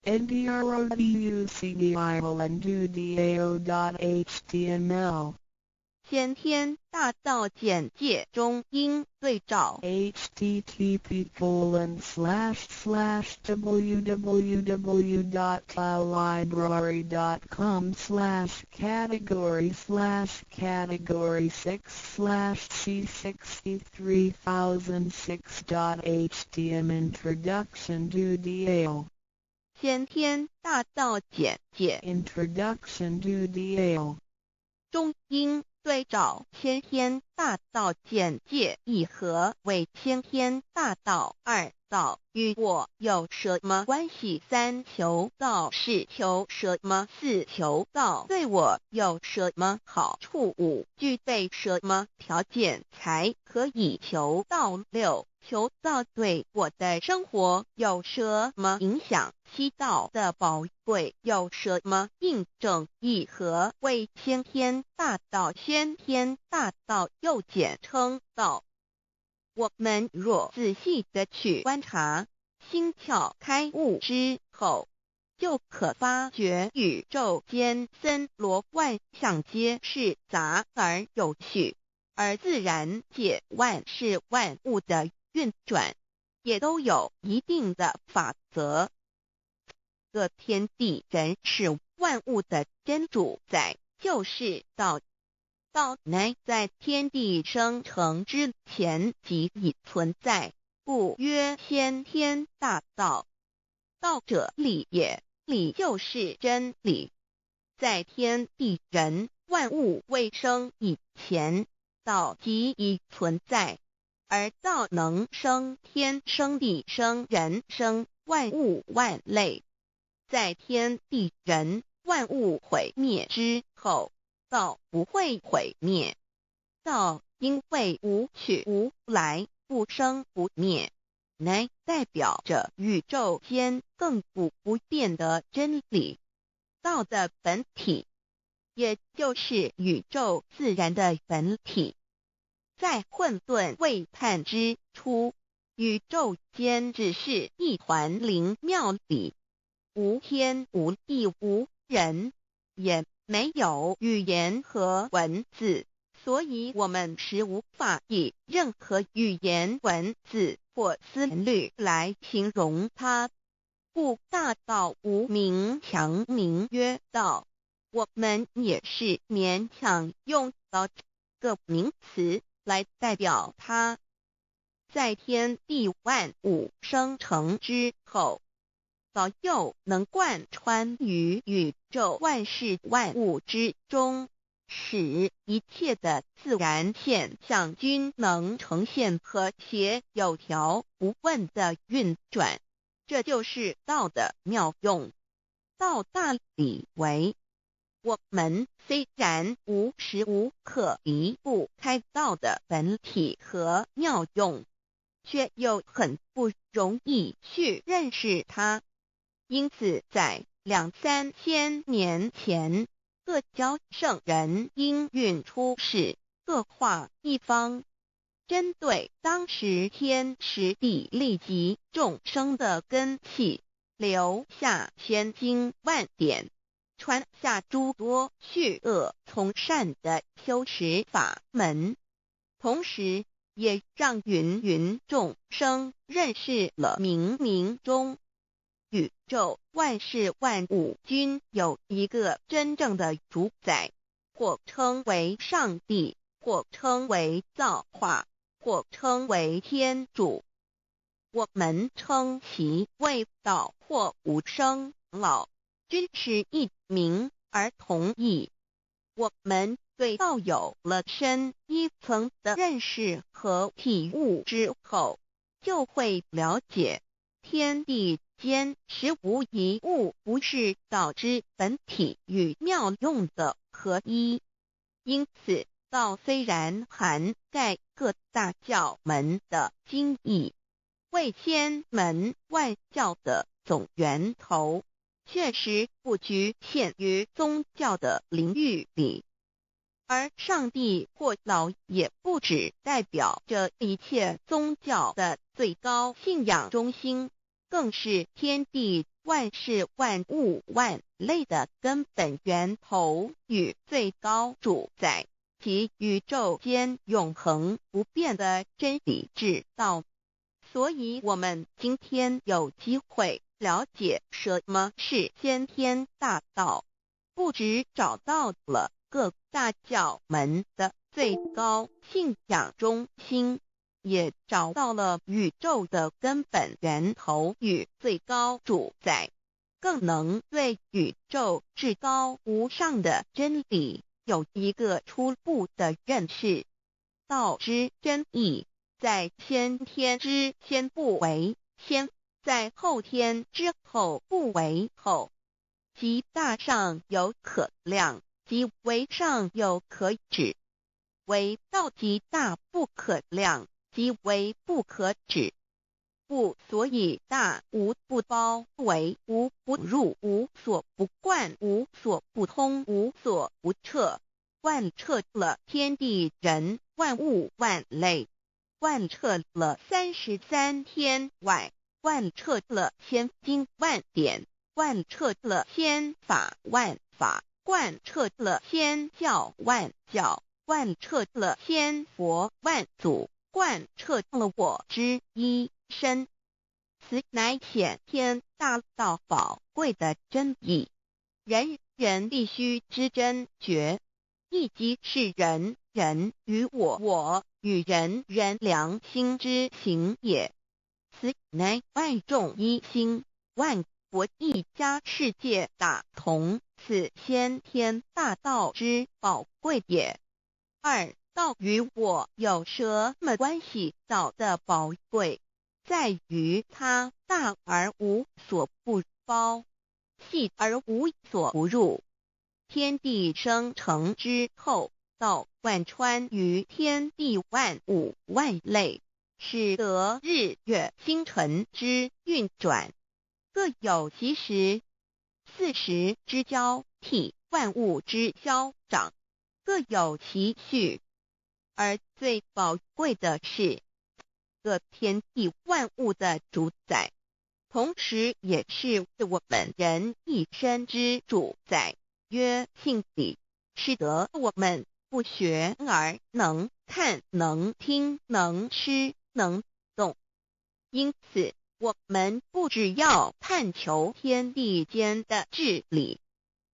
NDRODUCDIVAL and DUDAO.html 先天大道简介中应对照 http://www.cloudlibrary.com/category/category6/c63006.htm Introduction to DL 先天大道简介 Introduction to DL 中应对照先天大道简介一和为先天大道二道与我有什么关系？三求道是求什么？四求道对我有什么好处？五具备什么条件才可以求道？六求道对我的生活有什么影响？七道的宝贵有什么印证？一和为先天大道，先天大道又简称道。我们若仔细地去观察，心窍开悟之后，就可发觉宇宙间森罗万象皆是杂而有序，而自然界万事万物的运转也都有一定的法则。个天地人是万物的真主宰，就是道。道乃在天地生成之前即已存在，故曰先天大道。道者理也，理就是真理。在天地人万物未生以前，道即已存在，而道能生天、生地、生人、生万物万类。在天地人万物毁灭之后，道不会毁灭。道因为无去无来，不生不灭，乃代表着宇宙间亘古不变的真理。道的本体，也就是宇宙自然的本体。在混沌未判之初，宇宙间只是一团灵妙理，无天无地无人，也没有语言和文字，所以我们是无法以任何语言文字或思虑来形容它。故大道无名强名曰道，我们也是勉强用到这个名词来代表它。在天地万物生成之后，道又能贯穿于宇宙万事万物之中，使一切的自然现象均能呈现和谐有条不紊的运转。这就是道的妙用。道大理为，我们虽然无时无刻离不开道的本体和妙用，却又很不容易去认识它。因此在2、3千年前，各教圣人应运出世，各化一方，针对当时天时地利及众生的根器，留下千经万典，传下诸多去恶从善的修持法门，同时也让芸芸众生认识了冥冥中宇宙万事万物均有一个真正的主宰，或称为上帝，或称为造化，或称为天主。我们称其为道或无生老，均是一名而同义。我们对道有了深一层的认识和体悟之后，就会了解天地间实无一物不是道之本体与妙用的合一。因此道虽然涵盖各大教门的经义，为千门万教的总源头，确实不局限于宗教的领域里。而上帝或老也不只代表着一切宗教的最高信仰中心，更是天地万事万物万类的根本源头与最高主宰，及宇宙间永恒不变的真理之道。所以我们今天有机会了解什么是先天大道，不只找到了各大教门的最高信仰中心，也找到了宇宙的根本源头与最高主宰，更能对宇宙至高无上的真理有一个初步的认识。道之真义，在先天之先不为先，在后天之后不为后。即大上有可量，即为上有可指。为道即大不可量，即为不可指。不所以大，无不包围，无不入，无所不贯，无所不通，无所不彻。贯彻了天地人万物万类，贯彻了33天外，贯彻了千经万典，贯彻了千法万法，贯彻了千教万教，贯彻了千佛万祖，贯彻了我之一身。此乃显天大道宝贵的真义，人人必须知真觉，亦即是人人与我，我与人人良心之行也。此乃万众一心，万国一家，世界大同，此先天大道之宝贵也。二、道与我有什么关系？道的宝贵在于它大而无所不包，细而无所不入。天地生成之后，道贯穿于天地万物万类，使得日月星辰之运转各有其时，4时之交替，万物之消长各有其序。而最宝贵的是各天地万物的主宰，同时也是我们人一生之主宰，曰性理，使得我们不学而能看，能听，能吃，能动。因此我们不只要探求天地间的治理，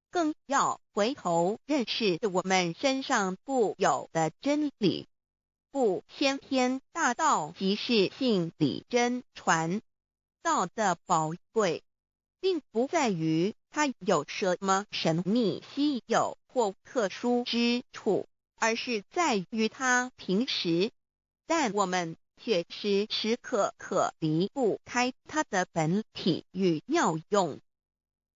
更要回头认识我们身上固有的真理。不，先天大道即是性理真传。道的宝贵并不在于它有什么神秘稀有或特殊之处，而是在于它平时，但我们却时时刻刻离不开它的本体与妙用。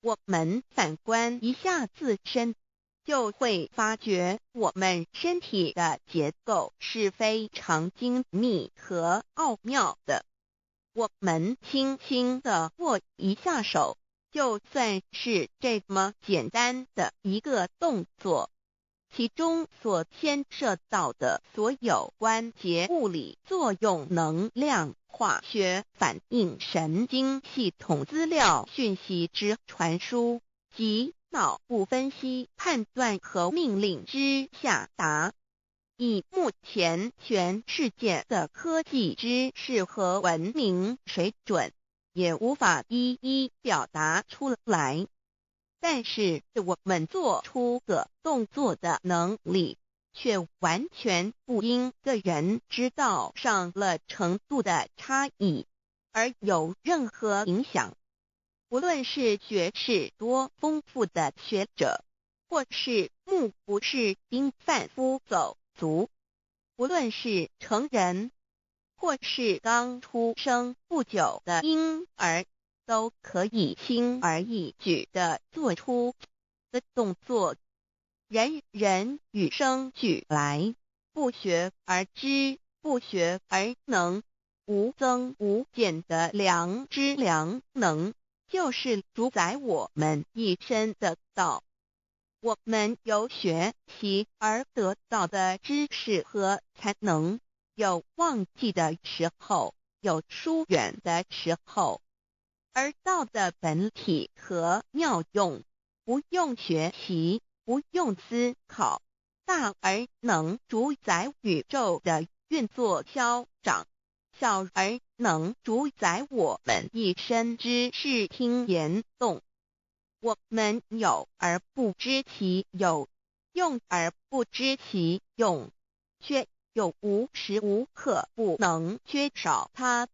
我们反观一下自身，就会发觉我们身体的结构是非常精密和奥妙的。我们轻轻地握一下手，就算是这么简单的一个动作，其中所牵涉到的所有关节物理作用、能量、化学反应、神经系统资料讯息之传输及脑部分析、判断和命令之下达，以目前全世界的科技知识和文明水准，也无法一一表达出来。但是我们做出个动作的能力，却完全不因个人知道上了程度的差异而有任何影响。无论是学识多丰富的学者，或是目不识丁贩夫走卒，无论是成人，或是刚出生不久的婴儿，都可以轻而易举地做出的动作。人人与生俱来，不学而知，不学而能，无增无减的良知良能，就是主宰我们一生的道。我们有学习而得到的知识和才能，有忘记的时候，有疏远的时候，而道的本体和妙用，不用学习，不用思考，大而能主宰宇宙的运作消长，小而能主宰我们一生之视听言动。我们有而不知其有，用而不知其用，却又无时无刻不能缺少它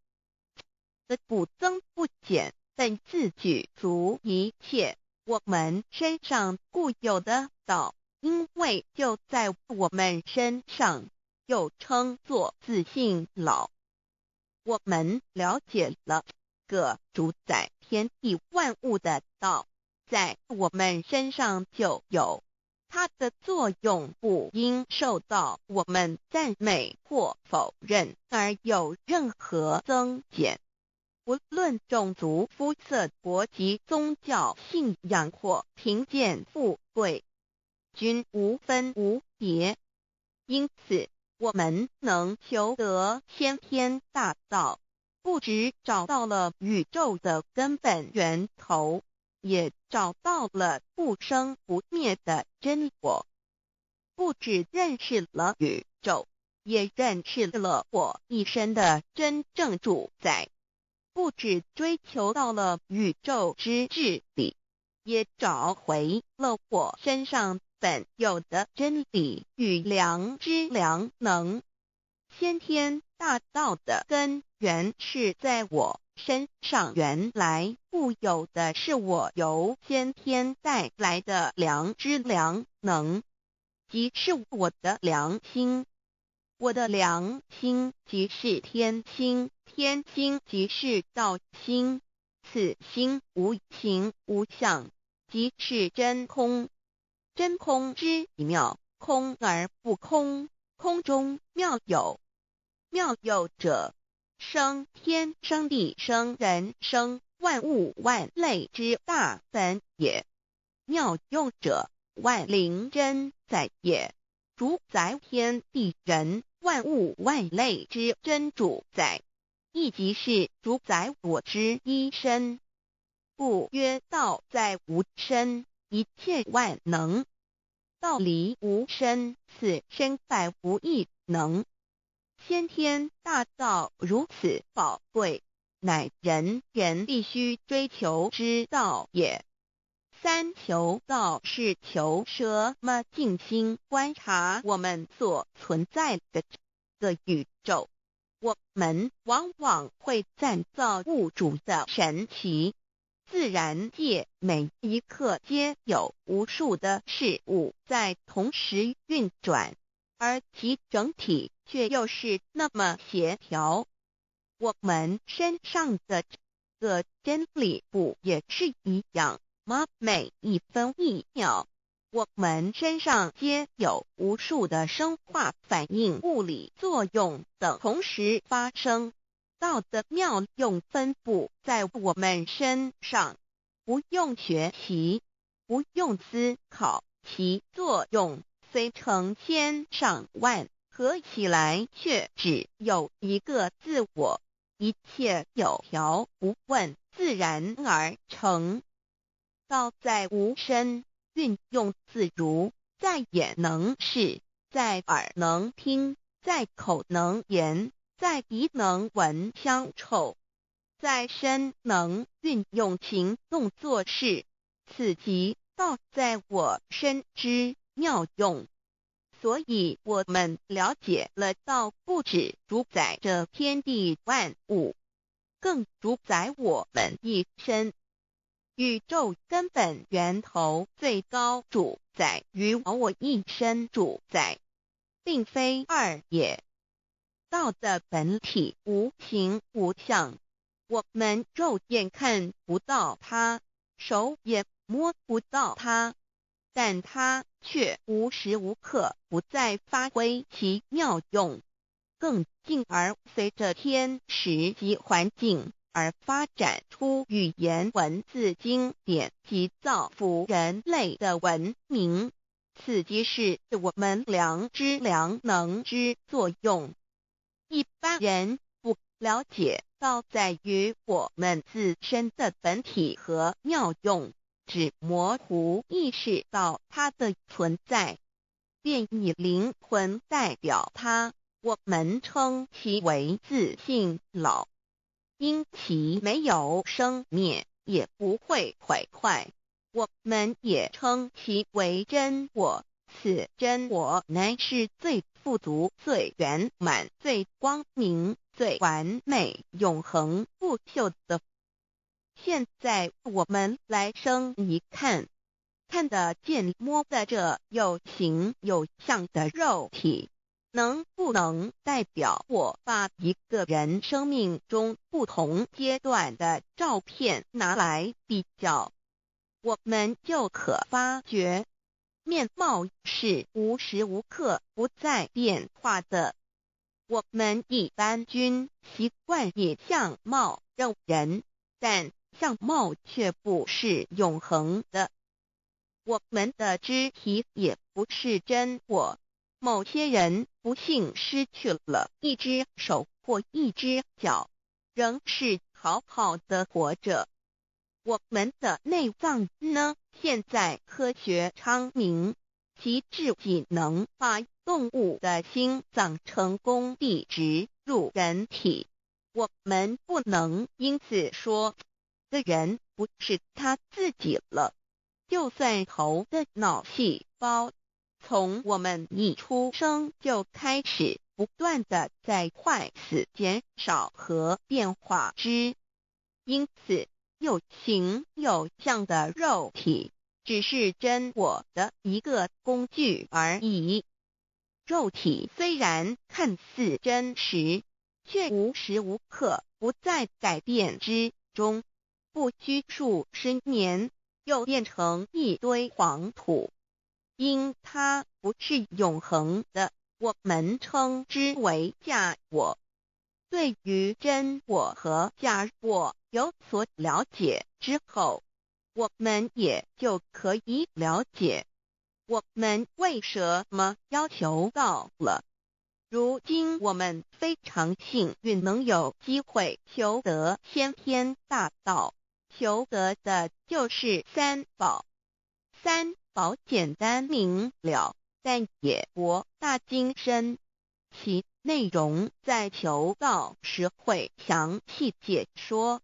的不增不减，本自具足一切我们身上固有的道，因为就在我们身上，又称作自性老。我们了解了个主宰天地万物的道，在我们身上就有，它的作用不应受到我们赞美或否认而有任何增减。无论种族、肤色、国籍、宗教信仰或贫贱富贵，均无分无别。因此，我们能求得先天大道，不只找到了宇宙的根本源头，也找到了不生不灭的真我。不只认识了宇宙，也认识了我一生的真正主宰。不只追求到了宇宙之治理，也找回了我身上本有的真理与良知良能。先天大道的根源是在我身上，原来固有的是我由先天带来的良知良能，即是我的良心。我的良心即是天心，天心即是道心，此心无形无相，即是真空。真空之妙，空而不空，空中妙有。妙有者，生天生地生人生万物万类之大本也。妙用者，万灵真在也，主宰天地人万物万类之真主宰，亦即是主宰我之一身。故曰道在无身，一切万能；道离无身，此身百无一能。先天大道如此宝贵，乃人人必须追求之道也。三求道是求什么？静心观察我们所存在的这个宇宙，我们往往会赞造物主的神奇。自然界每一刻皆有无数的事物在同时运转，而其整体却又是那么协调。我们身上的这个真理不也是一样吗？每一分一秒，我们身上皆有无数的生化反应、物理作用等同时发生。道的妙用分布在我们身上，不用学习，不用思考，其作用虽成千上万，合起来却只有一个自我。一切有条不紊，自然而成。道在无身，运用自如，在眼能视，在耳能听，在口能言，在鼻能闻香臭，在身能运用行动做事，此即道在我身之妙用。所以我们了解了道不只主宰着天地万物，更主宰我们一生。宇宙根本源头最高主宰与我一生主宰，并非二也。道的本体无形无相，我们肉眼看不到它，手也摸不到它，但它却无时无刻不在发挥其妙用，更进而随着天时及环境而发展出语言文字经典及造福人类的文明，此即是我们良知良能之作用。一般人不了解道在于我们自身的本体和妙用，只模糊意识到它的存在。便以灵魂代表它，我们称其为自性老。因其没有生灭，也不会毁坏，我们也称其为真我。此真我乃是最富足、最圆满、最光明、最完美、永恒不朽的。现在我们来生一看，看得见摸得着有形有相的肉体，能不能代表我把一个人生命中不同阶段的照片拿来比较，我们就可发觉面貌是无时无刻不在变化的。我们一般均习惯以相貌认人，但相貌却不是永恒的。我们的肢体也不是真我，某些人不幸失去了一只手或一只脚，仍是好好的活着。我们的内脏呢？现在科学昌明，其至仅能把动物的心脏成功地植入人体。我们不能因此说这人不是他自己了。就算头的脑细胞从我们一出生就开始不断的在坏死、减少和变化之，因此有形有相的肉体只是真我的一个工具而已。肉体虽然看似真实，却无时无刻不在改变之中，不拘数十年又变成一堆黄土。因它不是永恒的，我们称之为假我。对于真我和假我有所了解之后，我们也就可以了解我们为什么要求到了。如今我们非常幸运能有机会求得先天大道，求得的就是三宝。三宝简单明了，但也博大精深，其内容在求道时会详细解说。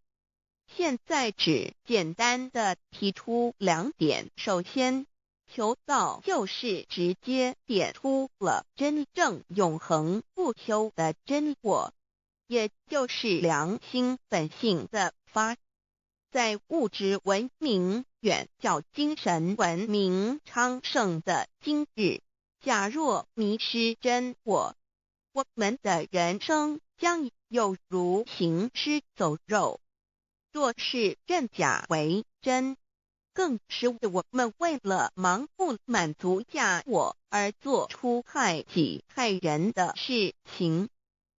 现在只简单的提出两点。首先，求道就是直接点出了真正永恒不朽的真我，也就是良心本性的发。在物质文明远较精神文明昌盛的今日，假若迷失真我，我们的人生将有如行尸走肉。若是认假为真，更是我们为了盲目满足假我而做出害己害人的事情，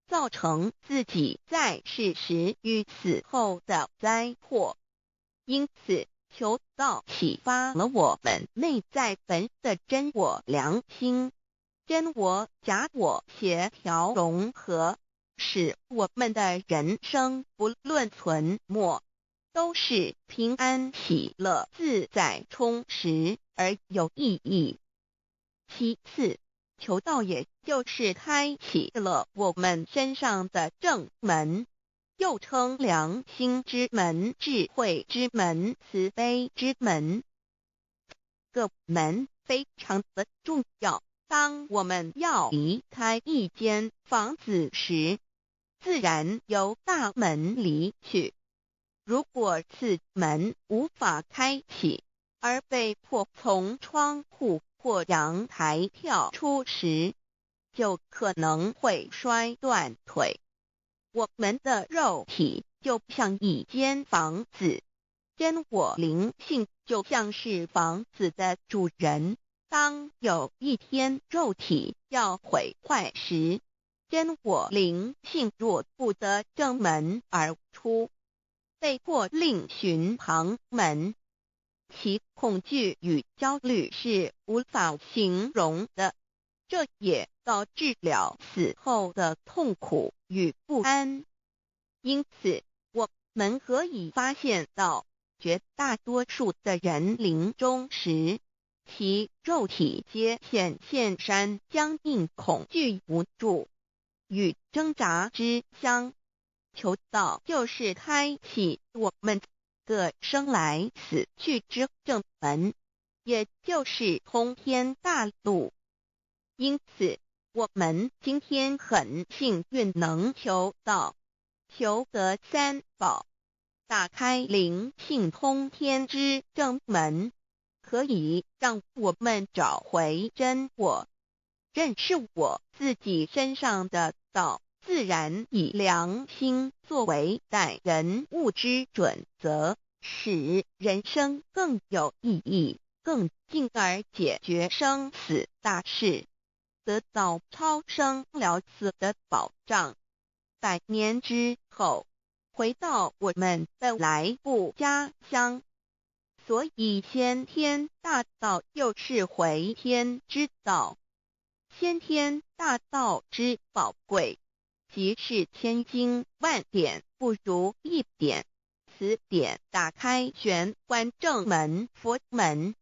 造成自己在世时与死后的灾祸。因此，求道启发了我们内在本的真我良心，真我假我协调融合，使我们的人生不论存没，都是平安喜乐自在充实而有意义。其次，求道也就是开启了我们身上的正门，又称良心之门、智慧之门、慈悲之门。这个门非常的重要。当我们要离开一间房子时，自然由大门离去。如果此门无法开启，而被迫从窗户或阳台跳出时，就可能会摔断腿。我们的肉体就像一间房子，真我灵性就像是房子的主人。当有一天肉体要毁坏时，真我灵性若不得正门而出，被迫另寻旁门，其恐惧与焦虑是无法形容的。这也导致了死后的痛苦与不安。因此，我们可以发现到，绝大多数的人临终时，其肉体皆显现山僵硬恐惧无助与挣扎之相。求道就是开启我们个生来死去之正门，也就是通天大路。因此我们今天很幸运能求道，求得三宝，打开灵性通天之正门，可以让我们找回真我，认识我自己身上的道，自然以良心作为待人物之准则，使人生更有意义，更进而解决生死大事，得到超生了死的保障。100年之后，回到我们的来故家乡。所以先天大道又是回天之道。先天大道之宝贵，即是千经万典不如一点。此典打开玄关正门佛门，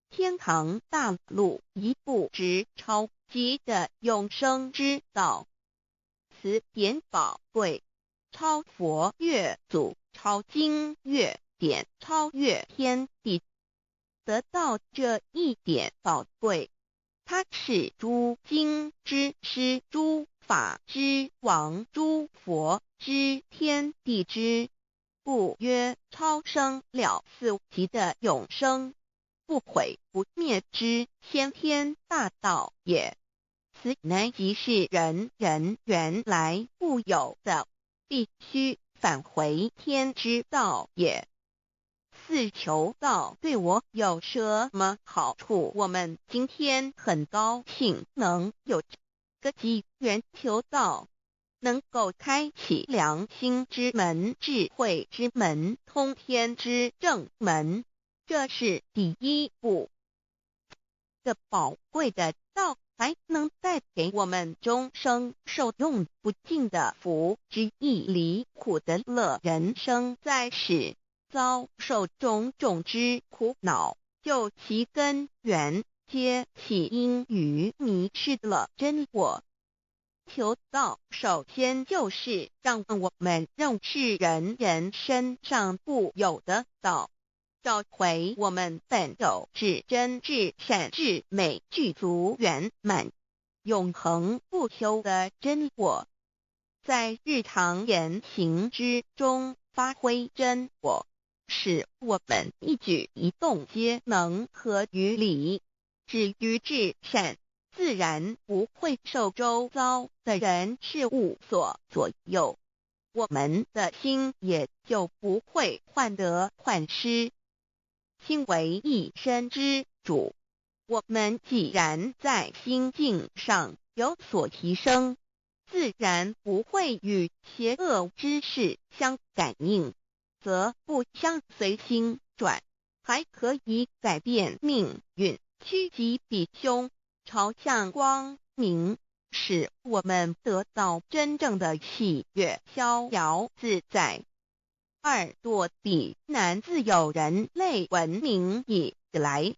天堂大路一步直超级的永生之道。此典宝贵，超佛越祖，超经越典，超越天地。得到这一点宝贵，它是诸经之师，诸法之王，诸佛之天地之故曰超生了死极的永生，不毁不灭之先天大道也。此乃即是人人原来固有的，必须返回天之道也。四求道对我有什么好处？我们今天很高兴能有这个机缘求道，能够开启良心之门、智慧之门、通天之正门，这是第一步。这宝贵的道还能带给我们终生受用不尽的福之益，离苦的乐。人生在世，遭受种种之苦恼，就其根源皆起因于迷失了真我。求道首先就是让我们认识人人身上固有的道，找回我们本有至真至善至美具足圆满永恒不朽的真我，在日常言行之中发挥真我，使我们一举一动皆能合于理，止于至善，自然不会受周遭的人事物所左右，我们的心也就不会患得患失。心为一身之主，我们既然在心境上有所提升，自然不会与邪恶之事相感应，则不相随心转，还可以改变命运，趋吉避凶，朝向光明，使我们得到真正的喜悦，逍遥自在。2堕地难，自有人类文明以来，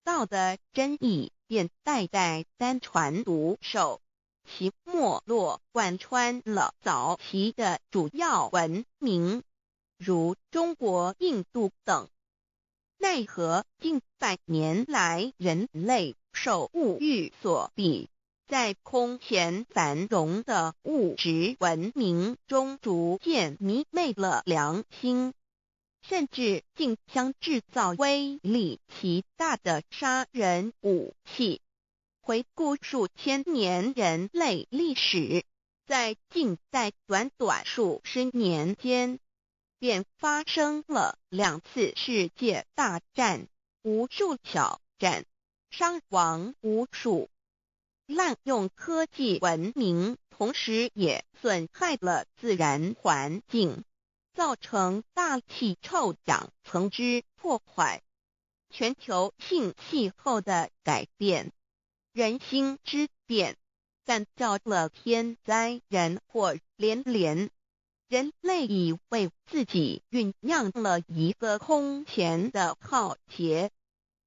道的真意便代代单传独授，其没落贯穿了早期的主要文明，如中国、印度等。奈何近100年来，人类受物欲所逼，在空前繁荣的物质文明中逐渐迷昧了良心，甚至竟将制造威力极大的杀人武器。回顾数千年人类历史，在近代短短数十年间，便发生了2次世界大战，无数小战，伤亡无数。滥用科技文明，同时也损害了自然环境，造成大气臭氧层之破坏，全球性气候的改变，人心之变，干造了天灾人祸连连。人类已为自己酝酿了一个空前的浩劫，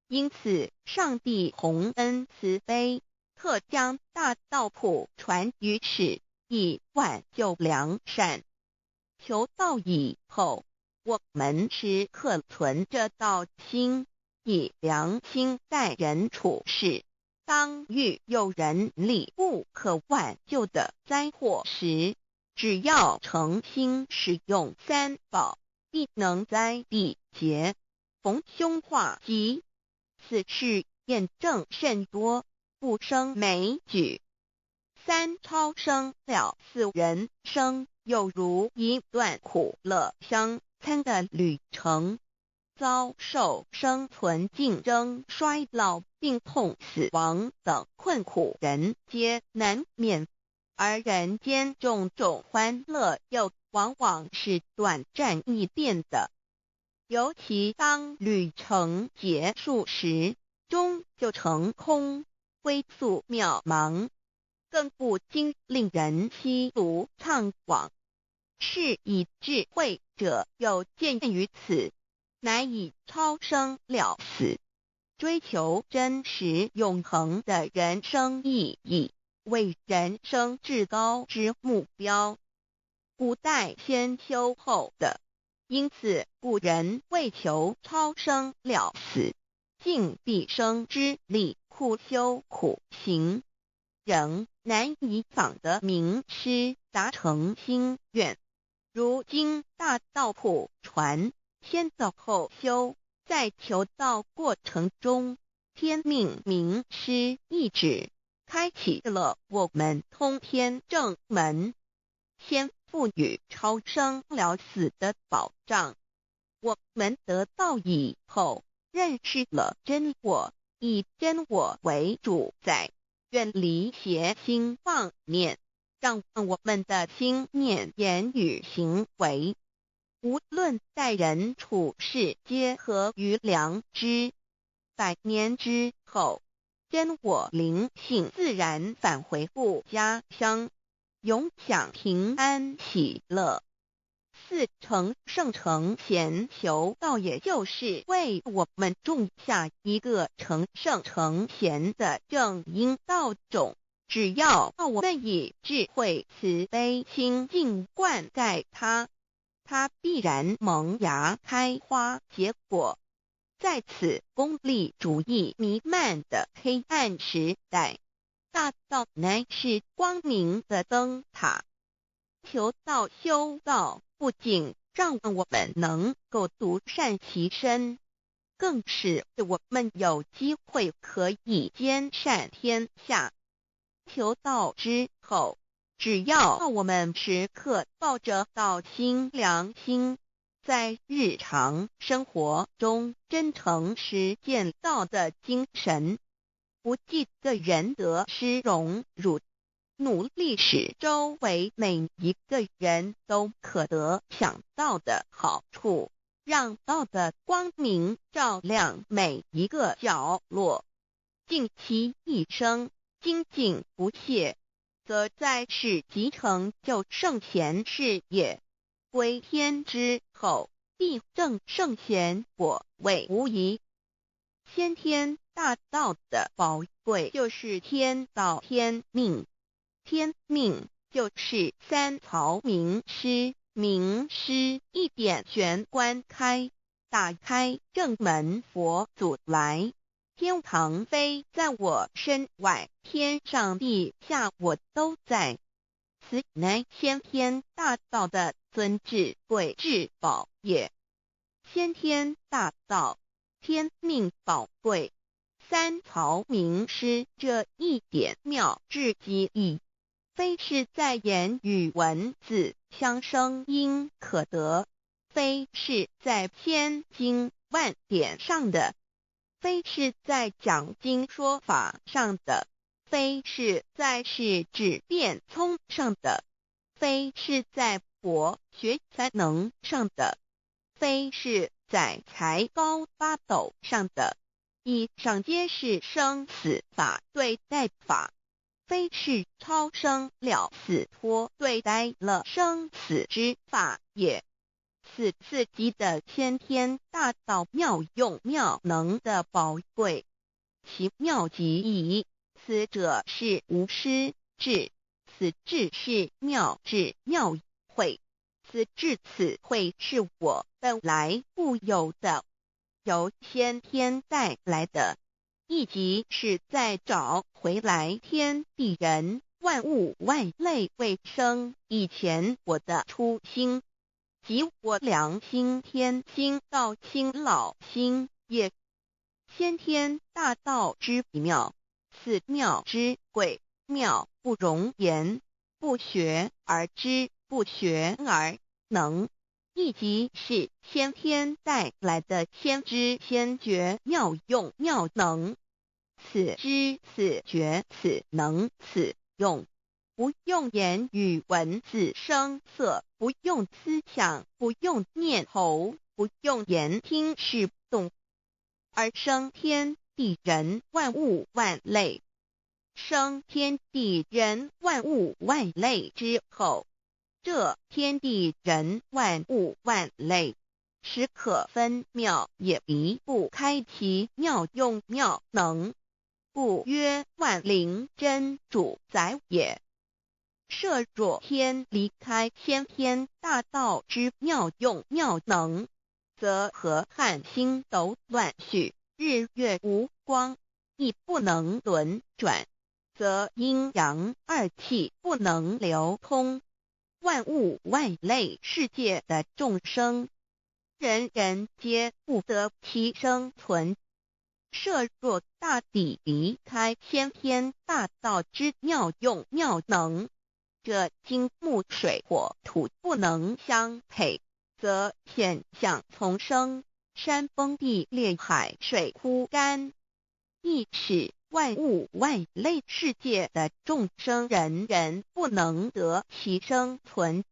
因此上帝洪恩慈悲，特将大道谱传于世，以挽救良善。求道以后，我们时刻存着道心，以良心待人处事。当遇有人力不可挽救的灾祸时，只要诚心使用三宝，必能灾必劫，逢凶化吉。此事验证甚多，不胜枚举。三超生了四人生，有如一段苦乐相参的旅程。遭受生存竞争、衰老、病痛、死亡等困苦，人皆难免。而人间种种欢乐，又往往是短暂易变的。尤其当旅程结束时，终就成空，归宿渺茫，更不禁令人凄独怅惘。是以智慧者有见于此，乃以超生了死，追求真实永恒的人生意义，为人生至高之目标。古代先修后的，因此古人为求超生了死，尽毕生之力，苦修苦行，仍难以访得名师，达成心愿。如今大道谱传，先走后修，在求道过程中，天命名师一指，开启了我们通天正门，先赋予超生了死的保障。我们得道以后，认识了真我，以真我为主宰，远离邪心妄念，让我们的心念、言语、行为，无论待人处事，皆合于良知。100年之后，真我灵性自然返回故家乡，永享平安喜乐。4成圣成贤求道，也就是为我们种下一个成圣成贤的正因道种。只要我们以智慧慈悲心境灌溉它，它必然萌芽开花结果。在此功利主义弥漫的黑暗时代，大道乃是光明的灯塔。求道修道，不仅让我们能够独善其身，更使我们有机会可以兼善天下。求道之后，只要我们时刻抱着道心良心，在日常生活中真诚实践道的精神，不计个人得失荣辱，努力使周围每一个人都可得享道的好处，让道的光明照亮每一个角落，尽其一生精进不懈，则在世即成就圣贤事业。归天之后，必证圣贤果位无疑。先天大道的宝贵就是天道天命，天命就是三曹名师，名师一点玄关开，打开正门佛祖来。天堂非在我身外，天上地下我都在。此乃先天大道的尊至贵至宝也。先天大道，天命宝贵，三曹名师这一点妙智机意，非是在言语文字相声音可得，非是在千经万典上的，非是在讲经说法上的，非是在是指变聪上的，非是在博学才能上的，非是在才高八斗上的，以上皆是生死法对待法，非是超生了死托对待了生死之法也。此自己的先天大道妙用妙能的宝贵，其妙极矣。此者是无师智，此智是妙智妙慧，此智此慧是我本来固有的，由先天带来的，亦即是在找回来天地人万物万类未生以前我的初心，即我良心天心道心老心也。先天大道之妙，此妙之贵，妙不容言，不学而知，不学而能，亦即是先天带来的先知先觉妙用妙能。此知此觉此能此用，不用言语文字声色，不用思想，不用念头，不用言听是动，而生天地人万物万类。生天地人万物万类之后，这天地人万物万类实可分妙，也离不开其妙用妙能，故曰万灵真主宰也。设若天离开先天大道之妙用妙能，则河汉星斗乱序，日月无光，亦不能轮转，则阴阳二气不能流通，万物万类世界的众生，人人皆不得其生存。设若大地离开先天大道之妙用妙能，这金木水火土不能相配，则现象丛生，山崩地裂，海水枯干，亦使万物万类世界的众生人人不能得其生存。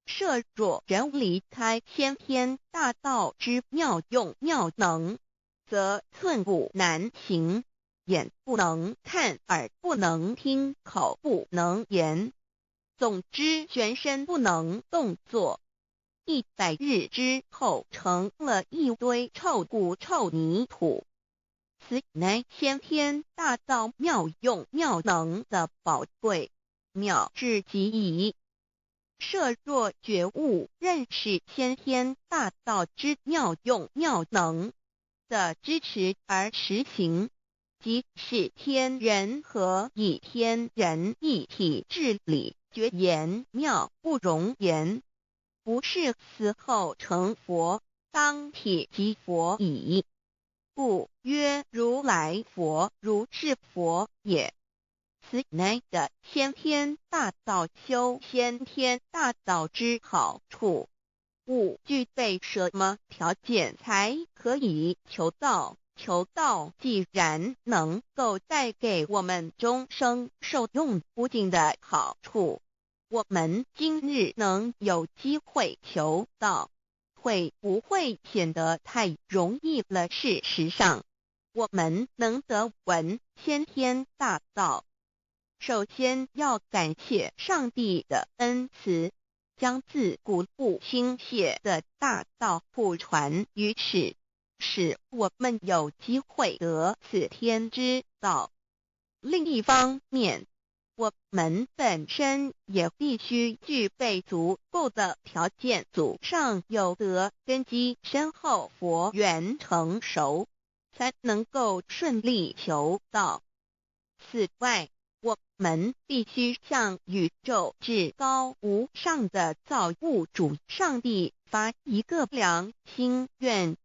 设若人离开先天大道之妙用妙能，则寸步难行，眼不能看，耳不能听，口不能言，总之全身不能动作。100日之后，成了一堆臭骨臭泥土。此乃先天大道妙用妙能的宝贵，妙至极矣。设若觉悟认识先天大道之妙用妙能的支持而实行，即是天人合一，天人一体治理，觉言妙不容言，不是死后成佛，当体即佛矣。故曰如来佛，如是佛也。此乃的先天大道修先天大道之好处。勿具备什么条件才可以求道？求道既然能够带给我们终生受用不尽的好处，我们今日能有机会求道，会不会显得太容易了？事实上，我们能得闻先天大道，首先要感谢上帝的恩慈，将自古不倾泻的大道普传于世，使我们有机会得此天之道。另一方面，我们本身也必须具备足够的条件，祖上有德，根基深厚，佛缘成熟，才能够顺利求道。此外，我们必须向宇宙至高无上的造物主上帝发一个良心愿，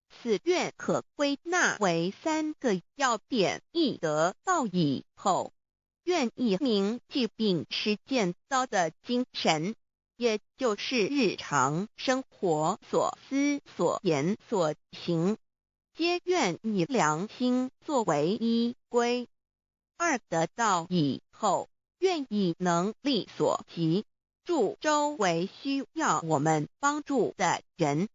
此愿可归纳为3个要点：一得道以后，愿以明记并实践道的精神，也就是日常生活所思所言所行，皆愿以良心作为依归。2得道以后，愿以能力所及，助周围需要我们帮助的人，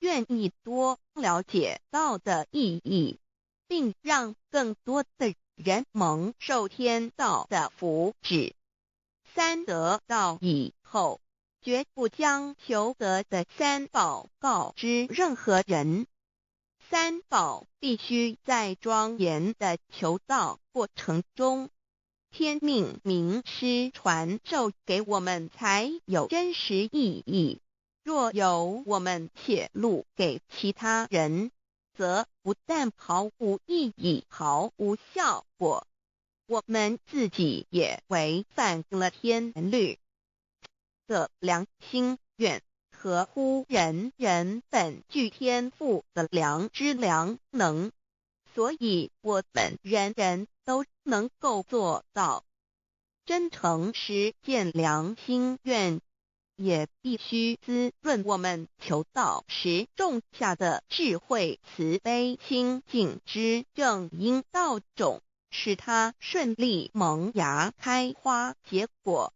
愿意多了解道的意义，并让更多的人蒙受天道的福祉。3得道以后，绝不将求得的三宝告知任何人。三宝必须在庄严的求道过程中，天命名师传授给我们才有真实意义。若由我们泄露给其他人，则不但毫无意义、毫无效果，我们自己也违反了天律的良心愿，合乎人人本具天赋的良知良能。所以我们人人都能够做到真诚实践良心愿，也必须滋润我们求道时种下的智慧、慈悲、清净之正因道种，使它顺利萌芽、开花结果，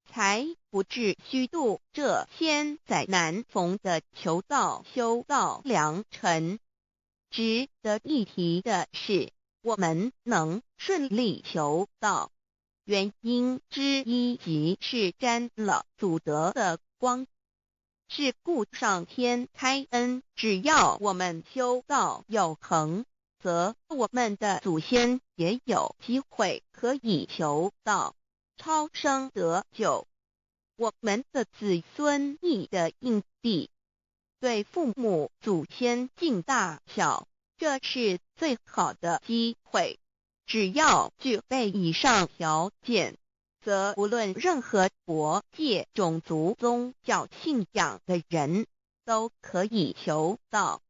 才不至虚度这千载难逢的求道修道良辰。值得一提的是，我们能顺利求道，原因之一即是沾了祖德的光，是故上天开恩，只要我们修道有恒，则我们的祖先也有机会可以求道超生得救。我们的子孙亦的印地对父母祖先尽大孝，这是最好的机会。只要具备以上条件，则无论任何国界、种族、宗教信仰的人都可以求道。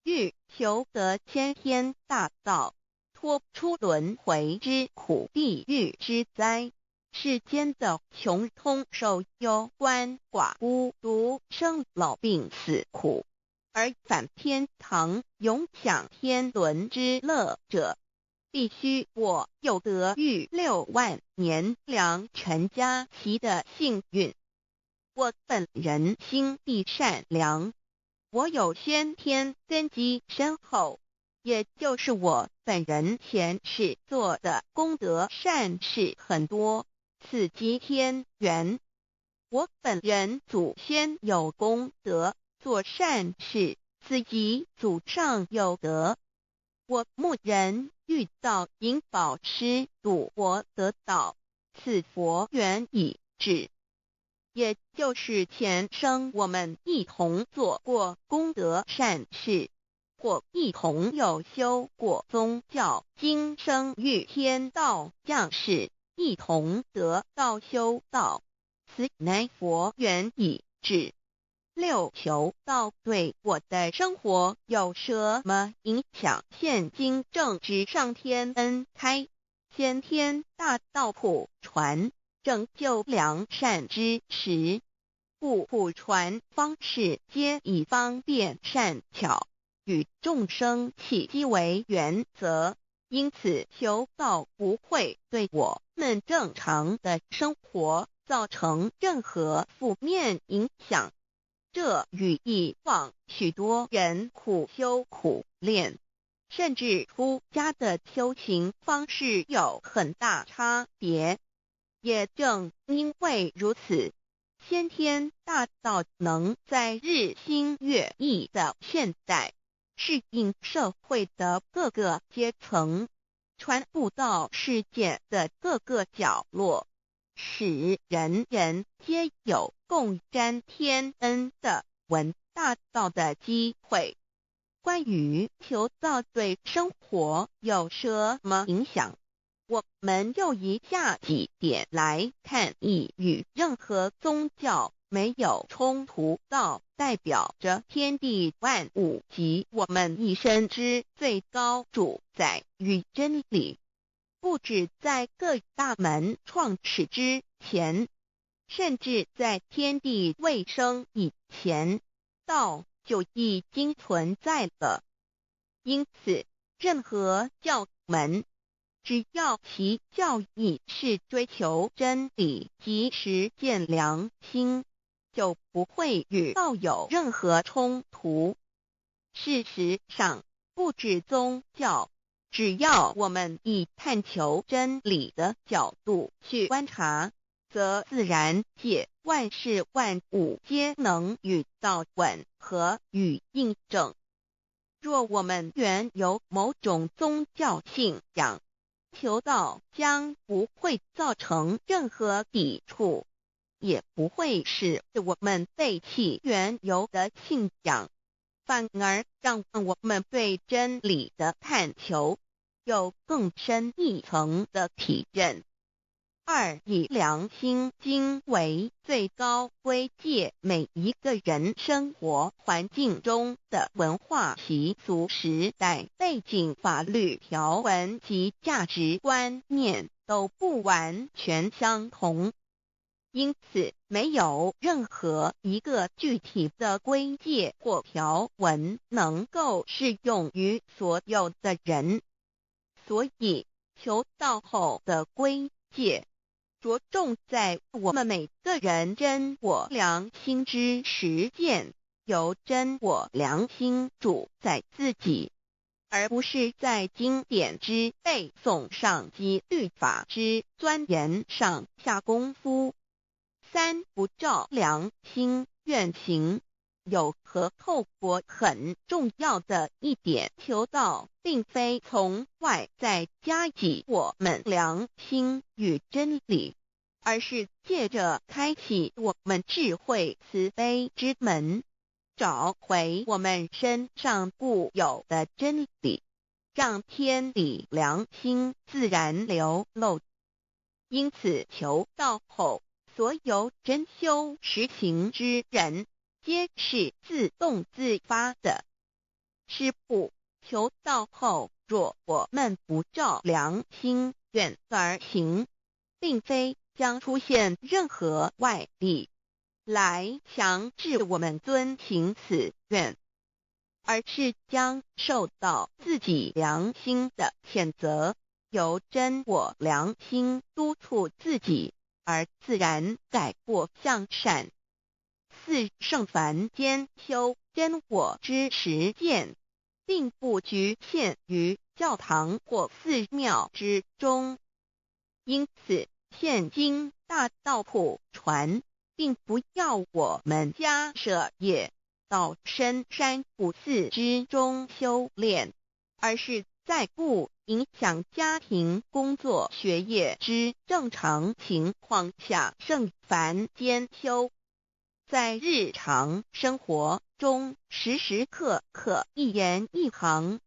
欲求得先天大道，脱出轮回之苦、地狱之灾，世间的穷通受忧、鳏寡孤独、生老病死苦，而返天堂永享天伦之乐者，必须我有得遇6万年良辰佳期的幸运。我本人心地善良，我有先天根基深厚，也就是我本人前世做的功德善事很多，此即天缘。我本人祖先有功德，做善事，此即祖上有德。我目人遇到引导师度我得道，此佛缘已至。也就是前生我们一同做过功德善事，或一同有修过宗教，今生遇天道降世，一同得道修道，此乃佛缘已至。6求道对我的生活有什么影响？现今正值上天恩开，先天大道普传，拯救良善之时，故普传方式皆以方便善巧，与众生契机为原则，因此求道不会对我们正常的生活造成任何负面影响。这与以往许多人苦修苦练，甚至出家的修行方式有很大差别。也正因为如此，先天大道能在日新月异的现代，适应社会的各个阶层，传布到世界的各个角落，使人人皆有共沾天恩的闻大道的机会。关于求道对生活有什么影响，我们就以下几点来看。一、与任何宗教没有冲突，道代表着天地万物及我们一生之最高主宰与真理。不止在各大门创始之前，甚至在天地未生以前，道就已经存在了。因此，任何教门，只要其教义是追求真理及实践良心，就不会与道有任何冲突。事实上，不止宗教，只要我们以探求真理的角度去观察，则自然界万事万物皆能与道吻合与印证。若我们原有某种宗教信仰，求道将不会造成任何抵触，也不会使我们背弃原有的信仰，反而让我们对真理的探求有更深一层的体认。二，以良心经为最高规戒每一个人生活环境中的文化习俗、时代背景、法律条文及价值观念都不完全相同，因此没有任何一个具体的规戒或条文能够适用于所有的人。所以求道后的规戒着重在我们每个人真我良心之实践，由真我良心主宰自己，而不是在经典之背诵上及律法之钻研上下功夫。三，不照良心愿行。有和透过很重要的一点，求道并非从外在加给我们良心与真理，而是借着开启我们智慧慈悲之门，找回我们身上固有的真理，让天理良心自然流露。因此求道后，所有真修实行之人皆是自动自发的。是不，求道后，若我们不照良心愿而行，并非将出现任何外力来强制我们遵行此愿，而是将受到自己良心的谴责，由真我良心督促自己，而自然改过向善。四，圣凡间修真我之实践，并不局限于教堂或寺庙之中。因此，现今大道普传，并不要我们家舍业到深山古寺之中修炼，而是在不影响家庭、工作、学业之正常情况下圣凡间修。在日常生活中，时时刻刻一言一行，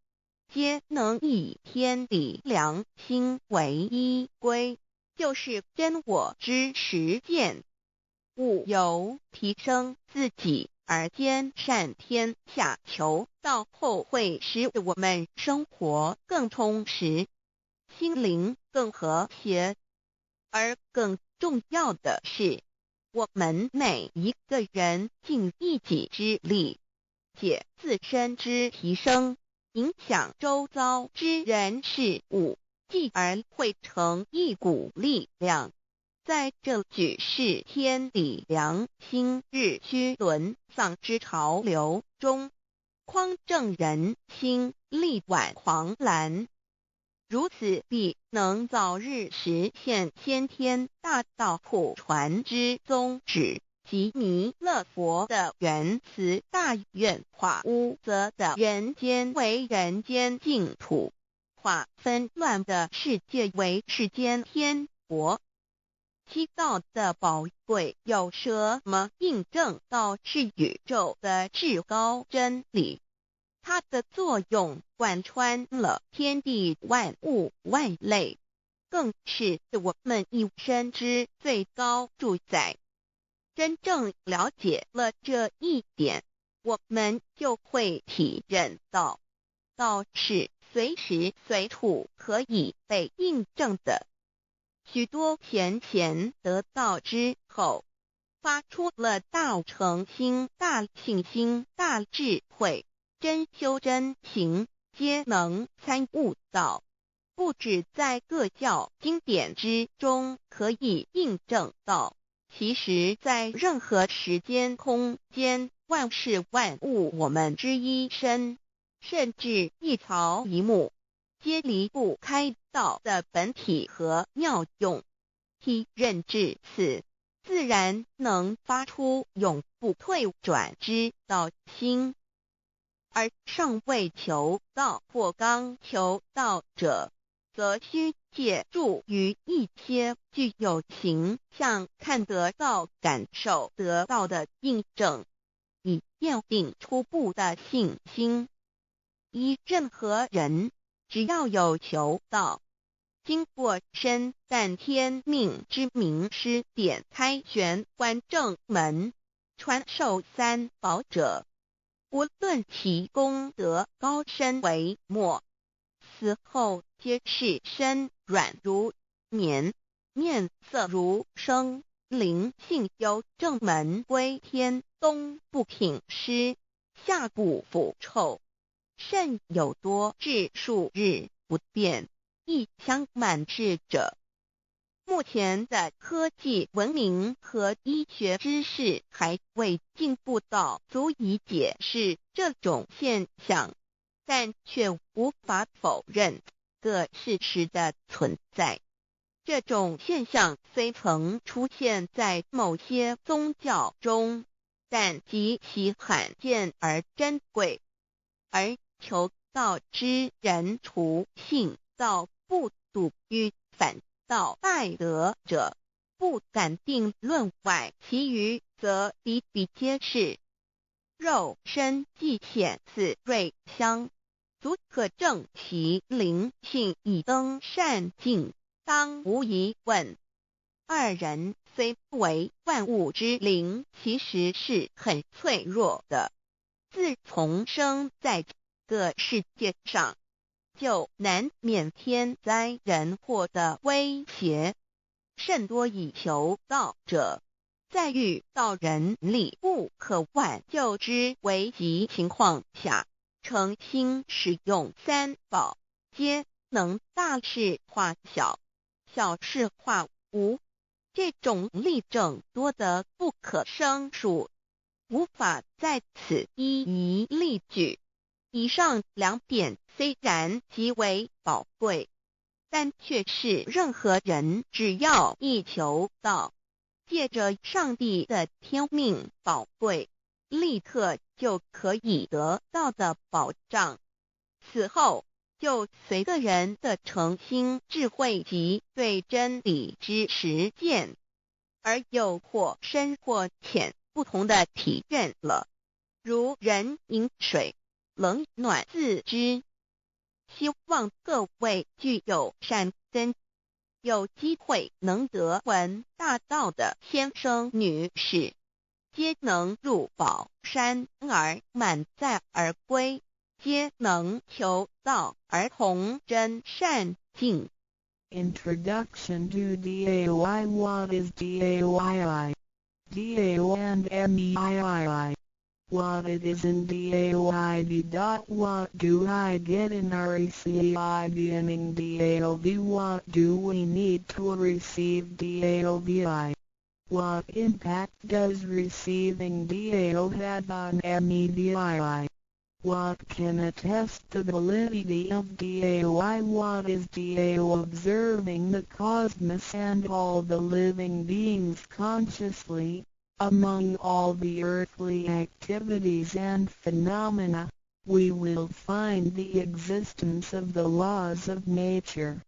皆能以天理良心为依归，就是真我之实践。务由提升自己而兼善天下，求道后会使我们生活更充实，心灵更和谐。而更重要的是，我们每一个人尽一己之力，借自身之提升，影响周遭之人事物，继而汇成一股力量，在这举世天理良心日趋沦丧之潮流中，匡正人心，力挽狂澜。如此必能早日实现先天大道普传之宗旨，及弥勒佛的原慈大愿，化污浊的人间为人间净土，化纷乱的世界为世间天国。七道的宝贵有什么印证道是宇宙的至高真理？它的作用贯穿了天地万物万类，更是我们一生之最高主宰。真正了解了这一点，我们就会体认到，道是随时随处可以被印证的。许多贤贤得道之后，发出了大诚心、大信心、大智慧，真修真行，皆能参悟到，不只在各教经典之中可以印证到，其实在任何时间空间、万事万物我们之一身，甚至一草一木，皆离不开道的本体和妙用。体认至此，自然能发出永不退转之道心。而尚未求道或刚求道者，则需借助于一些具有形象看得到、感受得到的印证，以奠定初步的信心。任何人只要有求道，经过身淡天命之名师点开玄关正门，传授三宝者，无论其功德高深为末，死后皆是身软如棉，面色如生，灵性由正门归天，东不品湿，下不腐臭，甚有多至数日不变，亦相满至者。目前的科技文明和医学知识还未进步到足以解释这种现象，但却无法否认个事实的存在。这种现象虽曾出现在某些宗教中，但极其罕见而珍贵，而求道之人除信道不笃于反道拜德者，不敢定论外，其余则比比皆是。肉身既显似瑞香，足可证其灵性已登善境，当无疑问。二人虽不为万物之灵，其实是很脆弱的。自从生在这个世界上，就难免天灾人祸的威胁，甚多以求道者，在遇到人力不可挽救之危急情况下，诚心使用三宝，皆能大事化小，小事化无。这种例证多得不可胜数，无法在此一一例举。以上两点虽然极为宝贵，但却是任何人只要一求道，借着上帝的天命宝贵，立刻就可以得到的保障。此后就随个人的诚心、智慧及对真理之实践，而有或深或浅不同的体认了。如人饮水，冷暖自知。希望各位具有善根，有机会能得闻大道的先生女士，皆能入宝山而满载而归，皆能求道而同真善境。Introduction to DAOI. What is DAOI? DAO and MEII. What it is in DAOID. What do I get in RECI beginning DAOB? What do we need to receive DAOBI? What impact does receiving DAO have on MEDII? What can attest the validity of DAOI? What is DAO? Observing the cosmos and all the living beings consciously, among all the earthly activities and phenomena, we will find the existence of the laws of nature.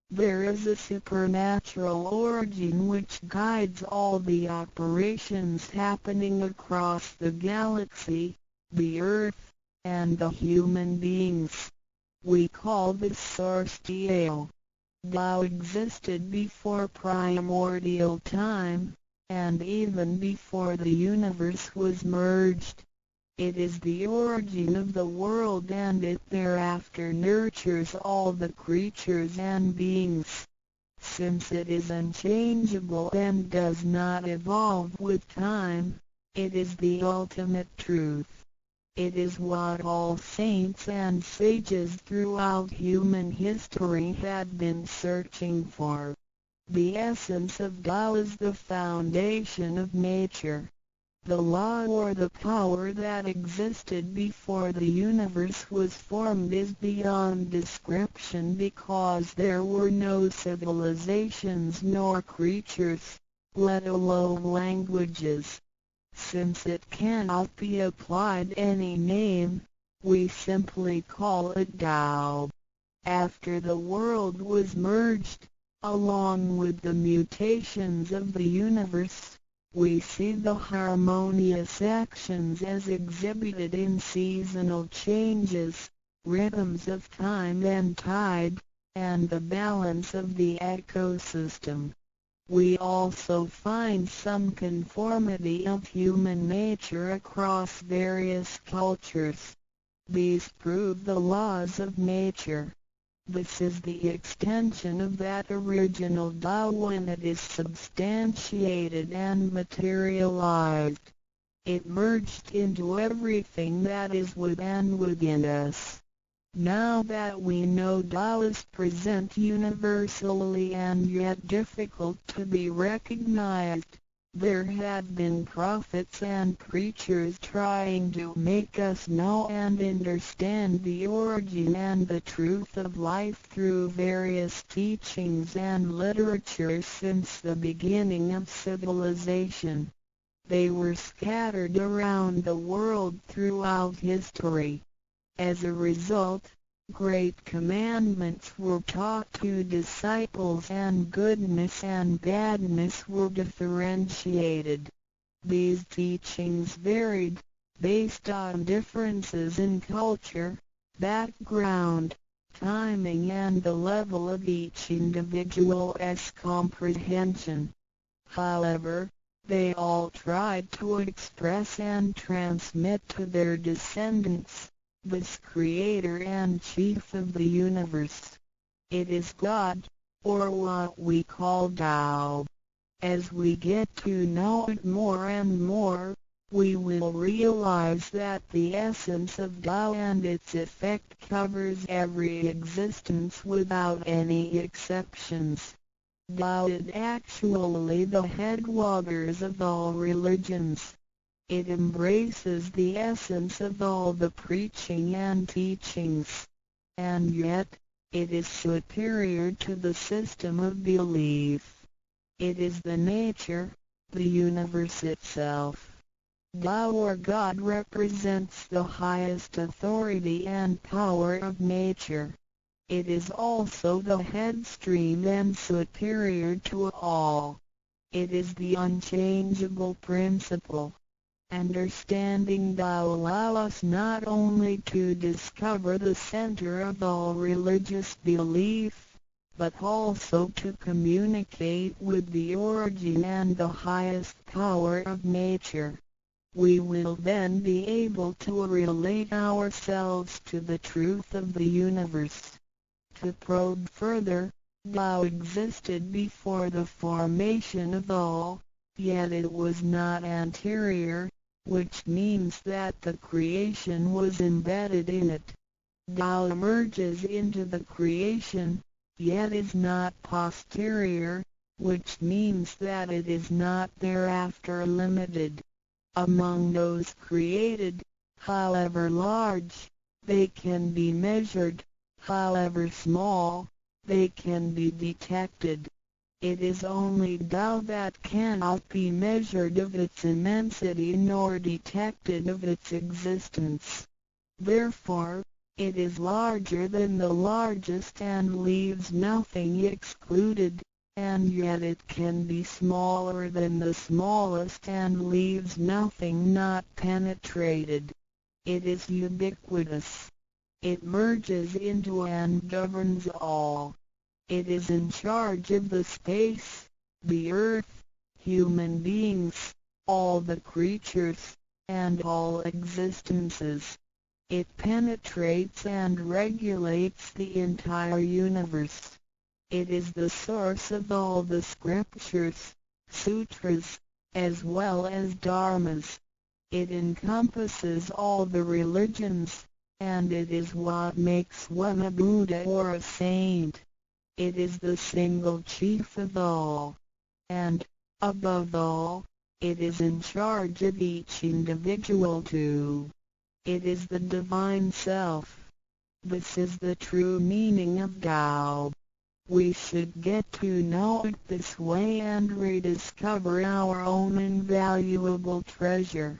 There is a supernatural origin which guides all the operations happening across the galaxy, the earth, and the human beings. We call this source DAO. DAO existed before primordial time, and even before the universe was merged. It is the origin of the world, and it thereafter nurtures all the creatures and beings. Since it is unchangeable and does not evolve with time, it is the ultimate truth. It is what all saints and sages throughout human history had been searching for. The essence of Tao is the foundation of nature. The law or the power that existed before the universe was formed is beyond description because there were no civilizations nor creatures, let alone languages. Since it cannot be applied any name, we simply call it Tao. After the world was merged, along with the mutations of the universe, we see the harmonious actions as exhibited in seasonal changes, rhythms of time and tide, and the balance of the ecosystem. We also find some conformity of human nature across various cultures. These prove the laws of nature. This is the extension of that original Tao when it is substantiated and materialized. It merged into everything that is with and within us. Now that we know Tao is present universally and yet difficult to be recognized, there have been prophets and preachers trying to make us know and understand the origin and the truth of life through various teachings and literature since the beginning of civilization. They were scattered around the world throughout history. As a result, great commandments were taught to disciples and goodness and badness were differentiated. These teachings varied, based on differences in culture, background, timing and the level of each individual's comprehension. However, they all tried to express and transmit to their descendants this Creator and Chief of the universe. It is God, or what we call Tao. As we get to know it more and more, we will realize that the essence of Tao and its effect covers every existence without any exceptions. Tao is actually the headwaters of all religions. It embraces the essence of all the preaching and teachings. And yet, it is superior to the system of belief. It is the nature, the universe itself. Tao or God represents the highest authority and power of nature. It is also the headstream and superior to all. It is the unchangeable principle. Understanding Tao allows us not only to discover the center of all religious belief, but also to communicate with the origin and the highest power of nature. We will then be able to relate ourselves to the truth of the universe. To probe further, Tao existed before the formation of all, yet it was not anterior, which means that the creation was embedded in it. Tao emerges into the creation, yet is not posterior, which means that it is not thereafter limited. Among those created, however large, they can be measured, however small, they can be detected. It is only Tao that cannot be measured of its immensity nor detected of its existence. Therefore, it is larger than the largest and leaves nothing excluded, and yet it can be smaller than the smallest and leaves nothing not penetrated. It is ubiquitous. It merges into and governs all. It is in charge of the space, the earth, human beings, all the creatures, and all existences. It penetrates and regulates the entire universe. It is the source of all the scriptures, sutras, as well as dharmas. It encompasses all the religions, and it is what makes one a Buddha or a saint. It is the single chief of all. And, above all, It is in charge of each individual too. It is the divine self. This is the true meaning of Tao. We should get to know it this way and rediscover our own invaluable treasure.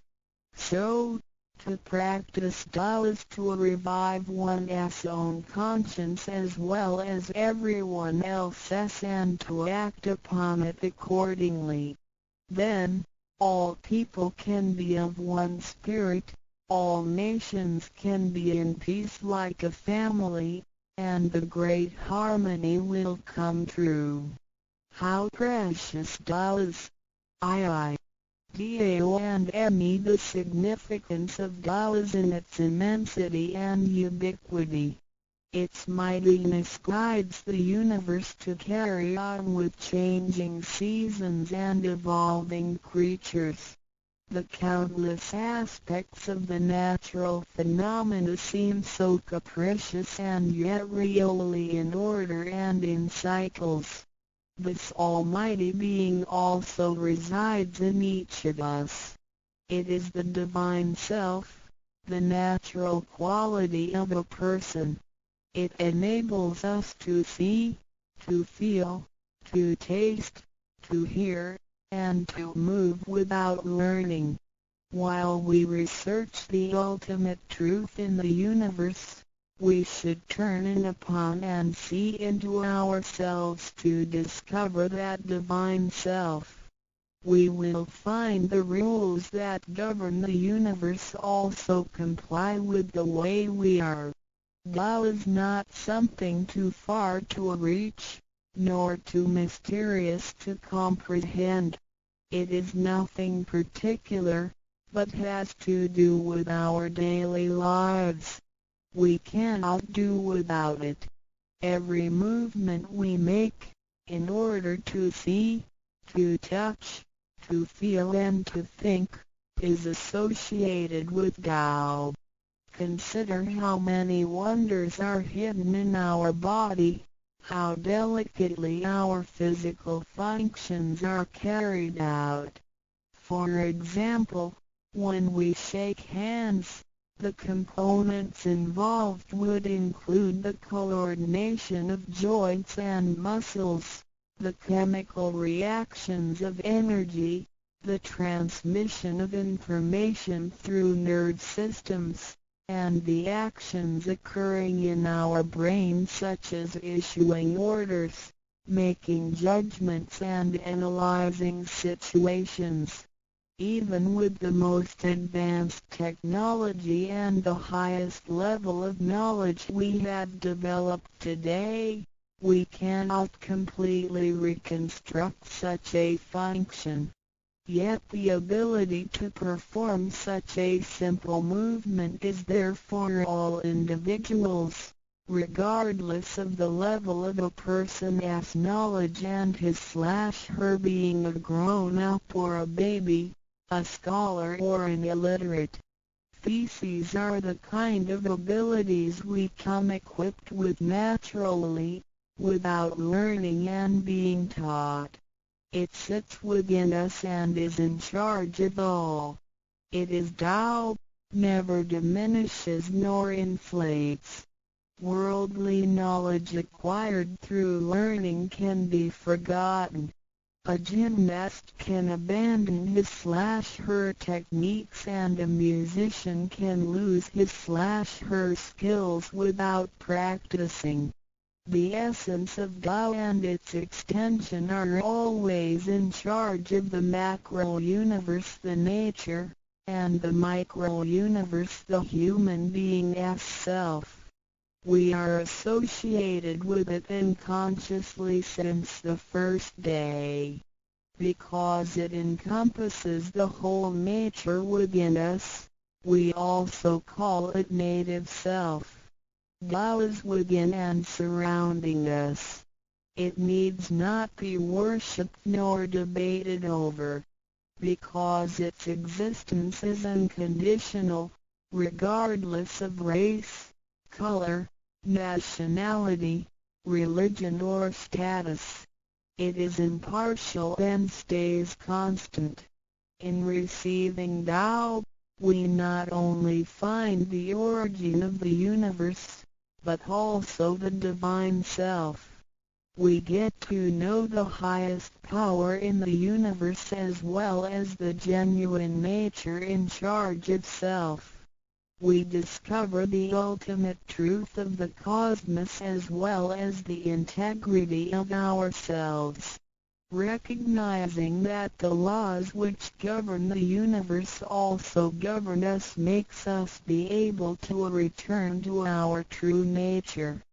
So, to practice Tao is to revive one's own conscience as well as everyone else's and to act upon it accordingly. Then, all people can be of one spirit, all nations can be in peace like a family, and the great harmony will come true. How precious Tao is! Dao and Me. The significance of Tao is in its immensity and ubiquity. Its mightiness guides the universe to carry on with changing seasons and evolving creatures. The countless aspects of the natural phenomena seem so capricious and yet really in order and in cycles. This almighty being also resides in each of us. It is the divine self, the natural quality of a person. It enables us to see, to feel, to taste, to hear, and to move without learning. While we research the ultimate truth in the universe, we should turn in upon and see into ourselves to discover that divine self. We will find the rules that govern the universe also comply with the way we are. Tao is not something too far to reach, nor too mysterious to comprehend. It is nothing particular, but has to do with our daily lives. We cannot do without it. Every movement we make, in order to see, to touch, to feel and to think, is associated with Tao. Consider how many wonders are hidden in our body, how delicately our physical functions are carried out. For example, when we shake hands, the components involved would include the coordination of joints and muscles, the chemical reactions of energy, the transmission of information through nerve systems, and the actions occurring in our brain such as issuing orders, making judgments and analyzing situations. Even with the most advanced technology and the highest level of knowledge we have developed today, we cannot completely reconstruct such a function. Yet the ability to perform such a simple movement is there for all individuals, regardless of the level of a person's knowledge and his/her being a grown-up or a baby, a scholar or an illiterate. These are the kind of abilities we come equipped with naturally, without learning and being taught. It sits within us and is in charge of all. It is Tao, never diminishes nor inflates. Worldly knowledge acquired through learning can be forgotten. A gymnast can abandon his/her techniques and a musician can lose his/her skills without practicing. The essence of Tao and its extension are always in charge of the macro-universe, the nature, and the micro-universe, the human being's self. We are associated with it unconsciously since the first day. Because it encompasses the whole nature within us, we also call it native self. Tao is within and surrounding us. It needs not be worshipped nor debated over, because its existence is unconditional, regardless of race, color, nationality, religion or status. It is impartial and stays constant. In receiving Tao, we not only find the origin of the universe, but also the Divine Self. We get to know the highest power in the universe as well as the genuine nature in charge itself. We discover the ultimate truth of the cosmos as well as the integrity of ourselves. Recognizing that the laws which govern the universe also govern us makes us be able to return to our true nature.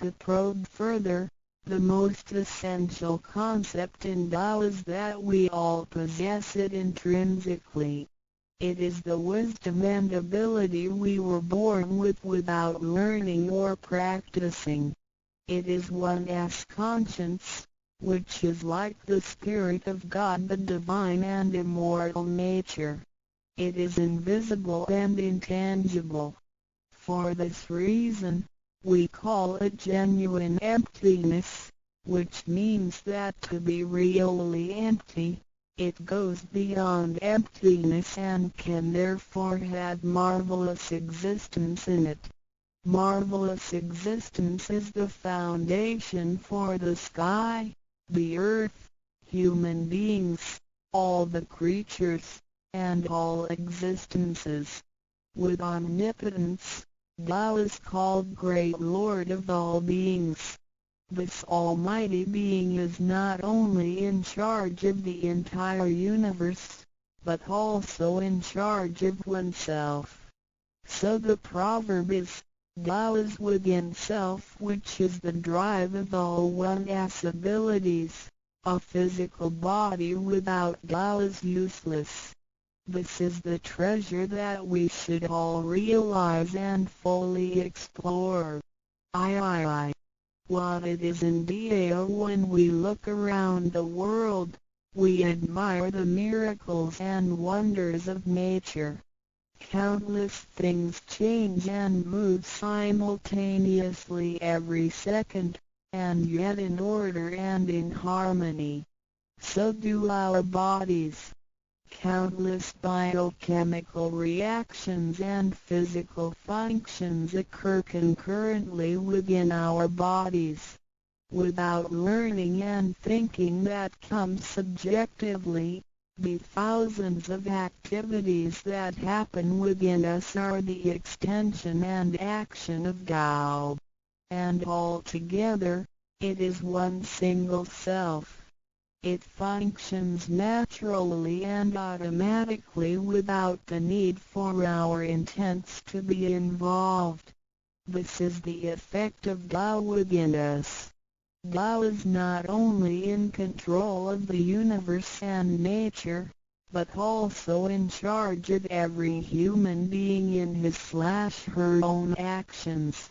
To probe further, the most essential concept in Tao is that we all possess it intrinsically. It is the wisdom and ability we were born with without learning or practicing. It is one's conscience, which is like the Spirit of God, the divine and immortal nature. It is invisible and intangible. For this reason, we call it genuine emptiness, which means that to be really empty, it goes beyond emptiness and can therefore have marvelous existence in it. Marvelous existence is the foundation for the sky, the earth, human beings, all the creatures, and all existences. With omnipotence, Tao is called Great Lord of all beings. This almighty being is not only in charge of the entire universe, but also in charge of oneself. So the proverb is, Tao is within self, which is the drive of all one's abilities. A physical body without Tao is useless. This is the treasure that we should all realize and fully explore. What it is indeed. When we look around the world, we admire the miracles and wonders of nature. Countless things change and move simultaneously every second, and yet in order and in harmony. So do our bodies. Countless biochemical reactions and physical functions occur concurrently within our bodies. Without learning and thinking that comes subjectively, the thousands of activities that happen within us are the extension and action of Tao. And altogether, it is one single self. It functions naturally and automatically without the need for our intents to be involved. This is the effect of Tao within us. Tao is not only in control of the universe and nature, but also in charge of every human being in his/her own actions.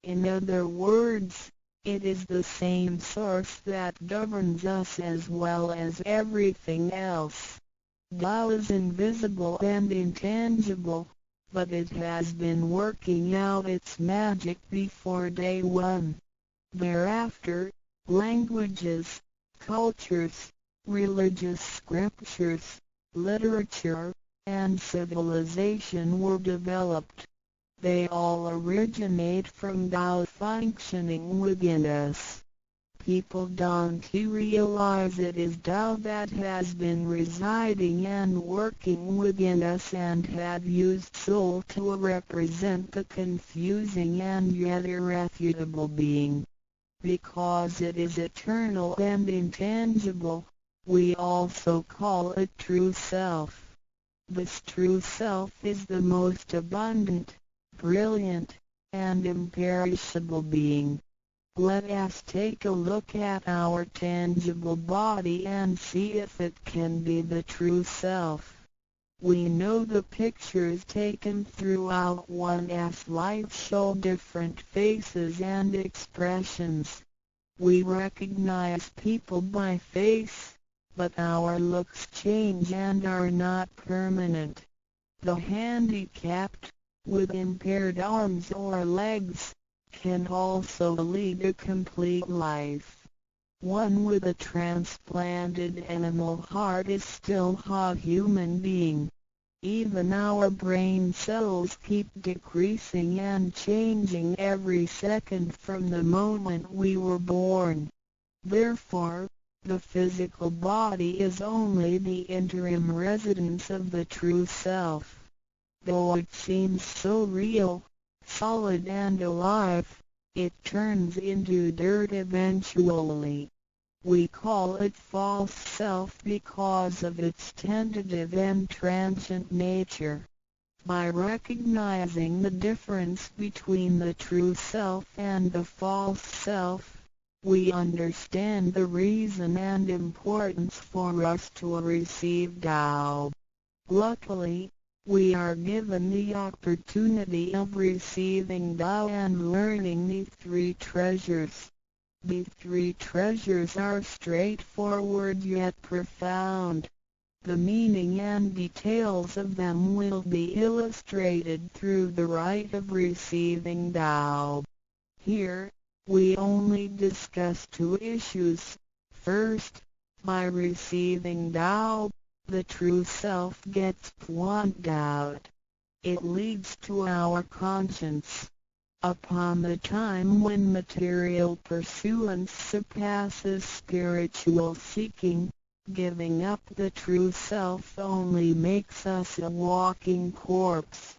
In other words, it is the same source that governs us as well as everything else. Tao is invisible and intangible, but it has been working out its magic before day one. Thereafter, languages, cultures, religious scriptures, literature, and civilization were developed. They all originate from Tao functioning within us. People don't realize it is Tao that has been residing and working within us and have used soul to represent the confusing and yet irrefutable being. Because it is eternal and intangible, we also call it true self. This true self is the most abundant, brilliant, and imperishable being. Let us take a look at our tangible body and see if it can be the true self. We know the pictures taken throughout one's life show different faces and expressions. We recognize people by face, but our looks change and are not permanent. The handicapped, with impaired arms or legs, can also lead a complete life. One with a transplanted animal heart is still a human being. Even our brain cells keep decreasing and changing every second from the moment we were born. Therefore, the physical body is only the interim residence of the true self. Though it seems so real, solid and alive, it turns into dirt eventually. We call it false self because of its tentative and transient nature. By recognizing the difference between the true self and the false self, we understand the reason and importance for us to receive Tao. Luckily, we are given the opportunity of receiving Tao and learning the three treasures. The three treasures are straightforward yet profound. The meaning and details of them will be illustrated through the rite of receiving Tao. Here, we only discuss two issues. First, by receiving Tao, the true self gets plucked out. It leads to our conscience. Upon the time when material pursuance surpasses spiritual seeking, giving up the true self only makes us a walking corpse.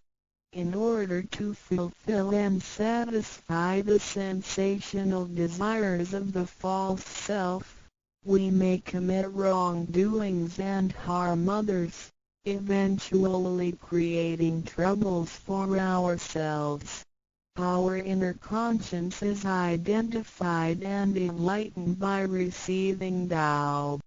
In order to fulfill and satisfy the sensational desires of the false self, we may commit wrongdoings and harm others, eventually creating troubles for ourselves. Our inner conscience is identified and enlightened by receiving Tao.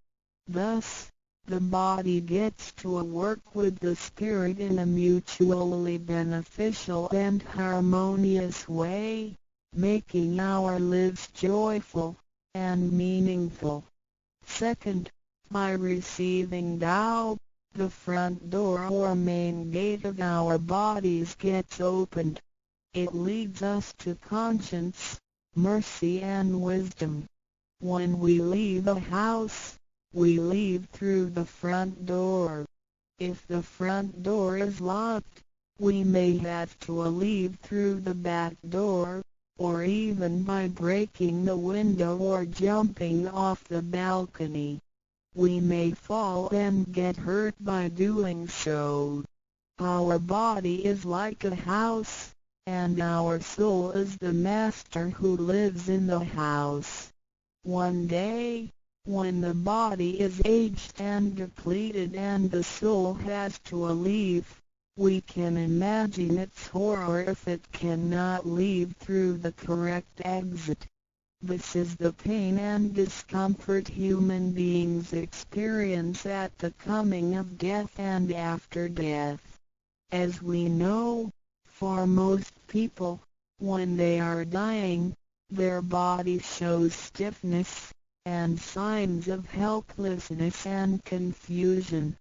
Thus, the body gets to work with the spirit in a mutually beneficial and harmonious way, making our lives joyful and meaningful. Second, by receiving Tao, the front door or main gate of our bodies gets opened. It leads us to conscience, mercy and wisdom. When we leave a house, we leave through the front door. If the front door is locked, we may have to leave through the back door, or even by breaking the window or jumping off the balcony. We may fall and get hurt by doing so. Our body is like a house, and our soul is the master who lives in the house. One day, when the body is aged and depleted and the soul has to leave, we can imagine its horror if it cannot leave through the correct exit. This is the pain and discomfort human beings experience at the coming of death and after death. As we know, for most people, when they are dying, their body shows stiffness and signs of helplessness and confusion.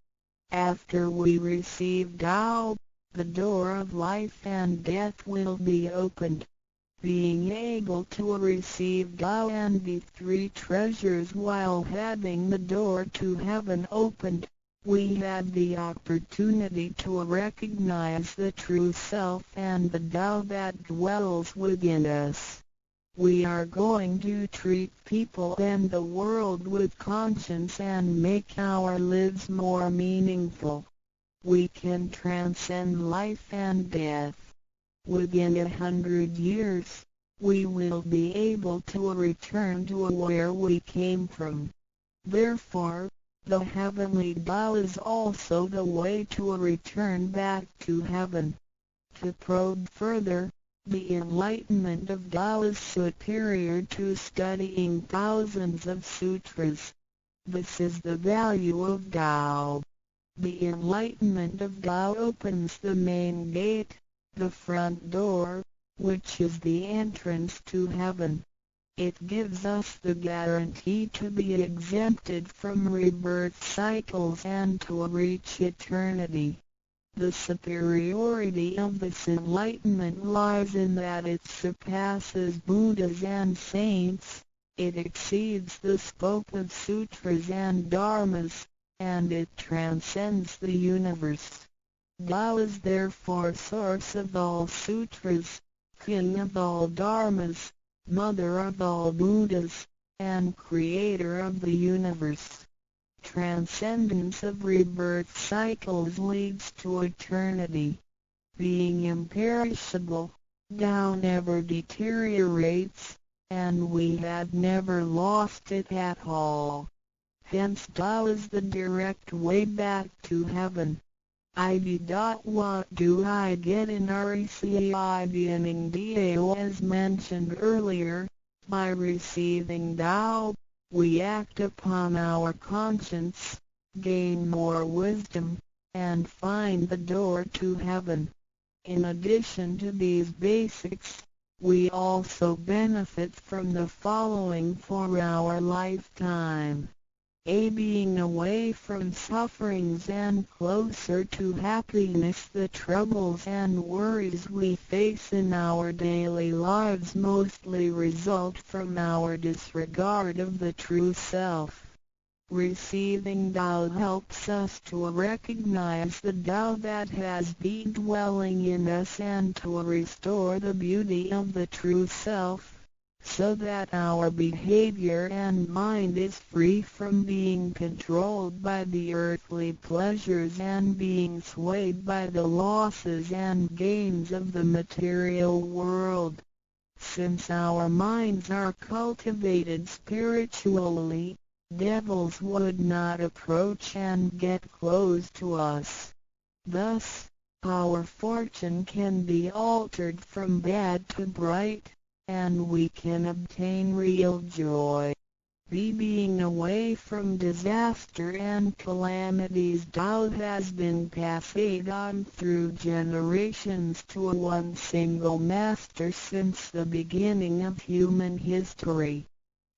After we receive Tao, the door of life and death will be opened. Being able to receive Tao and the three treasures while having the door to heaven opened, we had the opportunity to recognize the true self and the Tao that dwells within us. We are going to treat people and the world with conscience and make our lives more meaningful. We can transcend life and death. Within 100 years, we will be able to return to where we came from. Therefore, the heavenly Tao is also the way to return back to heaven. To probe further, the enlightenment of Tao is superior to studying thousands of sutras. This is the value of Tao. The enlightenment of Tao opens the main gate, the front door, which is the entrance to heaven. It gives us the guarantee to be exempted from rebirth cycles and to reach eternity. The superiority of this enlightenment lies in that it surpasses Buddhas and saints, It exceeds the scope of sutras and dharmas, and it transcends the universe. Tao is therefore source of all sutras, king of all dharmas, mother of all Buddhas, and creator of the universe. Transcendence of rebirth cycles leads to eternity. Being imperishable, Tao never deteriorates, and we had never lost it at all. Hence Tao is the direct way back to heaven. What do I get in RECI beginning Dao as mentioned earlier? By receiving Tao, we act upon our conscience, gain more wisdom, and find the door to heaven. In addition to these basics, we also benefit from the following for our lifetime. Being away from sufferings and closer to happiness. The troubles and worries we face in our daily lives mostly result from our disregard of the true self. Receiving Tao helps us to recognize the Tao that has been dwelling in us and to restore the beauty of the true self, so that our behavior and mind is free from being controlled by the earthly pleasures and being swayed by the losses and gains of the material world. Since our minds are cultivated spiritually, devils would not approach and get close to us. Thus, our fortune can be altered from bad to bright, and we can obtain real joy. Being away from disaster and calamities. Tao has been passed on through generations to one single master since the beginning of human history.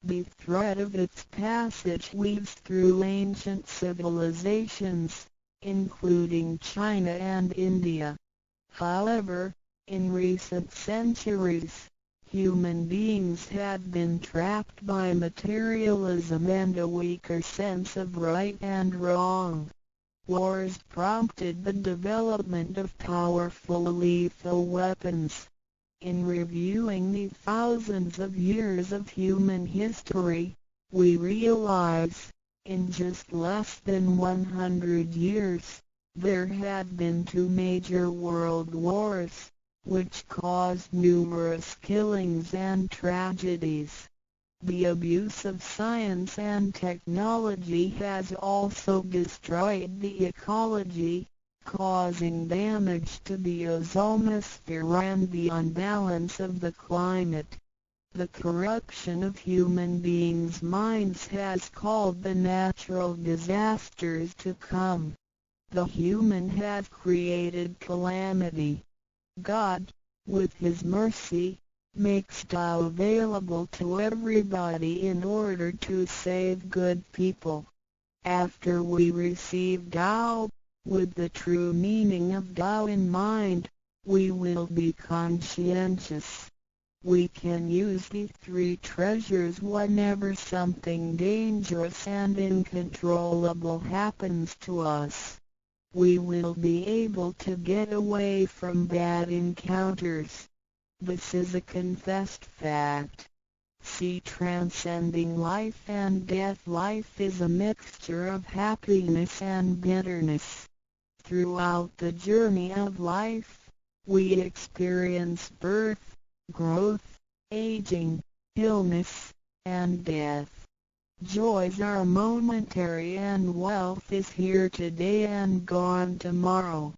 The thread of its passage weaves through ancient civilizations, including China and India. However, in recent centuries, human beings have been trapped by materialism and a weaker sense of right and wrong. Wars prompted the development of powerful lethal weapons. In reviewing the thousands of years of human history, we realize, in just less than 100 years, there have been 2 major world wars, which caused numerous killings and tragedies. The abuse of science and technology has also destroyed the ecology, causing damage to the ozonosphere and the unbalance of the climate. The corruption of human beings' minds has called the natural disasters to come. The human have created calamity. God, with His mercy, makes Tao available to everybody in order to save good people. After we receive Tao, with the true meaning of Tao in mind, we will be conscientious. We can use the 3 treasures whenever something dangerous and uncontrollable happens to us. We will be able to get away from bad encounters. This is a confessed fact. See, transcending life and death. Life is a mixture of happiness and bitterness. Throughout the journey of life, we experience birth, growth, aging, illness, and death. Joys are momentary and wealth is here today and gone tomorrow.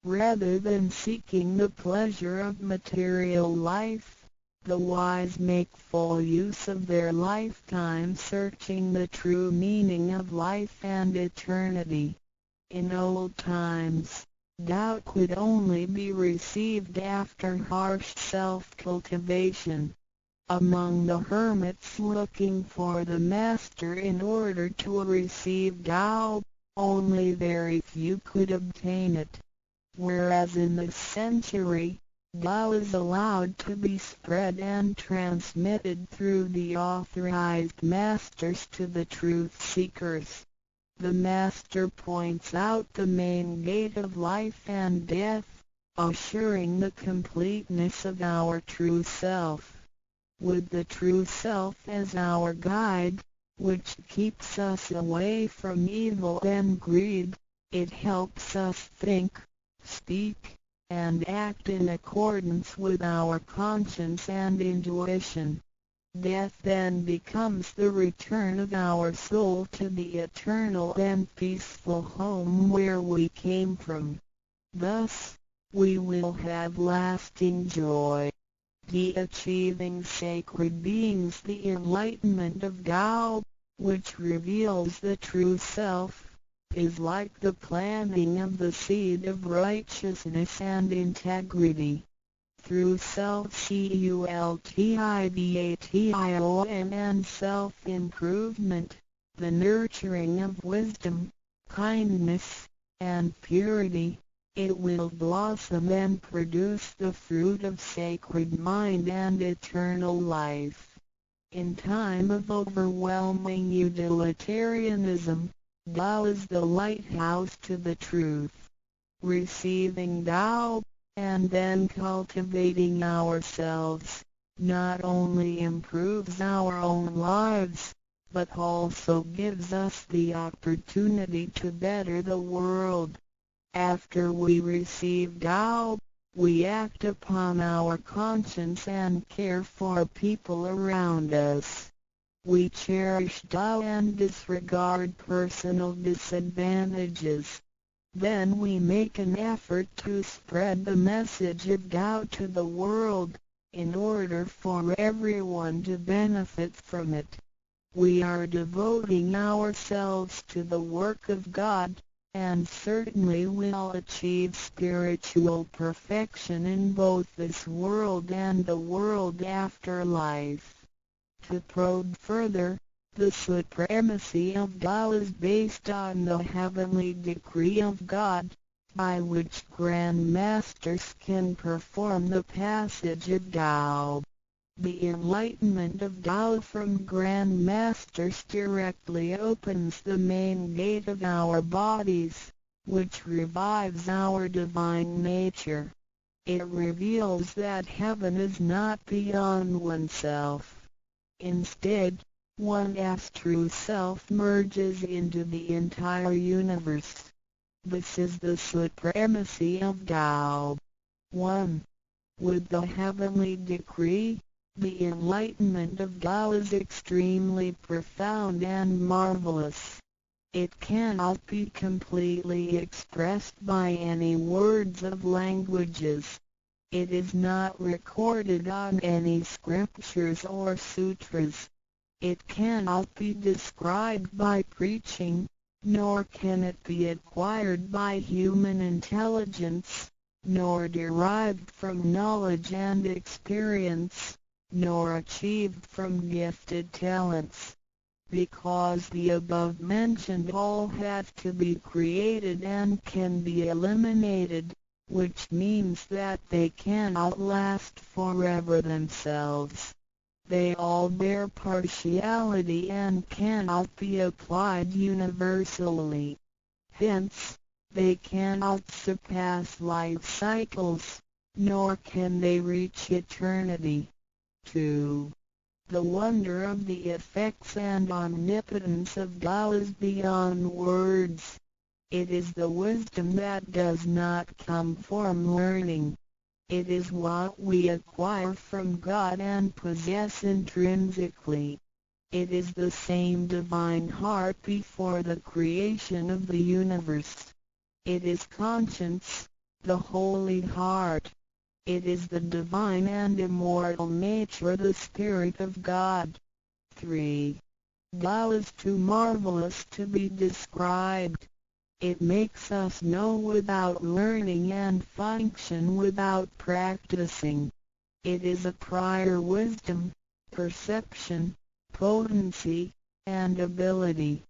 Rather than seeking the pleasure of material life, the wise make full use of their lifetime searching the true meaning of life and eternity. In old times, Tao could only be received after harsh self-cultivation. Among the hermits looking for the master in order to receive Tao, only very few could obtain it. Whereas in this century, Tao is allowed to be spread and transmitted through the authorized masters to the truth seekers. The master points out the main gate of life and death, assuring the completeness of our true self. With the true self as our guide, which keeps us away from evil and greed, it helps us think, speak, and act in accordance with our conscience and intuition. Death then becomes the return of our soul to the eternal and peaceful home where we came from. Thus, we will have lasting joy. The achieving sacred beings the enlightenment of Tao, which reveals the true self, is like the planting of the seed of righteousness and integrity. Through self-cultivation and self-improvement, the nurturing of wisdom, kindness, and purity, it will blossom and produce the fruit of sacred mind and eternal life. In time of overwhelming utilitarianism, Tao is the lighthouse to the truth. Receiving Tao, and then cultivating ourselves, not only improves our own lives, but also gives us the opportunity to better the world. After we receive Tao, we act upon our conscience and care for people around us. We cherish Tao and disregard personal disadvantages. Then we make an effort to spread the message of Tao to the world, in order for everyone to benefit from it. We are devoting ourselves to the work of God, and certainly will achieve spiritual perfection in both this world and the world after life. To probe further, the supremacy of Tao is based on the heavenly decree of God, by which Grand Masters can perform the passage of Tao. The enlightenment of Tao from Grand Masters directly opens the main gate of our bodies, which revives our divine nature. It reveals that heaven is not beyond oneself. Instead, one's true self merges into the entire universe. This is the supremacy of Tao. 1. With the heavenly decree, the enlightenment of Tao is extremely profound and marvelous. It cannot be completely expressed by any words of languages. It is not recorded on any scriptures or sutras. It cannot be described by preaching, nor can it be acquired by human intelligence, nor derived from knowledge and experience, nor achieved from gifted talents. Because the above-mentioned all have to be created and can be eliminated, which means that they cannot last forever themselves. They all bear partiality and cannot be applied universally. Hence, they cannot surpass life cycles, nor can they reach eternity. 2. The wonder of the effects and omnipotence of Tao is beyond words. It is the wisdom that does not come from learning. It is what we acquire from God and possess intrinsically. It is the same divine heart before the creation of the universe. It is conscience, the holy heart. It is the divine and immortal nature, the Spirit of God. 3. Tao is too marvelous to be described. It makes us know without learning and function without practicing. It is a prior wisdom, perception, potency, and ability.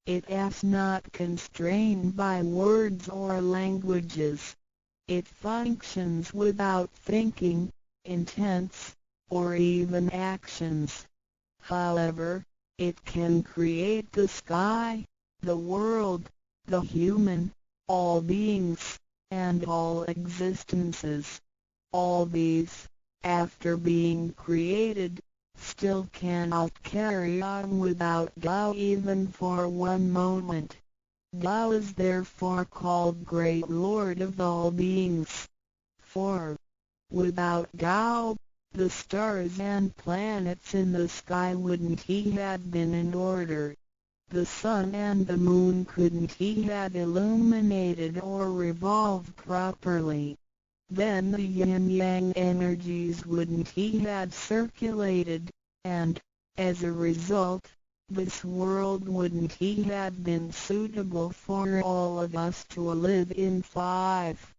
It is not constrained by words or languages. It functions without thinking, intents, or even actions. However, it can create the sky, the world, the human, all beings, and all existences. All these, after being created, still cannot carry on without Tao even for one moment. Tao is therefore called Great Lord of all beings. For, without Tao, the stars and planets in the sky wouldn't he had been in order. The sun and the moon couldn't he had illuminated or revolved properly. Then the yin-yang energies wouldn't he had circulated, and, as a result, this world wouldn't he had been suitable for all of us to live in. 5.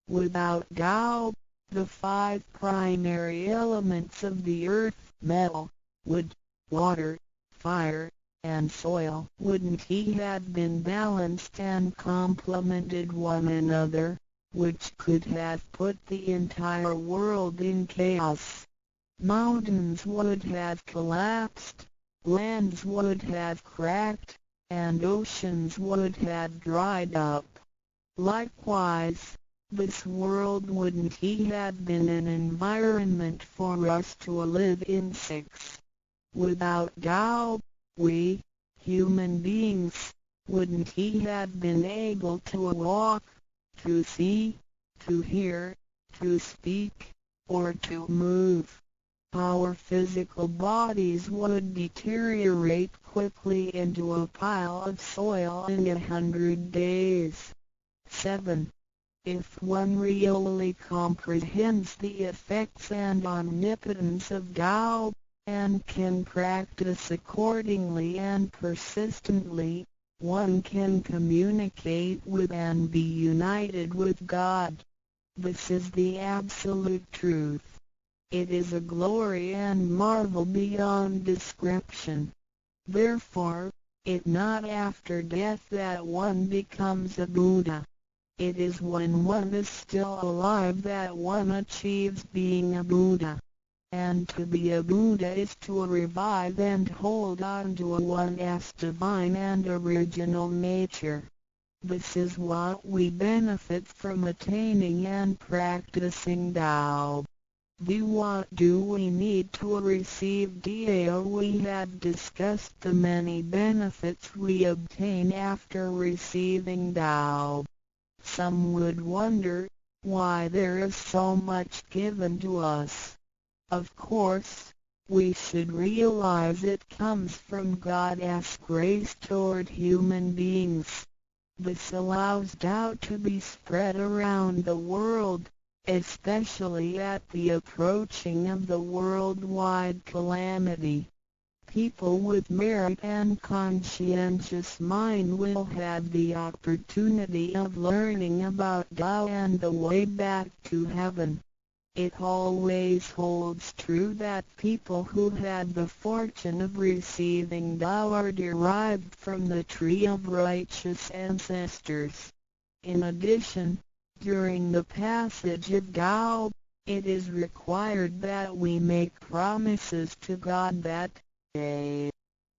Without Tao, the 5 primary elements of the earth, metal, wood, water, fire, and soil, wouldn't he had been balanced and complemented one another, which could have put the entire world in chaos. Mountains would have collapsed, lands would have cracked, and oceans would have dried up. Likewise, this world wouldn't he had been an environment for us to live in. 6. Without Tao, we, human beings, wouldn't he had been able to walk, to see, to hear, to speak, or to move. Our physical bodies would deteriorate quickly into a pile of soil in 100 days. 7. If one really comprehends the effects and omnipotence of Tao, and can practice accordingly and persistently, one can communicate with and be united with God. This is the absolute truth. It is a glory and marvel beyond description. Therefore, it not after death that one becomes a Buddha. It is when one is still alive that one achieves being a Buddha. And to be a Buddha is to revive and hold on to one's divine and original nature. This is what we benefit from attaining and practicing Tao. What do we need to receive Tao? We have discussed the many benefits we obtain after receiving Tao. Some would wonder why there is so much given to us. Of course, we should realize it comes from God's grace toward human beings. This allows Tao to be spread around the world, especially at the approaching of the worldwide calamity. People with merit and conscientious mind will have the opportunity of learning about Tao and the way back to heaven. It always holds true that people who had the fortune of receiving Tao are derived from the tree of righteous ancestors. In addition, during the passage of Tao, it is required that we make promises to God that,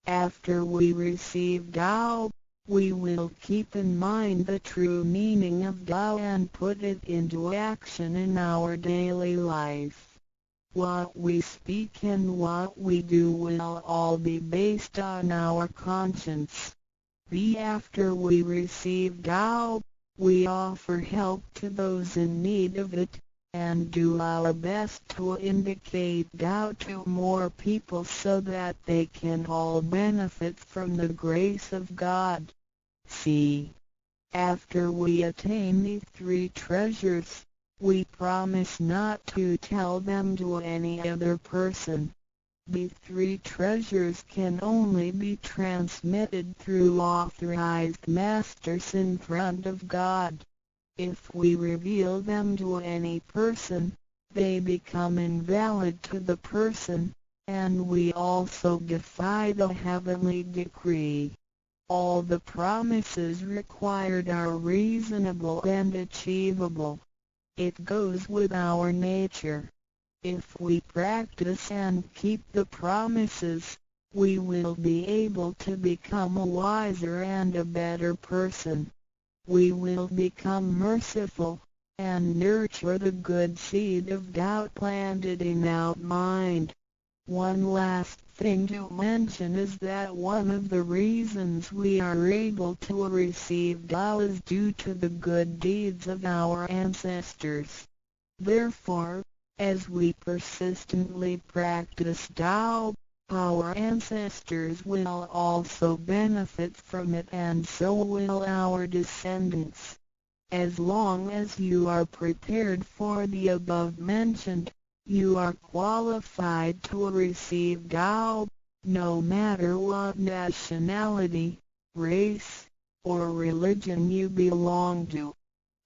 after we receive Tao, we will keep in mind the true meaning of Tao and put it into action in our daily life. What we speak and what we do will all be based on our conscience. After we receive Tao, we offer help to those in need of it, and do our best to indicate Tao to more people so that they can all benefit from the grace of God. After we attain these 3 treasures, we promise not to tell them to any other person. The 3 treasures can only be transmitted through authorized masters in front of God. If we reveal them to any person, they become invalid to the person, and we also defy the heavenly decree. All the promises required are reasonable and achievable. It goes with our nature. If we practice and keep the promises, we will be able to become a wiser and a better person. We will become merciful, and nurture the good seed of doubt planted in our mind. One last thing to mention is that one of the reasons we are able to receive Tao is due to the good deeds of our ancestors. Therefore, as we persistently practice Tao, our ancestors will also benefit from it, and so will our descendants. As long as you are prepared for the above mentioned, you are qualified to receive Tao, no matter what nationality, race, or religion you belong to.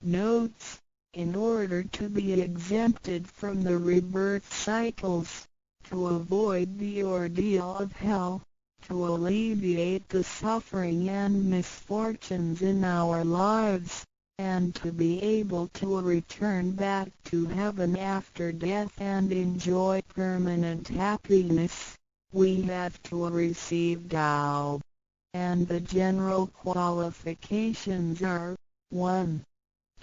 Notes: in order to be exempted from the rebirth cycles, to avoid the ordeal of hell, to alleviate the suffering and misfortunes in our lives, and to be able to return back to heaven after death and enjoy permanent happiness, we have to receive Tao. And the general qualifications are: 1.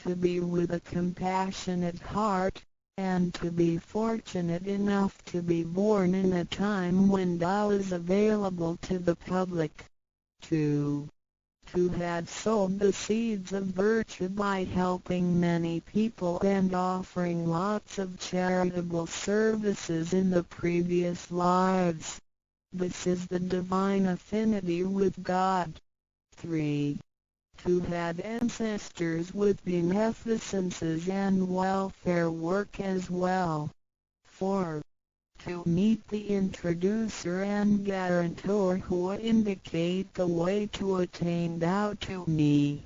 To be with a compassionate heart, and to be fortunate enough to be born in a time when Tao is available to the public. 2. To have sowed the seeds of virtue by helping many people and offering lots of charitable services in the previous lives. This is the divine affinity with God. 3. To have ancestors with beneficences and welfare work as well. 4. To meet the introducer and guarantor who indicate the way to attain Tao to me.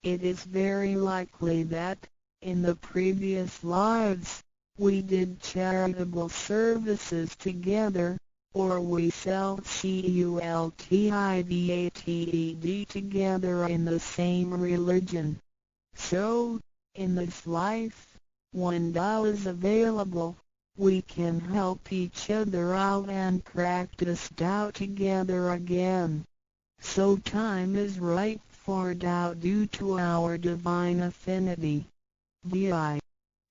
It is very likely that, in the previous lives, we did charitable services together, or we cultivated together in the same religion. So, in this life, when Tao is available, we can help each other out and practice Tao together again. So time is ripe for Tao due to our divine affinity. VI.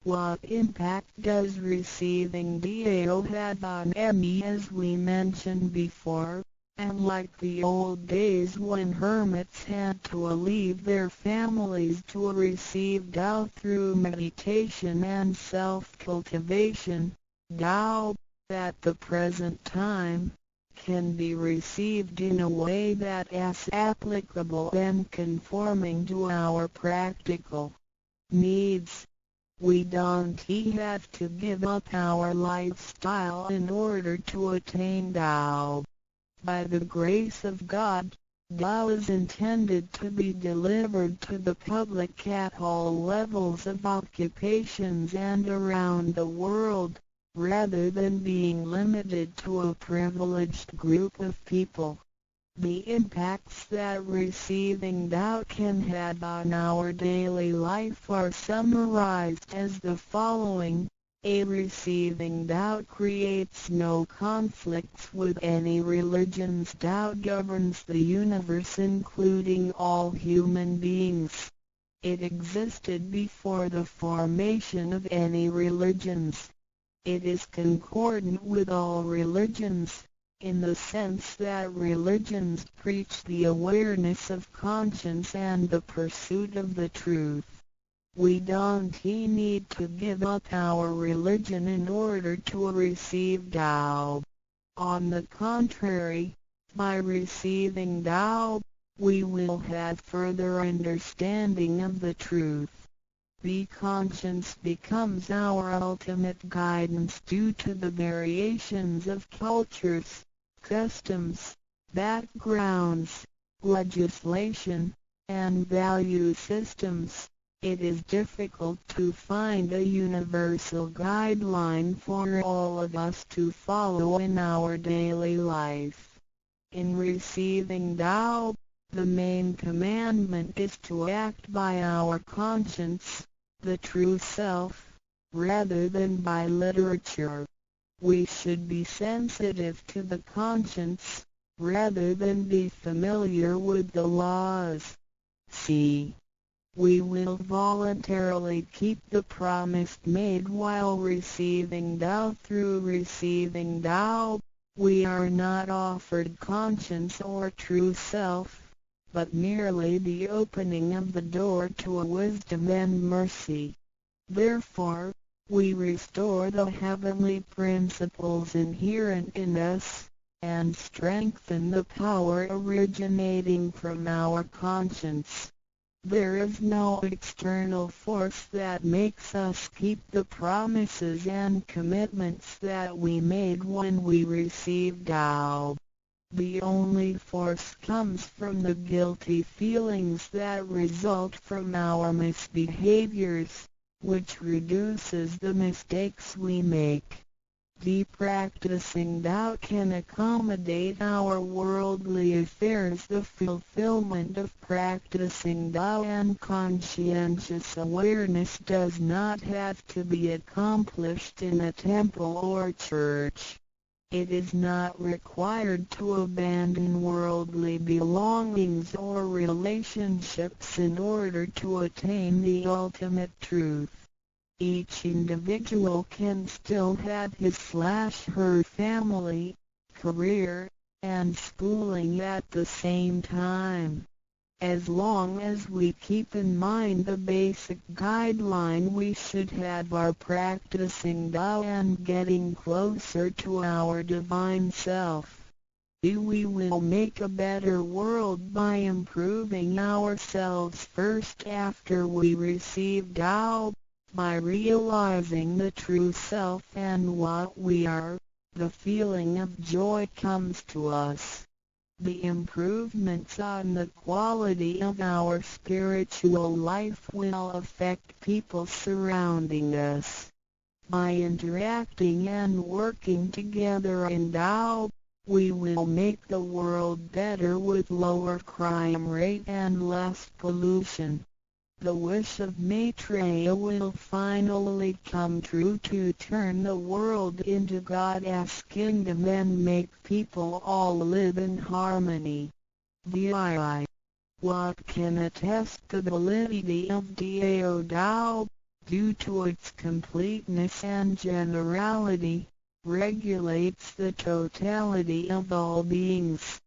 What impact does receiving Tao have on me? As we mentioned before, and like the old days when hermits had to leave their families to receive Tao through meditation and self-cultivation, Tao, at the present time, can be received in a way that is applicable and conforming to our practical needs. We don't have to give up our lifestyle in order to attain Tao. By the grace of God, Tao is intended to be delivered to the public at all levels of occupations and around the world, rather than being limited to a privileged group of people. The impacts that receiving Tao can have on our daily life are summarized as the following. A. Receiving Tao creates no conflicts with any religions. Tao governs the universe, including all human beings. It existed before the formation of any religions. It is concordant with all religions, in the sense that religions preach the awareness of conscience and the pursuit of the truth. We don't need to give up our religion in order to receive Tao. On the contrary, by receiving Tao, we will have further understanding of the truth. The conscience becomes our ultimate guidance due to the variations of cultures, customs, backgrounds, legislation, and value systems. It is difficult to find a universal guideline for all of us to follow in our daily life. In receiving Tao, the main commandment is to act by our conscience, the true self, rather than by literature. We should be sensitive to the conscience, rather than be familiar with the laws. C. We will voluntarily keep the promise made while receiving Tao. Through receiving Tao, we are not offered conscience or true self, but merely the opening of the door to a wisdom and mercy. Therefore, we restore the heavenly principles inherent in us, and strengthen the power originating from our conscience. There is no external force that makes us keep the promises and commitments that we made when we received Tao. The only force comes from the guilty feelings that result from our misbehaviors, which reduces the mistakes we make. The practicing Tao can accommodate our worldly affairs. The fulfillment of practicing Tao and conscientious awareness does not have to be accomplished in a temple or church. It is not required to abandon worldly belongings or relationships in order to attain the ultimate truth. Each individual can still have his/her family, career, and schooling at the same time. As long as we keep in mind the basic guideline, we should have our practicing Tao and getting closer to our divine self. We will make a better world by improving ourselves first after we receive Tao. By realizing the true self and what we are, the feeling of joy comes to us. The improvements on the quality of our spiritual life will affect people surrounding us. By interacting and working together in Tao, we will make the world better with lower crime rate and less pollution. The wish of Maitreya will finally come true to turn the world into God's kingdom and make people all live in harmony. VII. What can attest the validity of Dao Tao, due to its completeness and generality, regulates the totality of all beings.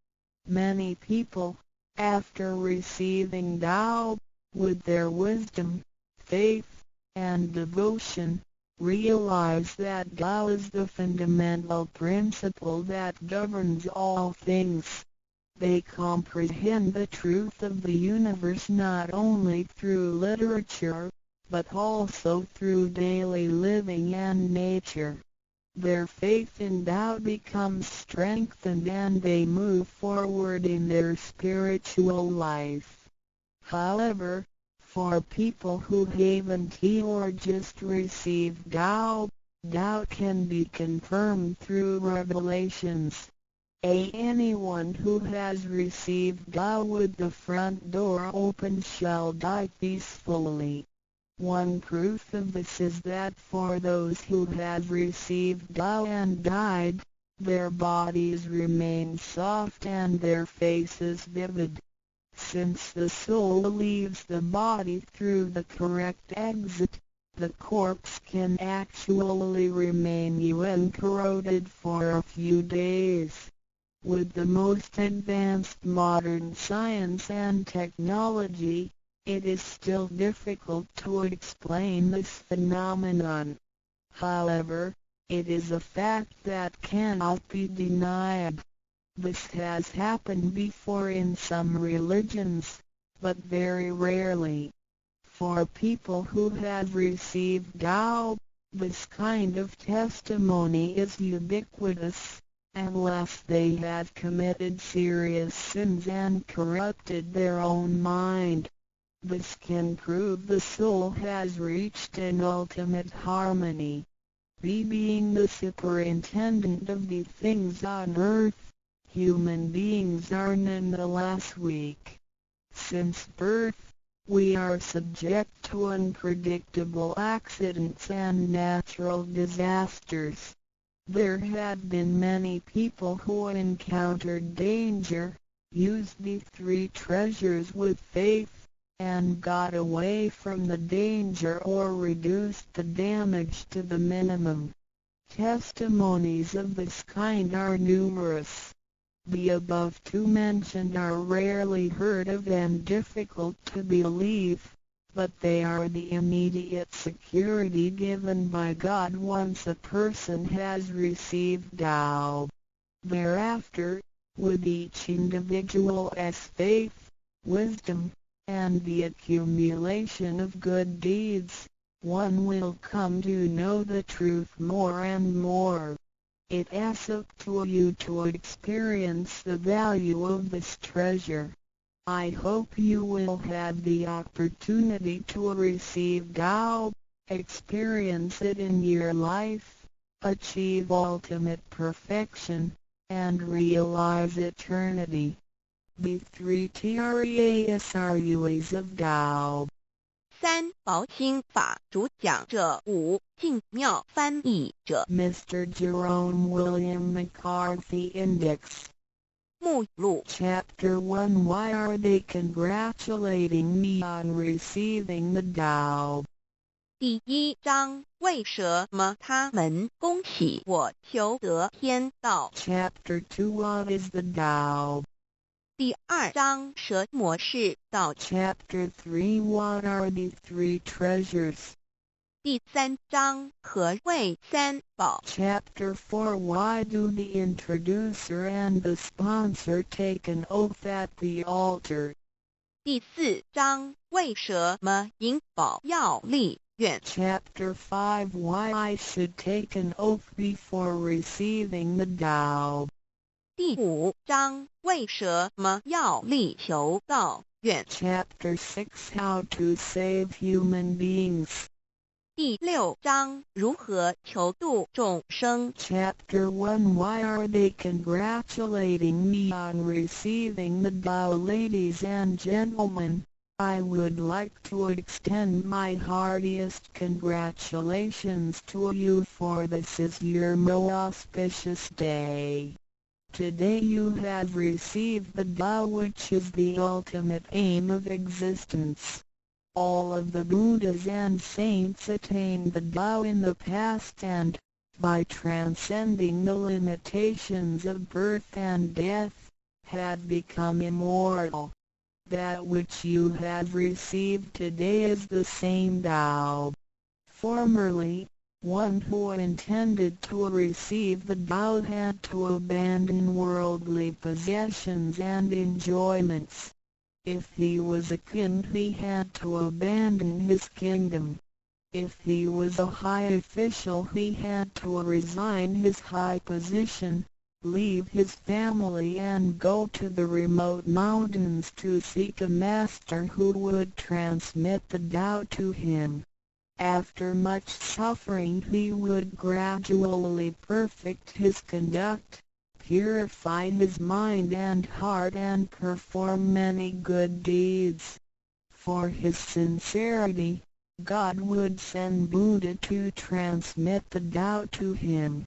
Many people, after receiving Tao, with their wisdom, faith, and devotion, realize that Tao is the fundamental principle that governs all things. They comprehend the truth of the universe not only through literature, but also through daily living and nature. Their faith in Tao becomes strengthened and they move forward in their spiritual life. However, for people who haven't or just received Tao, Tao can be confirmed through revelations. Anyone who has received Tao with the front door open shall die peacefully. One proof of this is that for those who have received Tao and died, their bodies remain soft and their faces vivid. Since the soul leaves the body through the correct exit, the corpse can actually remain uncorroded for a few days. With the most advanced modern science and technology, it is still difficult to explain this phenomenon. However, it is a fact that cannot be denied. This has happened before in some religions, but very rarely. For people who have received Tao, this kind of testimony is ubiquitous, unless they have committed serious sins and corrupted their own mind. This can prove the soul has reached an ultimate harmony. Being the superintendent of the things on earth, human beings are nonetheless weak. Since birth, We are subject to unpredictable accidents and natural disasters. There have been many people who encountered danger, used the three treasures with faith, and got away from the danger or reduced the damage to the minimum. Testimonies of this kind are numerous. The above two mentioned are rarely heard of and difficult to believe, but they are the immediate security given by God once a person has received Tao. Thereafter, with each individual's faith, wisdom, and the accumulation of good deeds, one will come to know the truth more and more. It is up to you to experience the value of this treasure. I hope you will have the opportunity to receive Tao, experience it in your life, achieve ultimate perfection, and realize eternity. The three treasuries of Tao. 三宝心法主讲者五净妙翻译者 Mr. Jerome William McCarthy Index 目录 Chapter 1 Why are they congratulating me on receiving the Tao? 第一章为什么他们恭喜我求得天道 Chapter 2 What is the Tao? 第二章什么是道 Chapter 3 What are the three treasures? 第三章何谓三宝 Chapter 4 Why do the introducer and the sponsor take an oath at the altar? 第四章为什么引宝要立愿 Chapter 5 Why I should take an oath before receiving the Tao? 第五章为什么要立求道愿 Chapter 6 How to save human beings. 第六章如何求度众生 Chapter 1 Why are they congratulating me on receiving the Tao? Ladies and gentlemen, I would like to extend my heartiest congratulations to you, for this is your most auspicious day. Today you have received the Tao, which is the ultimate aim of existence. All of the Buddhas and saints attained the Tao in the past and, by transcending the limitations of birth and death, had become immortal. That which you have received today is the same Tao. Formerly, one who intended to receive the Tao had to abandon worldly possessions and enjoyments. If he was a king, he had to abandon his kingdom. If he was a high official, he had to resign his high position, leave his family and go to the remote mountains to seek a master who would transmit the Tao to him. After much suffering he would gradually perfect his conduct, purify his mind and heart, and perform many good deeds. For his sincerity, God would send Buddha to transmit the Tao to him.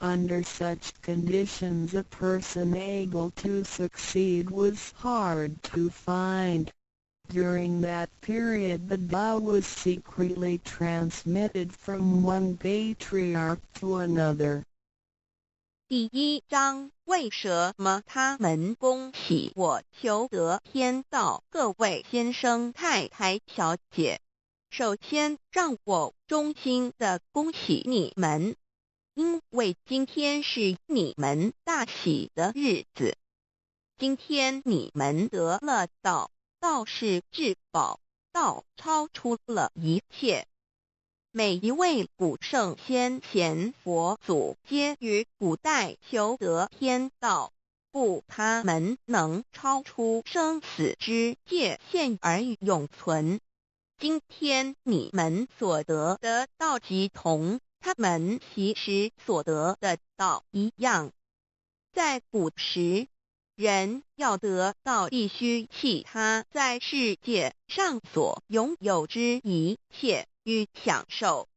Under such conditions a person able to succeed was hard to find. During that period the Tao was secretly transmitted from one patriarch to another. 第一章为什么他们恭喜我求得天道？各位先生太太小姐，首先让我衷心的恭喜你们，因为今天是你们大喜的日子。今天你们得了道，道是至宝，道超出了一切。每一位古圣先贤佛祖皆于古代求得天道，故他们能超出生死之界限而永存。今天你们所得的道即同他们其实所得的道一样。在古时，人要得到必须弃他在世界上所拥有之一切与享受。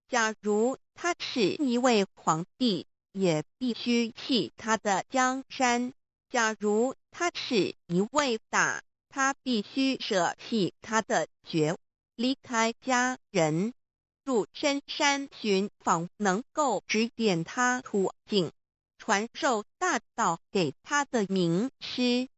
假如他是一位皇帝，也必须弃他的江山；假如他是一位大，他必须舍弃他的爵，离开家人，入深山寻访能够指点他途径、传授大道给他的名师。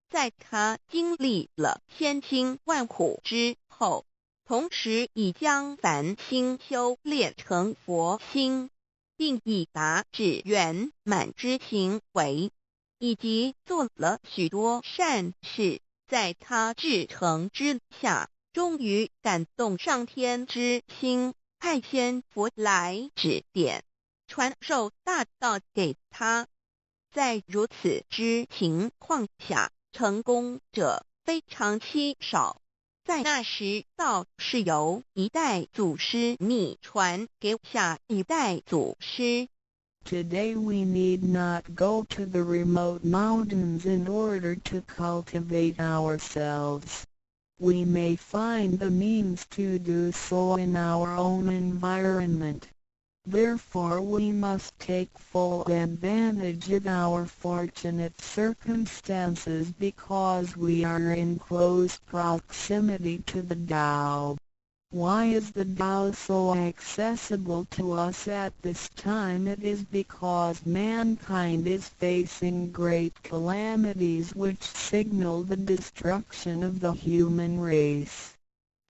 在他经历了千辛万苦之后，同时已将凡心修炼成佛心，并已达至圆满之行为，以及做了许多善事，在他至诚之下，终于感动上天之心，派仙佛来指点、传授大道给他。在如此之情况下，成功者非常稀少。在那时，道是由一代祖师秘传给下一代祖师。Today we need not go to the remote mountains in order to cultivate ourselves. We may find the means to do so in our own environment. Therefore we must take full advantage of our fortunate circumstances because we are in close proximity to the Tao. Why is the Tao so accessible to us at this time? It is because mankind is facing great calamities which signal the destruction of the human race.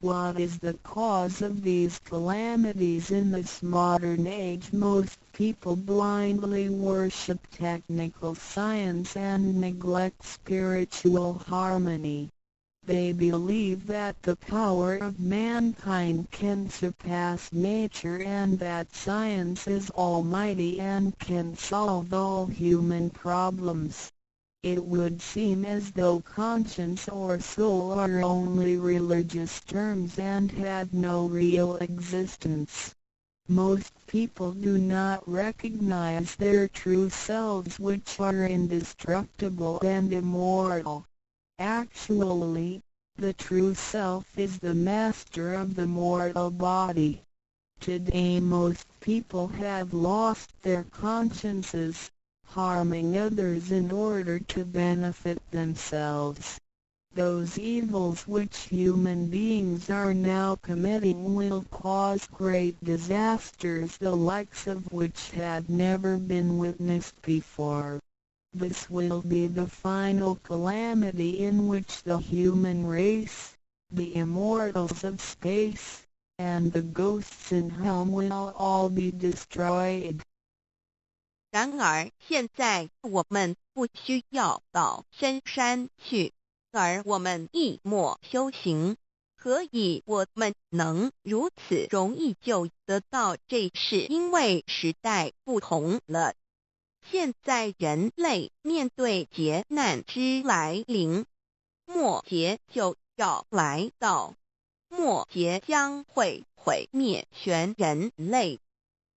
What is the cause of these calamities in this modern age? Most people blindly worship technical science and neglect spiritual harmony. They believe that the power of mankind can surpass nature and that science is almighty and can solve all human problems. It would seem as though conscience or soul are only religious terms and had no real existence. Most people do not recognize their true selves, which are indestructible and immortal. Actually, the true self is the master of the mortal body. Today most people have lost their consciences, harming others in order to benefit themselves. Those evils which human beings are now committing will cause great disasters, the likes of which had never been witnessed before. This will be the final calamity in which the human race, the immortals of space, and the ghosts in hell will all be destroyed. 然而现在我们不需要到深山去，而我们一默修行。何以我们能如此容易就得到这事？因为时代不同了。现在人类面对劫难之来临，末劫就要来到，末劫将会毁灭全人类。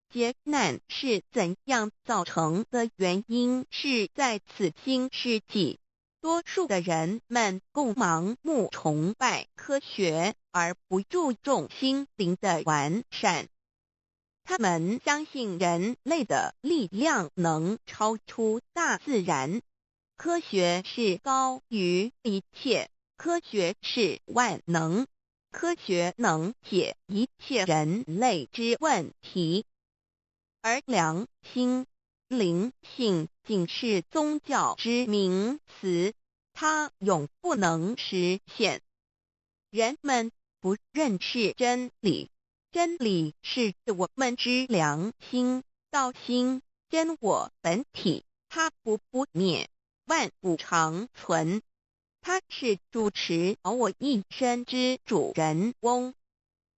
劫难是怎样造成的？原因是在此新世纪，多数的人们共盲目崇拜科学，而不注重心灵的完善。他们相信人类的力量能超出大自然，科学是高于一切，科学是万能，科学能解一切人类之问题。而良心、灵性仅是宗教之名词，它永不能实现。人们不认识真理，真理是我们之良心、道心、真我本体，它不灭，万物长存。它是主持我一生之主人翁。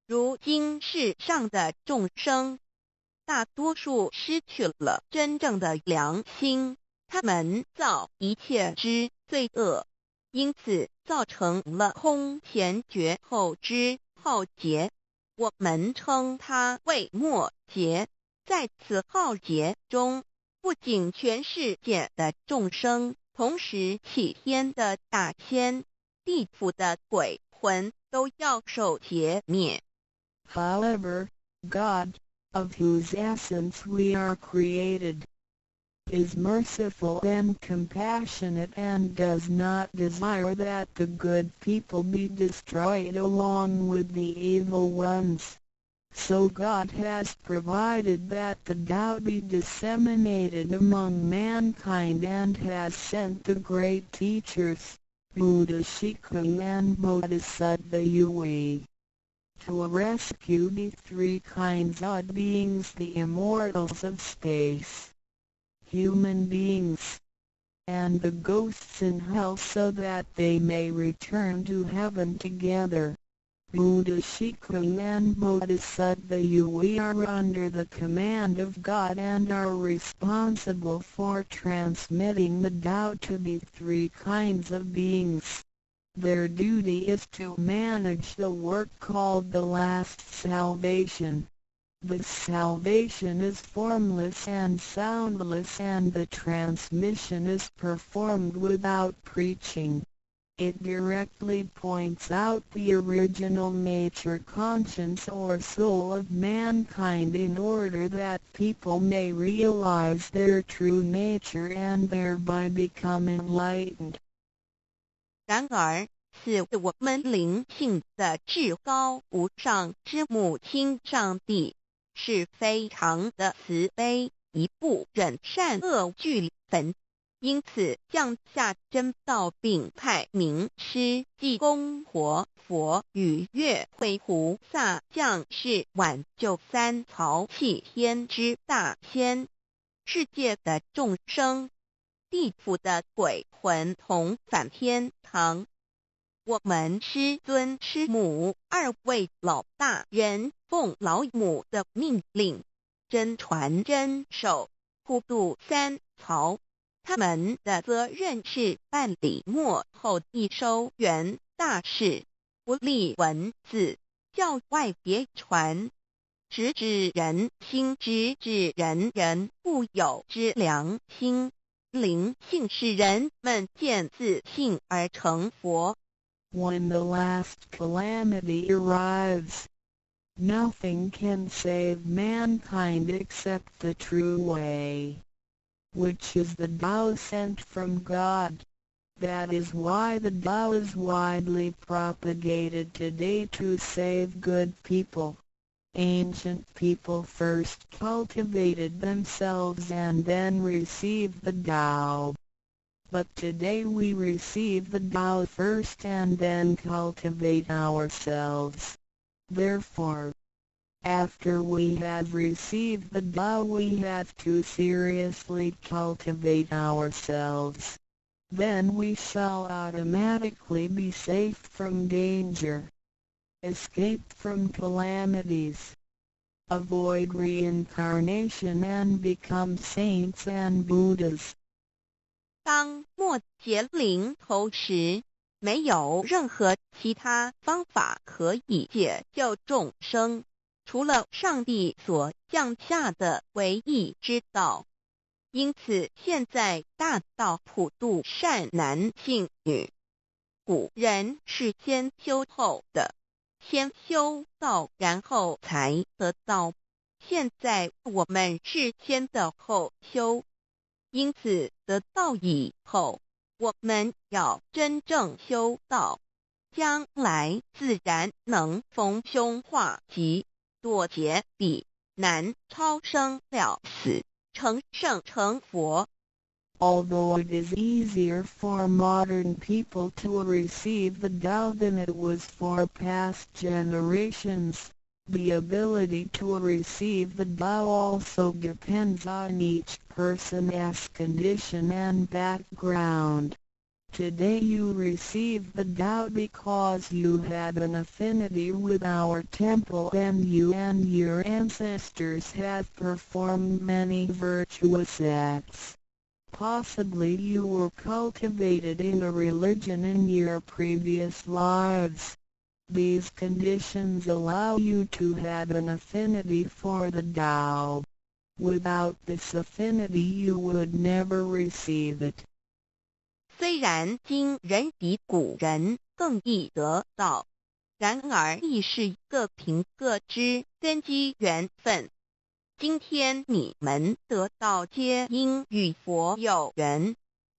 如今世上的众生，大多数失去了真正的良心，他们造一切之罪恶，因此造成了空前绝后之浩劫。我们称它为末劫。在此浩劫中，不仅全世界的众生，同时起天的大仙、地府的鬼魂都要受劫灭。However, God, of whose essence we are created, is merciful and compassionate and does not desire that the good people be destroyed along with the evil ones. So God has provided that the Tao be disseminated among mankind and has sent the great teachers, Buddha Shiku and Bodhisattva Yui, to rescue the three kinds of beings, the immortals of space, human beings, and the ghosts in hell, so that they may return to heaven together. Buddha Shiku and Bodhisattva Yui are under the command of God and are responsible for transmitting the Tao to the three kinds of beings. Their duty is to manage the work called the last salvation. This salvation is formless and soundless, and the transmission is performed without preaching. It directly points out the original nature, conscience or soul of mankind, in order that people may realize their true nature and thereby become enlightened. 然而，是我们灵性的至高无上之母亲上帝，是非常的慈悲，一不忍善恶俱焚。因此降下真道，并派名师济公活佛与月慧菩萨降世，挽救三曹弃天之大仙。世界的众生，地府的鬼魂同返天堂。我们师尊师母二位老大人奉老母的命令，真传真守，普渡三曹。他们的责任是办理末后一收圆大事，不立文字，教外别传，直指人心，直指人不有之良心。灵性使人们见自性而成佛。When the last calamity arrives, nothing can save mankind except the true way, which is the Tao sent from God. That is why the Tao is widely propagated today to save good people. Ancient people first cultivated themselves and then received the Tao. But today we receive the Tao first and then cultivate ourselves. Therefore, after we have received the Tao, we have to seriously cultivate ourselves. Then we shall automatically be safe from danger, escape from calamities, avoid reincarnation and become saints and Buddhas. 当末劫临头时，没有任何其他方法可以解救众生，除了上帝所降下的唯一之道。因此现在大道普渡善男信女，古人是先修后的，先修道然后才得道，现在我们是先的后修。因此得道以后，我们要真正修道，将来自然能逢凶化吉，躲劫彼难，超生了死，成圣成佛。Although it is easier for modern people to receive the Tao than it was for past generations, the ability to receive the Tao also depends on each person's condition and background. Today you receive the Tao because you had an affinity with our temple and you and your ancestors have performed many virtuous acts. Possibly you were cultivated in a religion in your previous lives. These conditions allow you to have an affinity for the Tao. Without this affinity you would never receive it. 虽然今人比古人更易得道，然而亦是各凭各之，根基缘分。今天你们得道，皆因与佛有缘，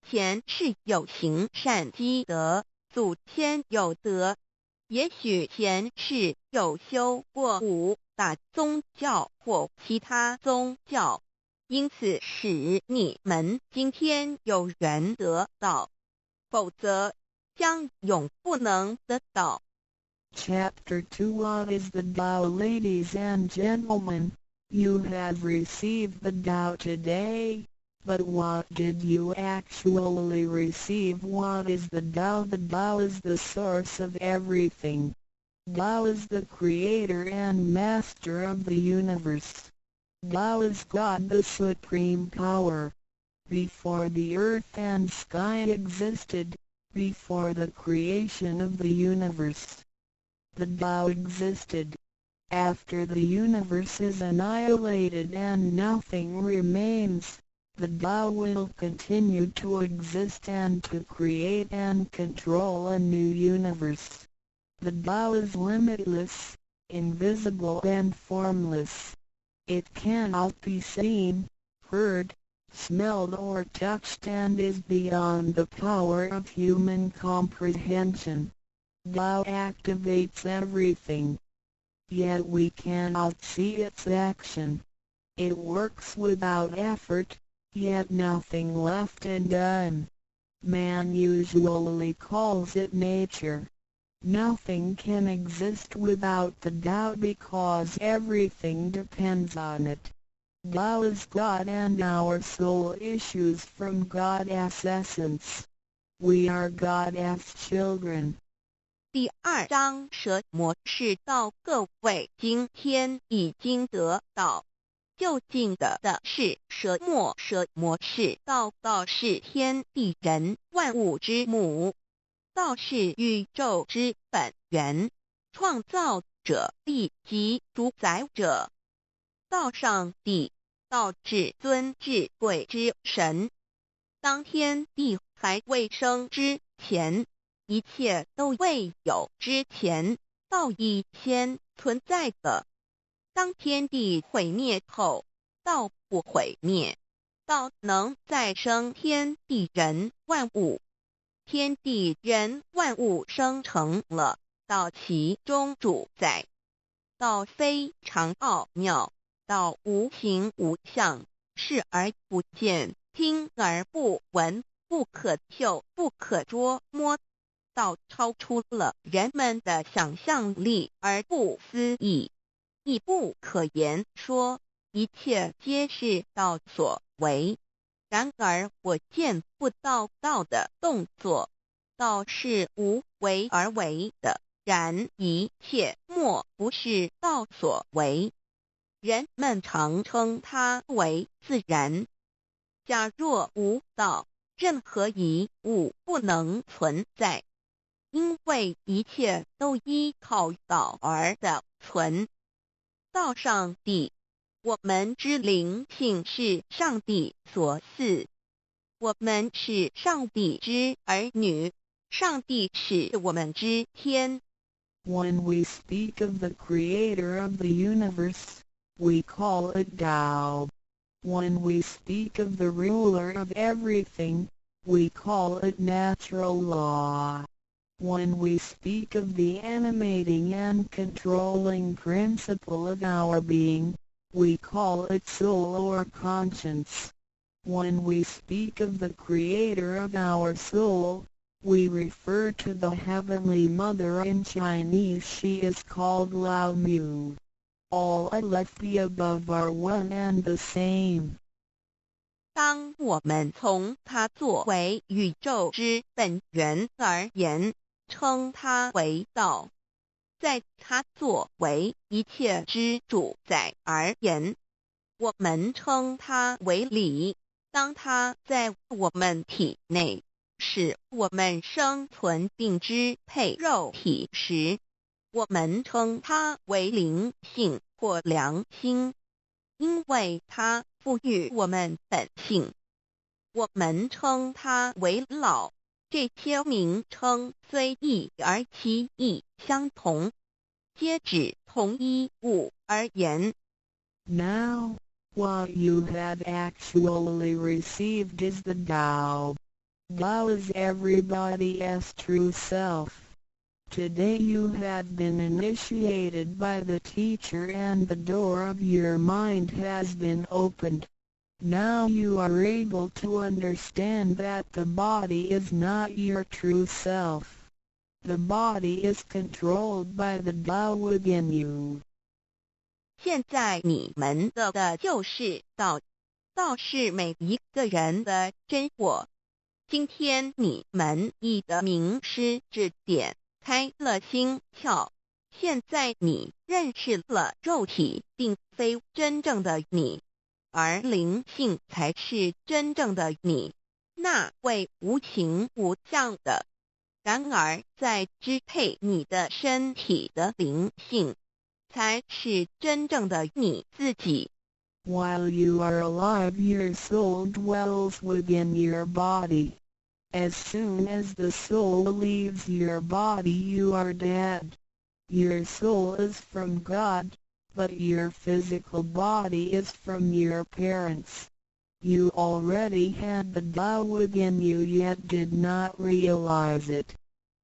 前世有行善积德，祖先有德，也许前世有修过五大宗教或其他宗教，因此使你们今天有缘得道，否则将永不能得到。Chapter 2 What is the Tao, ladies and gentlemen? You have received the Tao today, but what did you actually receive? What is the Tao? The Tao is the source of everything. Tao is the creator and master of the universe. Tao is God, the supreme power. Before the earth and sky existed, before the creation of the universe, the Tao existed. After the universe is annihilated and nothing remains, the Tao will continue to exist and to create and control a new universe. The Tao is limitless, invisible and formless. It cannot be seen, heard, smelled or touched and is beyond the power of human comprehension. Tao activates everything, yet we cannot see its action. It works without effort, yet nothing left undone. Man usually calls it nature. Nothing can exist without the Tao because everything depends on it. Tao is God and our soul issues from God's essence. We are God's children. 第2章蛇魔是道，各位今天已经得道。究竟的是蛇魔，蛇魔是道，道是天地人万物之母，道是宇宙之本源，创造者亦即主宰者。道上帝，道至尊至贵之神。当天地还未生之前，一切都未有之前，道已先存在的。当天地毁灭后，道不毁灭，道能再生天地人万物。天地人万物生成了，道其中主宰。道非常奥妙，道无形无相，视而不见，听而不闻，不可嗅，不可捉摸。道超出了人们的想象力而不思议，亦不可言说，一切皆是道所为。然而我见不到道的动作，道是无为而为的，然一切莫不是道所为。人们常称它为自然。假若无道，任何一物不能存在，因为一切都依靠道而的存。道上帝，我们之灵性是上帝所赐，我们是上帝之儿女，上帝是我们之天。When we speak of the creator of the universe, we call it Tao. When we speak of the ruler of everything, we call it natural law. When we speak of the animating and controlling principle of our being, we call it soul or conscience. When we speak of the creator of our soul, we refer to the Heavenly Mother. In Chinese she is called Lao Mu. All of the above are one and the same. 当我们从它作为宇宙之本源而言，称它为道；在它作为一切之主宰而言，我们称它为理。当它在我们体内，使我们生存并支配肉体时，我们称它为灵性或良心，因为它赋予我们本性。我们称它为老，这些名称虽异而其意相同，皆指同一物而言。Now, what you have actually received is the Tao. Tao is everybody's true self. Today you have been initiated by the teacher and the door of your mind has been opened. Now you are able to understand that the body is not your true self. The body is controlled by the Tao within you. 现在你们的就是道，道是每一个人的真我。今天你们一的名师指点，开了心窍。现在你认识了肉体并非真正的你，而灵性才是真正的你，那位无形无相的。然而在支配你的身体的灵性，才是真正的你自己。While you are alive, your soul dwells within your body. As soon as the soul leaves your body, you are dead. Your soul is from God, but your physical body is from your parents. You already had the Tao within you yet did not realize it.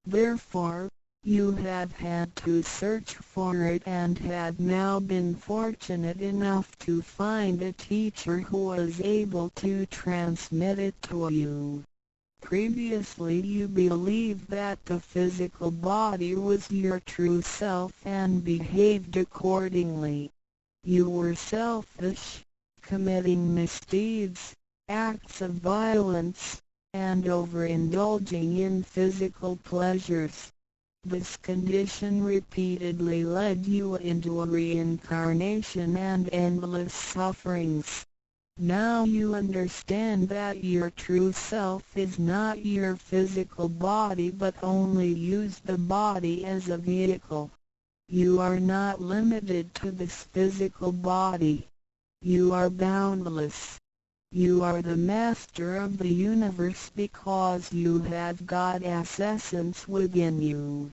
Therefore, you have had to search for it and have now been fortunate enough to find a teacher who was able to transmit it to you. Previously you believed that the physical body was your true self and behaved accordingly. You were selfish, committing misdeeds, acts of violence, and overindulging in physical pleasures. This condition repeatedly led you into a reincarnation and endless sufferings. Now you understand that your true self is not your physical body but only use the body as a vehicle. You are not limited to this physical body. You are boundless. You are the master of the universe because you have God's essence within you.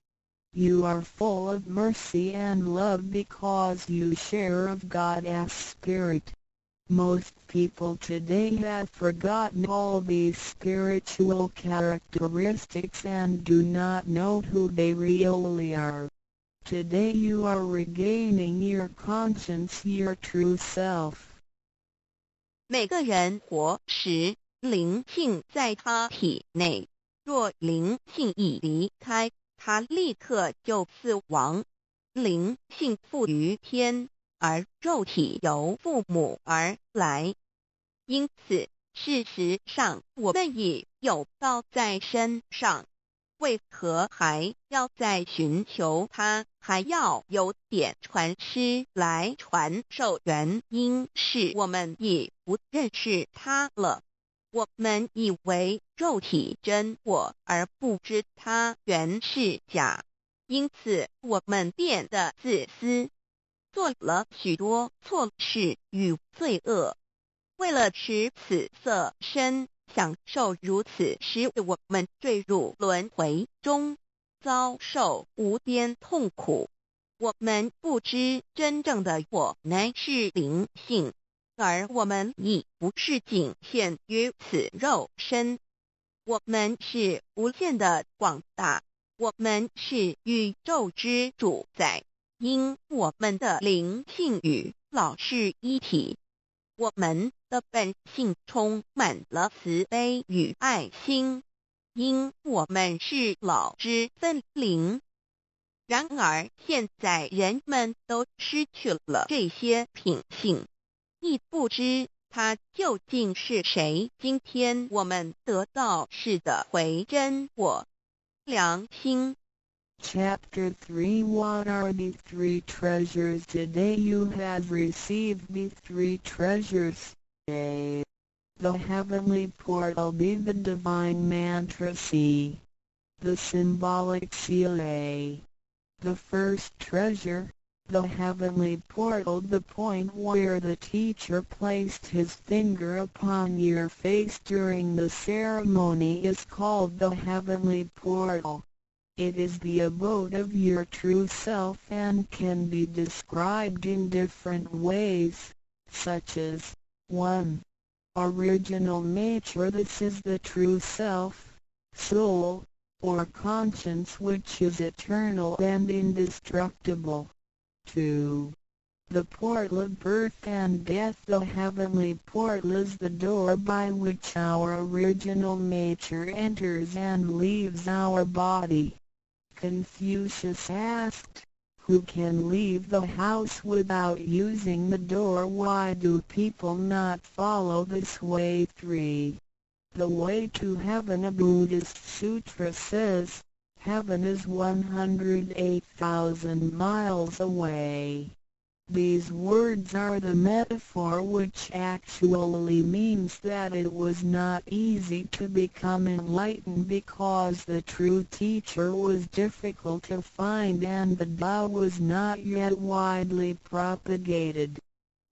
You are full of mercy and love because you share of God's spirit. Most people today have forgotten all these spiritual characteristics and do not know who they really are. Today you are regaining your conscience, your true self. 每个人活时，灵性在他体内，若灵性已离开，他立刻就死亡。灵性附于天，而肉体由父母而来。因此，事实上我们已有道在身上，为何还要再寻求它，还要有点传师来传授？原因是我们已不认识它了。我们以为肉体真我，而不知它原是假，因此我们变得自私，做了许多错事与罪恶。为了使此色身享受如此，使我们坠入轮回中，遭受无边痛苦。我们不知真正的我乃是灵性，而我们已不是仅限于此肉身。我们是无限的广大，我们是宇宙之主宰，因我们的灵性与老是一体。我们的本性充满了慈悲与爱心，因我们是老之分灵。然而现在人们都失去了这些品性，亦不知他究竟是谁。今天我们得到是的回真我良心。Chapter 3 What are the three treasures? Today you have received the three treasures. A. The heavenly portal. B. The divine mantra. C. The symbolic seal. A. The first treasure, The heavenly portal. The point where the teacher placed his finger upon your face during the ceremony is called the heavenly portal. It is the abode of your true self and can be described in different ways, such as 1. Original nature. This is the true self, soul, or conscience which is eternal and indestructible. 2. The portal of birth and death. The heavenly portal is the door by which our original nature enters and leaves our body. Confucius asked, "Who can leave the house without using the door? Why do people not follow this way?" 3. The way to heaven. A Buddhist sutra says, "Heaven is 108,000 miles away." These words are the metaphor which actually means that it was not easy to become enlightened because the true teacher was difficult to find and the Tao was not yet widely propagated.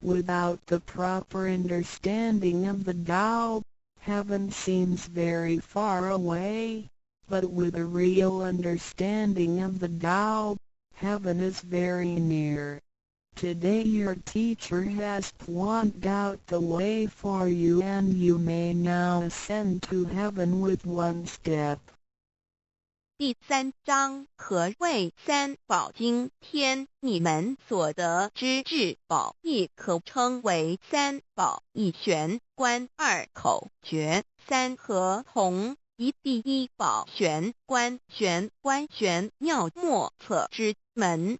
Without the proper understanding of the Tao, heaven seems very far away, but with a real understanding of the Tao, heaven is very near. Today your teacher has pointed out the way for you and you may now ascend to heaven with one step. 第3章，何谓三宝经天？你们所得之至宝，亦可称为三宝。一玄观，二口诀，三合同。一第一宝玄观，玄观玄妙莫测之门。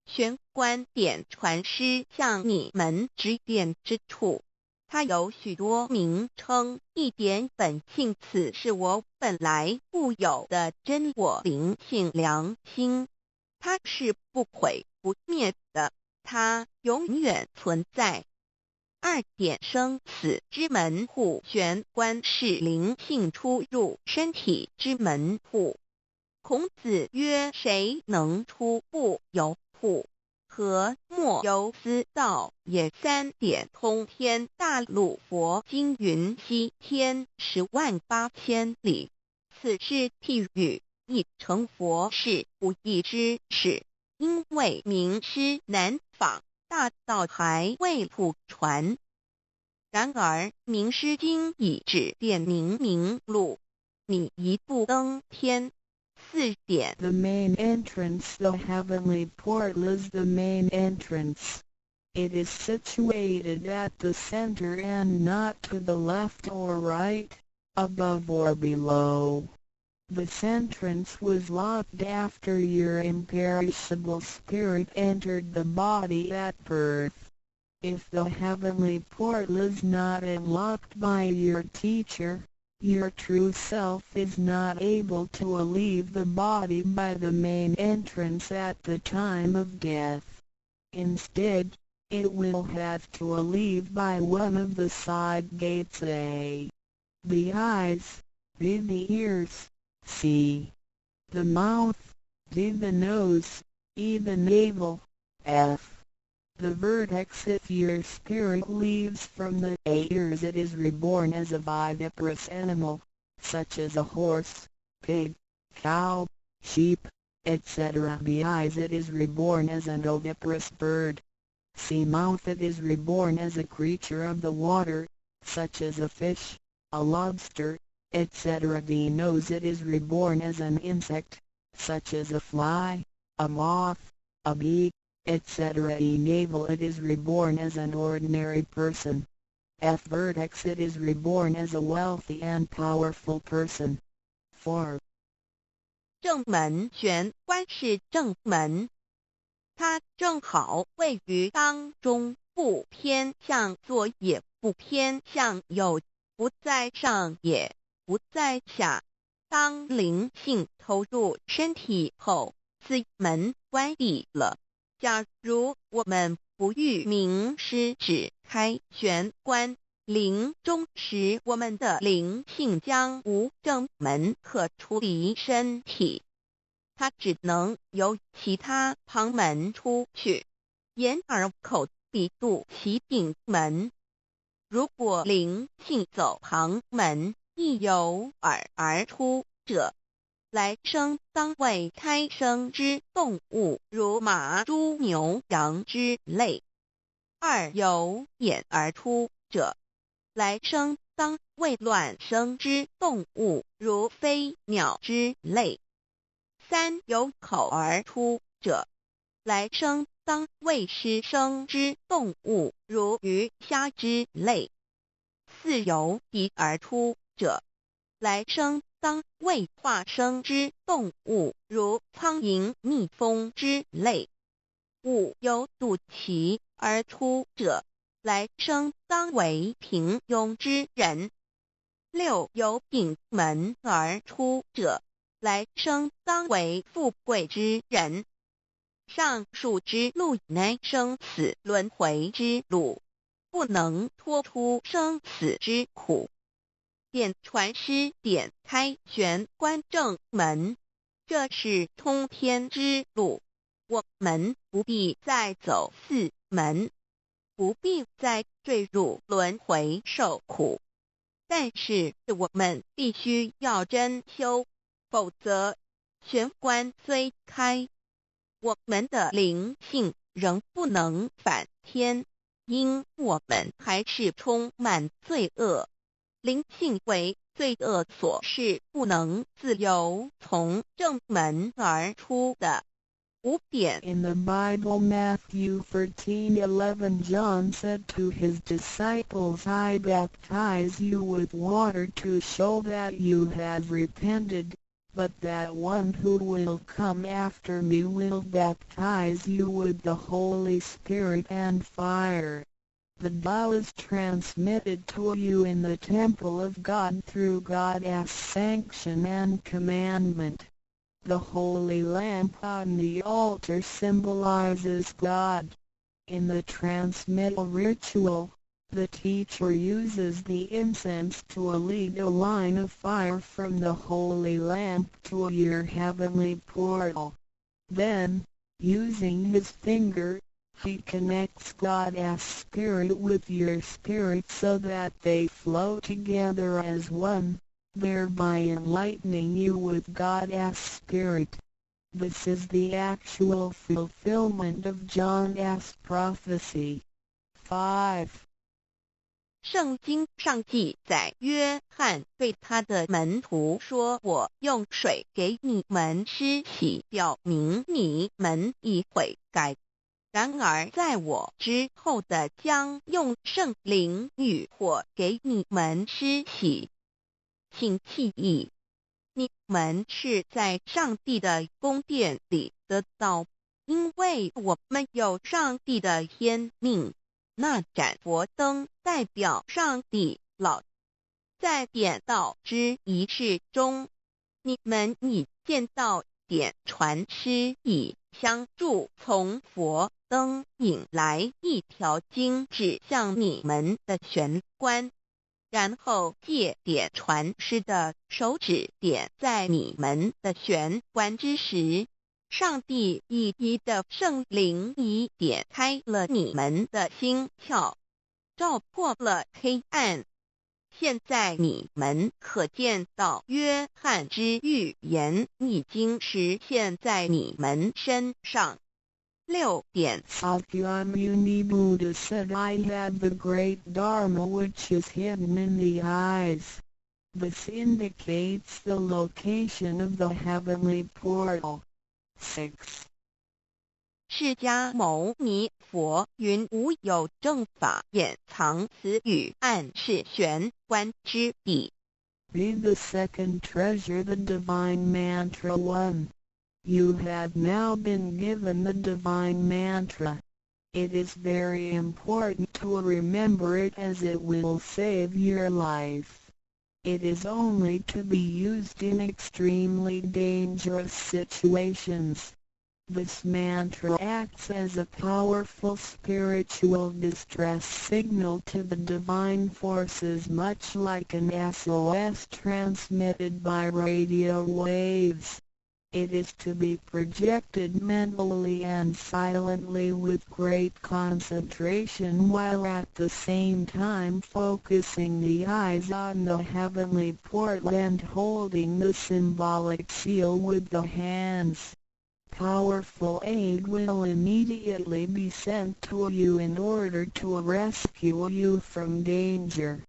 玄观点传师向你们指点之处，它有许多名称，一点本性，此是我本来固有的真我灵性良心，它是不毁不灭的，它永远存在。二点生死之门户，玄观是灵性出入身体之门户。孔子曰：谁能出不由户？何莫由斯道也。三点通天。大陆佛经云：西天108000里，此是譬喻，亦成佛是不易之事，因为名师难访，大道还未普传。然而名师经已指点明路，你一步登天。4点 The main entrance. The heavenly portal is the main entrance. It is situated at the center and not to the left or right, above or below. This entrance was locked after your imperishable spirit entered the body at birth. If the heavenly portal is not unlocked by your teacher, your true self is not able to leave the body by the main entrance at the time of death. Instead, it will have to leave by one of the side gates: A. The eyes, B. The ears, C. The mouth, D. The nose, E. The navel, F. The vertex. If your spirit leaves from the ears, it is reborn as a viviparous animal, such as a horse, pig, cow, sheep, etc. B. Eyes. It is reborn as an oviparous bird. C. Mouth. It is reborn as a creature of the water, such as a fish, a lobster, etc. D. Nose. It is reborn as an insect, such as a fly, a moth, a bee, etc. E. Navel. It is reborn as an ordinary person. F. Vertex. It is reborn as a wealthy and powerful person. 4. 正门。玄观是正门，它正好位于当中，不偏向左也不偏向右，不在上也不在下。当灵性投入身体后，此门关闭了。假如我们不遇名师指开玄关，临终时我们的灵性将无正门可出离身体。它只能由其他旁门出去，沿耳口鼻肚脐顶门。如果灵性走旁门，亦由耳而出者，来生当为胎生之动物，如马、猪、牛、羊之类；二由眼而出者，来生当为卵生之动物，如飞鸟之类；三由口而出者，来生当为湿生之动物，如鱼虾之类；四由鼻而出者，来生当为化生之动物，如苍蝇、蜜蜂之类；五由肚脐而出者，来生当为平庸之人；六由顶门而出者，来生当为富贵之人。上述之路乃生死轮回之路，不能脱出生死之苦。点传师点开玄关正门，这是通天之路，我们不必再走四门，不必再坠入轮回受苦。但是我们必须要真修，否则玄关虽开，我们的灵性仍不能返天，因我们还是充满罪恶。灵性为罪恶所是不能自由从正门而出的。5点 In the Bible, Matthew 13:11, John said to his disciples, I baptize you with water to show that you have repented, but that one who will come after me will baptize you with the Holy Spirit and fire. The Tao is transmitted to you in the temple of God through God's sanction and commandment. The holy lamp on the altar symbolizes God. In the transmittal ritual, the teacher uses the incense to lead a line of fire from the holy lamp to your heavenly portal. Then, using his finger, he connects God's spirit with your spirit so that they flow together as one, thereby enlightening you with God's Spirit. This is the actual fulfillment of John's prophecy. 5. 圣经上记载，约翰对他的门徒说：“我用水给你们施洗，表明你们已悔改。然而在我之后的将用圣灵与火给你们施洗。请记忆，你们是在上帝的宫殿里得到，因为我们有上帝的天命。那盏佛灯代表上帝老。在点道之仪式中，你们已见到点传师以香柱从佛灯引来一条经指向你们的玄关，然后借点传师的手指点在你们的玄关之时，上帝以一的圣灵已点开了你们的心窍，照破了黑暗。现在你们可见到约翰之预言已经实现在你们身上。6点 Sakyamuni Buddha said, I have the great Dharma which is hidden in the eyes. This indicates the location of the heavenly portal. 6. 释迦牟尼佛云：无有正法掩藏此语，暗示玄关之地。 Read the second treasure, the divine mantra 1. You have now been given the divine mantra. It is very important to remember it as it will save your life. It is only to be used in extremely dangerous situations. This mantra acts as a powerful spiritual distress signal to the divine forces, much like an SOS transmitted by radio waves. It is to be projected mentally and silently with great concentration, while at the same time focusing the eyes on the heavenly portal and holding the symbolic seal with the hands. Powerful aid will immediately be sent to you in order to rescue you from danger.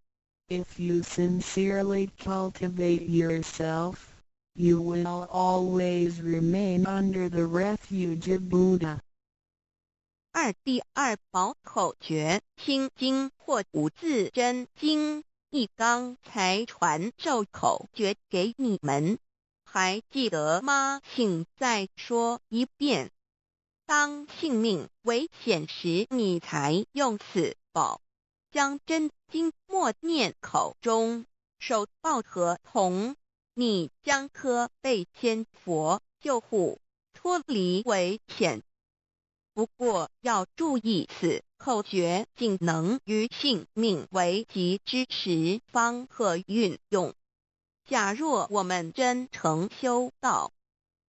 If you sincerely cultivate yourself, you will always remain under the refuge of Buddha. 第二宝口诀心经或无字真经，一刚才传授口诀给你们，还记得吗？请再说一遍。当性命危险时，你才用此宝，将真经默念口中，手抱合同，你将可被天佛救护，脱离危险。不过要注意，此口诀仅能于性命危急之时方可运用。假若我们真诚修道，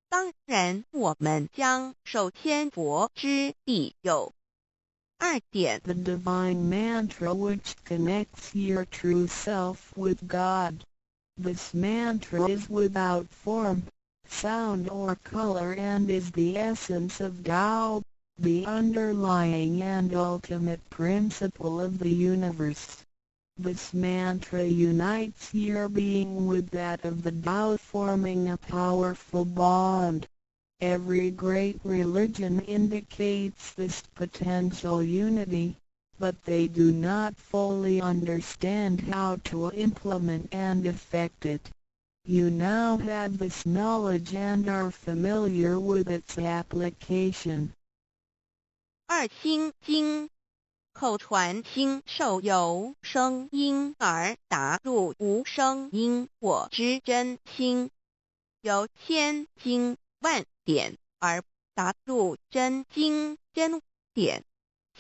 当然我们将受天佛之庇佑。2点 The divine mantra which connects your true self with God. This mantra is without form, sound or color and is the essence of Tao, the underlying and ultimate principle of the universe. This mantra unites your being with that of the Tao, forming a powerful bond. Every great religion indicates this potential unity, but they do not fully understand how to implement and effect it. You now have this knowledge and are familiar with its application. 2心经口传心授由声音而达入无声因果之真心，由千经万典而达入真经真典。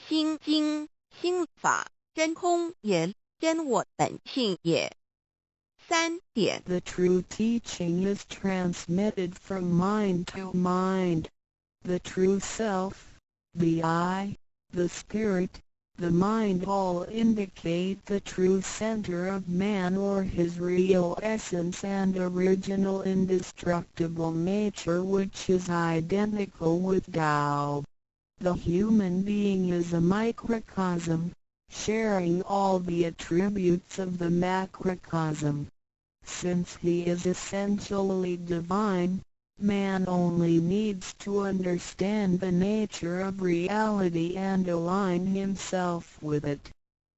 心经心法真空也，真我本性也。3点 The true teaching is transmitted from mind to mind. The true self, the I, the spirit, the mind all indicate the true center of man or his real essence and original indestructible nature, which is identical with Tao. The human being is a microcosm, sharing all the attributes of the macrocosm. Since he is essentially divine, man only needs to understand the nature of reality and align himself with it.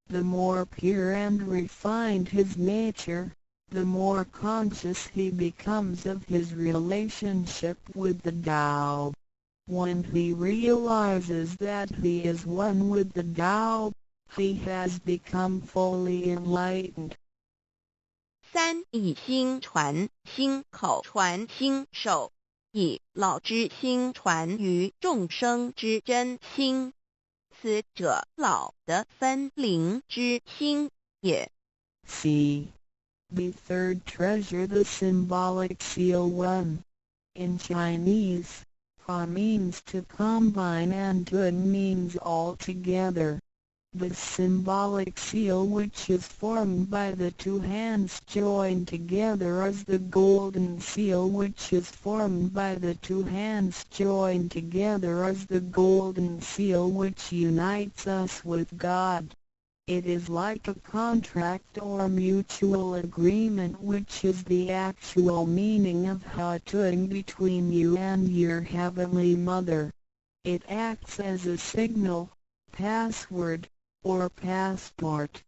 The more pure and refined his nature, the more conscious he becomes of his relationship with the Tao. When he realizes that he is one with the Tao, he has become fully enlightened. 3以心传心口传心手，以老之心传于众生之真心，此者老的分灵之心也。C. The third treasure, the symbolic seal 1. In Chinese, Fa means to combine and Dun means all together. The symbolic seal, which is formed by the two hands joined together, is the golden seal, which is formed by the two hands joined together, is the golden seal which unites us with God. It is like a contract or mutual agreement, which is the actual meaning of Hatun between you and your Heavenly Mother. It acts as a signal, password, or passport.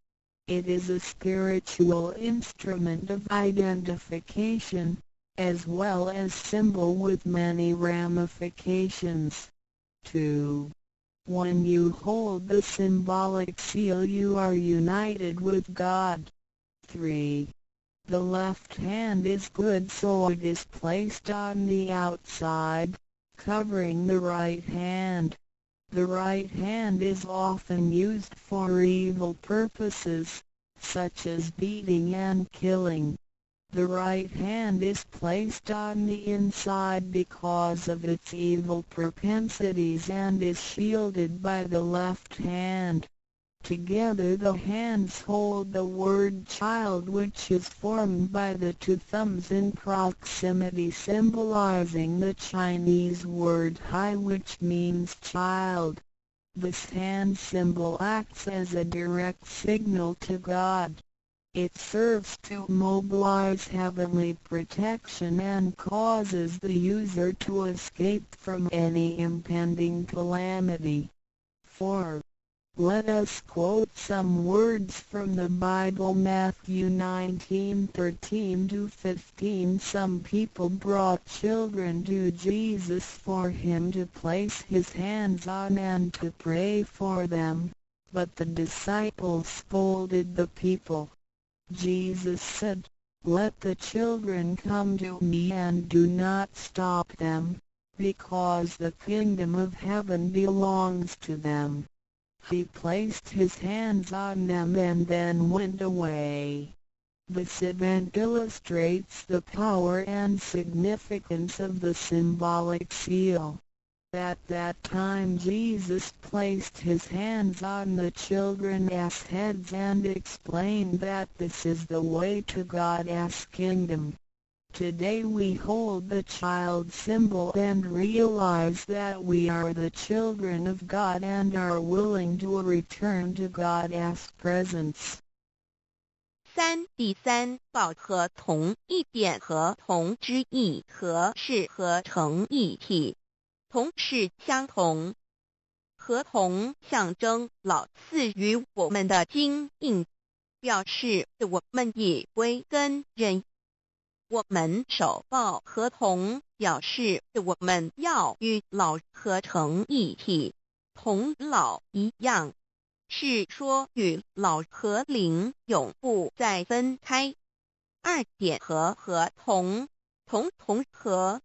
It is a spiritual instrument of identification, as well as symbol with many ramifications. 2. When you hold the symbolic seal, you are united with God. 3. The left hand is good, so it is placed on the outside, covering the right hand. The right hand is often used for evil purposes, such as beating and killing. The right hand is placed on the inside because of its evil propensities and is shielded by the left hand. Together the hands hold the word child, which is formed by the two thumbs in proximity, symbolizing the Chinese word hai, which means child. This hand symbol acts as a direct signal to God. It serves to mobilize heavenly protection and causes the user to escape from any impending calamity. 4. Let us quote some words from the Bible. Matthew 19:13-15. Some people brought children to Jesus for him to place his hands on and to pray for them, but the disciples scolded the people. Jesus said, "Let the children come to me and do not stop them, because the kingdom of heaven belongs to them." He placed his hands on them and then went away. This event illustrates the power and significance of the symbolic seal. At that time Jesus placed his hands on the children's heads and explained that this is the way to God's kingdom. Today we hold the child symbol and realize that we are the children of God and are willing to return to God's presence. 3. 第三，报和同一点和同之意和是合成一体，同是相同，合同象征老赐予我们的经印，表示我们已归根认。我们守抱合同，表示我们要与老合成一体，同老一样，是说与老和灵永不再分开。2点和合同，同和，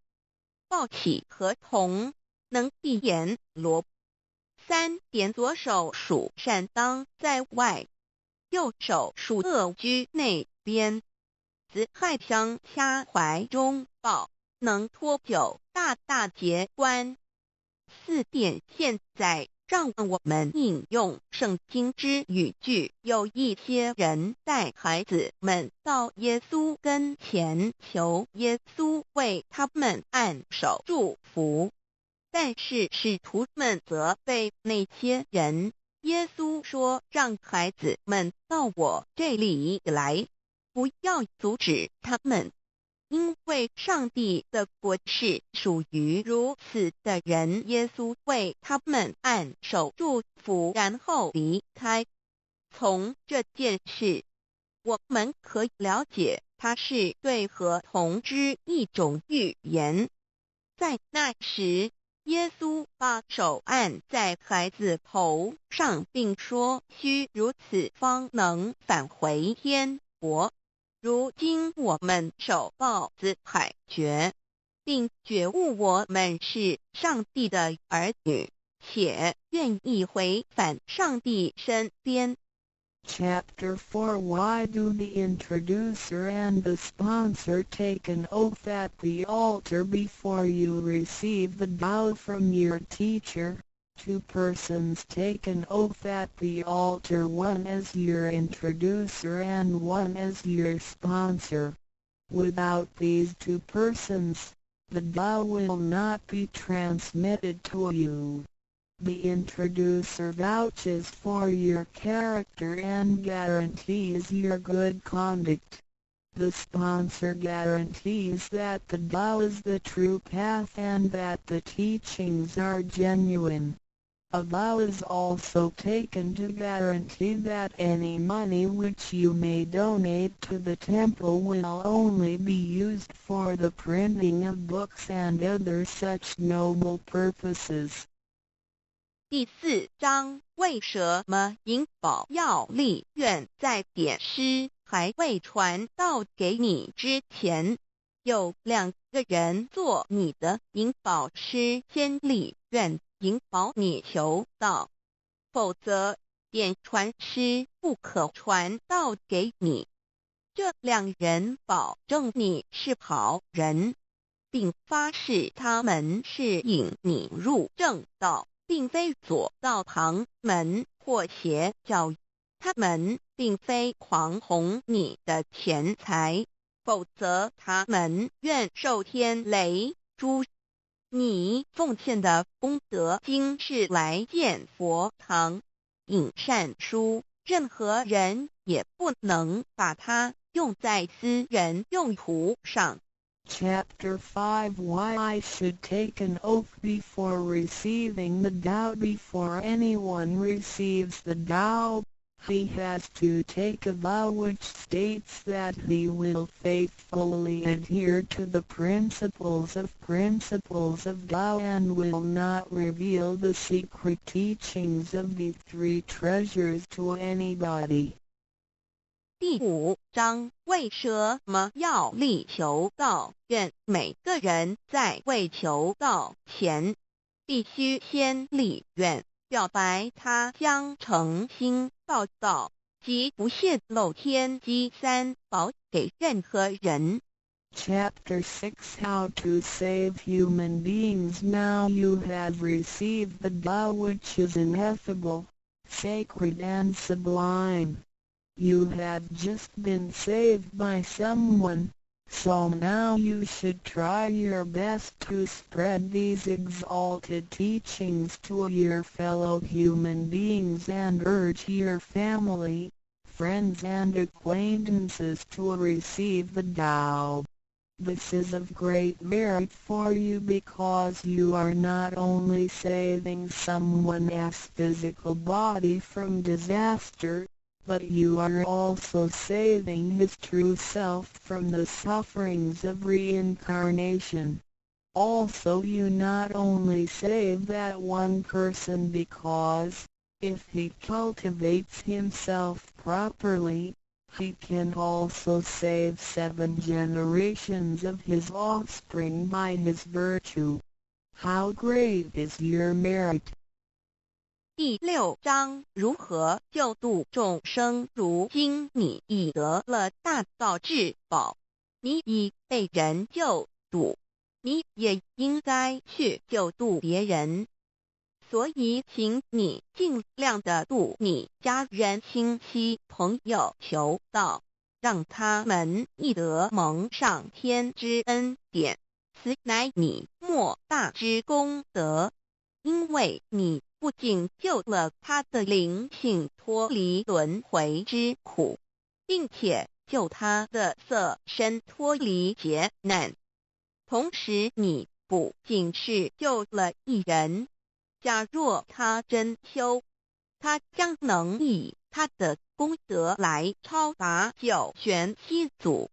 抱起合同，能闭眼罗。3点左手属善当在外，右手属恶居内边。子亥평掐怀中抱，能托久大大节观。4点现在让我们引用圣经之语句，有一些人带孩子们到耶稣跟前，求耶稣为他们按手祝福，但是使徒们责备那些人。耶稣说，让孩子们到我这里来，不要阻止他们，因为上帝的国是属于如此的人。耶稣为他们按手祝福，然后离开。从这件事，我们可以了解，它是对合同之一种预言。在那时，耶稣把手按在孩子头上，并说：“须如此，方能返回天国。”如今我们守抱子海觉，并觉悟我们是上帝的儿女，且愿意回返上帝身边。Chapter 4. Why do the introducer and the sponsor take an oath at the altar before you receive the Tao from your teacher? 2 persons take an oath at the altar, one as your introducer and one as your sponsor. Without these 2 persons, the Tao will not be transmitted to you. The introducer vouches for your character and guarantees your good conduct. The sponsor guarantees that the Tao is the true path and that the teachings are genuine. A vow is also taken to guarantee that any money which you may donate to the temple will only be used for the printing of books and other such noble purposes. 第4章，为什么银宝要立愿在典诗还未传到给你之前，有2个人做你的银宝师，先立愿引保你求道，否则典传诗不可传道给你。这两人保证你是好人，并发誓他们是引你入正道，并非左道旁门或邪教。他们并非狂哄你的钱财，否则他们愿受天雷诛。你奉献的功德金是来建佛堂、引善书，任何人也不能把它用在私人用途上。Chapter 5 Why I should take an oath before receiving the Tao. Before anyone receives the Tao, he has to take a vow which states that he will faithfully adhere to the principles of Tao and will not reveal the secret teachings of the three treasures to anybody. 第5章为什么要力求道？愿每个人在为求道前，必须先立愿，表白他将诚心报道及不泄露天机三宝给任何人。Chapter 6 How to Save Human Beings. Now you have received the Tao, which is ineffable, sacred and sublime. You have just been saved by someone, so now you should try your best to spread these exalted teachings to your fellow human beings and urge your family, friends and acquaintances to receive the Tao. This is of great merit for you because you are not only saving someone's physical body from disaster, but you are also saving his true self from the sufferings of reincarnation. Also you not only save that one person because, if he cultivates himself properly, he can also save 7 generations of his offspring by his virtue. How great is your merit! 第6章如何救度众生。如今你已得了大道至宝，你已被人救度，你也应该去救度别人。所以请你尽量的度你家人、亲戚、朋友求道，让他们亦得蒙上天之恩典，此乃你莫大之功德。因为你不仅救了他的灵性脱离轮回之苦，并且救他的色身脱离劫难，同时你不仅是救了一人，假若他真修，他将能以他的功德来超拔9玄7祖。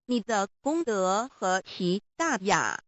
你的功德何其大呀！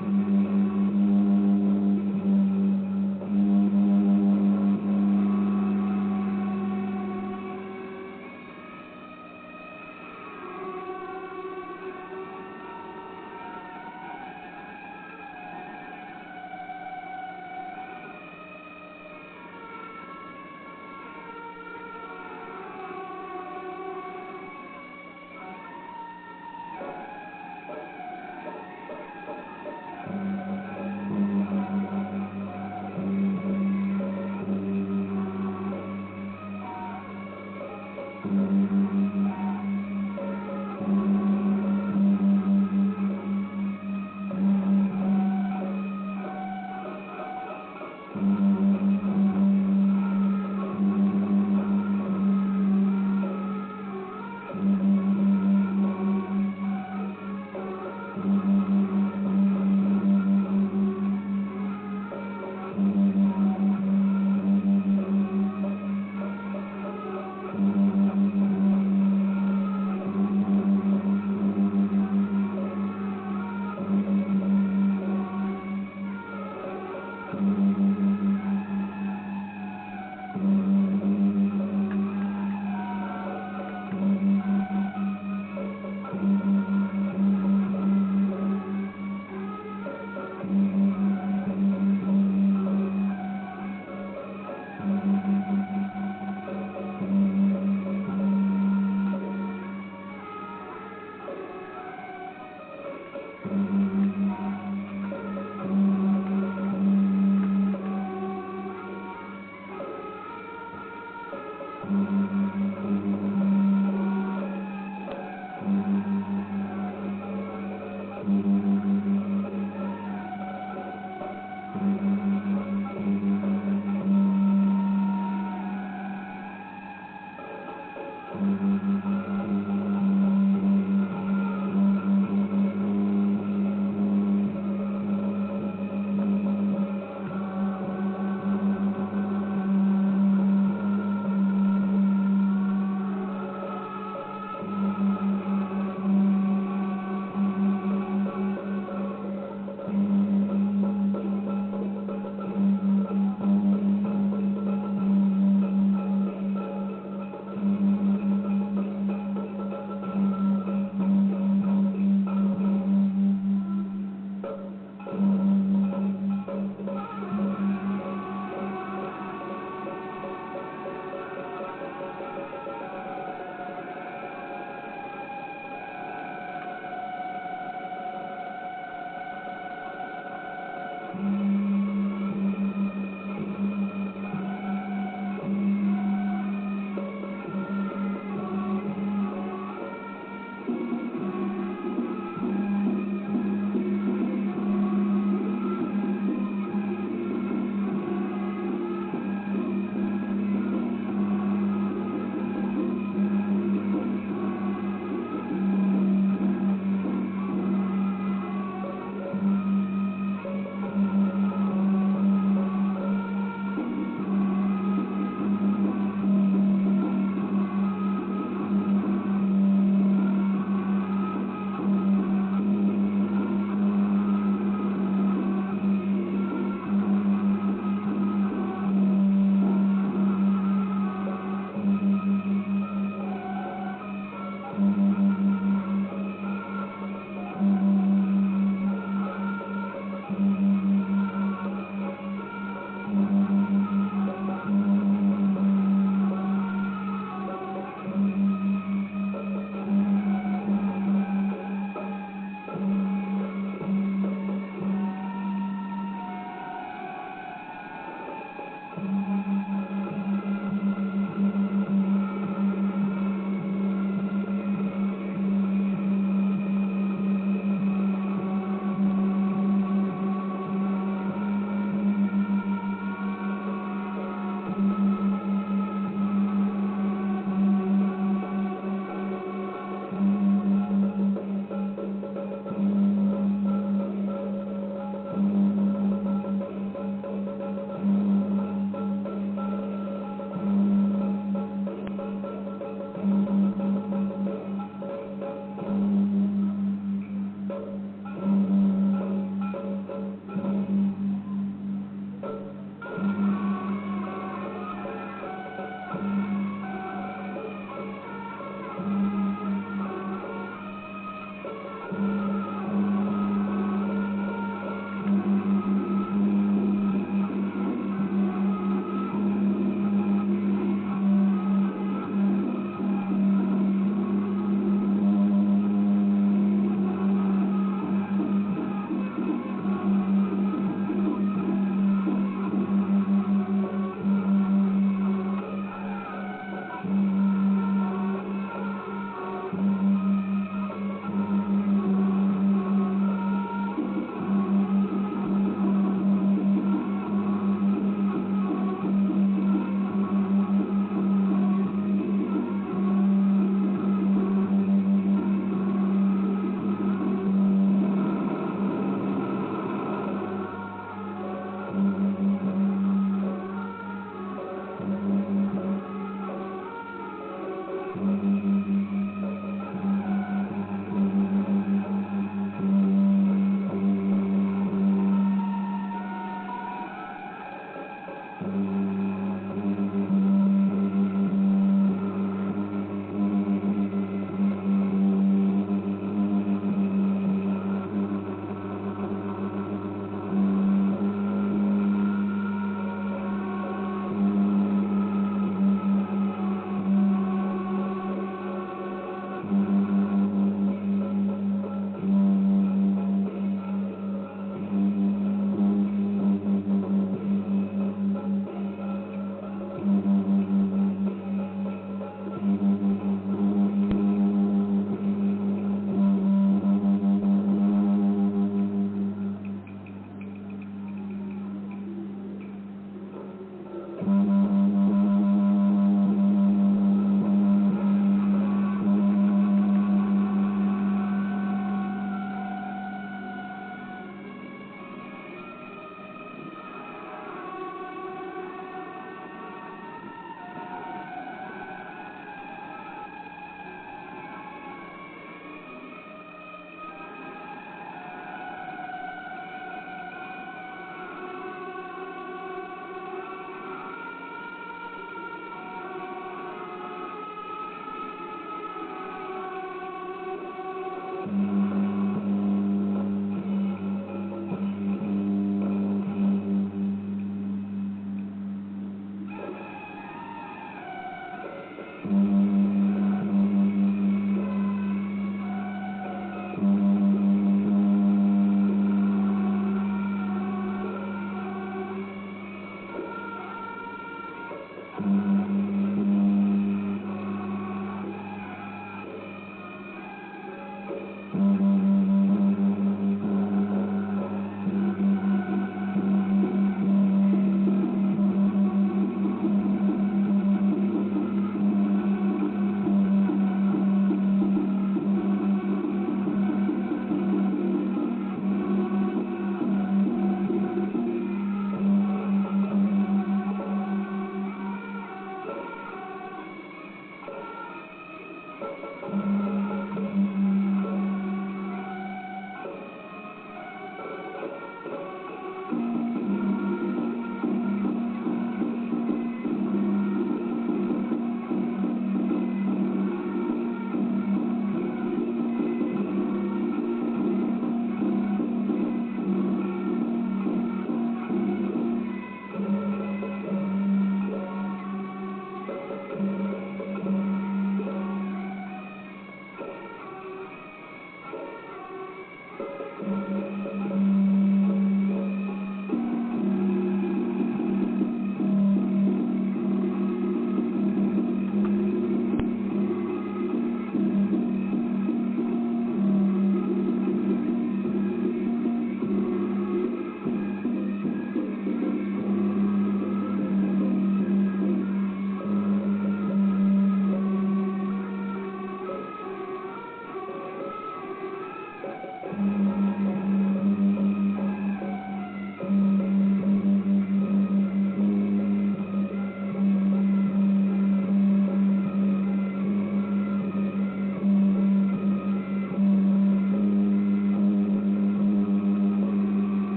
you.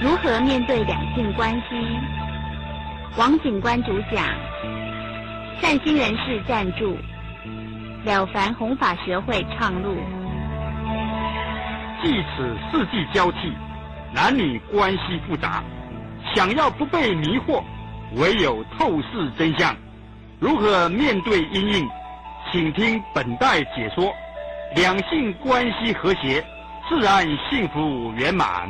如何面对两性关系？王警官主讲，善心人士赞助，了凡弘法学会倡录。即此世纪交替，男女关系复杂，想要不被迷惑，唯有透视真相。如何面对因应？请听本代解说。两性关系和谐，自然幸福圆满。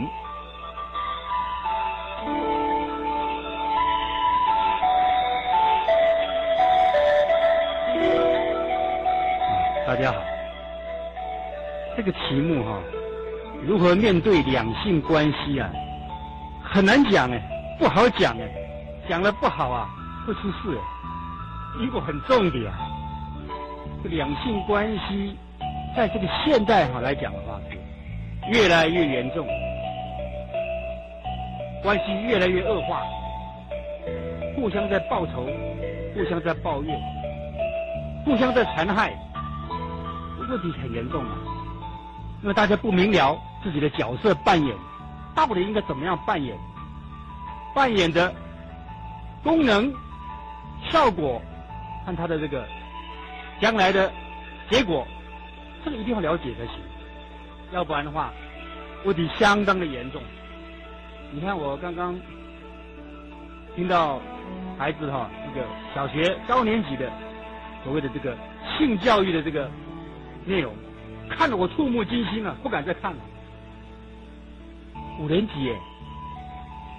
大家好，这个题目如何面对两性关系啊，很难讲不好讲讲了不好啊，会出事因果很重的啊。这两性关系在这个现代来讲的话，是越来越严重，关系越来越恶化，互相在报仇，互相在抱怨，互相在残害，问题很严重因为大家不明了自己的角色扮演，到底应该怎么样扮演，扮演的功能、效果和他的这个将来的结果，这个一定要了解才行，要不然的话，问题相当的严重。你看我刚刚听到孩子这个小学高年级的所谓的这个性教育的这个内容，看得我触目惊心不敢再看了。5年级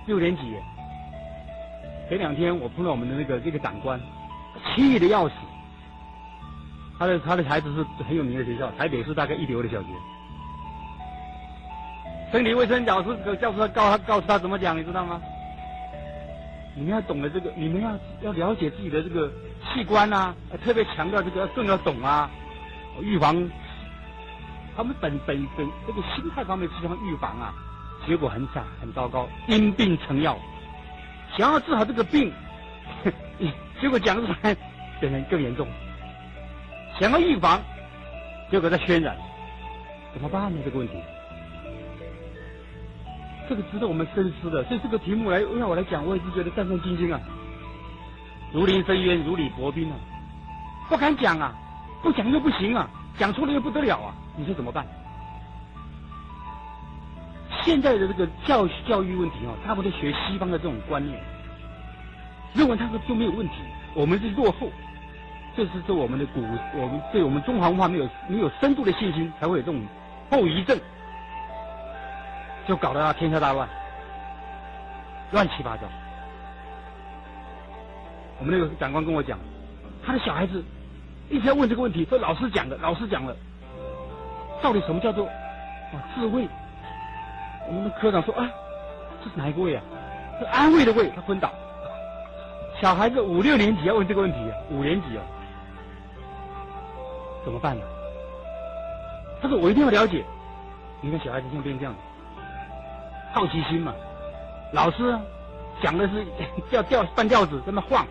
6年级前2天我碰到我们的这个长官，气得要死。他的孩子是很有名的学校，台北市大概一流的小学。生理卫生教师告诉他怎么讲，你知道吗？你们要懂得这个，你们要了解自己的这个器官特别强调这个更要懂预防。他们本这个心态方面是想预防结果很惨很糟糕，因病成药。想要治好这个病，结果讲出来变成更严重。想要预防，结果在渲染，怎么办呢？这个问题，这个值得我们深思的。所以这个题目让我来讲，我也是觉得战战兢兢如临深渊，如履薄冰不敢讲不讲又不行讲错了又不得了你说怎么办？现在的这个教育问题大部分都学西方的这种观念，认为他们就没有问题，我们是落后。这是对我们的我们对我们中华文化没有深度的信心，才会有这种后遗症，就搞得天下大乱，乱七八糟。我们那个长官跟我讲，他的小孩子一直在问这个问题，说老师讲了，到底什么叫做智慧？我们的科长说这是哪一个位是安慰的慰，他昏倒。小孩子5、6年级要问这个问题5年级怎么办呢？他说我一定要了解。你看小孩子现在变这样，好奇心嘛，老师讲的是半吊子，在那晃，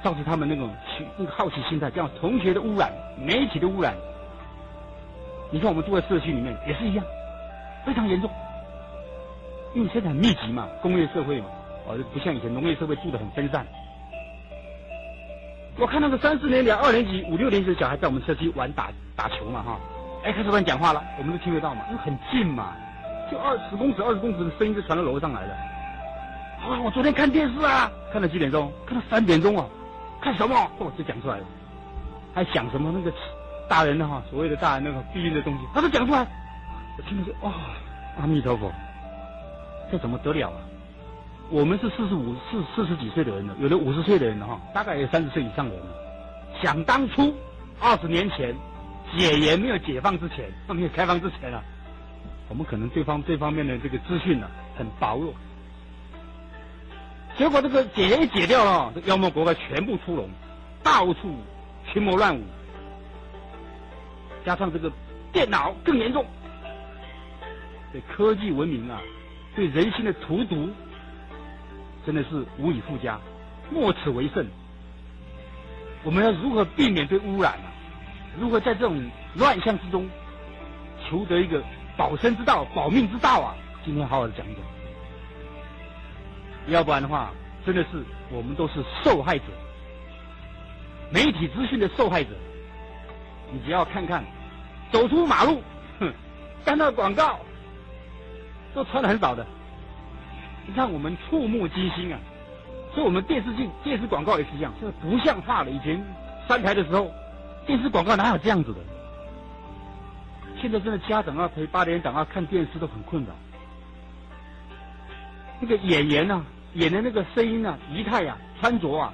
造成他们那个好奇心态，这样同学的污染、媒体的污染。你看我们住在社区里面也是一样，非常严重，因为现在很密集嘛，工业社会嘛，不像以前农业社会住得很分散。我看那个3、4年级、2年级、5、6年级的小孩在我们社区玩打球嘛开始突然讲话了，我们都听得到嘛，因为很近嘛，就10公尺、20公尺的声音就传到楼上来了。我昨天看电视看到几点钟？看到3点钟看什么？就讲出来了，还想什么那个大人所谓的大人那个避孕的东西，他都讲出来。我听了就阿弥陀佛，这怎么得了我们是40几岁的人了，有的50岁的人了大概有30岁以上的人了。想当初20年前解严没有解放之前，没有开放之前我们可能这方面的这个资讯很薄弱。结果这个解严一解掉了，这妖魔鬼怪全部出笼，到处群魔乱舞，加上这个电脑更严重，对科技文明对人心的荼毒真的是无以复加，莫此为甚。我们要如何避免对污染如何在这种乱象之中求得一个保身之道、保命之道今天好好的讲一讲，要不然的话，真的是我们都是受害者，媒体资讯的受害者。你只要看看，走出马路，看到广告，都穿得很少的，你看我们触目惊心啊！所以我们电视广告也是一样，这不像话了。以前3台的时候，电视广告哪有这样子的？现在真的家长要陪8点档要看电视都很困扰。那个演员啊，演的那个声音啊、仪态啊、穿着啊，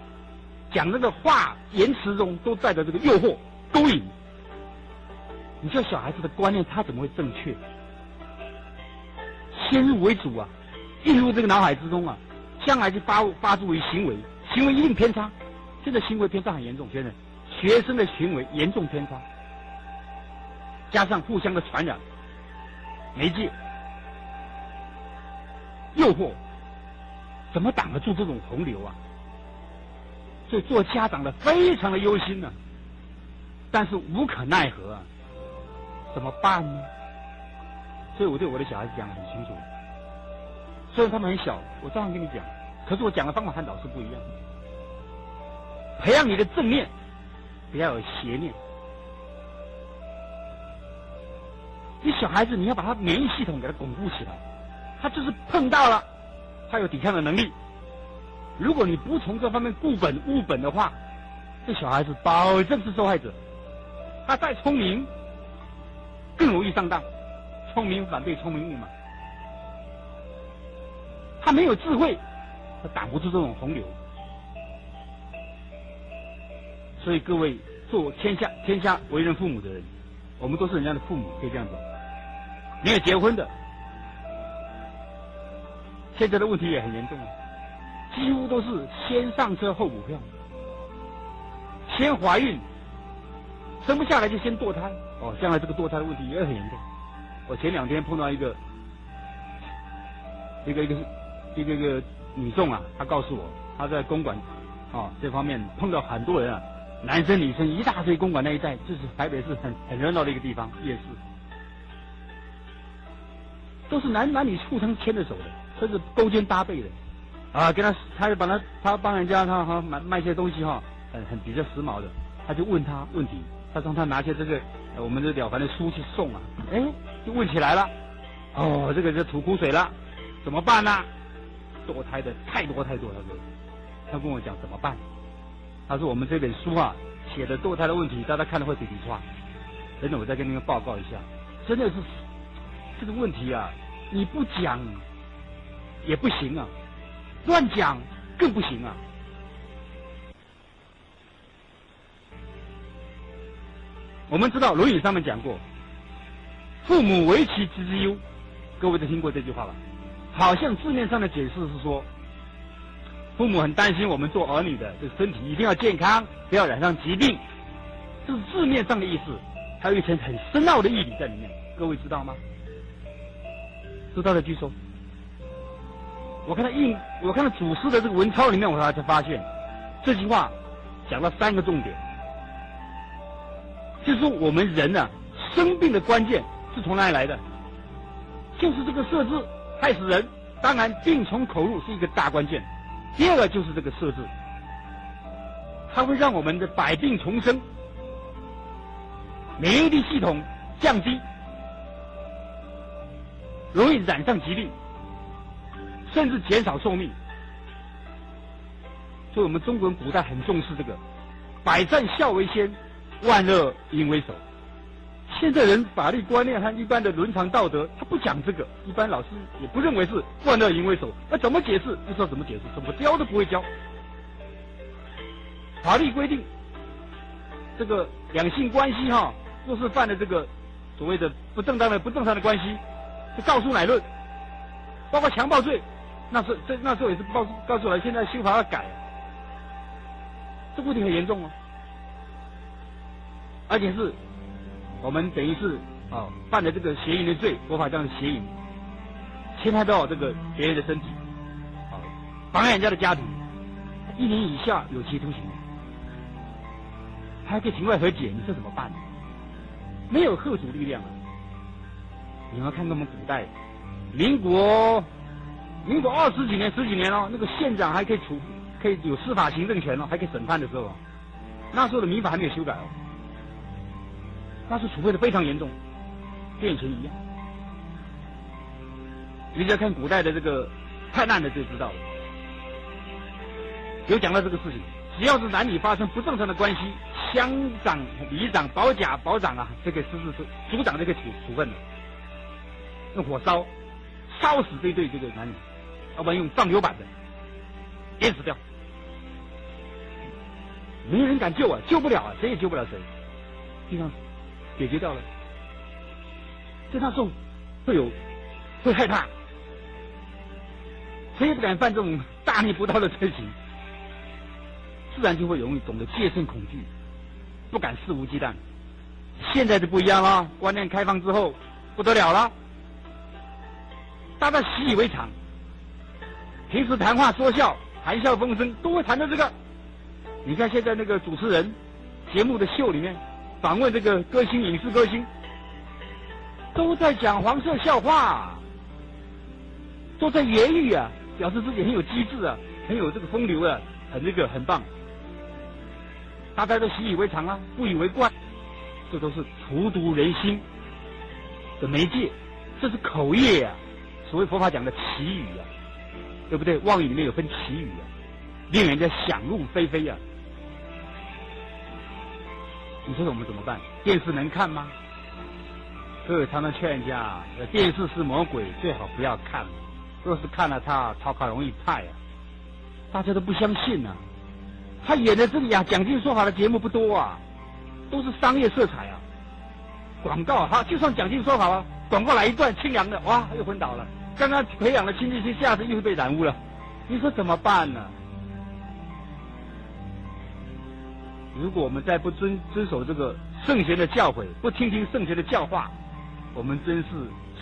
讲那个话言辞中都带着这个诱惑、勾引。你说小孩子的观念他怎么会正确？先入为主啊，进入这个脑海之中啊，将来就发诸于行为，行为一定偏差。现在行为偏差很严重，学生的行为严重偏差，加上互相的传染、媒介、诱惑，怎么挡得住这种洪流啊？所以做家长的非常的忧心呢，但是无可奈何啊，怎么办呢？所以我对我的小孩子讲得很清楚，虽然他们很小，我照样跟你讲，可是我讲的方法和老师不一样。培养你的正念，不要有邪念。你小孩子你要把他免疫系统给他巩固起来，他就是碰到了，他有抵抗的能力。如果你不从这方面固本务本的话，这小孩子保证是受害者。他再聪明，更容易上当。聪明反被聪明误嘛。他没有智慧，他挡不住这种洪流。所以各位做天下为人父母的人，我们都是人家的父母，可以这样讲。没有结婚的，现在的问题也很严重，几乎都是先上车后补票，先怀孕，生不下来就先堕胎。将来这个堕胎的问题也很严重。我前2天碰到一个女众啊，她告诉我，她在公馆这方面碰到很多人啊，男生女生一大堆，公馆那一带就是台北市很热闹的一个地方，夜市，都是男女互相牵着手的，甚至勾肩搭背的啊，跟他就把他帮人家他卖些东西很比较时髦的，他就问他问题，他说他拿些这个我们的了凡的书去送啊，就问起来了，这个就吐苦水了，怎么办呢？堕胎的太多，他跟我讲怎么办？他说我们这本书啊写的堕胎的问题，大家看了会皮皮唰。真的，我再跟你们报告一下，真的是这个问题啊，你不讲也不行啊，乱讲更不行啊。我们知道《论语》上面讲过，父母为其子之忧，各位都听过这句话吧？好像字面上的解释是说，父母很担心我们做儿女的这个身体一定要健康，不要染上疾病，这是字面上的意思，还有一层很深奥的意义在里面，各位知道吗？知道的举手。我看到祖师的这个文钞里面，我才发现这句话讲了3个重点，就是说我们人啊生病的关键是从哪里来的？就是这个色字害死人，当然病从口入是一个大关键。第二个就是这个色字，它会让我们的百病丛生，免疫力系统降低，容易染上疾病，甚至减少寿命。所以我们中国人古代很重视这个百善孝为先，万恶淫为首。现在人法律观念和一般的伦常道德，他不讲这个，一般老师也不认为是万恶淫为首。那怎么解释？不知道怎么解释，怎么教都不会教。法律规定，这个两性关系若是犯了这个所谓的不正当的关系，就告诉乃论，包括强暴罪，那时候也是告诉来，现在刑法要改，这问题很严重哦，而且是。我们等于是犯了这个邪淫的罪，国法这样的邪淫，侵害到这个别人的身体，妨碍人家的家庭，1年以下有期徒刑，还可以庭外和解，你这怎么办？没有吓阻力量啊！你要看看我们古代民国20几年、10几年哦，那个县长还可以有司法行政权哦，还可以审判的时候，那时候的民法还没有修改哦，那是处分的非常严重，跟以前一样。你只要看古代的这个判案的就知道了，有讲到这个事情，只要是男女发生不正常的关系，乡长、里长、保长啊，这个组长就可以处分的，用火烧死这对男女，要不然用放牛板的淹死掉，没人敢救啊，救不了啊，谁也救不了谁，就这样解决掉了。所以那时候会害怕，谁也不敢犯这种大逆不道的罪行，自然就会容易懂得戒慎恐惧，不敢肆无忌惮。现在就不一样了，观念开放之后不得了了，大家习以为常，平时谈话说笑、谈笑风生都会谈到这个。你看现在那个主持人节目的秀里面访问这个歌星、影视歌星，都在讲黄色笑话，都在言语啊，表示自己很有机智啊，很有这个风流啊，很棒。大家都习以为常啊，不以为怪，这都是荼毒人心的媒介，这是口业啊，所谓佛法讲的绮语啊，对不对？妄语里面有分绮语啊，令人家想入非非啊。你说我们怎么办？电视能看吗？所以我常常劝人家，电视是魔鬼，最好不要看。若是看了它，超考容易派啊。大家都不相信啊。他演的这个讲经说法的节目不多啊，都是商业色彩啊。广告哈，就算讲经说法了，广告来一段清凉的，哇，又昏倒了。刚刚培养的亲近心，下次又被染污了。你说怎么办呢？如果我们再不遵守这个圣贤的教诲，不听圣贤的教化，我们真是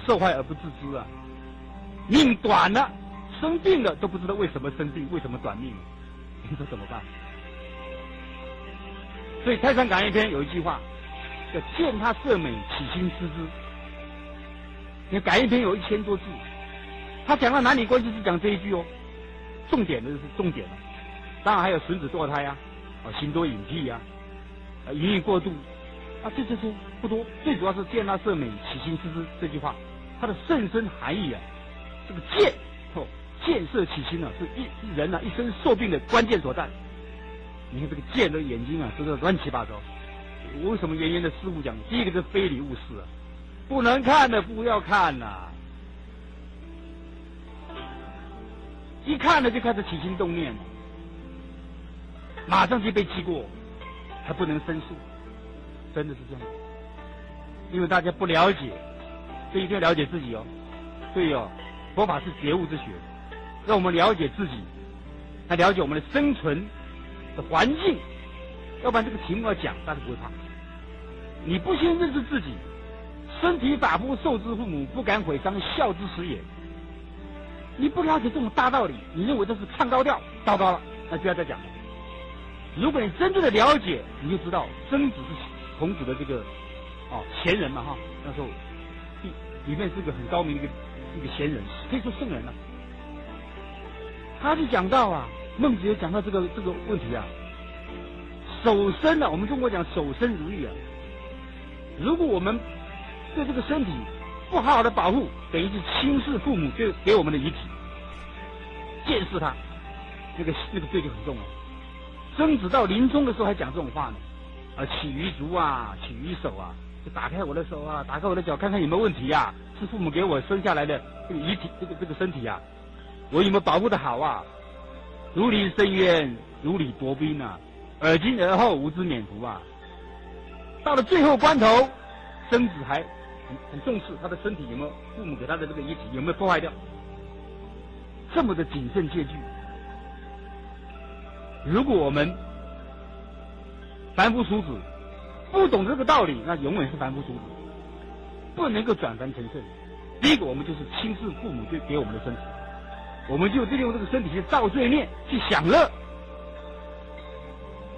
受害而不自知啊！命短了，生病了都不知道为什么生病，为什么短命，你说怎么办？所以《太上感应篇》有一句话，叫“见他色美，起心思之”。你看《感应篇》有1000多字，他讲到男女关系是讲这一句哦，重点的是重点了。当然还有吮指堕胎啊。心多隐僻啊，淫欲过度啊，这不多，最主要是见他色美，起心思之这句话，它的甚深含义啊，这个见色起心啊，是一人啊一生受病的关键所在。你看这个见的眼睛啊，这个乱七八糟。为什么圆圆的师父讲，第一个是非礼勿视啊，不能看的不要看呐，一看了就开始起心动念。马上就被记过，还不能申诉，真的是这样。因为大家不了解，所以一定要了解自己哦。对哦，佛法是觉悟之学，让我们了解自己，还了解我们的生存的环境。要不然这个题目要讲，大家不会怕。你不先认识自己，身体发肤受之父母，不敢毁伤，孝之始也。你不了解这种大道理，你认为这是唱高调，糟糕了，那不要再讲了。如果你真正的了解，你就知道曾子是孔子的这个贤人嘛哈，那时候里面是个很高明的一个贤人，可以说圣人了。他就讲到啊，孟子也讲到这个问题啊，守身啊，我们中国讲守身如玉啊。如果我们对这个身体不好好的保护，等于是轻视父母给我们的遗体，见识他，那个罪就很重了。曾子到临终的时候还讲这种话呢，起于足啊，起于手啊，就打开我的手啊，打开我的脚，看看有没有问题啊，是父母给我生下来的这个遗体，这个身体啊，我有没有保护的好啊？如临深渊，如履薄冰啊，尔今而后无之免服啊。到了最后关头，曾子还很重视他的身体有没有父母给他的这个遗体有没有破坏掉，这么的谨慎戒惧。如果我们凡夫俗子不懂这个道理，那永远是凡夫俗子，不能够转凡成圣。第一个，我们就是轻视父母给我们的身体，我们就利用这个身体去造罪孽，去享乐，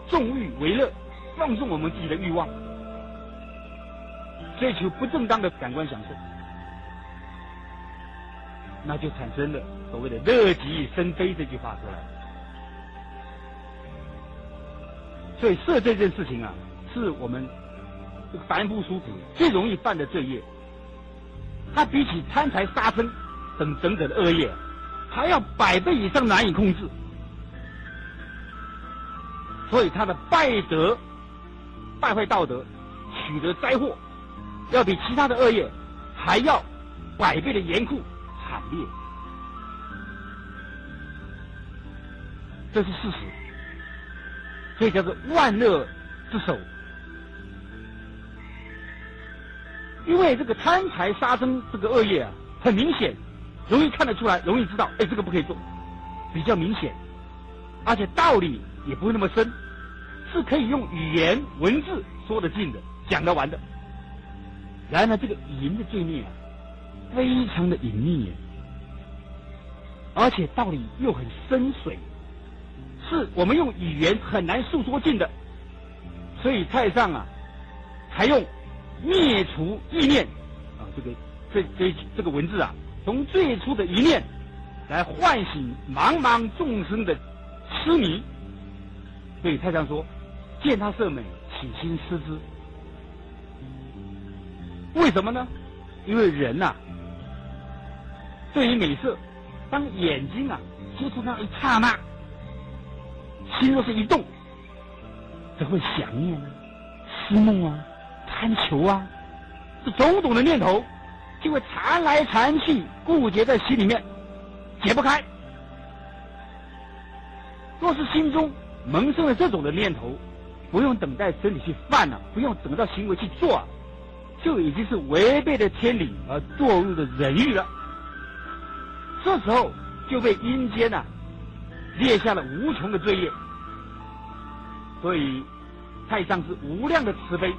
纵欲为乐，放纵我们自己的欲望，追求不正当的感官享受。那就产生了所谓的乐极生悲这句话出来。所以色这件事情啊，是我们这个凡夫俗子最容易犯的罪业，它比起贪财杀生等等的恶业，还要100倍以上难以控制。所以它的败德、败坏道德、取得灾祸，要比其他的恶业还要100倍的严酷惨烈，这是事实。所以叫做万恶之首。因为这个贪财杀生这个恶业啊，很明显，容易看得出来，容易知道，这个不可以做，比较明显，而且道理也不会那么深，是可以用语言文字说得尽的，讲得完的。然而这个淫的罪孽啊，非常的隐秘，而且道理又很深邃，是我们用语言很难诉说尽的。所以太上啊，才用灭除意念啊，这个文字啊，从最初的一念来唤醒茫茫众生的痴迷。所以太上说，见他色美，起心思之。为什么呢？因为人啊，对于美色，当眼睛啊接触那一刹那，心若是一动，则会想念啊、思梦啊、贪求啊，这种种的念头就会缠来缠去，固结在心里面，解不开。若是心中萌生了这种的念头，不用等待身体去犯啊，不用等到行为去做啊，就已经是违背了天理而堕入的人欲了。这时候就被阴间啊列下了无穷的罪业。所以太上是无量的慈悲，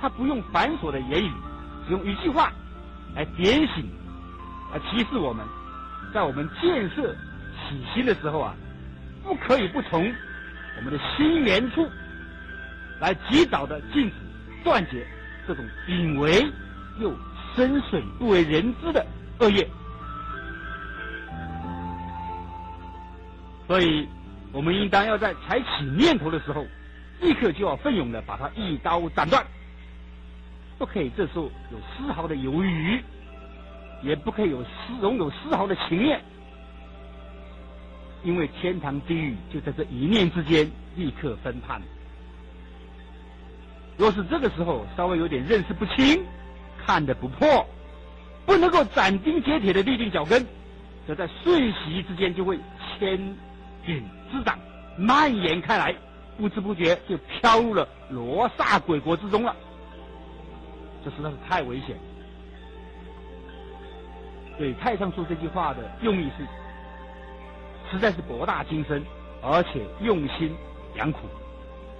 他不用繁琐的言语，只用一句话来点醒提示我们，在我们建设起心的时候啊，不可以不从我们的心源处来及早的禁止断绝这种隐微又深邃不为人知的恶业。所以我们应当要在才起念头的时候，立刻就要奋勇的把它一刀斩断，不可以这时候有丝毫的犹豫，也不可以拥有丝毫的情念，因为天堂地狱就在这一念之间立刻分判。若是这个时候稍微有点认识不清，看得不破，不能够斩钉截铁的立定脚跟，则在瞬息之间就会牵引滋长，蔓延开来，不知不觉就飘入了罗刹鬼国之中了。这实在是太危险。所以太上说这句话的用意是，实在是博大精深，而且用心良苦。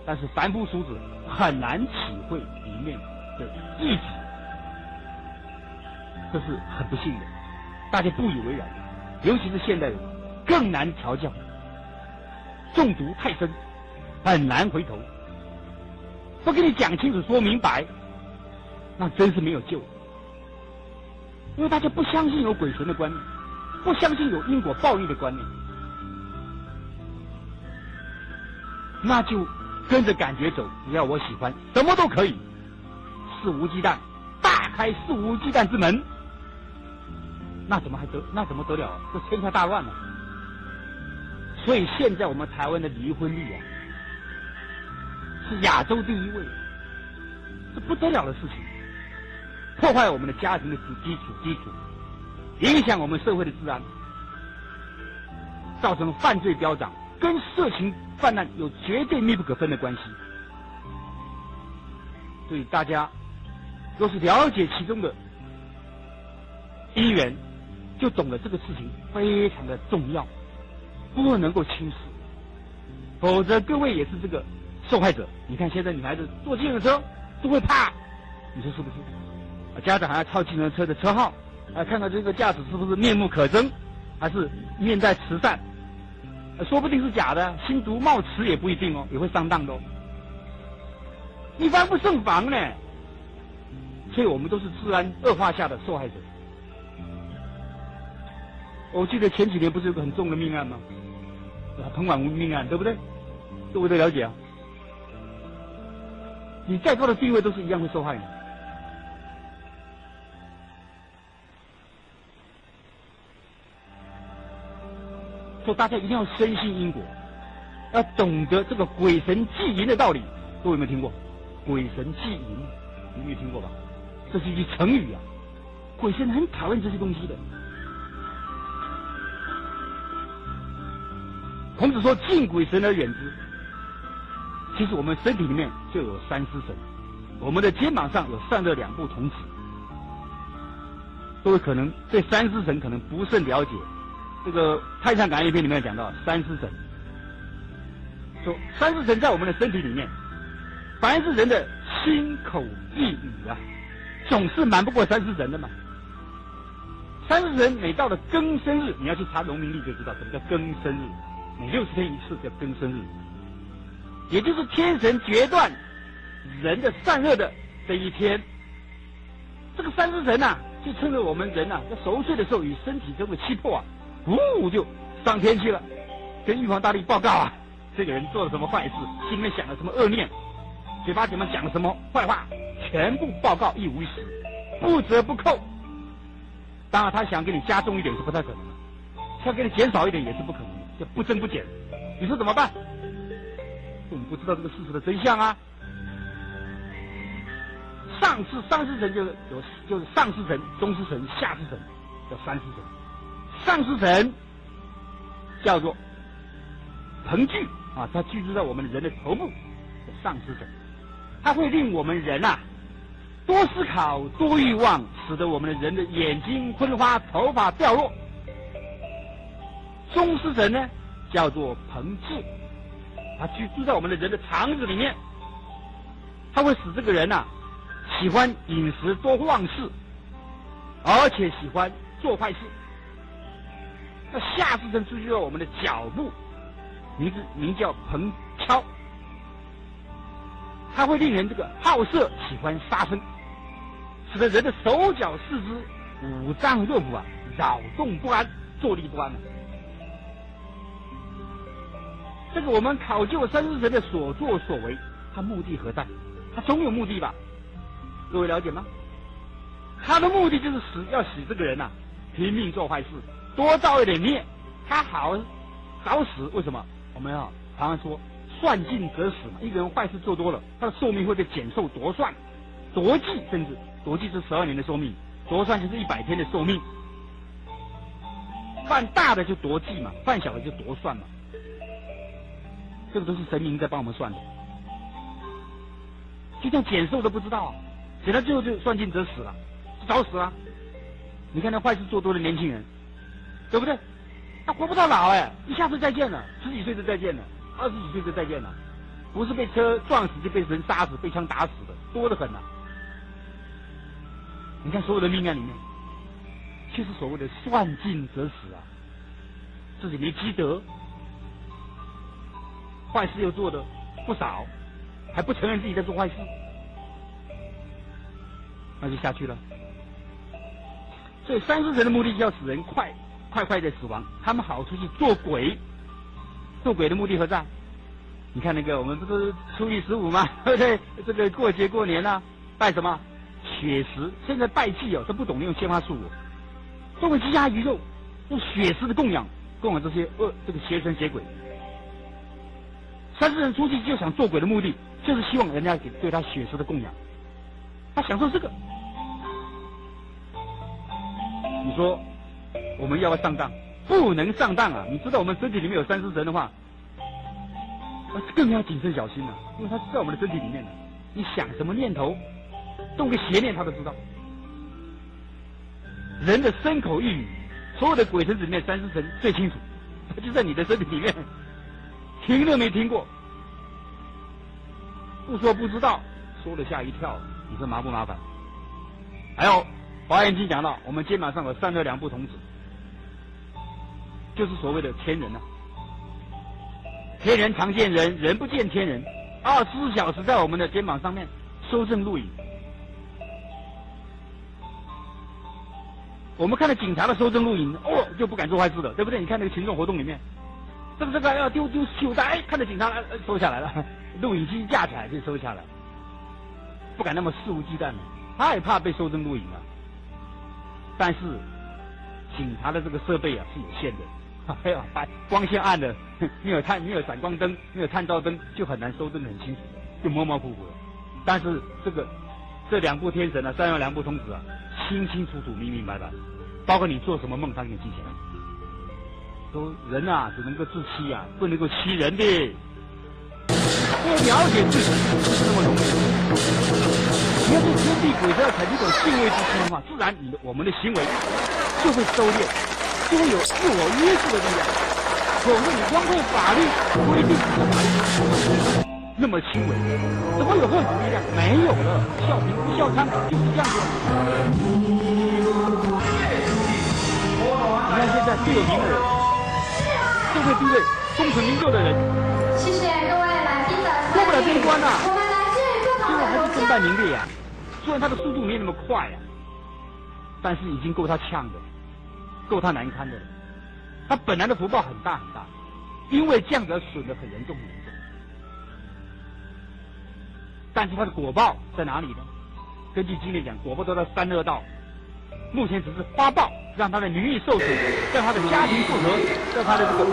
但是凡夫俗子很难体会里面的意旨，这是很不幸的，大家不以为然，尤其是现代人更难调教，中毒太深，很难回头。不给你讲清楚说明白，那真是没有救。因为大家不相信有鬼神的观念，不相信有因果报应的观念，那就跟着感觉走，只要我喜欢，什么都可以，肆无忌惮，大开肆无忌惮之门，那怎么得了啊？这天下大乱了。所以现在我们台湾的离婚率啊，是亚洲第1位，这不得了的事情，破坏我们的家庭的基础，影响我们社会的治安，造成犯罪飙涨，跟色情泛滥有绝对密不可分的关系。所以大家若是了解其中的因缘，就懂得这个事情非常的重要，不能够轻视，否则各位也是这个受害者。你看现在女孩子坐计程车都会怕，你说是不是？家长还要抄计程车的车号，看看这个驾驶是不是面目可憎，还是面带慈善，说不定是假的，心毒冒词也不一定哦，也会上当的哦。一帆不胜防呢。所以我们都是治安恶化下的受害者。我记得前几年不是有个很重的命案吗？彭婉文命案，对不对？各位都了解啊。你再高的地位都是一样会受害的。所以大家一定要深信因果，要懂得这个鬼神祭淫的道理。各位有没有听过？鬼神祭淫，你没有听过吧？这是一句成语啊。鬼神很讨厌这些东西的。孔子说敬鬼神而远之。其实我们身体里面就有三尸神，我们的肩膀上有善恶两部童子。各位可能对三尸神可能不甚了解，这个《太上感应篇》里面讲到三尸神，说三尸神在我们的身体里面，凡是人的心口意语啊，总是瞒不过三尸神的嘛。三尸神每到了庚申日，你要去查农民历就知道什么叫庚申日，每60天一次叫庚申日，也就是天神决断人的善恶的这一天。这个三尸神啊，就趁着我们人啊在熟睡的时候，与身体中的气魄啊，就上天去了，跟玉皇大帝报告啊，这个人做了什么坏事，心里面想了什么恶念，嘴巴怎么讲了什么坏话，全部报告一五一十，不折不扣。当然他想给你加重一点是不太可能的，想给你减少一点也是不可能的，就不增不减。你说怎么办？我们不知道这个事实的真相啊。上尸神就是上尸神、中尸神、下尸神，叫三尸神。上尸神叫做鹏踞啊，它居住在我们人的头部，叫上尸神。它会令我们人啊多思考、多欲望，使得我们的人的眼睛昏花、头发掉落。中尸神呢叫做鹏志，它居住在我们的人的肠子里面，它会使这个人啊喜欢饮食多忘事，而且喜欢做坏事。那下尸神居住在我们的脚部，名叫鹏敲，它会令人这个好色，喜欢杀生，使得人的手脚四肢、五脏六腑啊扰动不安，坐立不安。这个我们考究三尸神的所作所为，他目的何在？他总有目的吧？各位了解吗？他的目的就是要使这个人啊拼命做坏事，多造一点孽，他好早死。为什么？我们常常说算尽则死嘛。一个人坏事做多了，他的寿命会被减寿夺算、夺计，甚至夺计是12年的寿命，夺算就是100天的寿命。犯大的就夺计嘛，犯小的就夺算嘛。这个都是神明在帮我们算的，就像减寿都不知道啊，减到最后就算尽则死了，就早死了。你看那坏事做多的年轻人，对不对？他活不到老一下子再见了，10几岁就再见了，20几岁就再见了，不是被车撞死就被人杀死、被枪打死的，多得很啊。你看所有的命案里面，就是所谓的算尽则死啊，自己没积德，坏事又做的不少，还不承认自己在做坏事，那就下去了。所以三尸神的目的是要使人快的死亡，他们好出去做鬼。做鬼的目的何在？你看那个我们不是初一15吗？对不对？这个过节过年啊，拜什么血食？现在拜祭都不懂用鲜花素作为鸡鸭鱼肉，用血食的供养这些这个邪神邪鬼。三尸神出去就想做鬼的目的，就是希望人家对他血食的供养，他享受这个。你说我们要不要上当？不能上当啊！你知道我们身体里面有三尸神的话，更要谨慎小心了，因为它是在我们的身体里面的。你想什么念头，动个邪念，他都知道。人的身口意语，所有的鬼神子里面，三尸神最清楚，他就在你的身体里面，听都没听过，不说不知道，说了吓一跳，你说麻不麻烦？还有《华严经》讲到，我们肩膀上有善恶两部童子，就是所谓的天人啊。天人常见人，人不见天人，24小时在我们的肩膀上面修正录影。我们看到警察的搜证录影，哦，就不敢做坏事了，对不对？你看那个群众活动里面，这个要丢袖带，哎，看到警察来，收下来了，录影机架起来就收下来，不敢那么肆无忌惮了，害怕被搜证录影了。但是警察的这个设备啊是有限的，哎呀，把光线暗了，没有闪光灯，没有探照灯，就很难搜证得很清楚，就模模糊糊了。但是这两部天神啊，三元两部童子啊，清清楚楚、明明白白，包括你做什么梦，他给你记起来。说人啊，只能够自欺啊，不能够欺人的。要了解自己不是那么容易。你要对天地鬼神要产生一种敬畏之心的话，自然我们的行为就会收敛，就会有自我约束的力量。否则你光会法律规定那么轻微，怎么有后补力量？没有了，孝平不孝昌就是这样子。你看现在最有名的人，社会地位功成名就的人，谢谢各位来宾的过不了这一关啊，我们来自于不同最后还的国家是身败名裂啊。虽然他的速度没那么快啊，但是已经够他呛的，够他难堪的了。他本来的福报很大很大，因为这样子而损得很严重很严重。但是他的果报在哪里呢？根据经典讲，果报都在三恶道。目前只是花报，让他的名誉受损，让他的家庭不和，让他的这个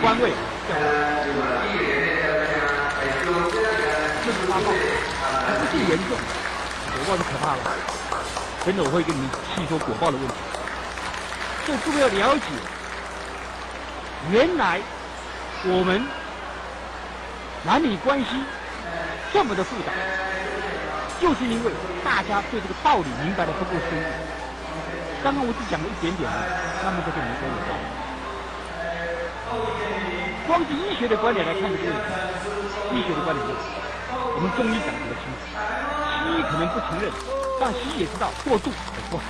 官位掉下来。这是花报，还不是严重，果报就可怕了。真的，我会跟你们细说果报的问题。所以各位要了解，原来我们男女关系这么的复杂，就是因为大家对这个道理明白的不够深入。刚刚我只讲了一点点，他们就对你说有道理。光是医学的观点来看这个问题，医学的观点，我们中医讲得很清楚，西医可能不承认，但西医也知道过度很不好。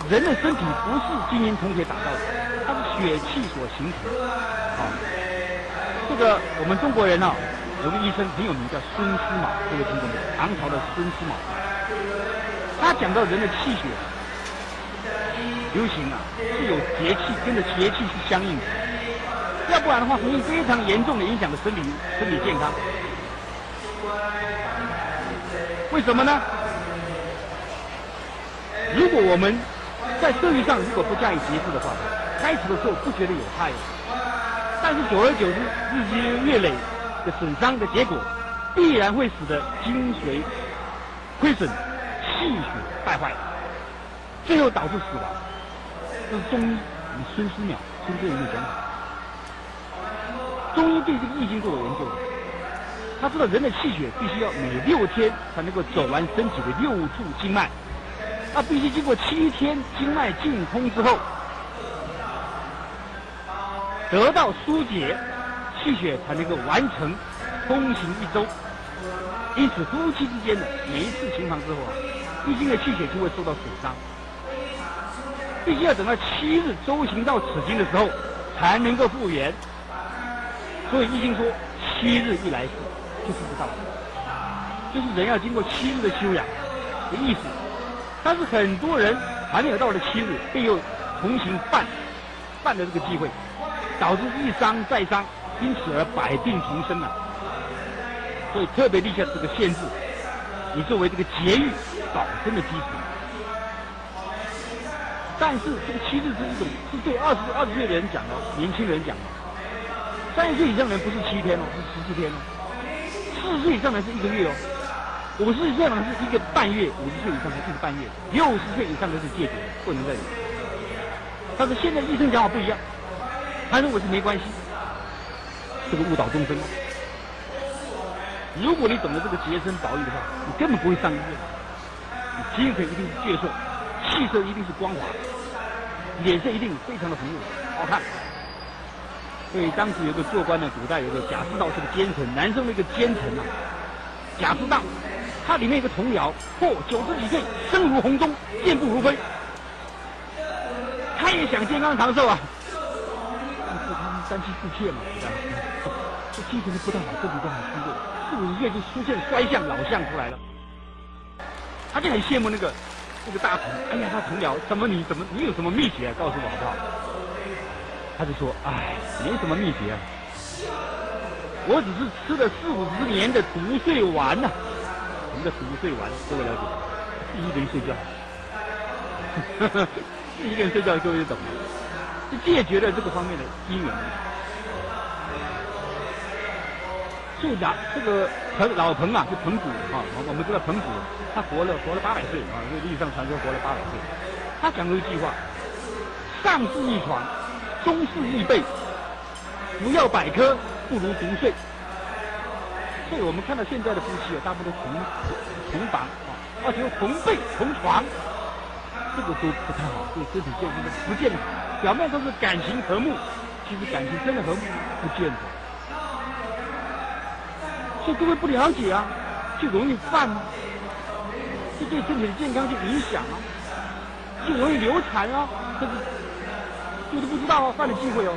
人的身体不是金银铜铁打造的，它是血气所形成的。这个我们中国人啊，有个医生很有名，叫孙思邈，各位听过没有？唐朝的孙思邈，他讲到人的气血流行啊，是有节气，跟着节气是相应的，要不然的话，会非常严重的影响了身体健康。为什么呢？如果我们在社会上如果不加以节制的话，开始的时候不觉得有害，但是久而久之，日积月累的损伤的结果，必然会使得精髓亏损、气血败坏，最后导致死亡。这是中医以孙思邈孙真人的讲法。中医对这个易经做了研究，他知道人的气血必须要每6天才能够走完身体的6处经脉，那必须经过7天经脉尽通之后，得到疏解，气血才能够完成通行1周。因此夫妻之间的每一次行房之后啊，易经的气血就会受到损伤，必须要等到7日周行到此经的时候才能够复原。所以易经说7日一来世，就是这道理，就是人要经过7日的修养的意思。但是很多人还没有到了7日，便又重新犯的这个机会，导致一伤再伤，因此而百病丛生啊。所以特别立下这个限制，你作为这个节育保身的基础。但是这个7日是一种是对20岁的人讲的，年轻人讲的。30岁以上的人不是7天哦，是14天哦。40岁以上的人是1个月哦。50岁以上的人是1个半月，50岁以上是1个半月，60岁以上的是戒绝，不能再有。但是现在医生讲法不一样，他认为是没关系，这个误导众生。如果你懂得这个洁身保育的话，你根本不会上医院，你精神一定是矍铄，气色一定是光滑，脸色一定非常的红润好看。所以当时有个做官的，古代有个贾似道是个奸臣，南宋那个奸臣啊，贾似道，他里面有个童谣：或90几岁，身如红钟，健步如飞。他也想健康长寿啊，但是他们3妻4妾嘛，这精神不太好，身体都很虚弱，40岁就出现衰相、老相出来了。他就很羡慕那个这个大臣，哎呀，他同僚，你有什么秘诀啊？告诉我好不好？他就说，哎，没什么秘诀啊，我只是吃了40-50年的毒睡丸呐。什么叫毒睡丸？各位了解？自己一个人睡觉，自己一个人睡觉，各位就懂了。是解决了这个方面的因缘。所以这个老彭啊，就彭祖啊，我们知道彭祖，他活了800岁啊，因为历史上传说活了800岁。他讲过一句话：上士易床，中士易被，不要百科，不如独睡。所以我们看到现在的夫妻啊，大部分都同房啊，而且同被同床，这个都不太好，对身体健康不健康。表面都是感情和睦，其实感情真的和睦不见得。所以各位不了解啊，就容易犯啊，这对身体的健康就影响啊，就容易流产啊，这是就是不知道啊，犯了忌讳哦。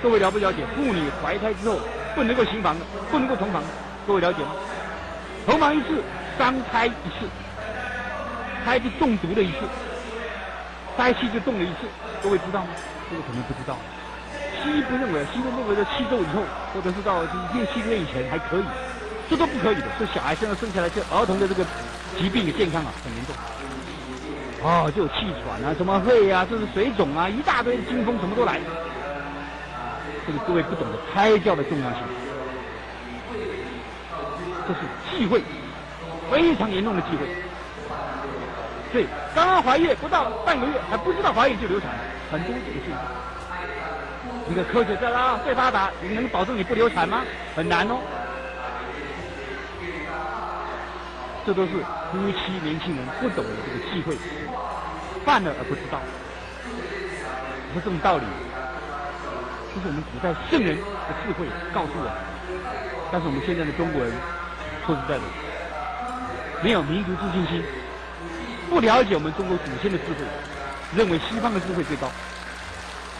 各位了不了解？妇女怀胎之后不能够行房的，不能够同房的，各位了解吗？同房一次，伤胎一次，胎就中毒了一次，胎气就动了一次，各位知道吗？这个可能不知道。西医不认为，西医认为在7周以后，或者是到6-7个月以前还可以，这都不可以的。所以小孩现在生下来，这儿童的这个疾病的健康啊很严重。哦，就有气喘啊，什么肺啊，这是水肿啊，一大堆的惊风什么都来。这个各位不懂得胎教的重要性，这是忌讳，非常严重的忌讳。对，刚刚怀孕不到半个月，还不知道怀孕就流产，很多这个现象。你的科学在啊最发达，你能保证你不流产吗？很难哦。这都是夫妻年轻人不懂的这个忌讳，犯了而不知道，不是这种道理。这是我们古代圣人的智慧告诉我们，但是我们现在的中国人，说实在的，没有民族自信心，不了解我们中国祖先的智慧，认为西方的智慧最高。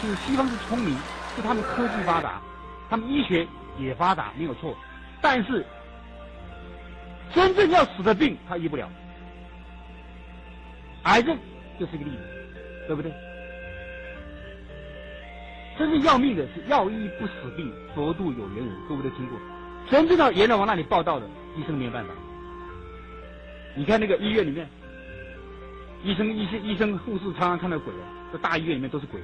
就是西方是聪明，是他们科技发达，他们医学也发达，没有错。但是真正要死的病，他医不了。癌症就是一个例子，对不对？真正要命的是药医不死病，佛度有缘人，各位都听过。真正到阎罗王那里报道的，医生没有办法。你看那个医院里面，医生、护士常常看到鬼啊，这大医院里面都是鬼。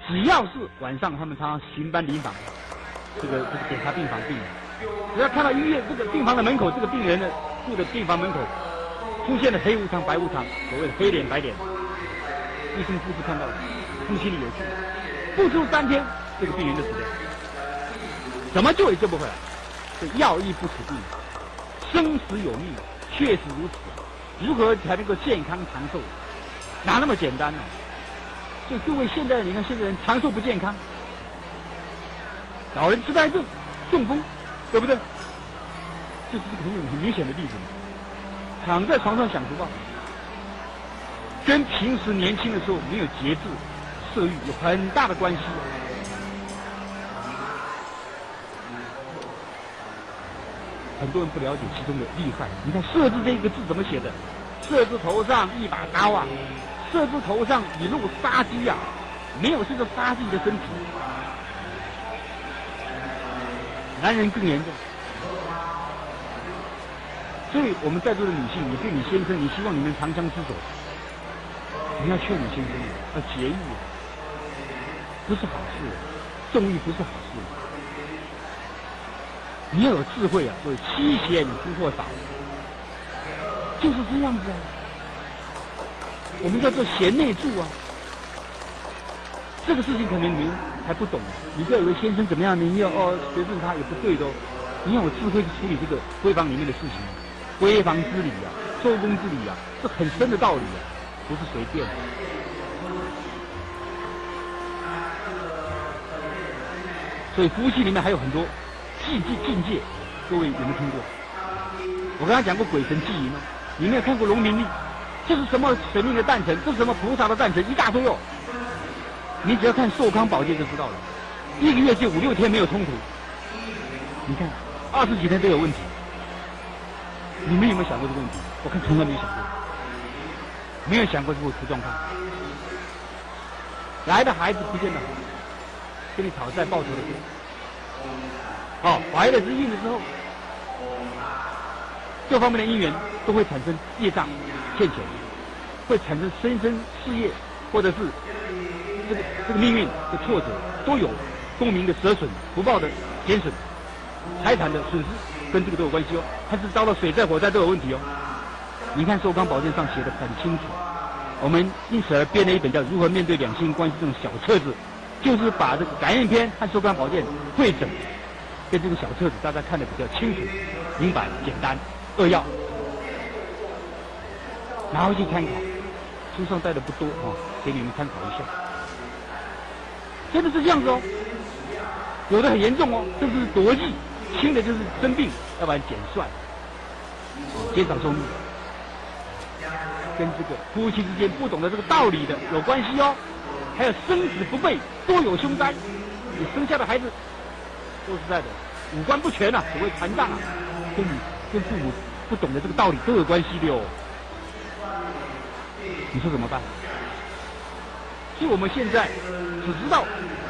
只要是晚上，他们常常巡班临房，这个检查病房病人。只要看到医院这个病房的门口，这个病人的住的病房门口出现了黑无常、白无常，所谓的黑脸白脸，医生护士看到了，他们心里有数。不出3天，这个病人就死掉，怎么救也救不回来。这药医不死病，生死有命，确实如此。如何才能够健康长寿？哪那么简单呢？所以各位现在你看现在人长寿不健康，老人痴呆症、中风，对不对？这是很明显的例子。躺在床上享福报，跟平时年轻的时候没有节制、色欲有很大的关系。很多人不了解其中的厉害。你看“色”字这一个字怎么写的？“色”字头上一把刀啊，“色”字头上一路杀机啊，没有这个杀自己的身体。男人更严重。所以我们在座的女性，你对你先生，你希望你们长相厮守，你要劝你先生要节欲，不是好事，纵欲不是好事。你要有智慧啊，所以妻贤夫祸少，就是这样子啊。我们叫做贤内助啊。这个事情可能你们还不懂，你不要以为先生怎么样，你要随顺他也不对的哦。你要有智慧去处理这个闺房里面的事情，闺房之礼啊，周公之礼啊，是很深的道理啊，不是随便的。所以夫妻里面还有很多境界，各位有没有听过？我刚才讲过鬼神祭仪吗？你没有看过农民历？这是什么神明的诞辰？这是什么菩萨的诞辰？一大堆哦。你只要看寿康宝鉴就知道了，一个月就5-6天没有冲突。你看20几天都有问题。你们有没有想过这个问题？我看从来没有想过。没有想过会出状况。来的孩子不见得好，跟你讨债报仇的多。怀了是孕的时候，各方面的因缘都会产生业障、欠钱，会产生生事业，或者是这个命运的挫折，都有功名的折损、福报的减损、财产的损失，跟这个都有关系哦。它是遭到水灾、火灾都有问题哦。你看《寿康宝鉴》上写的很清楚，我们因此而编了一本叫《如何面对两性关系》这种小册子，就是把这个感应篇和《寿康宝鉴》汇整，跟这个小册子大家看得比较清楚、明白、简单、扼要，拿回去参考。书上带的不多给你们参考一下。真的是这样子哦，有的很严重哦，这是夺义，轻的就是生病，要不然减算，减少收入，跟这个夫妻之间不懂得这个道理的有关系哦。还有生子不备，多有凶灾，你生下的孩子，说实在的，五官不全啊，所谓残障啊，跟父母不懂得这个道理都有关系的哦。你说怎么办？所以我们现在只知道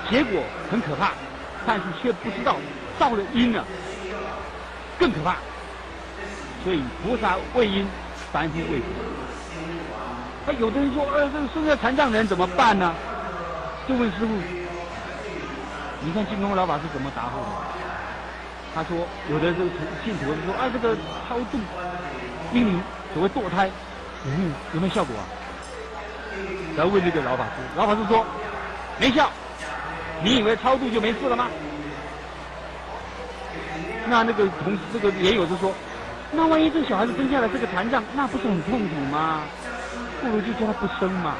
结果很可怕，但是却不知道造了因呢，更可怕。所以菩萨为因，凡夫为果。有的人说，这个生下残障人怎么办呢？就问师父，你看净空老法师怎么答复的？他说，有的这个信徒说，这个超度婴灵，所谓堕胎，有没有效果啊？然后问这个老法师，老法师说没效。你以为超度就没事了吗？那个这个也有就说，那万一这小孩子生下来这个残障，那不是很痛苦吗？不如就叫他不生嘛。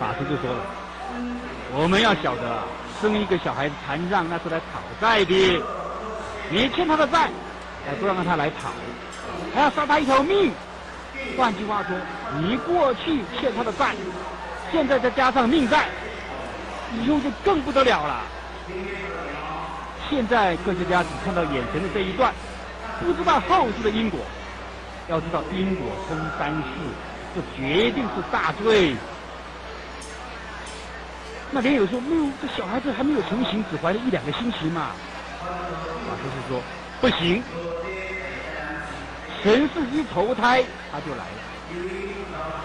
法师就说了，我们要晓得，生一个小孩子残障，那是来讨债的，你欠他的债，不让他来讨，还要杀他一条命。换句话说，你过去欠他的债，现在再加上命债，以后就更不得了了。现在科学家只看到眼前的这一段，不知道后世的因果。要知道因果通三世，这决定是大罪。那连友说，没有，这小孩子还没有成型，只怀了1-2个星期嘛。法师是说不行，前世一投胎他就来了，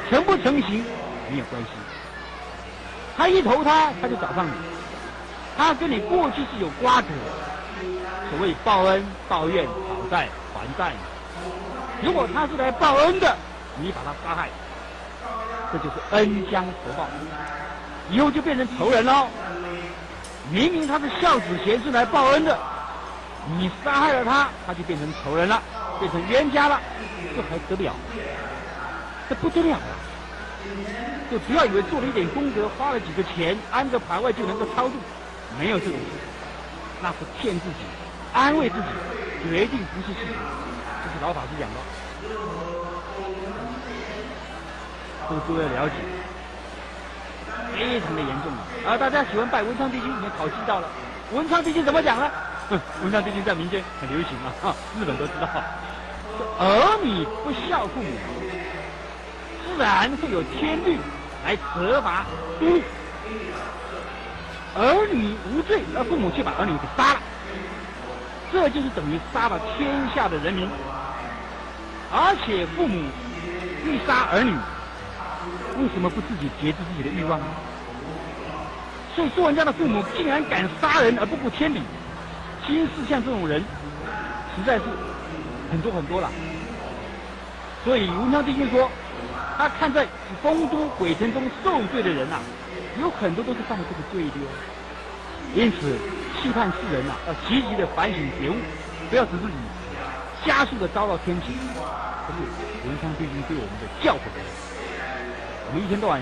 成不成型没有关系。他一投胎他就找上你，他跟你过去是有瓜葛，所谓报恩、报怨、讨债、还债。如果他是来报恩的，你把他杀害，这就是恩将仇报，以后就变成仇人喽。明明他是孝子贤孙来报恩的，你杀害了他，他就变成仇人了，变成冤家了，这还得了？这不得了啊！就不要以为做了一点功德，花了几个钱，安个牌位就能够超度，没有这种事，那是骗自己，安慰自己，决定不是事实。这是老法师讲的，这个诸位了解，非常的严重啊！大家喜欢拜文昌帝君，也考记到了。文昌帝君怎么讲呢？文昌帝君在民间很流行啊，日本都知道。儿女不孝父母，自然会有天律来责罚嘟噜。儿女无罪，而父母却把儿女给杀了，这就是等于杀了天下的人民。而且父母欲杀儿女，为什么不自己节制自己的欲望呢？所以说人家的父母竟然敢杀人而不顾天理，今世像这种人实在是很多很多了。所以文昌帝君说，他看在丰都鬼城中受罪的人有很多都是犯了这个罪的哦。因此期盼世人要积极的反省觉悟，不要使自己加速的遭到天谴。这是文昌帝君对我们的教诲。我们一天到晚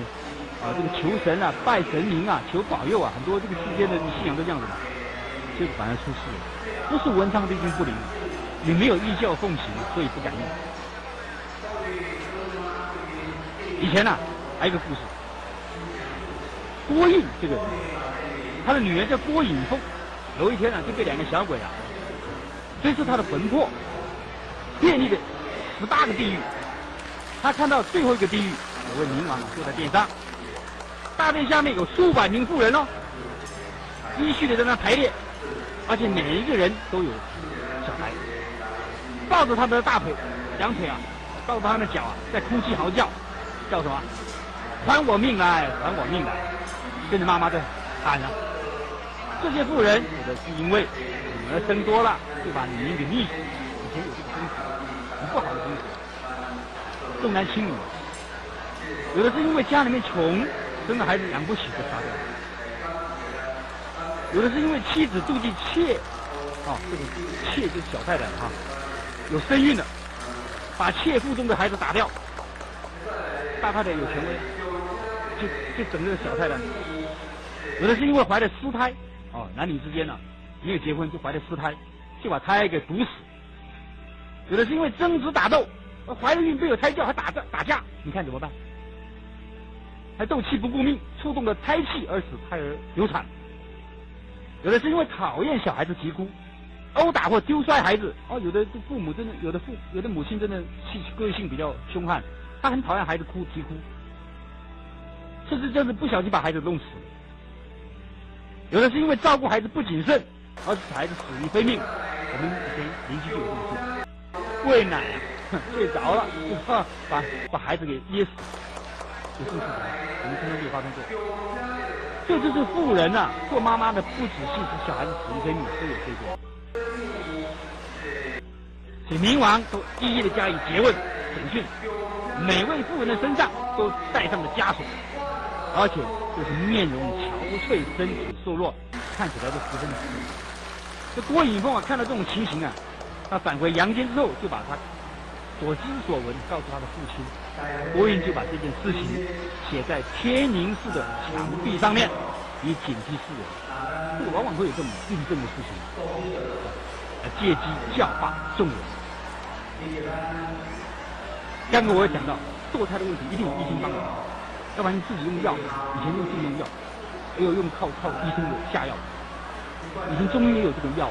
这个求神拜神明求保佑很多这个世间的信仰都这样子嘛，这个反而出事了。不是文昌帝君不灵，你没有依教奉行，所以不敢用。以前还有一个故事，郭印这个人，他的女儿叫郭颖凤，有一天就被2个小鬼追出他的魂魄，遍历了18个地狱，他看到最后一个地狱，有位冥王坐在殿上，大殿下面有数百名妇人哦，依序的在那排列，而且每一个人都有小孩，抱着他的大腿、两腿啊，抱着他们的脚啊，在哭泣嚎叫，叫什么？还我命来，还我命来！跟着妈妈在喊啊。这些妇人，有的是因为女儿生多了，就把女婴给溺死。以前有这个风俗，很不好的风俗，重男轻女。有的是因为家里面穷，生了孩子养不起就杀掉。有的是因为妻子妒忌妾，这个妾就是小太太啊，有身孕了，把妾腹中的孩子打掉。大太太有权威，就整个小太太。有的是因为怀了私胎，男女之间呢，没有结婚就怀了私胎，就把胎给毒死。有的是因为争执打斗，怀了孕没有胎教还打架，你看怎么办？还斗气不顾命，触动了胎气而使胎儿流产。有的是因为讨厌小孩子啼哭，殴打或丢摔孩子。有的父母真的，有的母亲真的个性比较凶悍，她很讨厌孩子啼哭，甚至就是不小心把孩子弄死。有的是因为照顾孩子不谨慎，而使孩子死于非命。我们以前邻居就有这么说，喂奶睡着了，就怕把孩子给噎死。有这种事情，我们经常就发生过。这就是妇人啊，做妈妈的不仔细，使小孩子死于非命，都有罪过。所以冥王都一一的加以诘问、审讯，每位妇人的身上都带上了枷锁，而且就是面容憔悴，身体瘦弱，看起来都十分的虚。这郭颖凤啊，看到这种情形啊，他返回阳间之后，就把他所知所闻告诉他的父亲。郭颖就把这件事情写在天宁寺的墙壁上面，以警惕世人。这个往往会有这种印证的事情，借机教化众人。刚刚我也讲到，堕胎的问题一定有医生帮忙，要不然你自己用药，以前用自用药，也有用靠医生的下药。以前中医也有这个药，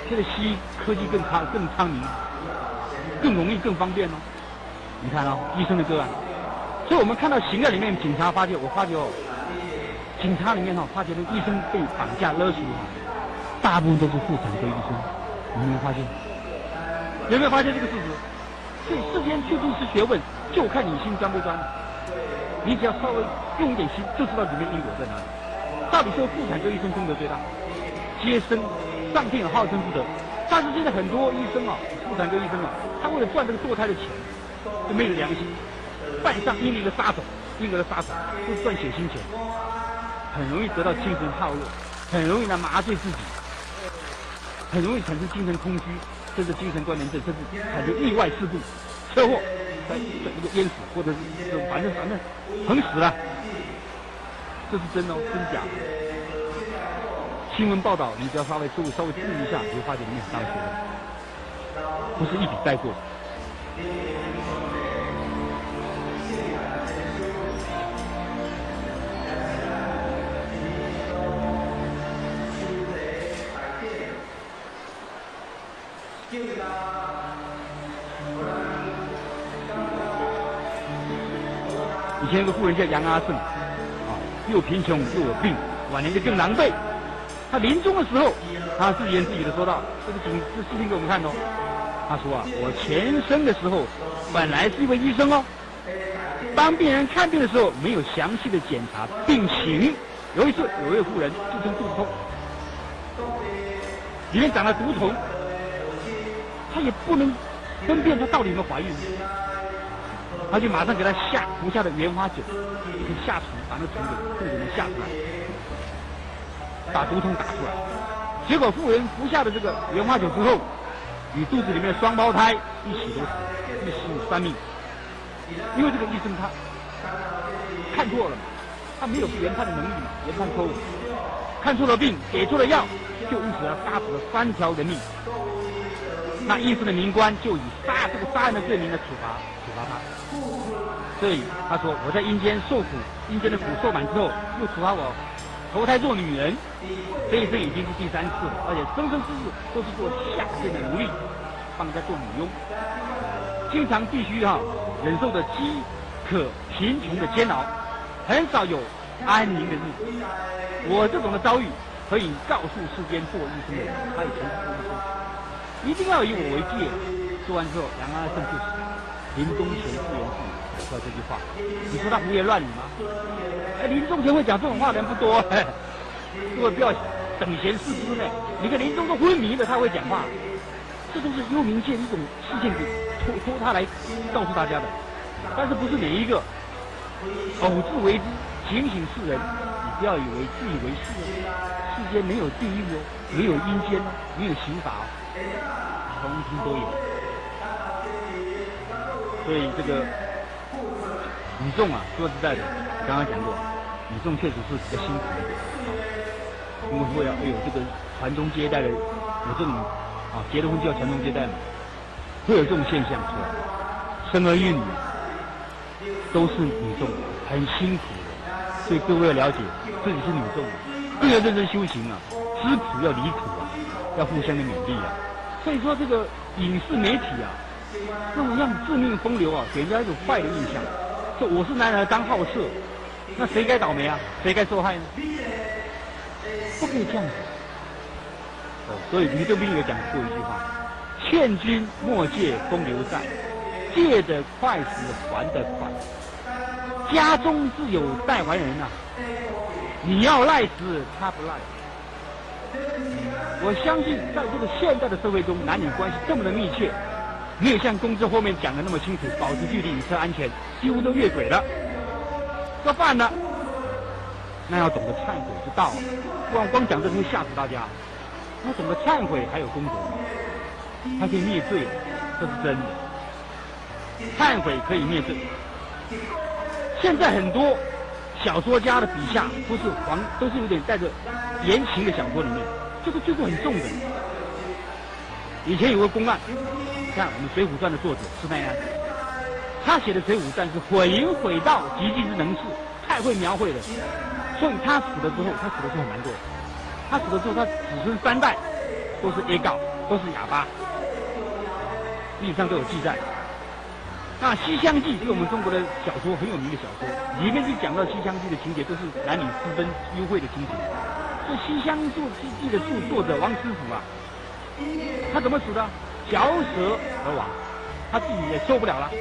现在西医科技更昌明，更容易更方便哦。你看医生的个案，所以我们看到刑案里面，警察发觉，警察里面发觉那医生被绑架勒索，大部分都是妇产科医生，你有没有发现？有没有发现这个事实？所以世间究竟是学问，就看你心专不专。你只要稍微用一点心，就知道里面因果在哪里。到底是妇产科医生功德最大，接生上天有好生之德，但是现在很多医生妇产科医生他为了赚这个堕胎的钱，就没有良心，扮上婴儿的杀手，就赚血腥钱，很容易得到精神耗弱，很容易来麻醉自己，很容易产生精神空虚，甚至精神关联症，甚至产生意外事故、车祸，淹死，或者是反正横死了。这是真真假？新闻报道，你只要稍微注意一下，你会发现里面很大的学问，不是一笔带过。以前有个妇人叫杨阿胜，又贫穷又有病，晚年就更狼狈。他临终的时候，他自言自语的说道：“这个视频给我们看哦。他说我前生的时候本来是一位医生哦，帮病人看病的时候没有详细的检查病情。有一次，有一位妇人就生肚子痛，里面长了毒虫，他也不能分辨她到底有没有怀孕。”他就马上给他服下的棉花酒，下厨把那虫给肚子里面下出来，把毒虫打出来。结果妇人服下的这个棉花酒之后，与肚子里面的双胞胎一起都死，一死三命。因为这个医生他看错了嘛，他没有研判的能力，研判错误，看错了病，给错了药，就因此杀死了3条人命。那医生的民官就以杀人的罪名来处罚他。所以他说我在阴间受苦，阴间的苦受满之后，又处罚我投胎做女人，这一生已经是第3次了，而且生生世世都是做下贱的奴隶，帮人家做女佣。经常必须忍受着饥渴贫穷的煎熬，很少有安宁的日子。我这种的遭遇可以告诉世间做医生的人，他以前是做医生，一定要以我为戒。说完之后，杨安生就死，临终前自言自语说这句话。你说他胡言乱语吗？临终前会讲这种话的人不多，各位不要等闲视之呢。你看临终都昏迷了，他会讲话，这都是幽冥界一种事件给托他来告诉大家的。但是不是每一个偶自为之，警醒世人。你不要以为自以为是哦，世间没有地狱哦，没有阴间哦，没有刑法哦，通通都有。所以这个女众说实在的，刚刚讲过，女众确实是比较辛苦一点，因为要有这个传宗接代的，有这种结了婚就要传宗接代嘛，会有这种现象出来。生儿育女都是女众，很辛苦的，所以各位要了解自己是女众，更要认真修行知苦要离苦要互相的勉励所以说这个影视媒体那种样自命风流给人家一种坏的印象，说我是男儿当好色，那谁该倒霉谁该受害呢？不可以这样子。所以吕洞宾有讲过一句话：劝君莫借风流债，借得快时还得快。家中自有待还人你要赖时他不赖。我相信在这个现代的社会中，男女关系这么的密切，没有像公知后面讲的那么清楚，保持距离，以车安全，几乎都越轨了。做饭了，那要懂得忏悔之道不然光讲这个会吓死大家。要懂得忏悔还有功德，它可以灭罪，这是真的。忏悔可以灭罪。现在很多小说家的笔下都是有点带着言情的小说里面，这个罪过很重的。以前有个公案，你看我们《水浒传》的作者施耐庵，他写的《水浒传》是毁淫毁盗，极尽之能事，太会描绘了。所以他死了之后很难过。他死了之后，他子孙3代都是 A 告，都是哑巴，历史上都有记载。那《西厢记》是我们中国的小说，很有名的小说，里面就讲到《西厢记》的情节都是男女私奔幽会的情节。这《西厢记》的作者王师傅他怎么死的？嚼舌而亡，他自己也受不了了。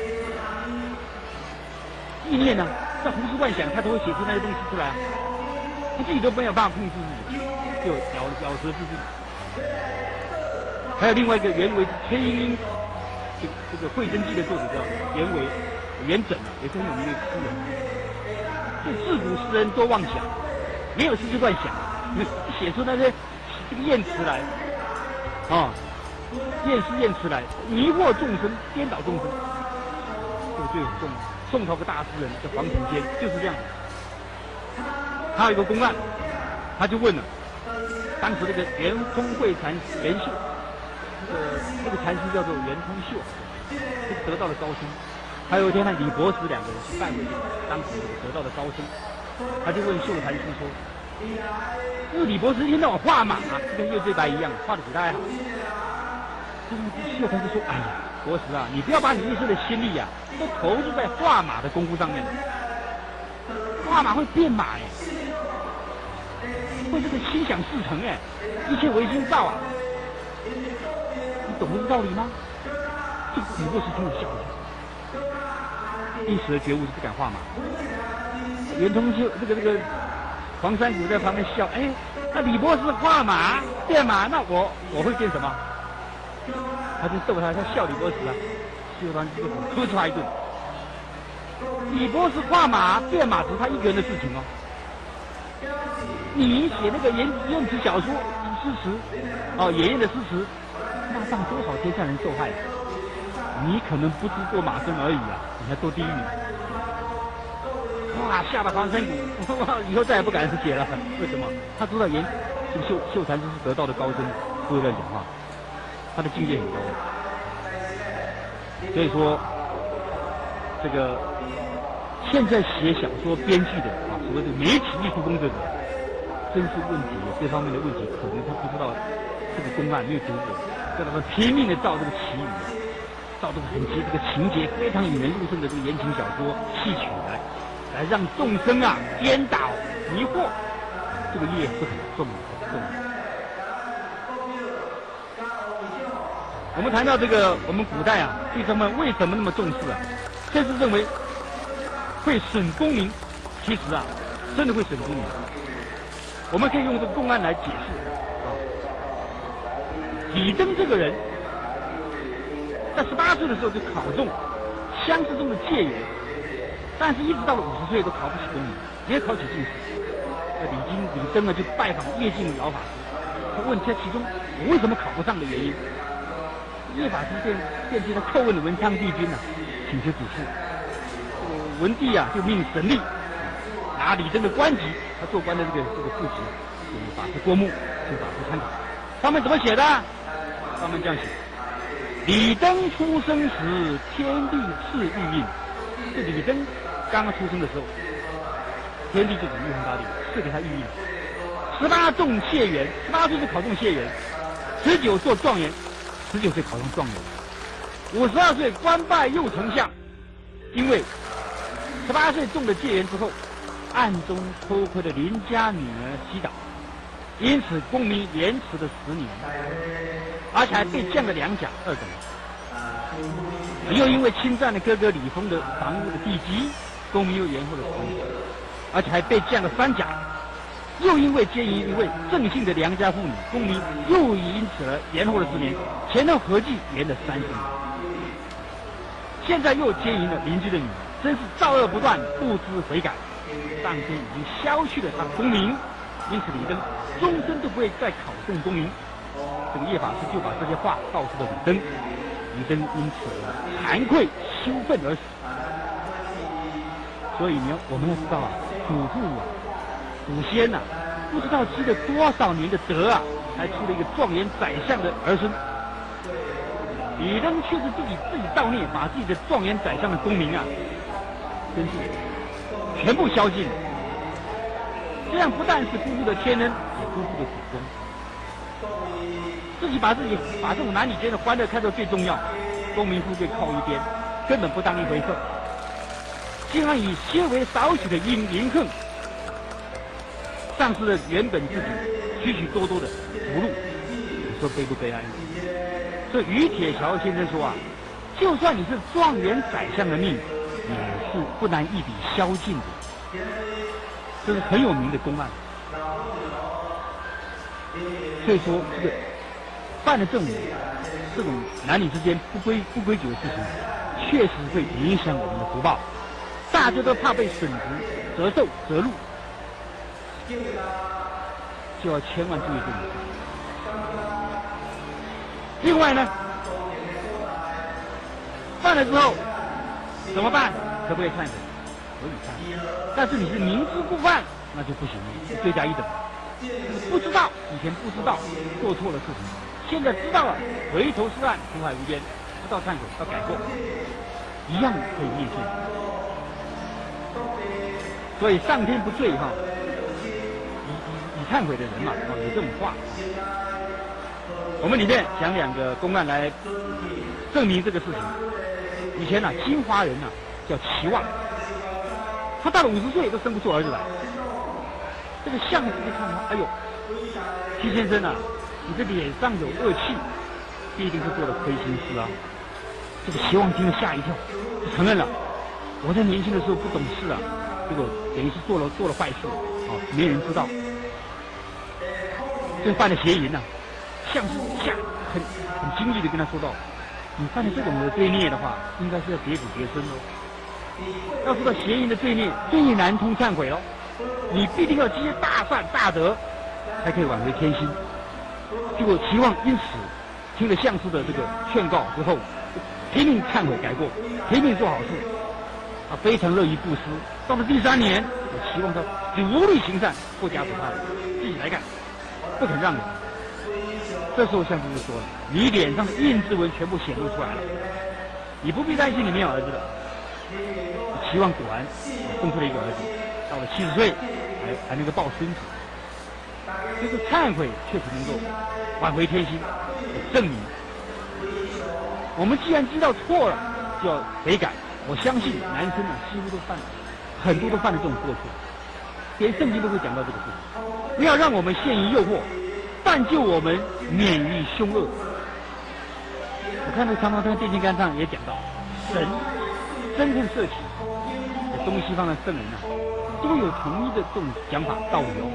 意念在胡思乱想，他都会写出那些东西出来他自己都没有办法控制自己，就咬舌自尽。还有另外一个袁维崔莺莺，这个《会真记》的作者叫元稹也是很有名的诗人。这自古诗人多妄想，没有事就乱想，写出那些这个艳词来艳诗艳词来，迷惑众生，颠倒众生，这个罪很重。宋朝个大诗人叫黄庭坚，就是这样。他有一个公案，他就问了当时那个圆通会禅师袁秀，那个禅师叫做圆通秀，是得道的高僧。还有一天，李博士2个人去拜会当时得道的高僧，他就问秀禅师说：“这个李博士一天到晚画马跟月最白一样，画的比他还好。”秀禅师说：“哎呀，博士你不要把你一生的心力都投入在画马的功夫上面，画马会变马会这个心想事成一切唯心造你懂这个道理吗？”这个李博士听了笑一下，一时的觉悟是不敢画马。袁通秀这个黄山谷在旁边笑，那李博士画马变马，那我会变什么？他就逗他笑李博士秀传就磕出他一顿。李博士画马变马只是他一个人的事情你写那个言辞小说诗词演绎的诗词，那让多少天下人受害你可能不知过马身而已你还堕地狱。哇，吓得黄山谷以后再也不敢写了。为什么？他知道这个秀禅师是得道的高僧，不会乱讲话，他的境界很高。所以说这个现在写小说编剧的所谓的媒体艺术工作者，真是问题这方面的问题，可能他不知道这个公案没有读过，叫他们拼命的造这个奇语，造照这个这个情节非常引人入胜的这个言情小说戏曲来让众生啊颠倒迷惑，这个业是很重的。我们谈到这个，我们古代啊，对他们为什么那么重视啊？甚至认为会损功名，其实啊，真的会损功名。我们可以用这个公案来解释啊。李登这个人，在18岁的时候就考中乡试中的解元，但是一直到了50岁都考不起功名，也考起进士。李登呢就拜访叶敬老法师，他问他其中我为什么考不上的原因。叶法师便替他叩问了文昌帝君请求指示。文帝就命神力拿李登的官籍，他做官的这个父籍，给法师过目，请法师参考。上面怎么写的？上面这样写：李登出生时，天地赐玉印。这李登刚刚出生的时候，天地就给玉皇大帝赐给他玉印。18中解元，18岁就考中解元，19做状元，19岁考上状元，52岁官拜右丞相。因为18岁中了解元之后，暗中偷窥了邻家女儿西岛，因此功名延迟了10年，而且还被降了2甲2等。又因为侵占了哥哥李丰的房屋的地基，功名又延后了10年，而且还被降了3甲。又因为奸淫一位郑姓的良家妇女，功名又因此而延后了10年，前后合计延了30年。现在又奸淫了邻居的女儿，真是造恶不断，不知悔改。上天已经消去了他的功名，因此李登终身都不会再考中功名。这个叶法师就把这些话告诉了李登，李登因此惭愧羞愤而死。所以我们要知道祖父祖先不知道积了多少年的德才出了一个状元宰相的儿孙。李登却是自己造孽，把自己的状元宰相的功名真是全部消尽了。这样不但是辜负了天恩，也辜负了祖宗。自己把这种男女间的欢乐看作最重要，功名富贵靠一边，根本不当一回事，竟然以些微少许的淫恨，丧失了原本自己许许多多的福禄，你说悲不悲哀？所以于铁桥先生说就算你是状元宰相的命，也是不难一笔消尽的。这是很有名的公案。所以说这个犯了这种男女之间不规矩的事情，确实会影响我们的福报。大家都怕被损职、折寿、折禄，就要千万注意这个事。另外呢，犯了之后怎么办？可不可以忏悔？可以忏悔。但是你是明知故犯，那就不行了，罪加一等。不知道，以前不知道，做错了事情，现在知道了，回头是岸，苦海无边，不到忏悔，要改过，一样可以灭罪。所以上天不罪以忏悔的人有这种话。我们里面讲2个公案来证明这个事情。以前金华人叫齐望，他到了50岁都生不出儿子来。这个相士就看他，哎呦，齐先生你这脸上有恶气，必定是做了亏心事啊。这个齐望听了吓一跳，就承认了，我在年轻的时候不懂事结果等于是做了坏事没人知道，这犯了邪淫相士很惊异的跟他说道：“你犯了这种的罪孽的话，应该是要劫古绝孙哦。要知道邪淫的罪孽最难通忏悔哦，你必定要积大善大德，才可以挽回天心。”结果齐望因此听了相士的这个劝告之后，拼命忏悔改过，拼命做好事，非常乐于布施。到了第3年，齐望他独立行善，不加不他人，自己来干，不肯让人。这时候相士就说了：“你脸上的印字纹全部显露出来了，你不必担心你没有儿子了。”齐望果然生出了一个儿子，到了70岁还能够抱孙子。就是忏悔确实能够挽回天心，证明。我们既然知道错了，就要悔改。我相信男生呢，几乎都犯了，很多都犯了这种过错，连圣经都会讲到这个事情。不要让我们陷于诱惑，但救我们免于凶恶。我看到常常在电线杆上也讲到，神真正摄取东西方的圣人啊，都有同一的这种讲法道理哦。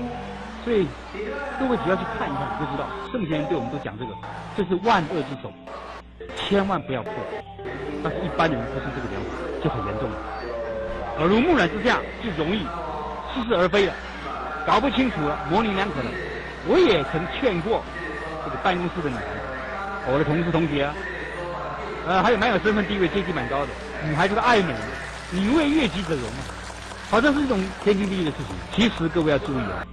所以各位只要去看一看，就知道圣贤人对我们都讲这个，这是万恶之首，千万不要破。但是一般人不是这个想法，就很严重了。耳濡目染之下，就容易似是而非了，搞不清楚了，模棱两可了。我也曾劝过这个办公室的女孩子，我的同事同学啊，还有蛮有身份地位、阶级蛮高的女孩子的爱美，女为悦己者容啊，好像是一种天经地义的事情。其实各位要注意啊，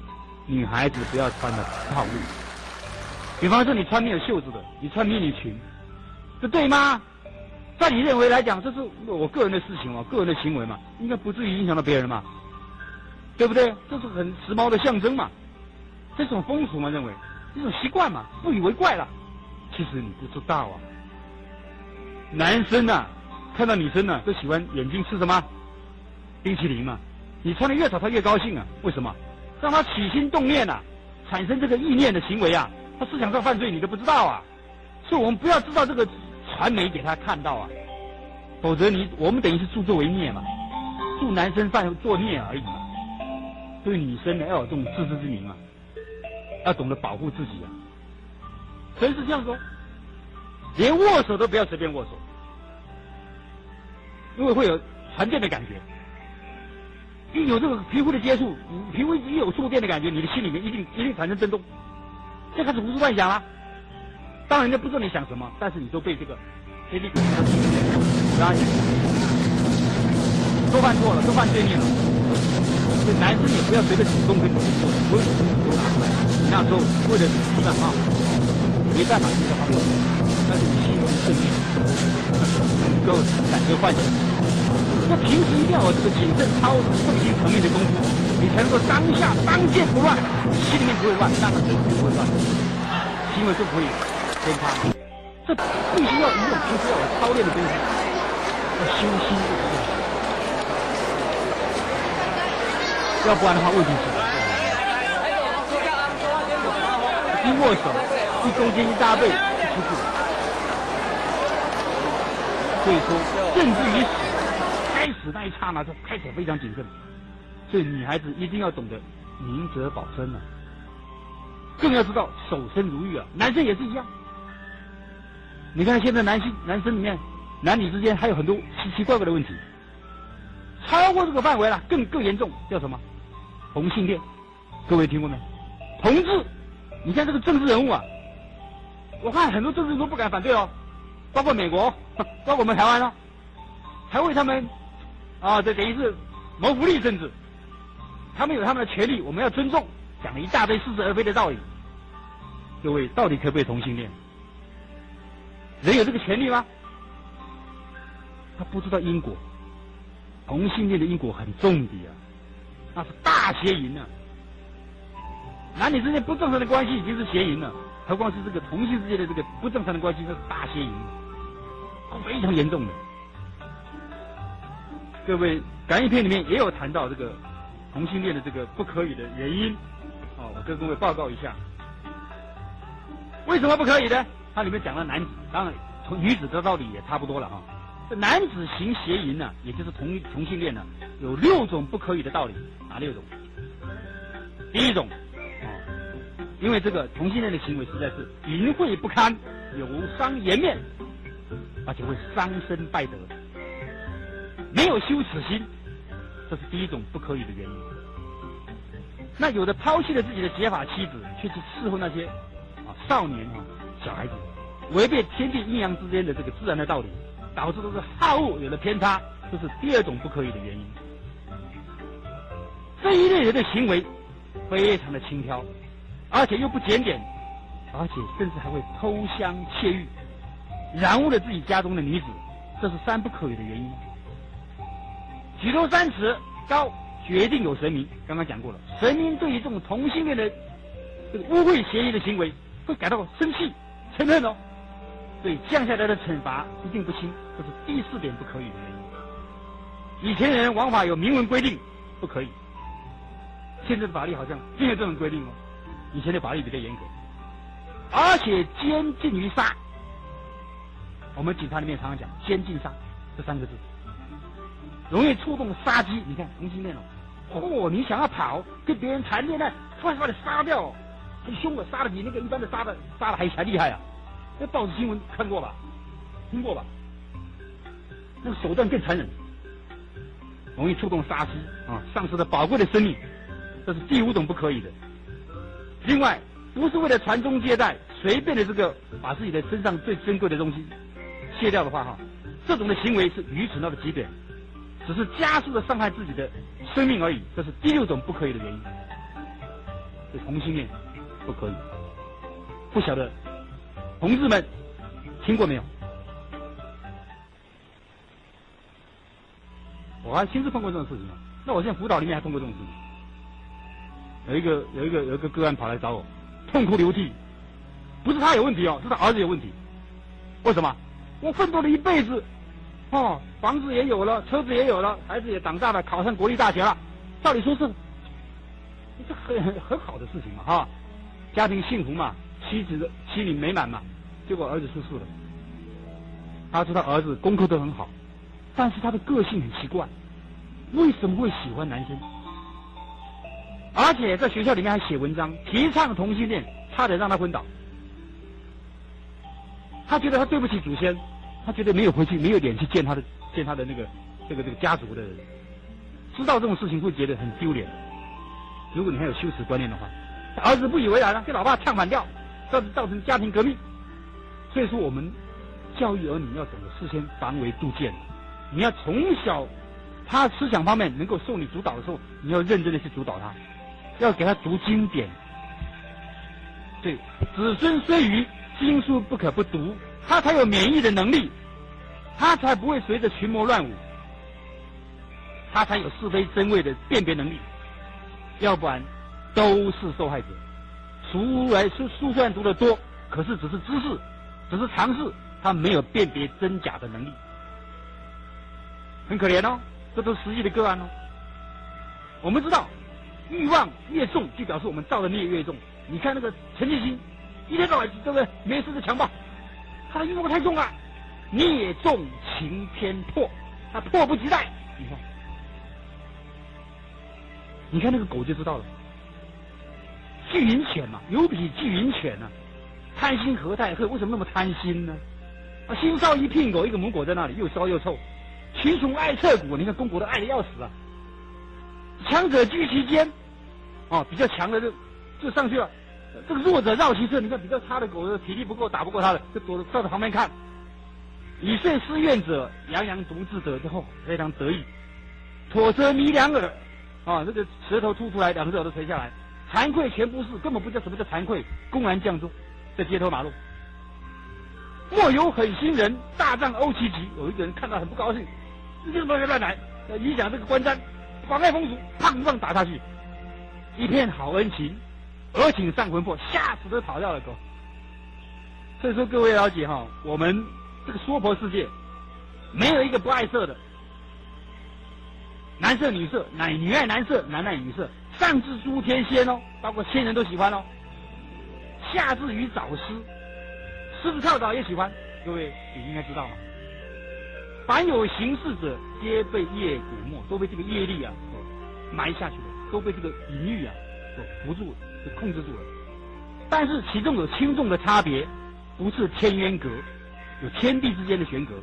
女孩子不要穿的暴露。比方说你穿没有袖子的，你穿迷你裙，这对吗？在你认为来讲，这是我个人的事情嘛，个人的行为嘛，应该不至于影响到别人嘛，对不对？这是很时髦的象征嘛，这种风俗嘛，认为这种习惯嘛，不以为怪了。其实你不知道啊，男生啊，看到女生呢，都喜欢眼睛吃什么冰淇淋嘛。你穿的越少，他越高兴啊。为什么？让他起心动念啊，产生这个意念的行为啊，他思想上犯罪你都不知道啊。所以我们不要知道这个。传媒给他看到啊，否则我们等于是助纣为虐嘛，助男生作孽而已嘛。对女生呢要有这种自知之明嘛，要懂得保护自己啊。神是这样说，连握手都不要随便握手，因为会有传电的感觉。一有这个皮肤的接触，皮肤一有触电的感觉，你的心里面一定产生震动，就开始胡思乱想了。当然人家不知道你想什么，但是你都被这个天地鬼神然后都犯错了，都犯罪孽了。所以男生也不要随着主动跟女生做，不是都拿出来。那时候为了鸡蛋啊，没办法这个方面，但是你心中正念，能够改革换新。那平时一定要有这个谨慎操奉行层面的功夫，你才能够当下当剑不乱，心里面不会乱，当然身体不会乱，行为就不会偏差，这必须要一种平时要有操练的功夫，要修心这个东西，要不然的话问题是，一握手，一中间一搭背，就出去了。所以说，甚至于死，开始那一刹那就开始非常谨慎，所以女孩子一定要懂得明哲保身了，更要知道守身如玉啊，男生也是一样。你看现在男生里面，男女之间还有很多奇奇怪怪的问题，超过这个范围了，更严重，叫什么？同性恋。各位听过没？同志，你看这个政治人物啊，我看很多政治人都不敢反对哦，包括美国，包括我们台湾哦，还为他们这等于是谋福利政治，他们有他们的权利，我们要尊重，讲了一大堆似是而非的道理。各位，到底可不可以同性恋？人有这个权利吗？他不知道因果，同性恋的因果很重的啊，那是大邪淫啊！男女之间不正常的关系已经是邪淫了，何况是这个同性之间的这个不正常的关系，那是大邪淫，非常严重的。各位，感应篇里面也有谈到这个同性恋的这个不可以的原因，我跟各位报告一下，为什么不可以呢？它里面讲了男子，当然女子的道理也差不多了哈。这男子行邪淫呢，也就是同性恋呢，有6种不可以的道理，哪6种？第一种，因为这个同性恋的行为实在是淫秽不堪，有伤颜面，而且会伤身败德，没有羞耻心，这是第一种不可以的原因。那有的抛弃了自己的结发妻子，却去伺候那些少年小孩子，违背天地阴阳之间的这个自然的道理，导致这个好恶有了偏差，这是第2种不可以的原因。这一类人的行为非常的轻佻，而且又不检点，而且甚至还会偷香窃玉，染污了自己家中的女子，这是3不可以的原因。举头3尺高，决定有神明。刚刚讲过了，神明对于这种同性恋的这个污秽邪淫的行为会感到生气、嗔恨哦。所以降下来的惩罚一定不轻，这是第4点不可以的原因。以前人王法有明文规定不可以，现在的法律好像没有这种规定哦。以前的法律比较严格，而且监禁于杀。我们警察里面常常讲监禁杀这3个字，容易触动杀机。你看同性恋哦，你想要跑跟别人谈恋爱，突然把你杀掉哦，很凶的，杀的比那个一般的杀的还厉害啊！那报纸新闻看过吧，听过吧？那个手段更残忍，容易触动杀机啊，丧失了宝贵的生命，这是第5种不可以的。另外，不是为了传宗接代，随便的这个把自己的身上最珍贵的东西卸掉的话哈，这种的行为是愚蠢到了极点，只是加速的伤害自己的生命而已，这是第6种不可以的原因。这同性恋不可以，不晓得同志们听过没有？我还亲自碰过这种事情啊。那我现在辅导里面还碰过这种事情。有一个个案跑来找我，痛哭流涕，不是他有问题哦，是他儿子有问题。为什么？我奋斗了一辈子，哦，房子也有了，车子也有了，孩子也长大了，考上国立大学了，照理说是，这很好的事情嘛，哈，家庭幸福嘛，妻子心灵美满嘛。结果儿子出事了。他说他儿子功课都很好，但是他的个性很奇怪，为什么会喜欢男生？而且在学校里面还写文章提倡同性恋，差点让他昏倒。他觉得他对不起祖先，他觉得没有回去，没有脸去见他的那个这个家族的人，知道这种事情会觉得很丢脸。如果你还有羞耻观念的话，儿子不以为然了，跟老爸唱反调，造成家庭革命。所以说我们教育儿女要懂得事先防微杜渐，你要从小他思想方面能够受你主导的时候，你要认真的去主导他，要给他读经典。对，子孙虽愚，经书不可不读，他才有免疫的能力，他才不会随着群魔乱舞，他才有是非真伪的辨别能力，要不然都是受害者。书虽然读得多，可是只是知识，只是常识，他没有辨别真假的能力，很可怜哦。这都是实际的个案哦。我们知道，欲望越重，就表示我们造的孽越重。你看那个陈继兴，一天到晚对不对？没事就强暴，他的欲望太重了，孽重情偏迫，他迫不及待。你看那个狗就知道了，巨灵犬嘛，有比巨灵犬啊，贪心何太赫？为什么那么贪心呢？啊，新烧一聘狗，一个母狗在那里，又烧又臭，群虫爱彻骨，你看公狗都爱得要死啊。强者居其间，哦，比较强的就上去了，这个弱者绕其侧。你看比较差的狗，体力不够，打不过他的，就躲到旁边看。以遂思愿者，洋洋独自得，之后非常得意。妥舌迷两耳，啊，这个舌头吐出来，两只耳朵垂下来，惭愧全不是，根本不知道什么叫惭愧，公然降坐在街头马路。莫有狠心人，大杖殴其脊。有一个人看到很不高兴，你这个东西乱来，影响这个观瞻，妨碍风俗，砰砰打下去。一片好恩情，尔请上魂魄，吓死都跑掉了狗。所以说各位了解哈，我们这个娑婆世界没有一个不爱色的，男色女色，女爱男色，男爱女色，上至诸天仙哦，包括仙人都喜欢哦，下至于早师，狮子跳蚤也喜欢，各位你应该知道嘛。凡有行事者，皆被业蛊没，都被这个业力啊埋下去了，都被这个淫欲啊所扶住了，所控制住了。但是其中有轻重的差别，不是天渊隔，有天地之间的悬隔，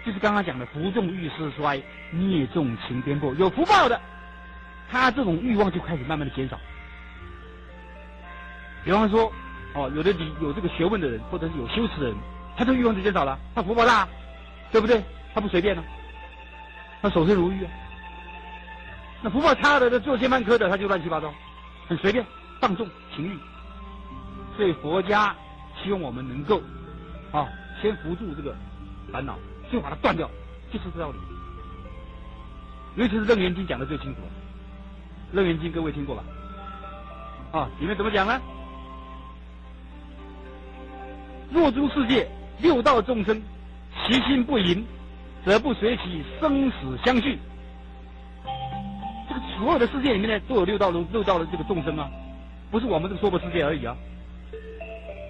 就是刚刚讲的福重欲失衰，孽重情偏迫。有福报的，他这种欲望就开始慢慢的减少。比方说，哦，有这个学问的人，或者是有修持的人，他这个欲望就减少了，他福报大，对不对？他不随便了，他守身如玉啊。那福报差的，做仙班科的，他就乱七八糟，很随便，放纵情欲。所以佛家希望我们能够先扶住这个烦恼，就把它断掉，就是这道理。尤其是《楞严经》讲的最清楚了，《楞严经》各位听过吧？里面怎么讲呢？若诸世界六道众生，其心不淫，则不随其生死相续。这个所有的世界里面呢，都有六道的这个众生啊，不是我们这个娑婆世界而已啊。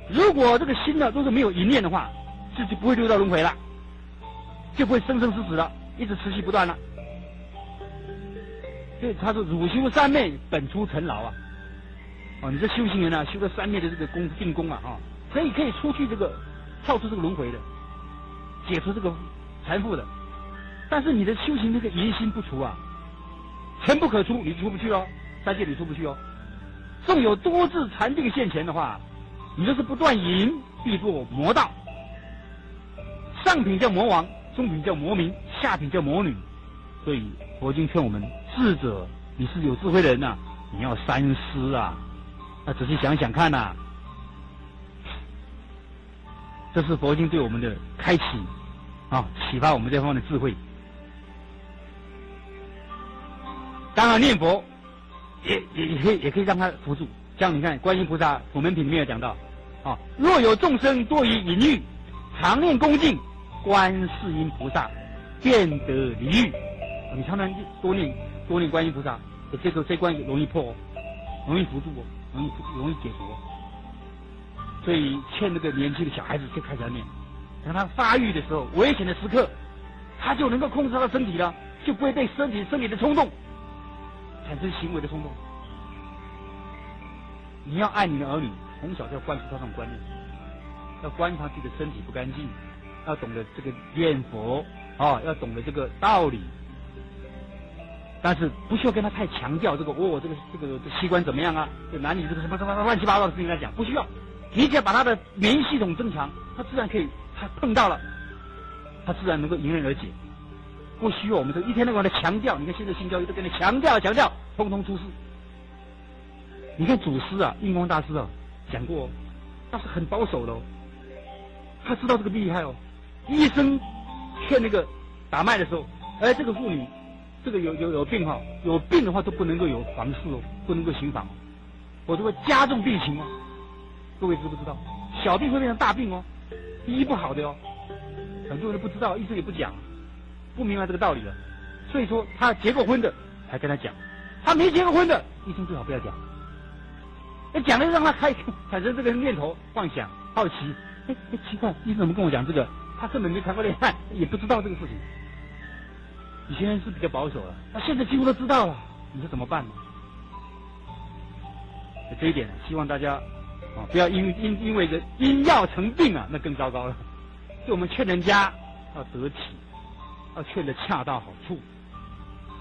如果这个心呢都是没有淫念的话，就不会六道轮回了，就不会生生死死了，一直持续不断了。所以他说汝修三昧，本出尘劳啊。哦，你这修行人啊，修了三昧的这个定功啊，可以出去这个跳出这个轮回的，解除这个缠缚的。但是你的修行这个淫心不除啊，尘不可出，你出不去哦，三界里出不去哦。纵有多智禅定现前的话，你就是不断淫，必堕魔道。上品叫魔王，中品叫魔民，下品叫魔女。所以佛经劝我们，智者，你是有智慧的人啊，你要三思啊，要仔细想想看啊。这是佛经对我们的开启啊，启发我们这方面的智慧。当然念佛也可以让他辅助，像你看观音菩萨普门品里面有讲到啊，若有众生多于淫欲，常念恭敬观世音菩萨，便得离欲。你常常多念观音菩萨，这关容易破哦，容易辅助哦，容易解除哦。所以劝那个年轻的小孩子就开始念，当他发育的时候，危险的时刻，他就能够控制他的身体了，就不会被身体的冲动产生行为的冲动。你要爱你的儿女，从小就要灌输他这种观念，要观察自己的身体不干净，要懂得这个念佛啊，要懂得这个道理。但是不需要跟他太强调这个这个器官怎么样啊，这男女这个什么乱七八糟的事情来讲，不需要。你只要把他的免疫系统增强，他自然可以，他碰到了，他自然能够迎刃而解。不需要我们这一天到晚的强调，你看现在性教育都跟你强调，通通出事。你看祖师啊，印光大师啊讲过哦，他是很保守的哦，他知道这个厉害哦。医生劝那个打脉的时候，这个妇女这个有病哈，有病的话都不能够有房事哦，不能够行房，否则会加重病情哦。各位知不知道？小病会变成大病哦，医不好的哦。很多人都不知道，医生也不讲，不明白这个道理了。所以说，他结过婚的才跟他讲，他没结过婚的，医生最好不要讲。讲了让他产生这个念头、幻想、好奇。奇怪，医生怎么跟我讲这个？他根本没谈过恋爱，也不知道这个事情。以前是比较保守了，那现在几乎都知道了，你说怎么办呢？这一点，希望大家不要因为这因药成病啊，那更糟糕了。所以我们劝人家要得体，要劝得恰到好处，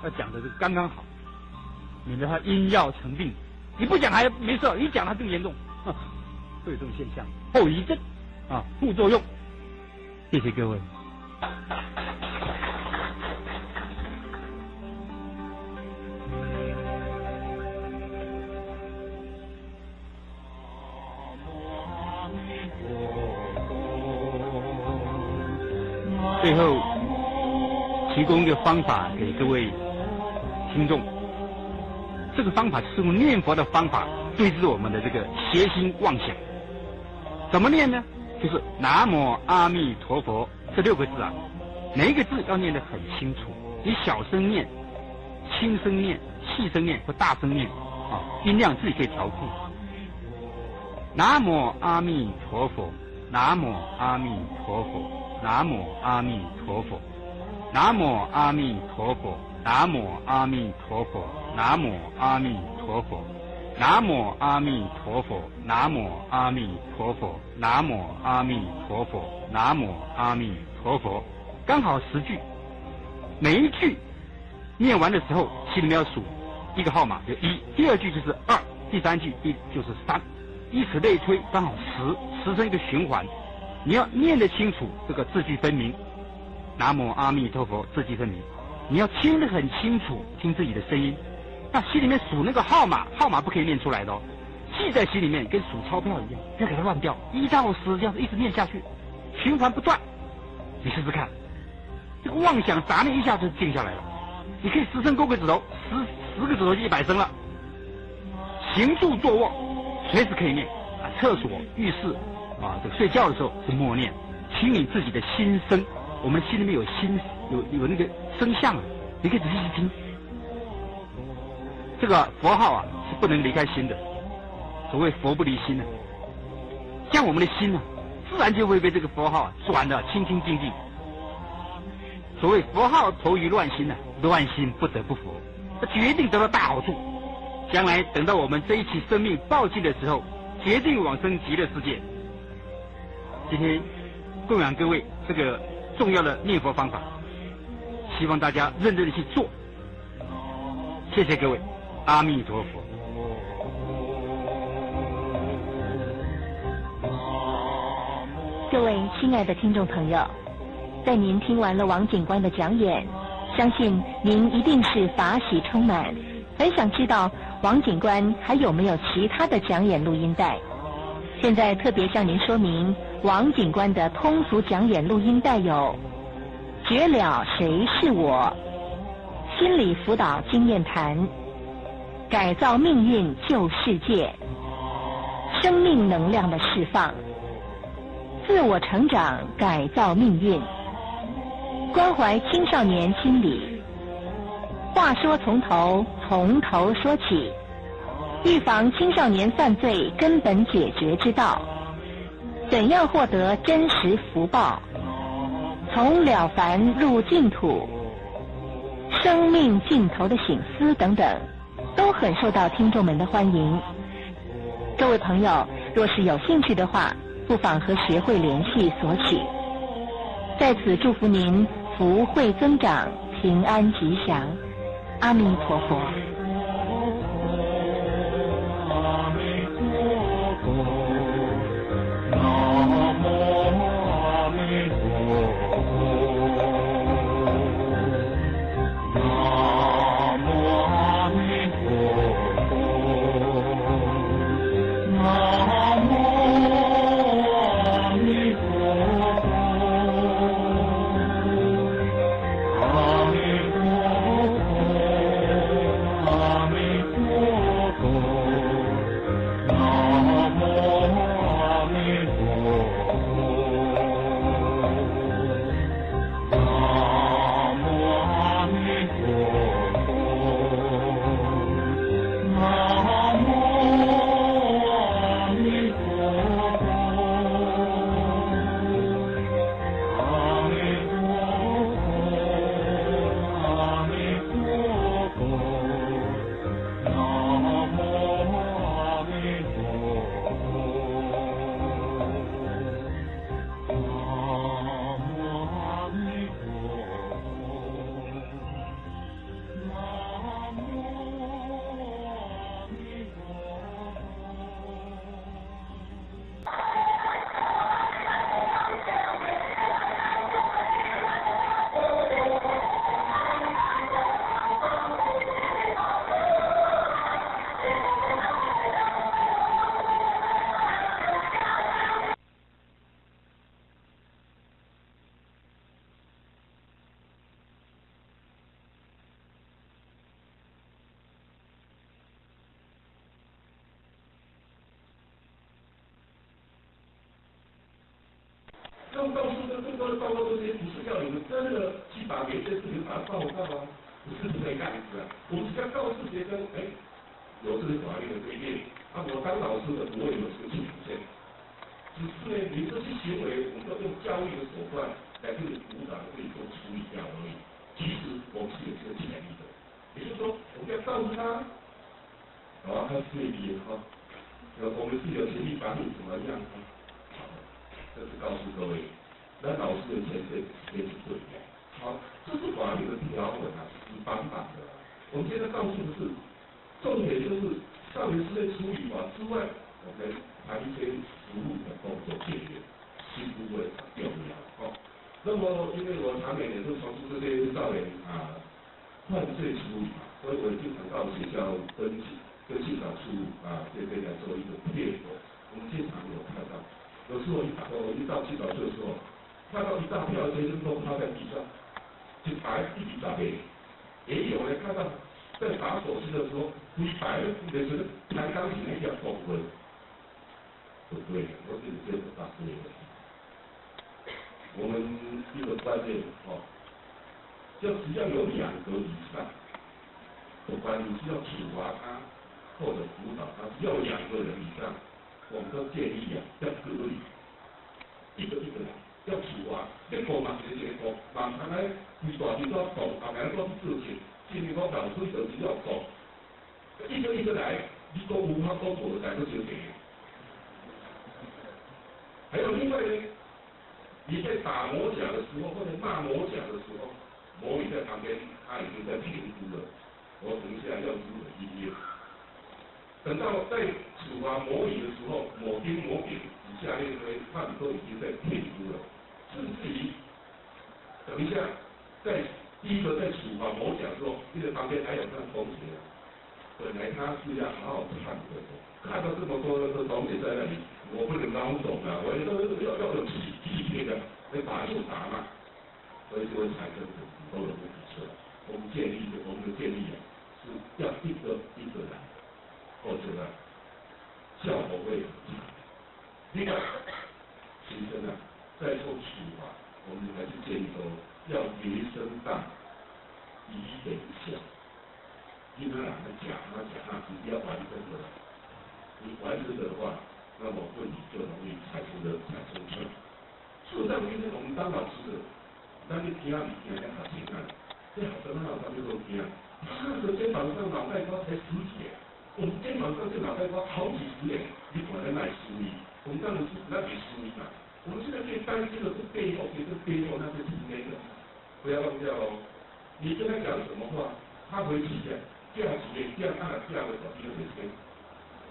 要讲的这个刚刚好，免得他因药成病。你不讲还没事，一讲他更严重，会有这种现象，后遗症啊，副作用。谢谢各位。最后提供一个方法给各位听众，这个方法是用念佛的方法对治我们的这个邪心妄想。怎么念呢？就是南无阿弥陀佛这6个字啊，每一个字要念得很清楚，你小声念、轻声念、细声念或大声念啊，音量自己可以调控。南无阿弥陀佛，南无阿弥陀佛，南无阿弥陀佛，南无阿弥陀佛，南无阿弥陀佛，南无阿弥陀佛，南无阿弥陀佛，南无阿弥陀佛，南无阿弥陀佛，南无阿弥陀佛，刚好10句。每一句念完的时候，心里面要数一个号码，就1，第2句就是2，第3句就是3，以此类推，刚好10成一个循环。你要念得清楚，这个字句分明。南无阿弥陀佛，字句分明。你要听得很清楚，听自己的声音。那心里面数那个号码不可以念出来的哦，记在心里面，跟数钞票一样，不要给它乱掉。1到10这样子一直念下去，循环不断。你试试看，这个妄想杂念一下就静下来了。你可以10声勾个指头，10个指头就100声了。行住坐卧，随时可以念啊，厕所、浴室啊，这个睡觉的时候是默念，请你自己的心声，我们心里面有心有那个声相啊，你可以仔细去听。这个佛号啊是不能离开心的，所谓佛不离心啊。像我们的心啊，自然就会被这个佛号转得清清净净。所谓佛号投于乱心啊，乱心不得不佛，这决定得到大好处。将来等到我们这一期生命报尽的时候，决定往生极乐世界。今天供养各位这个重要的念佛方法，希望大家认真的去做。谢谢各位，阿弥陀佛。各位亲爱的听众朋友，在您听完了王警官的讲演，相信您一定是法喜充满，很想知道王警官还有没有其他的讲演录音带。现在特别向您说明，王警官的通俗讲演录音带有绝了谁是我、心理辅导经验谈、改造命运救世界、生命能量的释放、自我成长改造命运、关怀青少年心理、话说从头说起、预防青少年犯罪根本解决之道、怎样获得真实福报、从了凡入净土、生命尽头的省思等等，都很受到听众们的欢迎。各位朋友，若是有兴趣的话，不妨和学会联系索取。在此祝福您福慧增长，平安吉祥，阿弥陀佛。用告诉更多的报告这些，不是要你们真的去把每件事情把它报告啊，不是这个样子啊。我们是要告诉学生，有这个法律的规定，我当老师的我有没有这个出现？只是呢，你这些行为，我们要用教育的手段来对你辅导，对你做处理掉而已。其实我们是有这个权利的，也就是说，我们要告诉他，他是未必哈，我们是有权利把你怎么样啊？这是告诉各位，那老师的前辈也是对的。好，这是法律的条文啊，是绑绑的。我们现在告诉的是，重点就是少年事件处理法之外，我们谈一些实务的工作解决，其实会很重要。那么因为我常年也是从事这些少年犯罪处理，所以我经常到学校跟现场处这边来做一个配合。我们经常有看到。有时候我一到去找的时候，看到一大票学生都趴在地上，就打一笔打给，也有人看到在打手势的时候，一摆的时候弹钢琴那叫手挥，不对，我觉得这个大是有问题。我们一个观念就只要有2个以上，不管你是要处罚他或者辅导他，只要有2个人以上，我们都建议要隔离，一个来，要处罚。你讲嘛是一个讲，慢慢来，规大就要讲，后面讲事情，今年我搞出就只要讲，一个来，你讲无法讲做的代都就这个。还有另外呢，你在打魔甲的时候或者骂魔甲的时候，魔女在旁边，她已经在评估了，我等一下要如何应验。等到在处罚魔女的时候，某丁某丙以下列这些，他们都已经在评估了，甚至于等一下在第一个在处罚魔甲的时候，这个旁边还有那同学，本来他是要好好看的，看到这么多的同学在那里。我不能当懂啊，我要有体贴的，来打就打嘛，所以就会产生很多的问题出来。我们的建议是要一个来，或者呢效果会很差。另外，其实呢，在做处罚，我们还是建议说要原声大，以等效。因为他讲，只要完整的，你完整的话。那么问题就容易产生出来。事实上，今天我们当老师的，那你听啊，你听要考清啊，这好生好他就都听啊。他的肩膀上脑袋瓜才10几，我们肩膀上这脑袋瓜好几十年，你管他卖10亿，我们当然是那给10亿嘛。我们现在最担心的是背后，就是背后那些今天的，不要忘掉哦。你跟他讲什么话，他回去讲，这样按这样的小心的回去。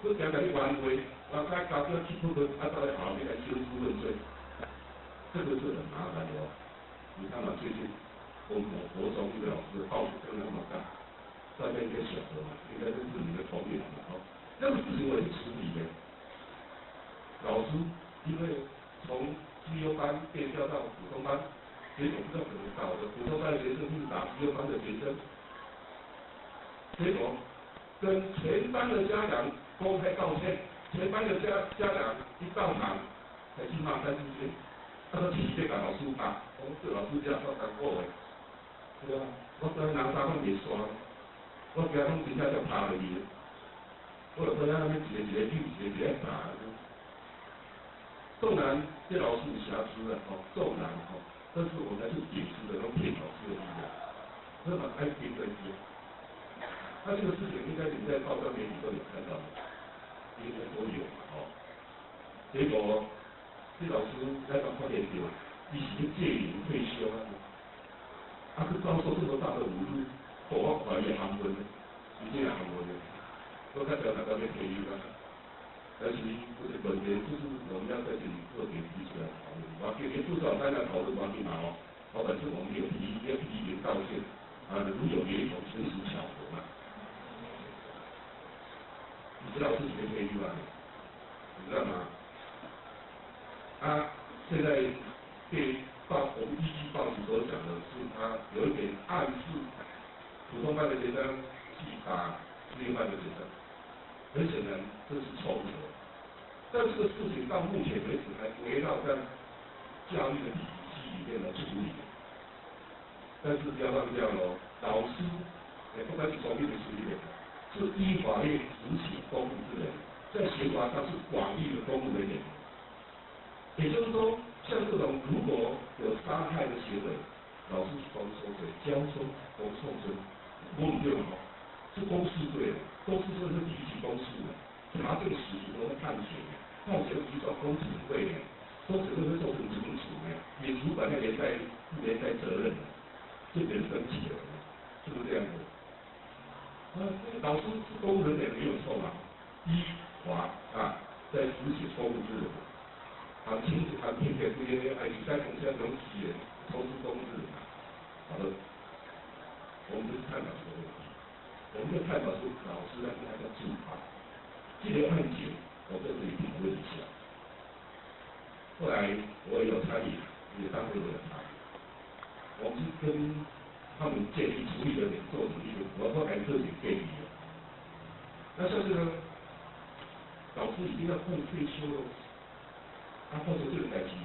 我讲你挽回，大家搞掉去不分，到来后面来修书认罪，这个是很麻烦的哦。你看嘛，最近我们国中一个老师报纸登那么大，上面一个小的嘛，应该是你的同业嘛，那个事情我也是处理的。老师因为从绩优班变调到普通班，结果不知道怎么搞的，普通班的学生去打绩优班的学生，结果跟全班的家长公开道歉，全班的家长一到场才去骂3、4句，他说起这个老师打，我们这老师这样说难过诶，对吧？我跟人家拢袂刷，我惊拢真正就拍落去，我就看咱那边一个丢，一个打。纵然这老师有瑕疵的纵然但是我们还是秉持着那种骗老师的力量，那么爱听的听。那这个事情应该你在报章媒体都有看到，应该都有嘛结果这老师在刚发现到，一时借龄退休啊，他是遭受这么大的侮辱，我怀疑韩文，已经韩文了，我看到那个被培育了。但是这个问题就是我们要在这里特别提出来讨论，不知道大家讨论完毕吗？反正我们有批评道歉，如有也有纯属巧合嘛。你知道是谁培育吗？你知道吗？现在对我们依据报纸所讲的是，他有一点暗示普通班的学生去打私立班的学生，很显然这是错误的。但这个事情到目前为止还围绕在教育的体系里面来处理。但是不要忘掉了，老师不管是从业的处理，是依法律执行公务之人，在刑法上是广义的公务人员。也就是说，像这种如果有杀害的行为，老师是公诉罪，交收公诉罪，公务对吗？是公诉罪，公诉罪是提起公诉的，查证事实都会判刑，判刑依照公请会，公请会会做成惩处的，也主管那连带责任的，这点分歧了，是不是这样子？老师是公务人员没有错嘛？依法在执行公务之人。亲自评给这些在同乡能企业投资公司，好的，我们就是探讨这个问题。我们的探讨是老师在给大家处罚，这个案件我在这里讨论一下。后来我也有参与，也当会有参与。我们是跟他们建议处理的人做成一个我后来这里建议的。那像这个老师已经要快退休了。或者这个代志，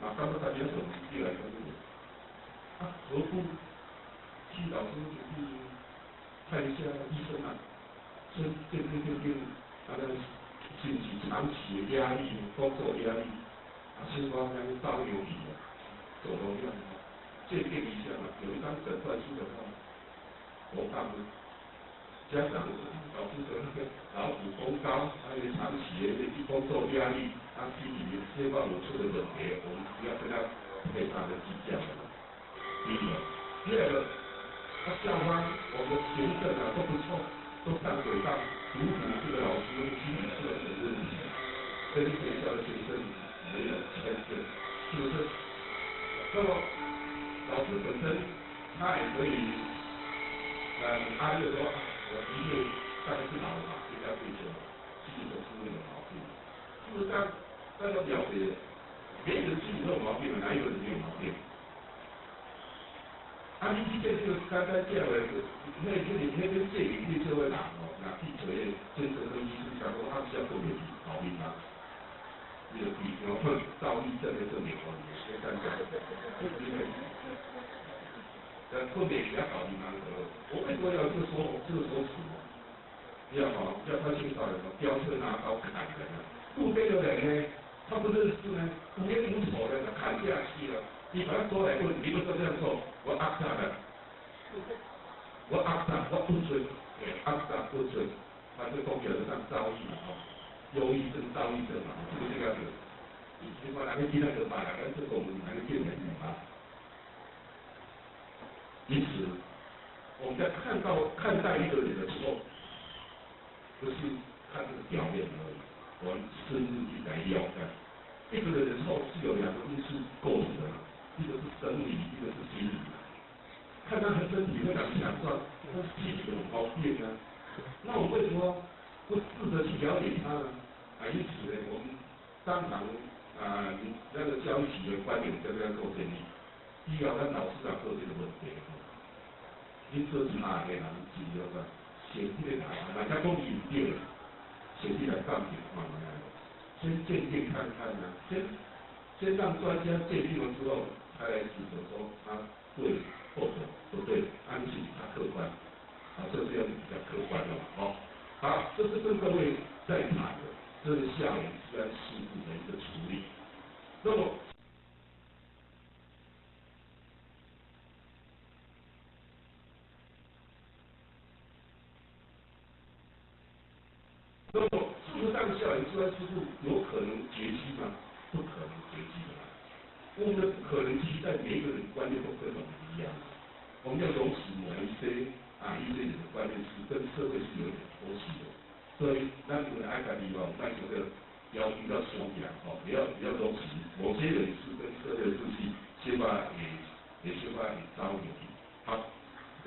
马上大家手机来跟我，何不去老师去看一下医生啊？这近期长期的压力，工作压力，心慌张、躁牛皮啊，走路样啊，鉴定一下嘛，有一张诊断书的话，我看家长老师的那个劳苦功高，还有长期的工作压力，他心里希望我出的问题，我们不要跟他非常的计较。第一个，第二个，他校方我们行政啊都不错，都上轨道，补这个老师心理素质的问题，跟学校的学生没有牵涉，是不是？那么老师本身他也可以安乐说，我的确大概是老了嘛，应该退休了，心里总是会有毛病。事实上，大家了解，别人心里都有毛病了，哪有人没有毛病？你去这个刚刚讲的，那跟这领域社会人哦，那去做建设分析师，讲讲比较特别是毛病啊。这个比方说躁郁症的这种哦，也刚讲，分别比较搞明白的。我为什么要这个说辞？要他青少年飙车拿刀砍人啊，路边的人呢，他不认识呢，无冤无仇的砍下去了。你把他说来问，你不说这样做，我压他的，我不准，压不准，他是公表上遭遇嘛，忧郁症、躁郁症嘛，这个样子。你说哪个鸡蛋就把哪个这种哪个见人啊？因此，我们在看待一个人的时候，不是看这个表面而已，我们深入去来了解。一个人的时候是有两个因素构成的，一个是生理，一个是心理。看他的身体非常强壮，他心理有毛病啊，那我为什么不试着去了解他呢？因此呢，我们当场那个教育局的观点跟大家做建议，第一要跟老师做这个问题，你做差的人尽量个先去来，大家讲有对，先去来讲情况啊，先鉴定看看啊，先让专家鉴定了之后，才来指责说他对或者不对，安全他客观，这是要比较客观的嘛，好，这是跟各位在谈的，这是校园治安事故的一个处理。那么，事实上，校园治安事故有可能绝迹吗？不可能绝迹的。我们的可能性在每一个人观念都跟我们一样，我们要容许某一些人的观念是跟社会是有点脱序的，所以咱们爱家己哦，咱这个要比较松讲哦，不要容许某些人是跟社会秩序先把也先把遭扭曲。好，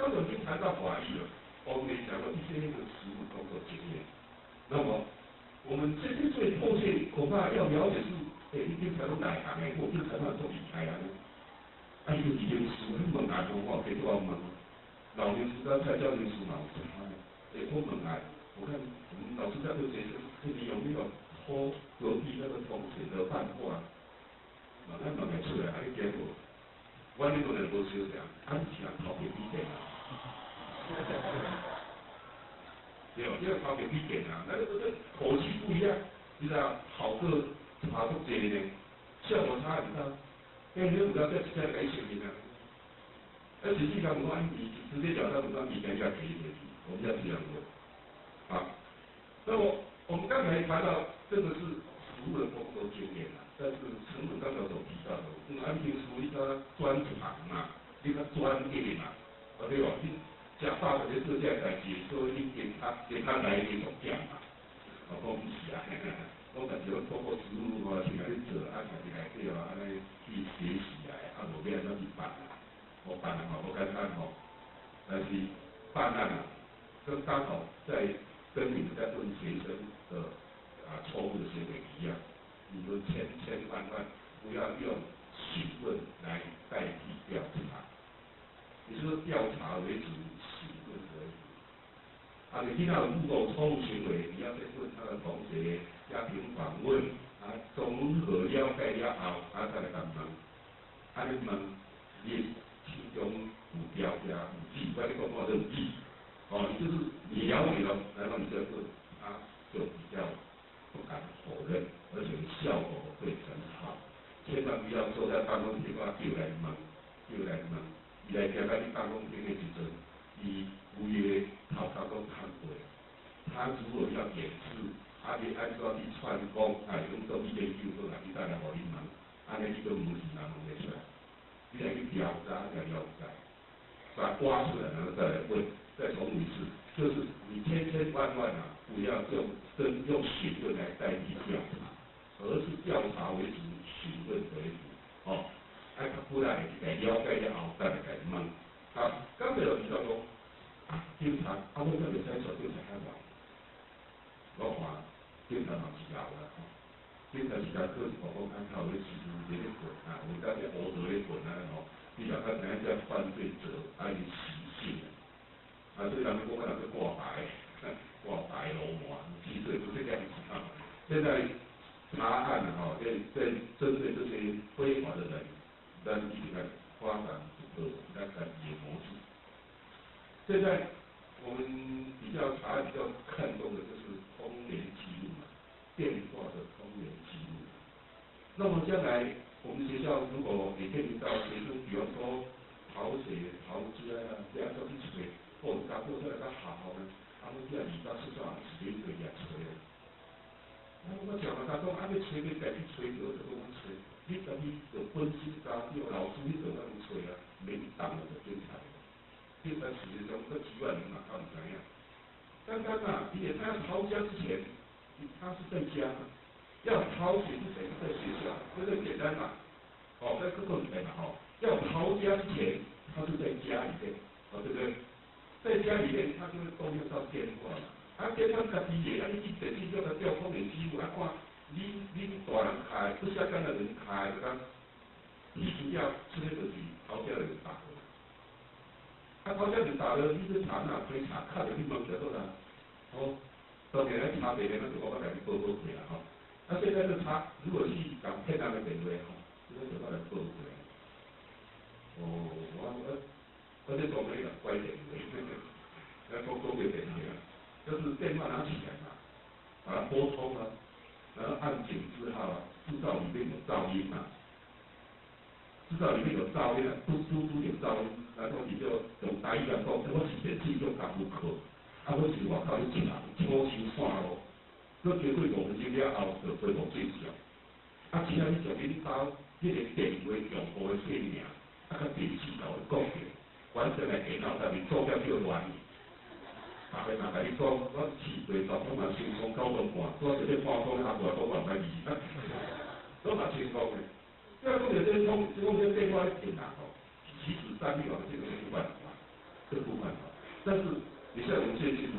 刚才已经谈到法律了，我们也讲到一些那个实务工作经验，那么我们这些最迫切恐怕要了解是。一定才能大行的，我一定才能做厉害啊！伊就是律师，你问下我可以我问，老律师跟蔡教律师嘛有差呢。我问下，我看我们老师在做这些，你有没有托隔壁那个同学的办法？咱问得出来，你结果，我呢个人无少讲，是人头皮笔电啊。对，因为头皮笔电啊，那个口气不一样，你知道，好个。查出这呢，效果差很大，因为你唔知道这是在改声音啊。而实际上我们直接讲到我们以前要提一点，我们要这样做。那么我们刚才谈到这个是实务的工作经验啊，但是陈总刚才所提到的，安平属于一个专长嘛，一个专业嘛，对吧？你讲大的这件代志，所以你给他来一种讲嘛，恭喜啊！我感觉透过实务去来做，家己来对安尼去学习来，无要安怎去办啊？我办无简单吼，但是办案跟刚好在跟你们在问学生的错误的行为一样，你们千万不要用询问来代替调查，你说调查为主，询问而已。啊，你听到如果错误行为，你要先问他的同学，家庭访问，啊，综合了解了后，啊，再来甲问，啊，你问，你心中有条件有理，我你讲话都有理，哦，就是你了解了，然后你再问，啊，就比较不敢否认，而且效果会很好。千万不要坐在办公室话叫来问，叫来问，伊来听咱你办公室的时阵，伊有嘢头头都看过。他如果要解释，你按照去串讲，用做一研究过来，你再来互你问，安尼你都唔是人问得出来，你来去调查才了解，把它挖出来，然后再来问，再重一次，就是你千千万万不要用询问来代替调查，而是调查为主，询问为主，哦，不然来了解了后，再来问。啊，刚才有提到说，警察，我这里在说警察看法。我看警察嘛是有啦，警察是甲可是讲按头咧时阵咧混啊，有当咧乌道咧混啊吼，你若较知影这犯罪者爱的习性，啊，所以人讲人去挂牌，挂牌罗马，其实不是这样子啊。现在查案哈，在针对这些非法的人，咱一定要发展一个咱自己的模式。现在我们比较查案比较看重的就是通联记录嘛，电话的通联记录。那么将来我们学校如果也面临到学生，比方说逃学、逃家啊，这样说去找，或者打过出来较好呢，我这里到学校是一个也找的。我讲了，他讲要找你家己找着就讲找，你家己就本身家长老师你就咁找啊，免当就警察。警察事实上，几万人嘛，他唔知影。刚刚你也他要逃家之前，他是在家嘛，要逃学之前是在学校，这个简单嘛。哦，在课本里面嘛，要逃家之前，他是在家里面，对不对？在家里面，他就会动用到电话嘛。电话家己的，你去电视叫他调通联记录，看你大人开，不下岗的人开，你主要这个就是逃家的人打的。逃家人打了，你去查可以查，看着你问得到啦。当然来查别人，那就我来报回来哈。现在是查，如果是讲骗人的电话这个就我来报回来。我这讲那个怪点的，讲别点的，就是电话拿起来嘛，把它拨通了，然后按警字号，制造里面有噪音嘛。知道里面有噪音，嘟嘟嘟有噪音，然后你就用台语来讲，我是电视用大户口，我是外口去抢，抢收线咯，佮绝对5分钟了后就恢复正常。只要你从恁兜迄个电话用户的姓名，甲电视头的讲起，完全来电脑上面做了叫乱。大家若甲你讲，我市地大通嘛，成功9分半，我这个半通阿大都220，都嘛成功的。要讲有些用这电话来点其实3秒这个是不犯法，这不犯法。但是你像我们最近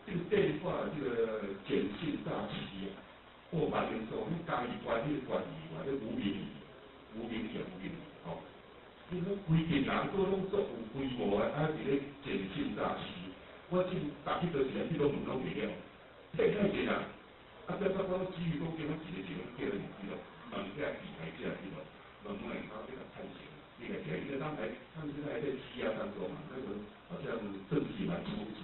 这个电话这个简讯诈欺或蛮严重，你家己管理嘛，这无名义，你说规定人都拢做有规模的，这个简讯诈欺，我进打去多钱，你都问拢袂了，骗太济人，再讲基于讲叫我一个叫你知道。问这题材这题咯，问问他这个判刑，这个因为他们现在还在羁押当中嘛，那个好像证据蛮充足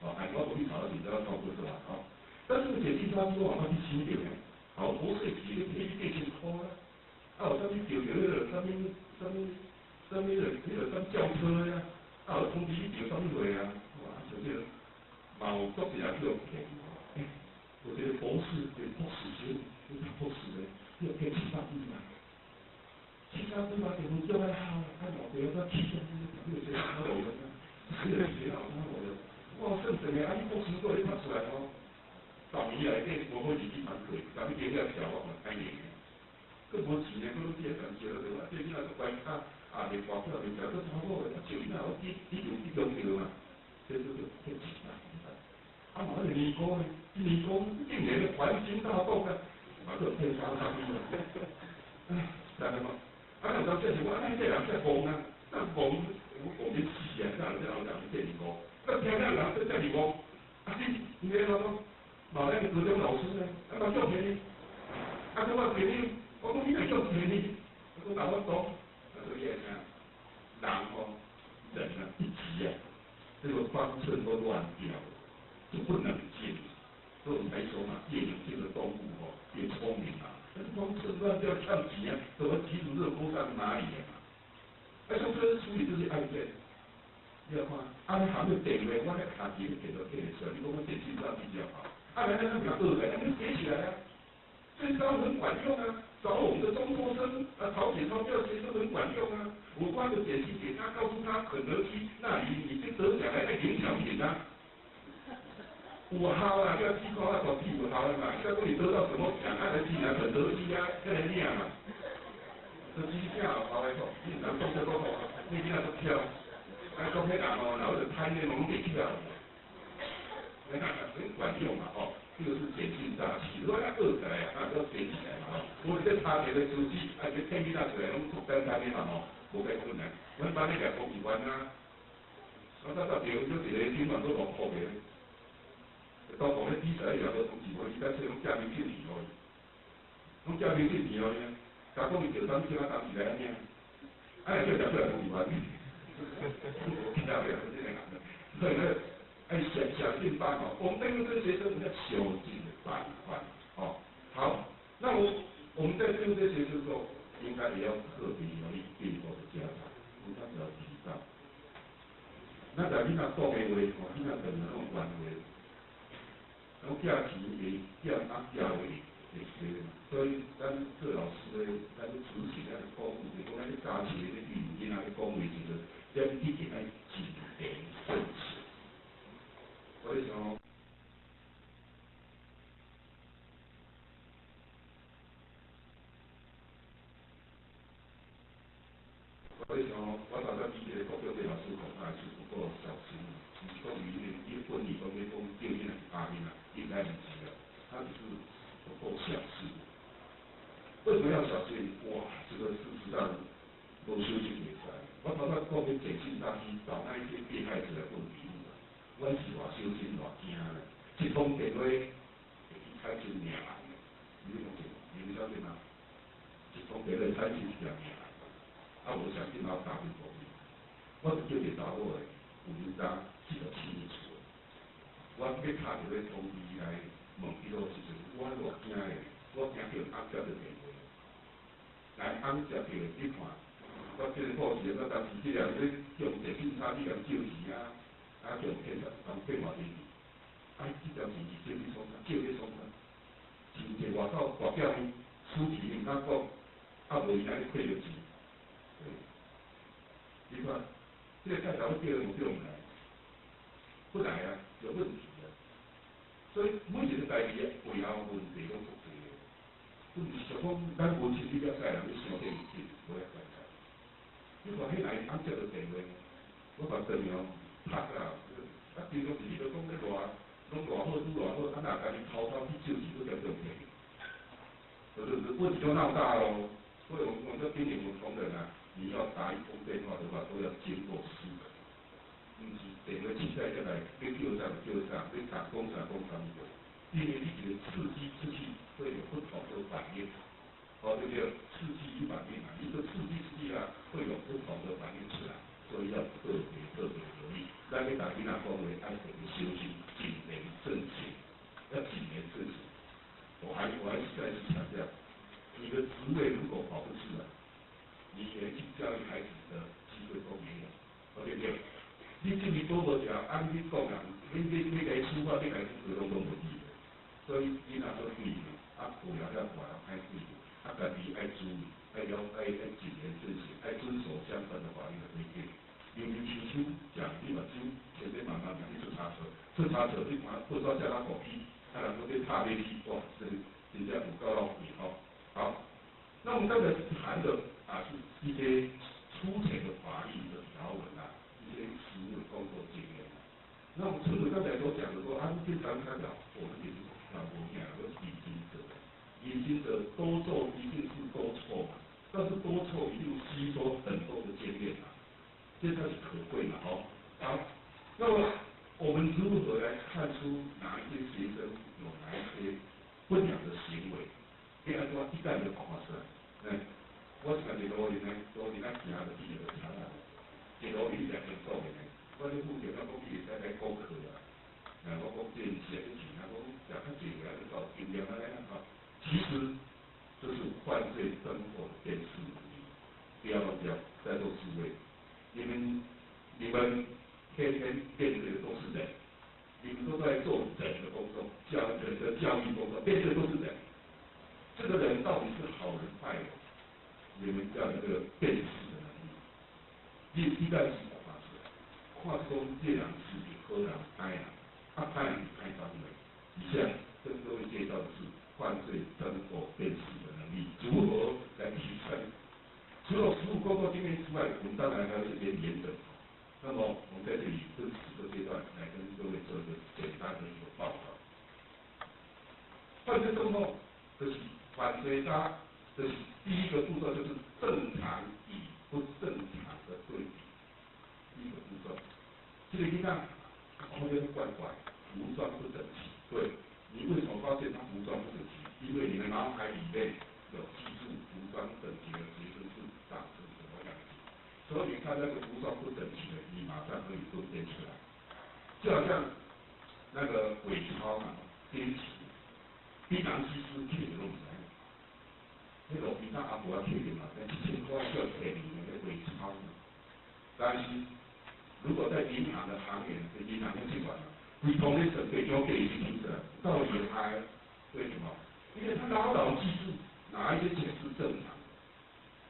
的，海关不去查到你都要超过是吧？但是检警察说往上去清点呢，不是几个黑电线拖啊，往上去丢那个上面那个轿车呀，通知丢上面位啊，哇，这个有做起来就有骗，我觉得博士学，博士的。要给700亿嘛，700亿嘛，结婚叫他好，他老婆要700亿，有些好老人啊，有些好老人，哇，甚至呢，你博士都会拍出来10年来这我自己蛮贵，咱们别个小我们开年，更无钱呢，更这些感觉了对吧？最近那个关卡连发票连票都超过了，就那我一种嘛，这就是骗700亿嘛，马上年功呢，年功今年的黄金大动啊！这骗300亿了，知道吗？人讲这是我这人在疯啊，那疯我们死啊！这人这人骗你讲，那骗人这叫你讲，你那个老那个高中老师呢，嘛叫便宜，我便宜，我讲你若叫便宜，我讲我懂，所以啊，人哦，人啊，一急啊，这个方寸都乱掉，就不冷静。所以我们才说嘛，夜行性的动物哦，越聪明啊，但是方寸乱掉跳急啊，怎么急出这个风上哪里啊？像这处理这些案件。你要看，你含个电话，我迄卡机电都听得出来，你讲我电信上比较好，来比较恶来，那就写起来啊，这招很管用啊，找我们的中辍生逃解钞票，其实很管用啊。我发个简讯给他，告诉他肯德基那里已经得奖了，领奖品啊。5号啊，要寄光啊，搞第5号了嘛，要说你得到什么奖，来寄来肯德基啊，再来念嘛。这机票跑来走，你拿动车都好，你今仔都挑。讲迄人哦，然后就贪那种给票，你看很管用嘛哦，这个是简讯诈欺，如果要恶起来要捡起来嘛哦，我这差别的手机，这天气那出来，拢独单单的嘛哦，无解困难，我把你两公几万啊，我到时候就一个新闻都落后的，到讲咧比赛也都同时我但是拢加明信片哦，拢加明信片哦，加讲伊就当时啊当时来安尼，就两公几万。我听到没有？这个所以呢，想尽办法，我们对这些学生要修尽办法哦。好，那我们在对这些学生的时候，应该也要特别留意对我的家长，我刚才提到，那在你那讲的话，你那可能那种关话，然后假期也要按价位也是，所以咱做老师的，咱要执行咱的公务，如果咱的家庭的语言啊，公务时阵。要一定要谨言慎行。所以说，我大家理解国中的老师恐怕是不够小心，你讲伊本理讲叫囡仔阿囡啊，应该不是的，他只是不够小心。为什么要小心？哇，这个是实在没修行比赛。我头先讲的简讯诈欺，找那一些被害者来问题目，我是偌小心偌惊咧，一通电话会去采取命案的，你了解吗？你了解吗？一通电话采取命案，无相信我打电话去，我是叫你查某的，有人当记得清楚。我要打电话通知来问伊落时阵，我偌惊的，我惊叫按接的电话，来按接着你看。我这个报纸，我当时这样咧用电信差去人借钱啊，用骗人，当骗话钱，这条钱是借你创啥？借你创啥？钱摕外口大表呢，书记毋敢讲，无伊来亏着钱。你看，这个太太会借人借唔来，不来啊，有问题啊。所以每一个代志背后问题都复杂的，不是想讲咱无钱你了解人，你想对伊钱，无要解。你看迄来按接着电话，我把电话拍啊，平常时你就讲咧偌，拢偌好拄偌好，若家己偷偷去借钱，都叫做骗。就是问题就闹大咯。所以我这叮咛我同仁啊，你要打一通电话的话，都要经过思考，不是电话起来再来，你叫上就叫上，你打工上工上的，因为你这个刺激之气会有不同的反应。对不对？刺激与反应啊，一个刺激啊，会有不同的反应出来，所以要特别留意。咱给打囡仔讲话，要特别小心，谨言慎行，要谨言慎行。我还是再次强调，你的职位如果保不住了，你连去教育孩子的机会都没有，对不对？你这里多无条，按你讲啊，你该出发，你该主动都无意的，所以囡仔都对的，有了要管，爱对的。家己爱注意，爱谨言慎行，爱遵守相关的法律的规定。尤其亲手讲，你目睭前面慢慢讲，你出差错，你看不知道叫他狗屁，人都被踏进去，哇，真正有够到底哦。好，那我们刚才谈的是一些粗浅的法律的条文啊，一些实务工作经验。那我们陈主刚才所讲的说，经常强调，我们也是老国讲，我是理性者。隐形者多做一定是多错嘛，但是多错一定吸收很多的经验嘛，这才是可贵嘛哦。好，那么我们如何来看出哪一些学生有哪一些不良的行为，给按照一概就看出来。我是讲这个我呢，我伫咱行的第二个场啊，这个我以前很做的呢，我咧负责咱讲比赛来讲课啊，我讲这是写的钱啊，我讲较济个就搞经验啊来啊，其实这是犯罪灯火的辨识能力。不要忘记啊，在座诸位，你们天天面对的都是人，你们都在做人的工作，人的教育工作，面对的都是人。这个人到底是好人坏人？你们要有这个辨识的能力，一旦是看出来，看出这两是好人歹人，歹人歹方的。以下跟各位介绍的是犯罪灯火辨识的能力，如何来提升？除了实务工作经验之外，我们当然还有这些研本。那么我们在这里分4个阶段来跟各位做一个简单的一个报告。犯罪灯火就是犯罪家。这是第一个步骤，就是正常与不正常的对比。第一个步骤，这个地方好像怪怪，服装不整齐。对，你为什么发现他服装不整齐？因为你的脑海里面有记住服装整齐的学生是长成什么样子，所以你看那个服装不整齐的，你马上可以分辨出来。就好像那个伪钞嘛，编辑，槟榔西施去弄起来。那个平常阿婆要确定嘛，但1000块叫便宜的伪钞呢。但是如果在银行的行业，银行的监管呢，你同的审对就给清楚了，到底还为什么？因为他牢牢记住哪一些钱是正常的，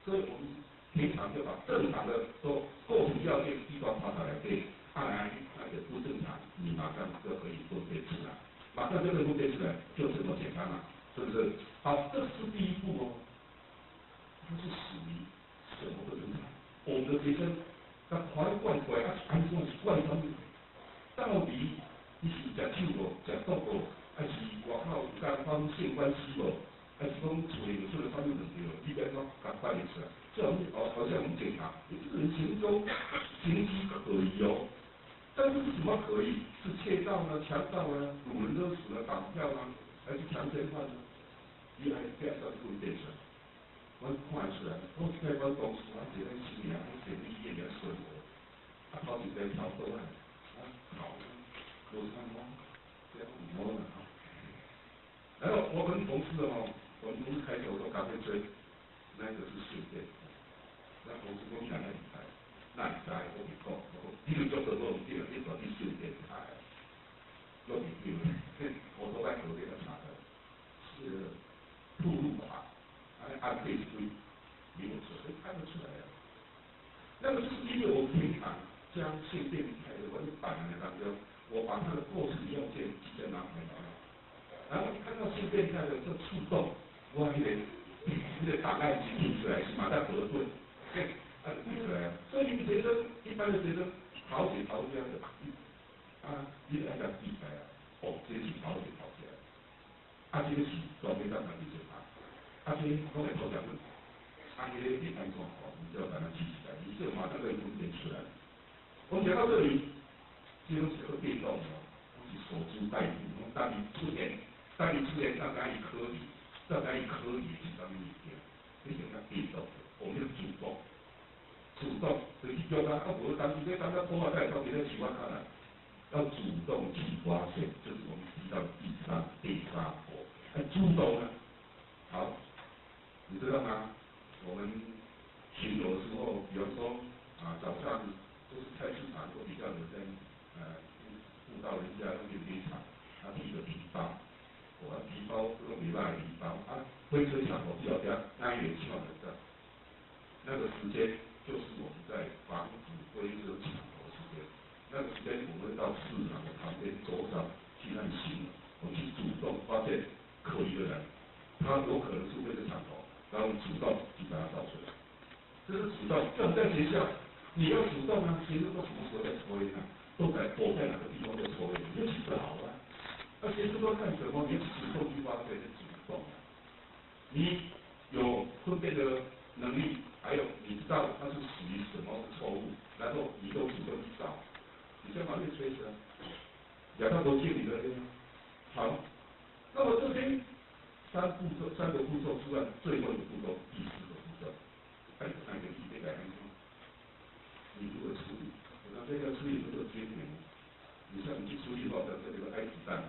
所以我们平常就把正常的都构成要件地方把它来背，那个不正常，你马上就可以分辨出来，马上就可以分辨出来，就这么简单了，是不是？好，这是第一步哦。它是属于什么不正常？我们的学生，他怪怪，安怎是怪方面？到底你是食酒无、食毒无，还是外口有干方性关系无？还是讲厝里有做了啥物问题哦？你该讲甲办理出来，这好像很正常。你这个人行踪形迹可疑哦，但是是什么可疑？是窃盗呢、强盗呢、掳人勒死呢、绑票呢，还是强奸犯呢？你还这样子分辨出来？我看出来，我在我公司啊，一个新年，整理业的生活，跑一个跳过来，好，有什么？这样很多的啊。然后我跟同事我们公司开头说咖啡吹，那个是顺便，那公司讲你哪里开？那你在我没讲，你就做这种事，你说你顺便开，又没对，我都在河边查的，是铺路法。按配对，没有错，看得出来啊。那个就是因为我平常将性变态的我就摆在当中，我把他的构成要件记在脑海里面，然后看到性变态的这触动，我还得档案集印出来，马上核对，印出来啊。所以你们学生一般的学生跑起跑起来的，你来讲比赛啊，这是跑起跑起来，这个是专门当场比赛。这我来头讲，这个一般状况，你就要把它记起来，你这马上可以分辨出来。我们讲到这里，这种是个变动哦，是守株待兔。当你出现大概一颗粒，大概一颗粒是什么意思？你想要变动，我们要主动，就是叫他我当时在刚刚破坏在上面在喜欢他了，要主动去发现，这是我们提到的第三步。主动呢，好。你知道吗？我们巡逻的时候，比方说早上就是菜市场都比较有人误导人家那个猎场，提着皮包，皮包都没办法皮包灰车抢头比较加安全抢的，那个时间就是我们在防止灰车抢头的时间。那个时间我们会到市场的旁边桌上去按行，我们去主动发现可疑的人，他有可能是灰车抢头。然后主动去把它找出来，这是主动。像在学校，你要主动啊，学生都什么时候在抽烟啊？都在躲在哪个地方在抽烟？你就去找啊。那学生都看什么？你主动去发现，主动啊。你有分辨的能力，还有你知道它是属于什么错误，然后你都主动去找。你先把那个吹起来，你亚当都建立了好，那么这边三个步骤之外，最后一个步骤，第四个步骤，还有三个题得来说，你如何处理？那这个处理这个结果，你像你处理好的这个埃及蛋，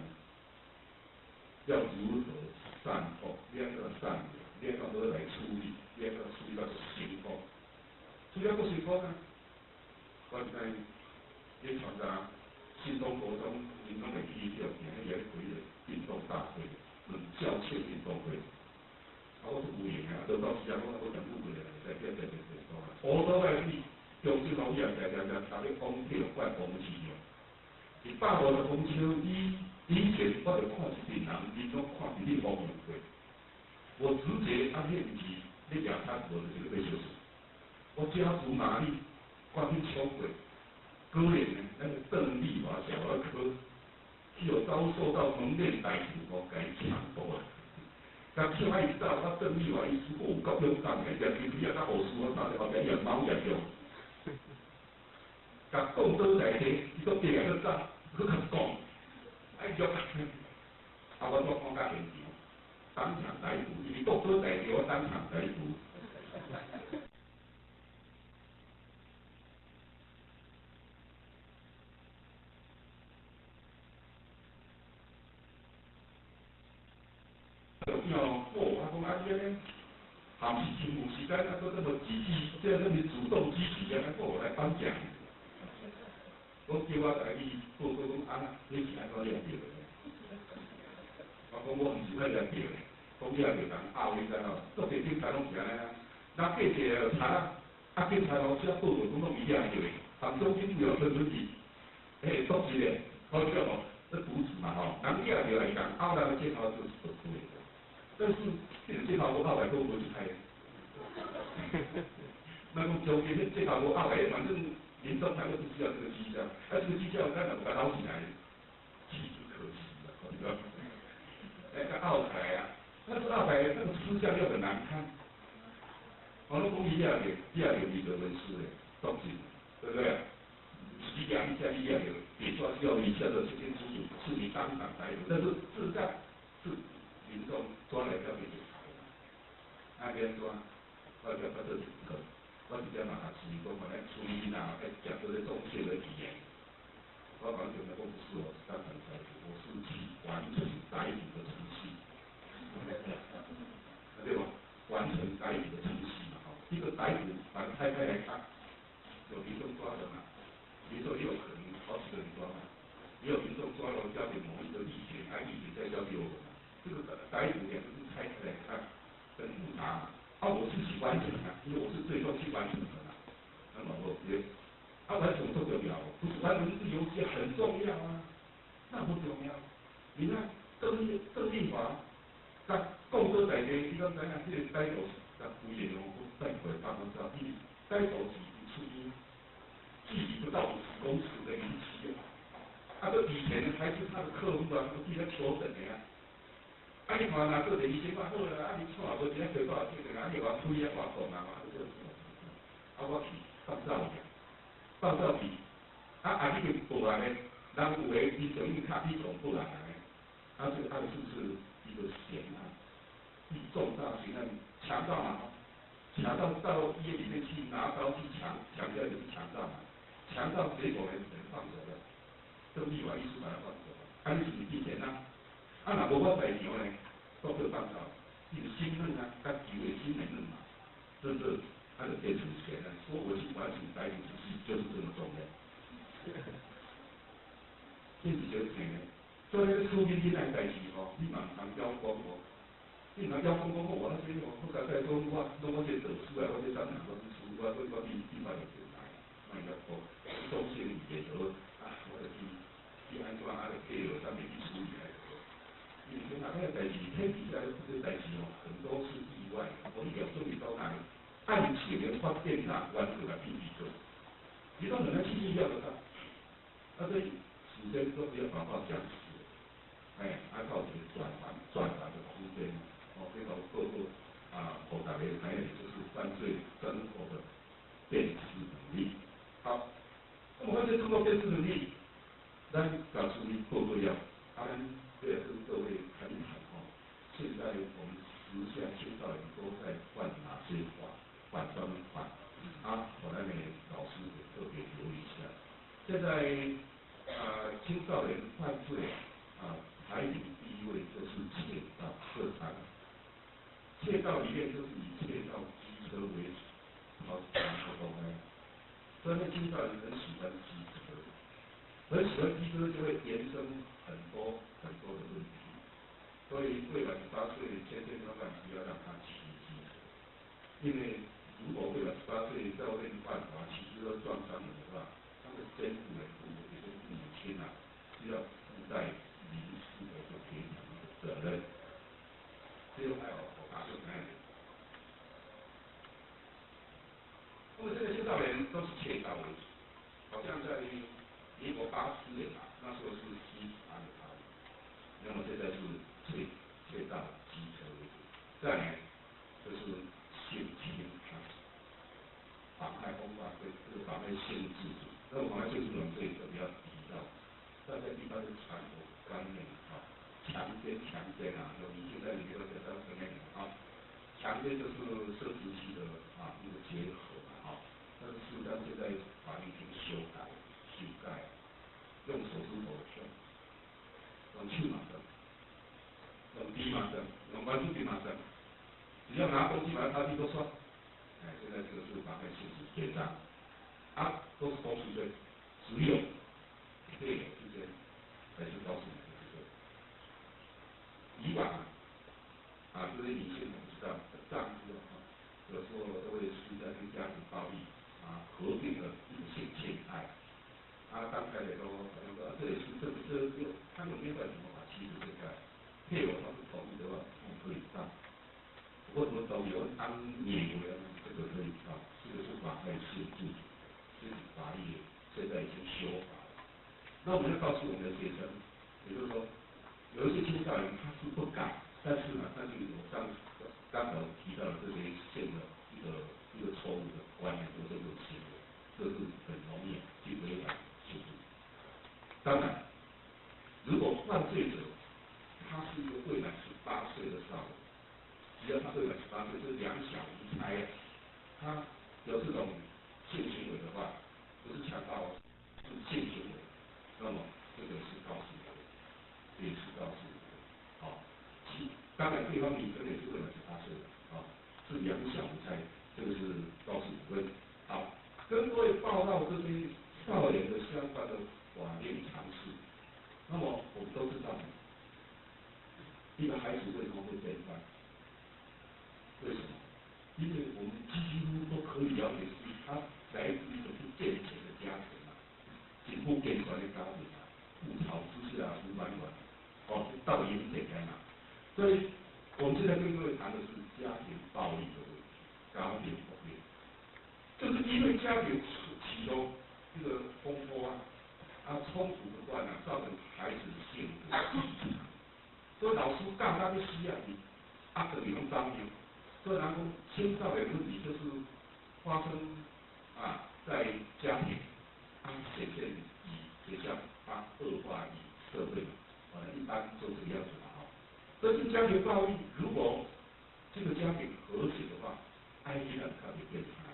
要如何善后？两个善良，两个何来处理？两个处理到行动，处理到行动呢？我在也参加新中国中民众的第一条行的回的运动大会，校庆运动会。啊，我是有闲啊，到时间我讲不回来，在讲。我所在是中正路以后，常搭咧讲这个怪风市哦。是150的风车，以前我就看一群人，伊拢看伫你方面过。我直觉按念是你亚餐我的这个被修饰。我家族哪里看去超过？个人呢，那个邓丽华小儿科，是有遭受到蒙面歹徒该强暴啊。甲跳海走，甲邓丽华医师有够勇敢的，但是伊也甲护士我打电话给伊猫也用。甲讲倒来地，伊都变个走，去甲讲，哎喐，啊我做看甲现场，当场逮捕，伊讲倒来地，我当场逮捕。我讲啊，这呢，还是真有时间啊，搁这么积极，这么主动积极啊，我来颁奖。我叫我来去报告讲啊，你是安怎了解的？我讲我唔是太了解的，讲了解人拗你知道，做地警察拢是安尼啊。那记者查啊，警察老师啊报道讲拢伊了解的，但中间有分分题，都是的，好笑哦，这毒子嘛吼，人了解来讲，拗人的介绍就是不对的。但是这个介绍我后来都不去开。那讲中间介绍我后来，反正民众他都不需要这个绩效，这个绩效咱两个捞起来，岂止可惜啊，对吧？个拗起来啊，但是拗起来那个吃相又很难看。我们讲伊也有你的文书的，东西，对不对？你讲一下，也说要一下的清清楚楚，是你当场逮捕，但是事实上是民众抓来要给警察的。那边说，我叫他这几个，我直接马上处理，我本来处理哪讲这些中介的语言，我完全的不是我当场逮捕，我是去完成逮捕的程序，对吧？完成逮捕的程序嘛，哈，一个逮捕把它拆开来看，有民众抓的嘛，民众也有可能好几个人抓嘛，也有民众抓了交给某一个地点，地点再交给我们，这个逮捕两个字拆开来看。很复杂，我是去完成的，因为我是最终去完成的嘛。那么我觉得，完成不重要，不是完成这个游戏很重要啊，那不重要。你看邓丽华，他共和在地，你讲咱这个带头，咱不也用带回大公司，你带头是出距离不到50公尺的离奇啊，这以前还是他的客户啊，我替他求审的呀。你看那做第二10万好啦，你看无一下赔多少钱的，你话推啊话讲啊嘛，我去放照片，你就报来咧，人有诶，你从你卡你从报来咧，这个案是不是一个险案？重大刑案，强盗嘛，强盗到医院里面去拿刀去抢掉就是强盗嘛，强盗结果呢人放走了，邓丽华医师把他放走了，你是不是避嫌啊？若无我在场呢，都可以办到，你的心任啊，甲球的心很任嘛，真的，就变成钱了。说我去完成逮捕之事，就是这么重要。你是觉得钱呢？所以那个出面这样代志吼，你嘛唔通邀功哦，你若邀功我那边我甲再讲我这得出来，我这当然我是出，我立法就进来，那要讲中线语言就我就去安怎给了上面去处理来。以前那个代志，天底下的这个代志很多是意外的。我们有终于到哪里？案情的发现完成了第一个，你到哪个继续要的他，所以首先都不要把话讲死，靠这个转达的空间，非常够我大家还有就是犯罪生活的辨识能力。好，那么这通过辨识能力，咱搞出一报告现在青少年犯罪排名第一位就是窃盗这3个。窃盗里面就是以窃盗机车为主，好几个都开。所以青少年很喜欢机车，很喜欢机车就会延伸很多的问题。所以未满18岁，千万不要让他骑机车，因为如果未满18岁在外面犯法，骑机车撞伤人的话，他的监护人父母亲需要负担民事的赔偿的责任。这个还有我打算看。那么这个青少年都是窃盗为主，好像在民国80年那时候是西法的法律，那么现在是窃盗机车为主，再来就是性侵妨害风化罪，这个妨害性自主。那么妨害性自主这一个比较提到，大家一般的传统观念强奸有迷信在里面都讲到什么强奸就是生殖器的一个结合但是事实上现在法律已经修改，用手指头用手嘛的，用笔嘛的，用圆珠笔嘛的，只要拿东西把它擦去都算。现在这个是妨害性质结账，都是高数罪，只有配偶之间才是高数罪。以往这些女性我们知道丈夫有时候都会施加对家庭暴力合并的一个性侵害。刚才也都好像说这也是他有没有怎么把妻子这个配偶他不同意的话，可以上。不过什么都有当免为这个可以这个是妨害性自主，这个法律现在已经修法了。那我们要告诉我们的学生，也就是说，有一些青少年他是不敢，但是我刚才提到的这些现的一个错误的观念或者这种行为，这是很容易去违反性自主。当然，如果犯罪者他是一个未满18岁的少年，只要他未满18岁，是两小无猜他有这种性行为的话，不是强暴，是性行为，那么这个是告诉我，这也是告诉我，当然对方女生也是未满18岁的，是两小无猜，这个是告诉我们。跟各位报告这些少年的相关的法律常识。那么我们都知道，一个孩子为什么会变坏？为什么？因为我们几乎都可以了解，是他来自一个不健全的家庭是不健全的家庭不吵之下不软道理很简单所以我们现在跟各位谈的是家庭暴力的问题，家庭暴力，就是因为家庭其中这个风波冲突不断造成孩子性格异常，所以老师干他就需要你的地方当面。所以然后青少年问题就是发生在家庭，显现以学校，恶化以社会，一般都这个样子这是家庭暴力，如果这个家庭和谐的话，爱情很特别变差。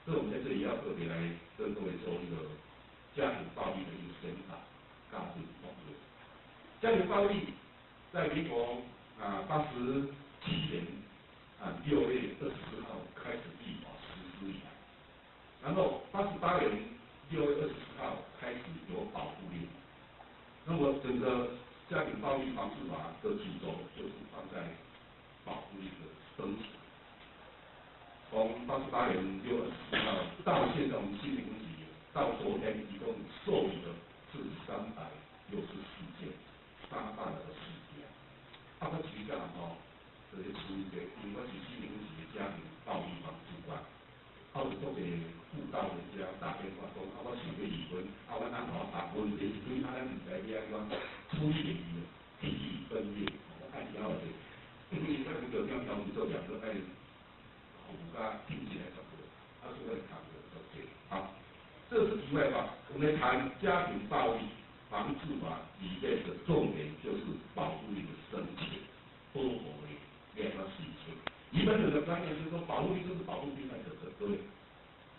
所以我们在这里要特别来跟各位做一个家庭暴力的一个宣导，告诉同学，家庭暴力在民国87年6月24号开始立法实施以来，然后88年6月24号开始有保护令。那么整个家庭暴力防治法的主轴就是放在保护令的升级。从88年6月24号到现在我们新年级到昨天一共受理的是364件杀大的事件。他提到这些处理的，因为我是新年级的家庭暴力防治官，有都会辅导人家打电话讲我想要离婚，我哪好打婚，就是对他唔知你安怎处理的，地狱分裂，我看起来我哋，因为在这个条条子做两个爱虎家听起来差不多，是会谈的这些。这是题外话，我们来谈家庭暴力防治法里面的重点就是保护令的申请，保护令两个事情。一般人的观念就是说，保护令就是保护被害者，对不对？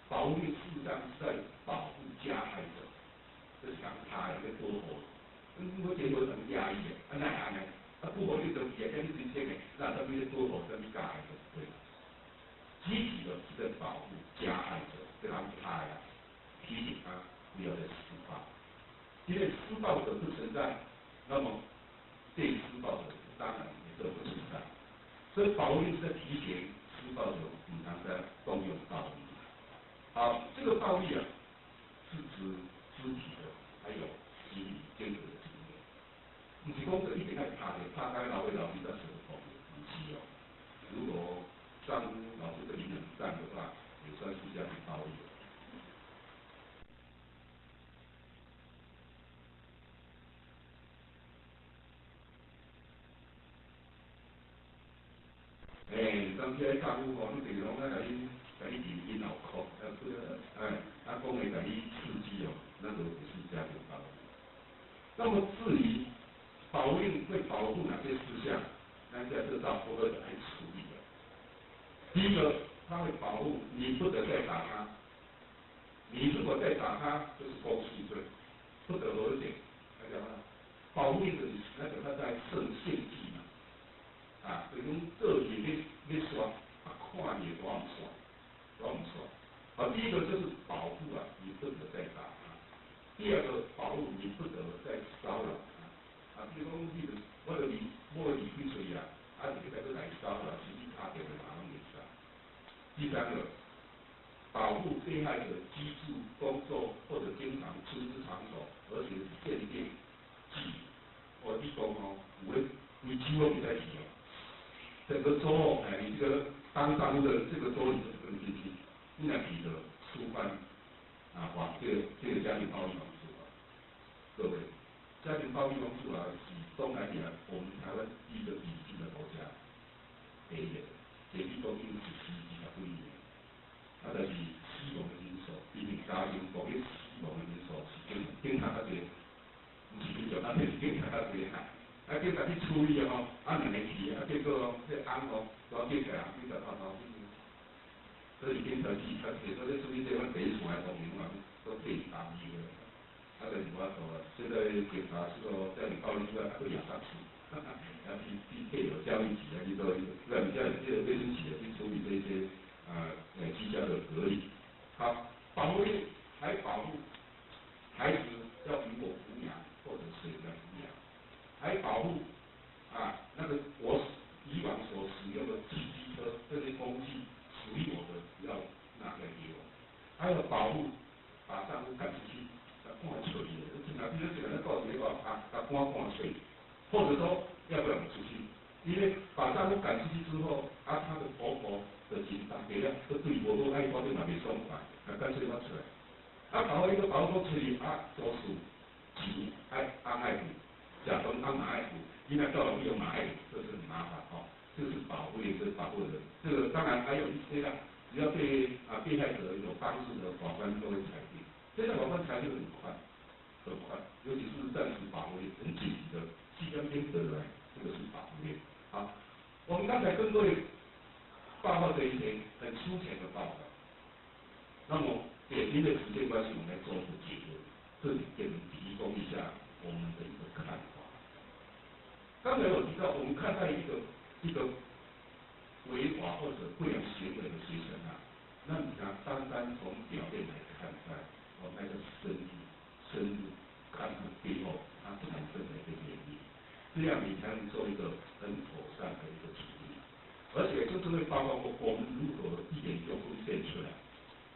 保护令事实上是在保护加害者，我结果很压抑的，那安尼，不好你就也跟你真正的，那他们做好什么家爱的，对吧？积极的是在保护加害者，跟他们爱啊，提醒他不要再施暴，因为施暴者不存在，那么被施暴者当然也就不存在。所以保护令是在提醒施暴者平常在动用暴力。好，这个暴力啊，是指肢体的，还有心理间隔的经验。不是讲就一定爱拍的，拍开老的老师在手痛，不是哦。如果丈夫老师跟你冷战的话，也算是家庭暴力。当时丈夫吼，你平常甲你引脑壳，讲的甲你刺激哦，那个不是家庭暴力。那么至于保护令会保护哪些事项，那在这照符合来处理的。第一个，它会保护你不得再打他，你如果再打他，就是公诉罪，不得和解。大家看，保护令就是那个他在设限制嘛，就是讲做事你耍，看你多唔耍，多唔耍。第一个就是保护你不得再打他；第二个保护你不得再骚扰他。比如讲，我离开嘴你在这来骚扰，实际他点的马上没事。第三个，保护被害者居住、工作或者经常出入场所，而且是限定记忆。你讲有的规矩我不在提整个州你这个当的这个州你就不能进去，你来提的触犯这个家庭暴力防治法。各位，家庭暴力防治法是东南亚我们台湾第一个引进的国家，第一个，这里都已经是12年。但是死亡的人数，比如家庭暴力死亡的人数是警察较侪，不是警察，是警察较侪警察去处理两个去结果这案都结起来，20头，所以警察是较侪，所以处理这款第一线的方面都被打击的。就是我说现在警察是说家庭暴力之外，还会亚当处，要去配合教育局去做，让家里这个卫生局去处理这些。居家的隔离，好，保护令还保护孩子要与我抚养或者谁来抚养，还保护那个我以往所使用的汽机车这些工具属于我的，要拿来给我，还有保护把丈夫赶出去，赶出去，比如讲那告诉你话赶出去，或者说要不要出去。因为把丈夫赶出去之后，他的婆婆的警察给了，都对婆婆爱花对嘛没爽快，干脆他出来。搞到一个保护处理做事急爱护，假装马爱护，因为到了没有马爱护，这是很麻烦这是保护令，这是保护人。这个当然还有一些只要对被害者有帮助的法官都会裁定。现在法官裁定很快，尤其是暂时保护令很紧急的，即将间得来，这个是保护令。好，我们刚才跟各位报告这一些很粗浅的报道，那么典型的时间关系，我们来做一个结论，这里给你提供一下我们的一个看法。刚才我提到，我们看待一个违法或者不良行为的学生那你单从表面来看待，我们来深入看看背后它产生的一个原因。这样你才能做一个很妥善的一个处理，而且就是会包括我们如何一点就分辨出来，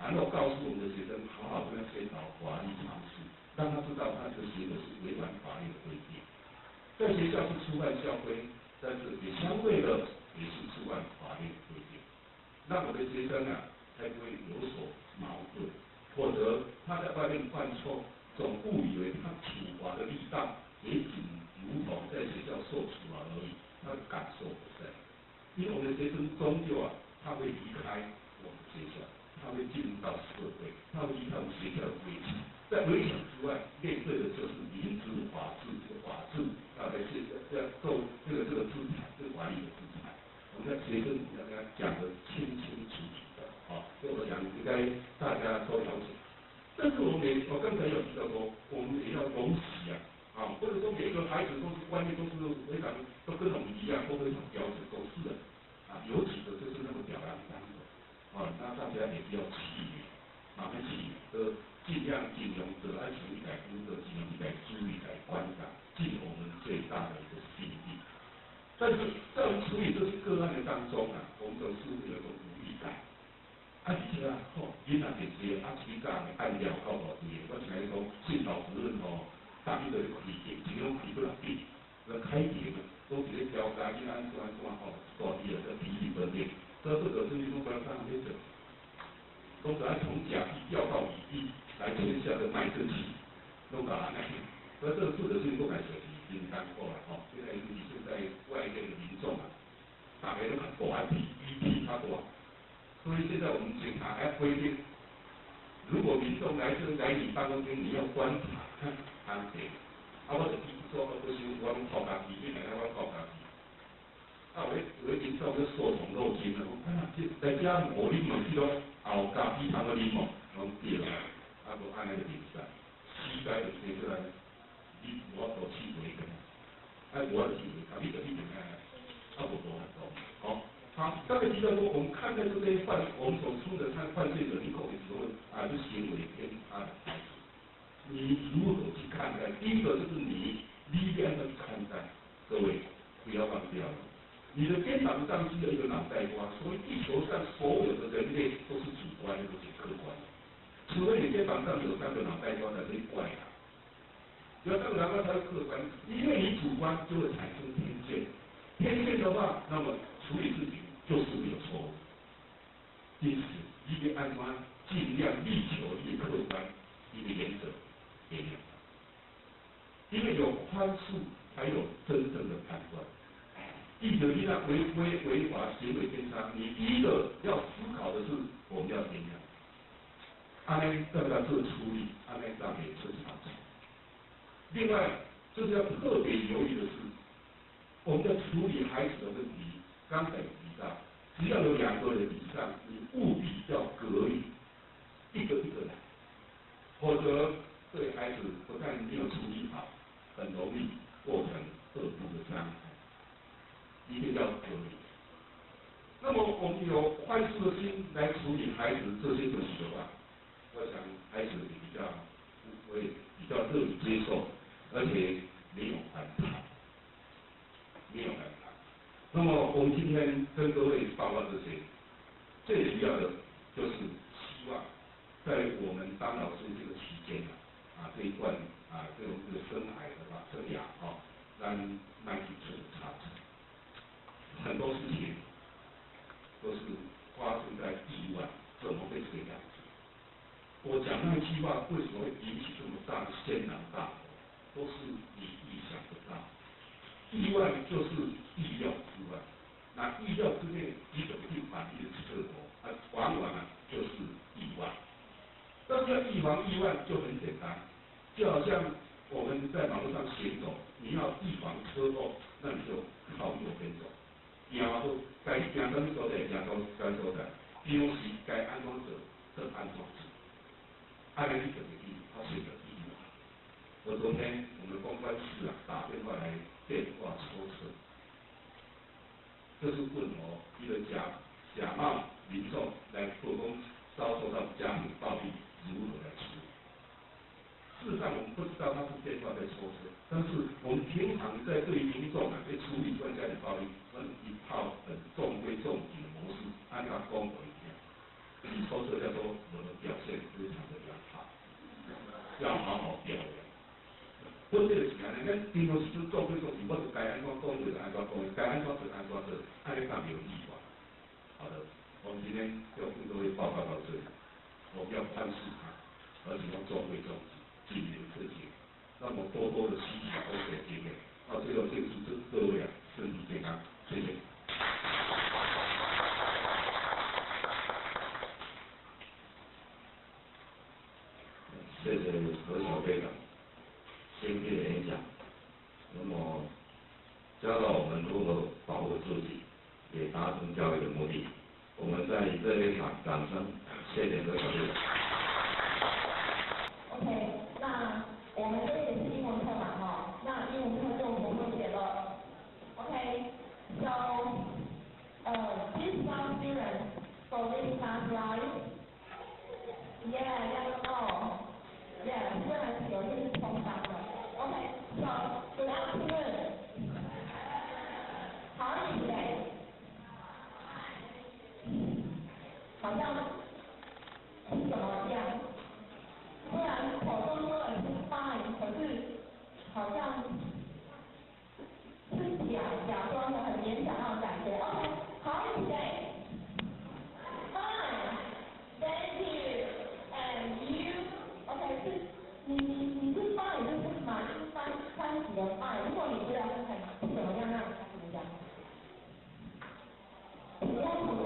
然后告诉我们的学生好好跟他宣导法律常识，让他知道他这个行为是违反法律的规定。在学校是触犯校规，但是也相对的也是触犯法律的规定，让我的学生才不会有所矛盾，否则他在外面犯错，总误以为他处罚的力道也仅如同在学校受处罚而已，他的感受不在。因为我们的学生终究他会离开我们学校，他会进入到社会，他会离开我们学校的围墙。在围墙之外，面对的就是民主法治来要受这个资产，这个法律的资产。我们的学生要跟他讲得清清楚楚的所以我想应该大家都了解。但是我刚才有提到说，我们也要容许或者说观念都是非常都跟我们一样，都非常标准，都是的。有几个就是那么吊儿郎当的，那大家也不要气馁，慢慢气馁，尽量尽用这安全一代工作，尽量一代注意来观察，尽我们最大的一个心力。但是在我们处理这些个案的当中我们总是有一种无力感。而且囡仔平时起早的按料到偌济，我像来讲，训导主任逐日都要开庭，一日拢开不落去，开庭都一个调查囡仔安怎大滴就批评分裂，所以这个就是说不要上那种，都是要从甲批调到乙批来签下的卖证期，都搞安尼。所以这个负责性都来学习已经当过了现在尤其是在外界的民众大家都很大批一批较大。所以现在我们警察还规定，如果民众来你办公厅，你要观察看谁，我就说不行，我拢靠家己，你来我靠家己。有的民众就受宠若惊了，在家我你问去咯，后家己通个你问，拢对啦，无安尼就袂使，世界就生出来，你我做试过个，我就试过，你就一定无法度，好，刚才提到说，我们看待这些我们所出的犯罪的人口的时候就行为偏差的开始。你如何去看待？第一个就是你怎样去看待？各位不要忘掉了，你的肩膀上是有一个脑袋瓜，所以地球上所有的人类都是主观的，都是客观的。除非你肩膀上有3个脑袋瓜才可以怪他。有3个脑袋瓜才是客观，因为你主观就会产生偏见。偏见的话，那么处理事情就是没有错误。因此，一个按官尽量力求一个客观一个原则原谅，因为有宽恕才有真正的判断。一个你那违法行为偏差，你第一个要思考的是我们要原谅，安尼要不要做处理，安尼当然是常识。另外，就是要特别留意的是，我们在处理孩子的问题，刚才有提到，只要有2个人以上，你务必要隔离，一个来，否则对孩子不但没有处理好，很容易构成恶度的伤害，一定要隔离。那么我们有宽恕的心来处理孩子这些问题的话，我想孩子会比较乐于接受，而且没有反弹。那么我们今天跟各位报告这些，最主要的就是希望在我们当老师这个期间这一段这种生涯的生涯让迈去出差，很多事情都是发生在意外，怎么会这个样子？我讲那句话为什么会引起这么大的轩然大波，都是你意想不到。意外就是意料之外，那意料之内，你怎么去反应的结果往往就是意外。但是要预防意外就很简单，就好像我们在马路上行走，你要预防车祸，那你就靠右边走。然后该行什么所在，行到该所在，平时该安装者就安装者，安尼你就会去发现的意外。我昨天我们公关室打电话来电话抽测，这是问一个假冒民众来做工遭受到家庭暴力如何来处理。事实上我们不知道他是电话在抽测，但是我们平常在对于民众在处理家庭暴力，那一套很中规中矩的模式，按照公文一样。你抽测要说我的表现非常的良好，要好好表扬。分类的是安尼，咱平常时阵做规矩，我就该安怎讲就安怎讲，该安怎做安怎做，安尼才没有意外。好的，我们今天就跟各位报告到这里。我们要宽恕他，而且要中规中矩，尽力执行。那么多多的吸取风水经验。最后祝各位身体健康，谢谢。谢谢何小队长先进的演讲，那么教导我们如何保护自己，也达成教育的目的。我们在这里掌声，谢谢何小队长。OK， 那我们这里是英文课嘛，那英文课就我们会选 right? Yeah, that's all. Yeah, 虽然有些是空档的。Okay, so good afternoon. How are you today? 好像是怎么样？虽然口中说的是 fine， 可是好像是假装的很勉强那种感觉。Okay, how are you today? Fine, thank you. And you? Okay, 是你是 fine 就是蛮欢喜的 fine。如果你觉得是很不怎么样，那该怎么讲？普通都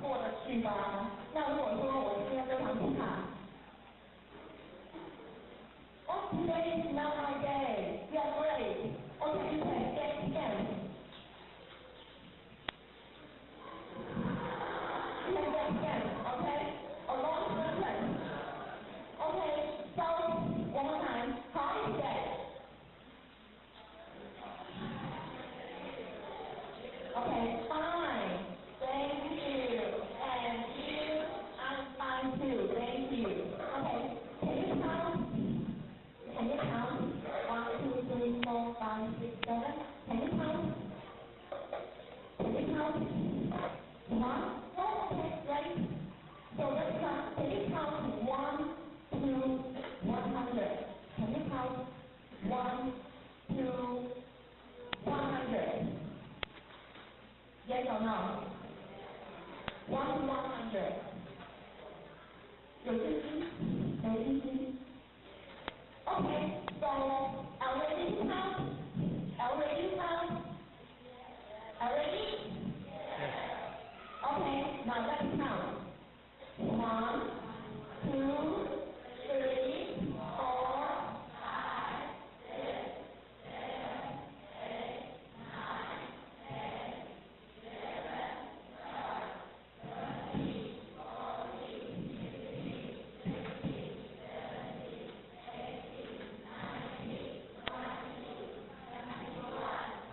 过得去吧。那如果说我今天非常不好。Oh, today is not my day. Yeah, great. Okay, you can say again. You can say again, okay? A long sentence. Okay, so one more time. How are you today? Okay, fine. Thank you. And you? I'm fine too. Thank you. Okay, can you count? Can you count? 1, 2, 3, 4, 5, 6, 7. Can you count? Can you count? 1? Oh, okay, great. So let's count. Can you count 1 to 100? Can you count 1 to 100? Yes or no? 1 to 100. 有信心？没信心？ Okay, so already count? Already count? Already? Okay, now let's count. 1, 2, 3, 4, 5, 6, 7, 8, 9, 10, 11, 12, 13, 14, 15, 16, 17, 18, 19, 20, 21,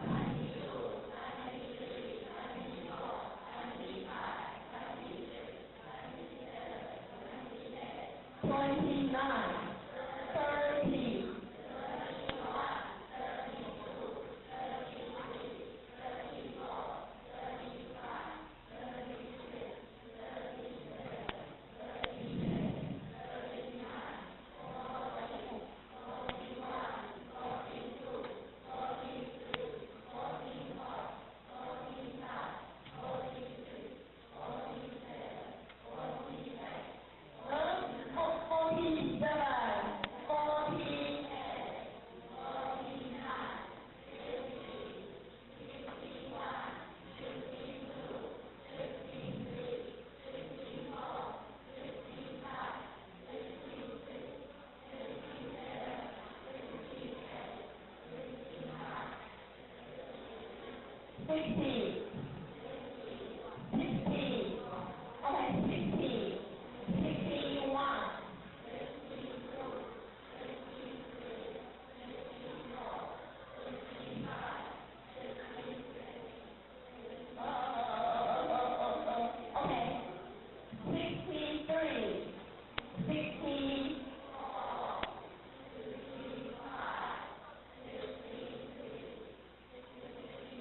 22, 23, 24, 25, 26, 27, 28, 29, 30, 31, 32, 33, 34, 35, 36, 37, 38, 39, 40, 41, 42, 43, 44, 45, 46, 47, 48, 47, 48, 49, 50, 51, 52, 53, 54, 55, 56, 57, 58, 59, 60, 60, okay, 60, 61, 62, 63, 64, 65, 66, okay, 63, 64, 65, 66,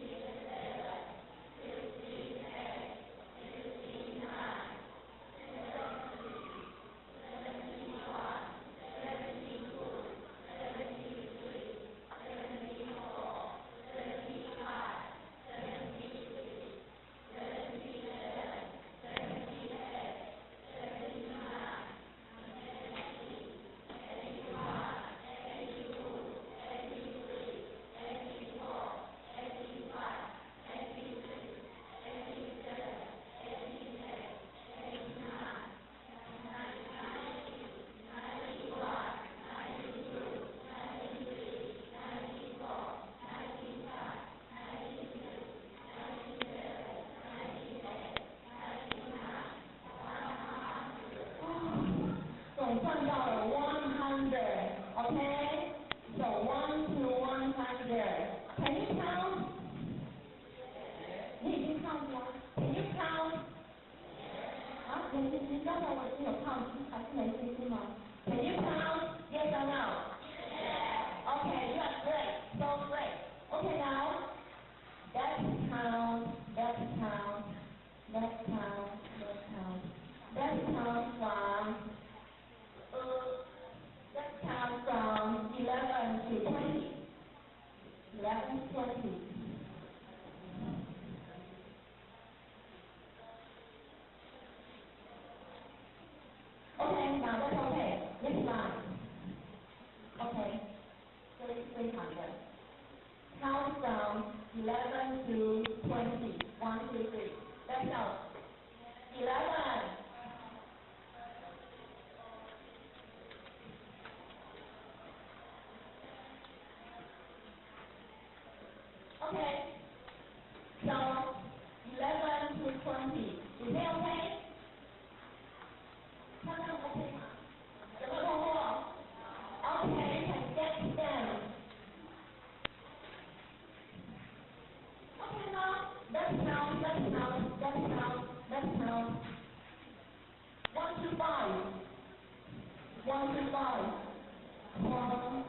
67, 11:20. Okay, now that's okay. Next line. Okay. 300. Count from 11 to 20. 1, 2, 3. Let's go. 11. Okay. So 11 to 20. Is that okay? 看看 OK 吗？有没有通过 ？Okay, can get them. Okay, now let's count. 1 to 5. 1 to 5. 1.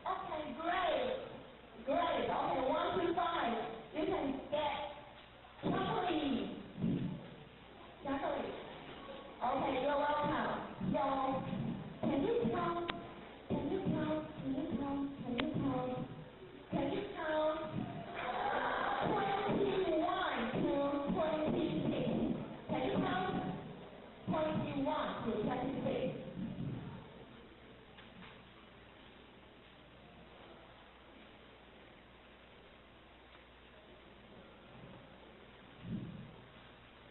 Okay, great. Okay, 1 to 5. You can get chocolate. Okay, you're welcome. So, can you count? Can you count 21 to 26? Can you count 21 to 26?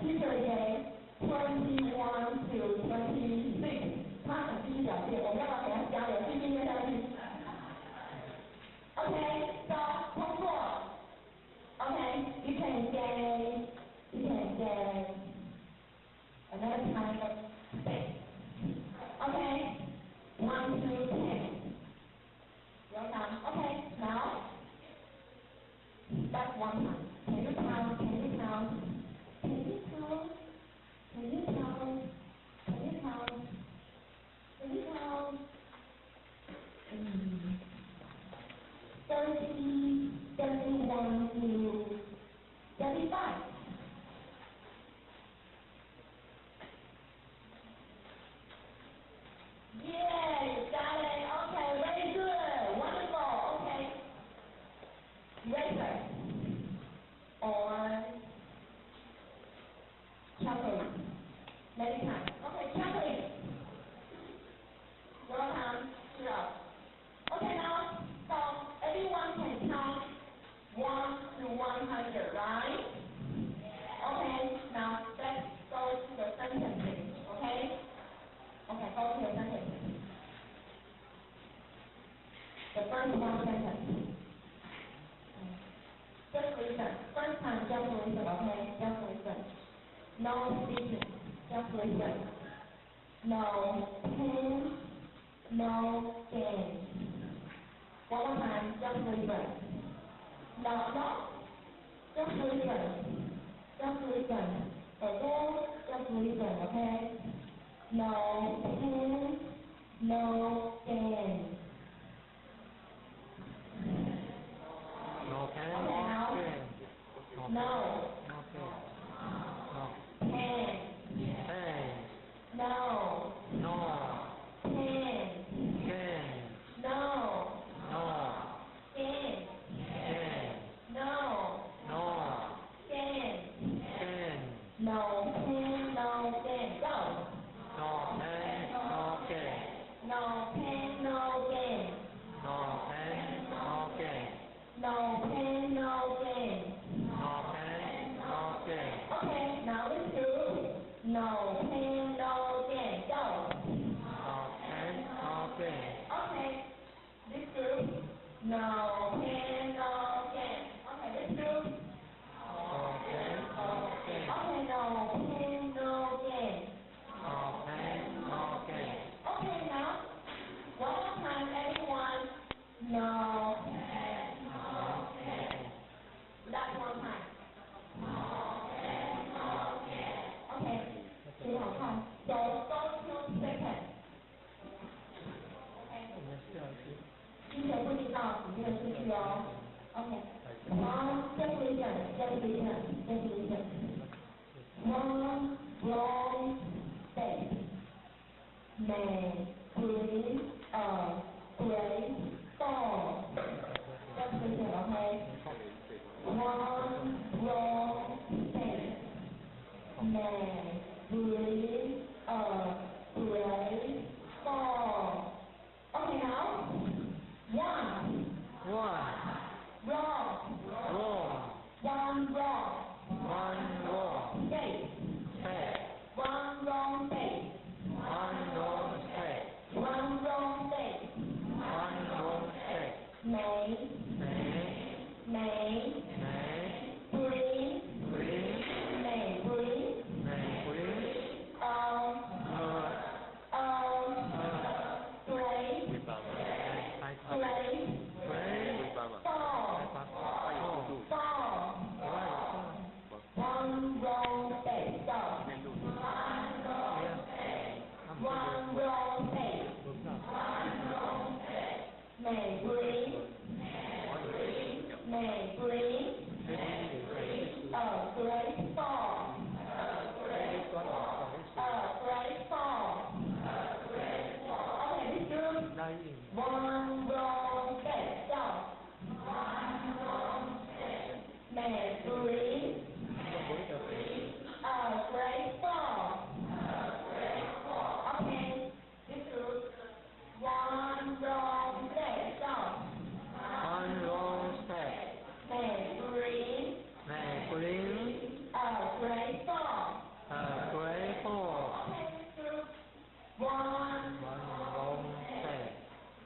Teacher again, 21 to 26. 他想继续表现，我们要不要给他加油，继续念下去 ？Okay, so 通过。Okay, you can get another kind of space. Okay, 1 to 10. Welcome. Okay, now that's 1 time. Can you count? Mm. 30, 31 to 35. Yeah, you got it. Okay, very good. Wonderful. Okay. Razor or chocolate. Many times. Okay, chocolate. Your time. 0. Okay, now, so everyone can count 1 to 100, right? Okay, now let's go to the sentences, okay? Okay, go to the sentences. The first one sentence. Just listen. First time, just listen, okay? Just listen. No speaking. Just listen. No pain, no gain. One more time, just listen. No. Just listen. Just listen. Just listen, okay? No pain, no gain. No pain, Okay, now. no gain. No. No pain. Pain. Pain. No. Pain. Gain. No. Gain. No. Gain. No pain, no gain. Go. No pain, no gain. No pain, no gain. No pain, no gain. No pain, no gain. No pain, 一下，加速一下，加速一下。One wrong step may bring a great storm. 加速一下 ，OK。One wrong step may bring a great storm. Okay, now one wrong. One wrong step. One wrong step. One wrong step. May bring One wrong step, stop. One wrong step. May bring a great storm. Okay, this group. One wrong step, stop. May bring a great storm. Okay, this group. One wrong step, stop. May bring a great storm. Okay, this group. One wrong step.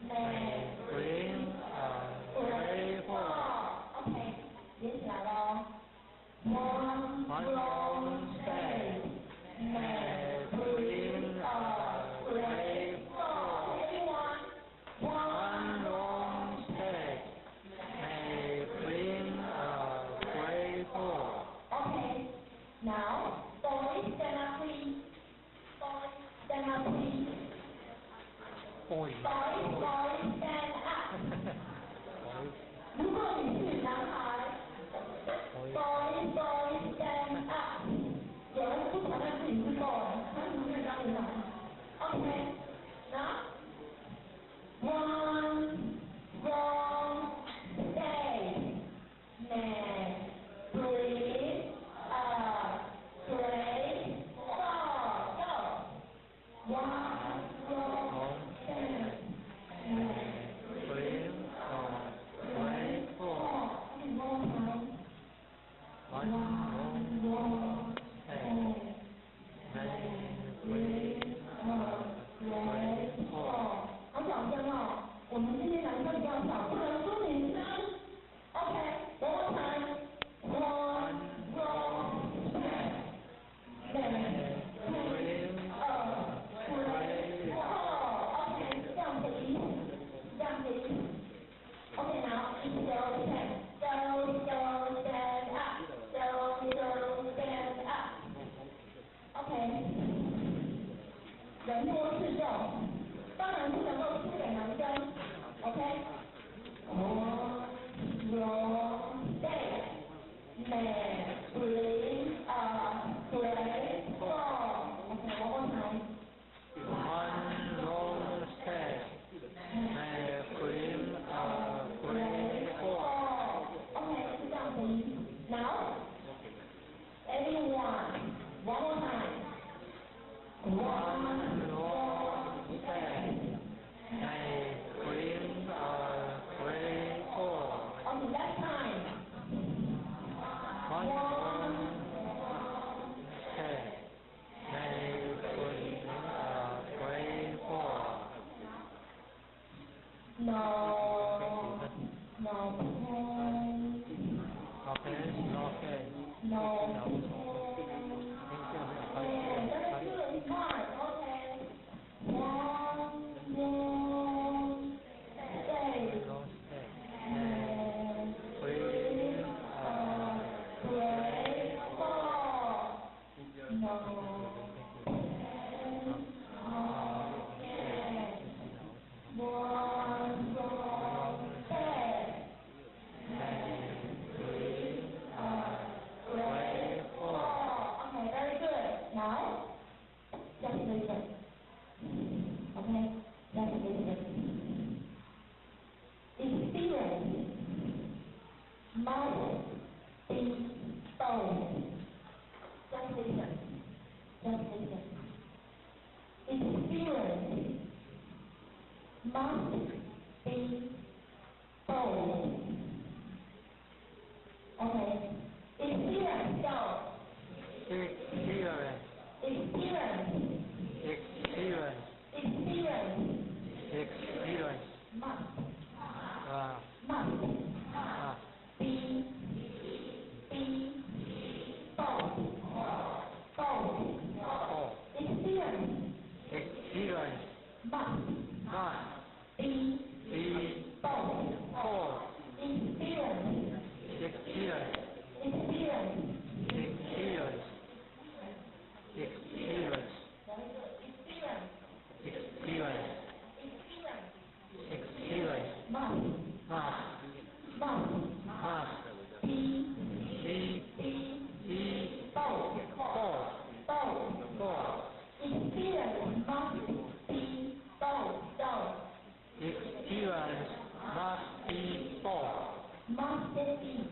May bring a great storm. Okay, 连起来咯。One wrong step may bring a great storm. Everyone, one wrong step may bring a great storm. Okay, now boys stand up please. Boys stand up please. Boys stand up. 如果你是男孩。Boys stand up. 有人不承认自己是 boy， 他是不是当女孩 ？Okay, now one wrong step may bring a great storm. Go. One wrong step be bold. Just listen. Just listen. Experience must be bold. Okay. Experience, go. Experience. Experience. Experience. Experience. Experience. Must. Ah. Must. Ah. Be bold. Bold. Oh. Experience. Experience. Must. Must Be be bold. bold. Experience. Experience. Experience. Experience. Experience. Experience. Experience. Experience. Experience. Must. Must Be bold. bold. Bold. Bold. Experience must be bold. Bold. Experience must be bold. Must be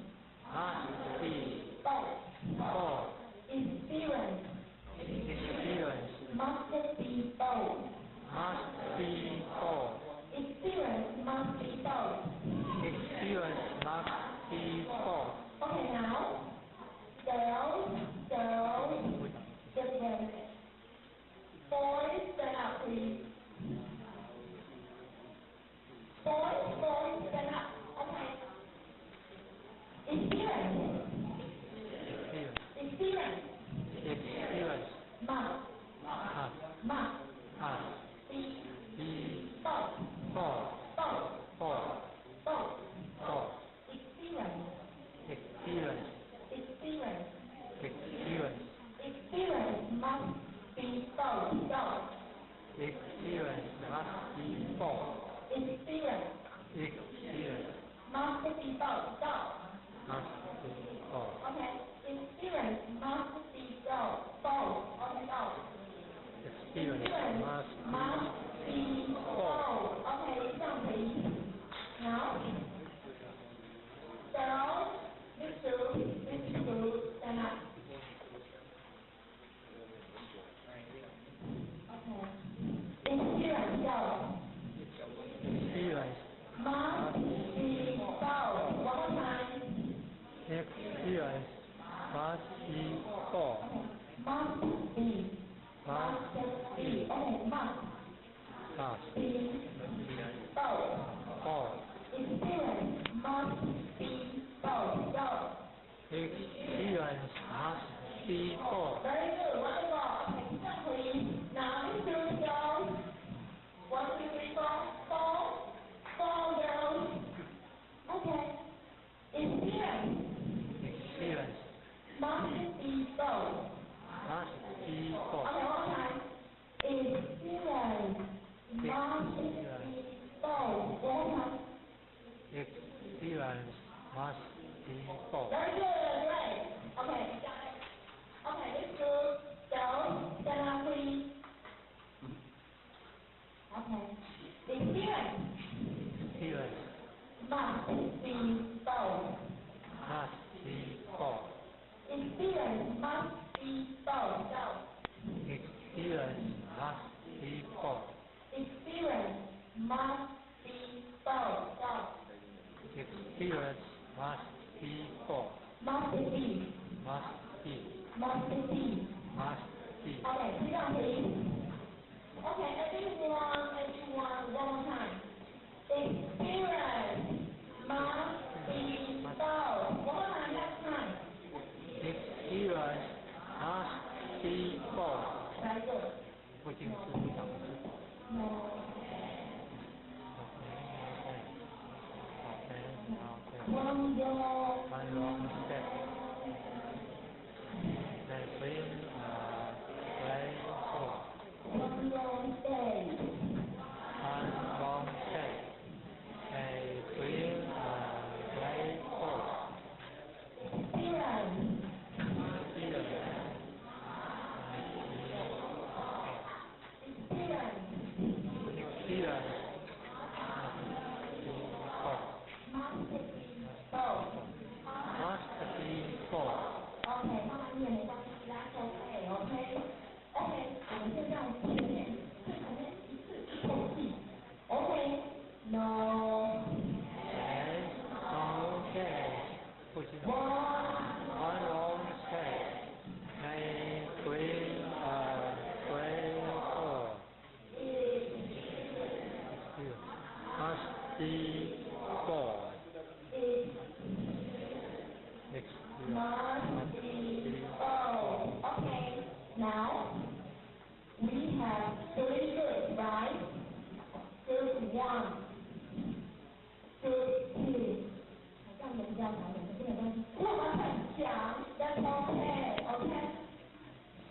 Must be bold. bold. Experience Experience must be bold. must be bold. Experience must be bold. Experience must be bold. Okay, now, girls, different. Boys, stand up, please. Boys, stand up. Okay. Experience. Experience. Experience Must be bold. bold. Bold. Bold. Bold. Bold. Experience. Experience. Experience. Experience. Experience must be bold. Bold. Experience must be bold. Experience Experience must be bold. Bold. must be bold. Okay. Experience must be bold. Bold. Okay, bold. Experience must be bold. Okay, down please. Now, girls, these two, stand up. Okay. Experience, go. Experience Must be bold. One more time. experience must be bold. Must be. Must be Okay, must must be bold. bold. Experience must be bold. Go. Experience must be bold. Very good. Wonderful. Okay, stop please. Now, these two girls. 1, 2, 3, 4. Four girls. Okay. Experience Experience must be bold. must be bold. Okay, one more time. Experience must be bold. One more time. Experience must be bold. Very good. Great. Okay, got it. Okay, this group. Girls, stand up, please. Okay. Experience Experience must be bold. must be bold. Experience must be bold. Go. Experience must be bold. Experience must be bold. Go. Experience must be bold. Must be. Must be Must be. must be. Okay, sit down, please. Okay, everyone, one more time. Experience must be bold. One more time, next time. Experience must be bold. Very good. 不仅是不讲的是 No. Okay. One more. One wrong step. Then bring play forward. One more day. One wrong step. Then bring play forward. Experience Experience 你也没关系，That's OK，OK，我们先这样前面最前面一次一口气 ，OK，No。Okay，不知道。One long step，ในthree four。Must be four. Next. Must be four. Okay. Now we have 3 good, right? Good 1, good 2. 好像人比较少点，可是没关系。我们很强 ，That's okay. Okay.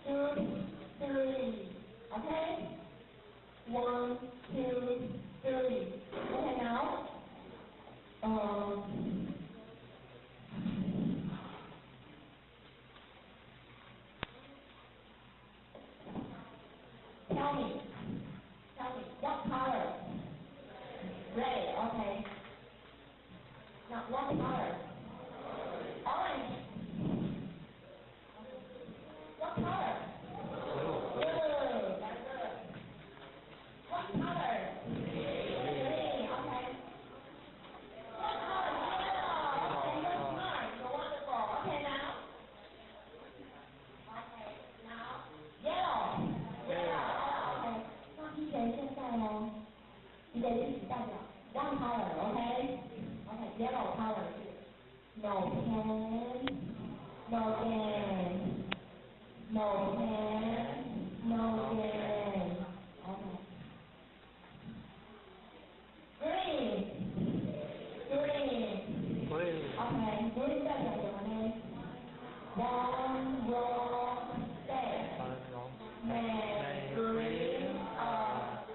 Good 3. Okay. 1, 2, 3. Okay, now, tell me, what color? Red, okay. Now, what color? Orange. What color? Blue. Very good. What color? Green, okay. What color? Yellow. Okay, you're smart. You're wonderful. Okay, now. Okay, now. Yellow. Okay. 那一人现在哦，一个例子代表 one color, okay? Okay, yellow color. No pen, no pen, no pen, no pen. Okay. Green. Okay, green 代表什么呢 ？One wrong step. Make green a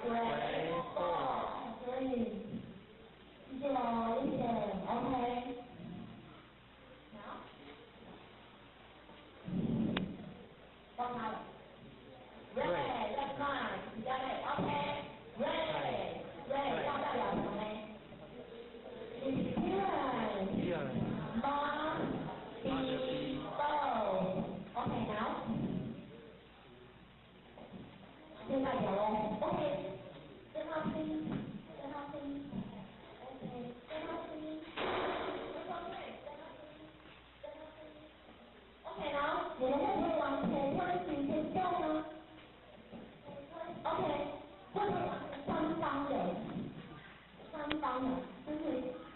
great ball. Green. 记住了，listen. Okay. Now. What color? Red. That's nice. You got it. Okay. Red. 要代表什么呢？Experience. Must be bold. Okay, now. 现在有了 OK， 跟他拼 OK， 跟他拼 OK， 然后我们会不会完成20天教呢 ？OK， 会不会完成三方的，就是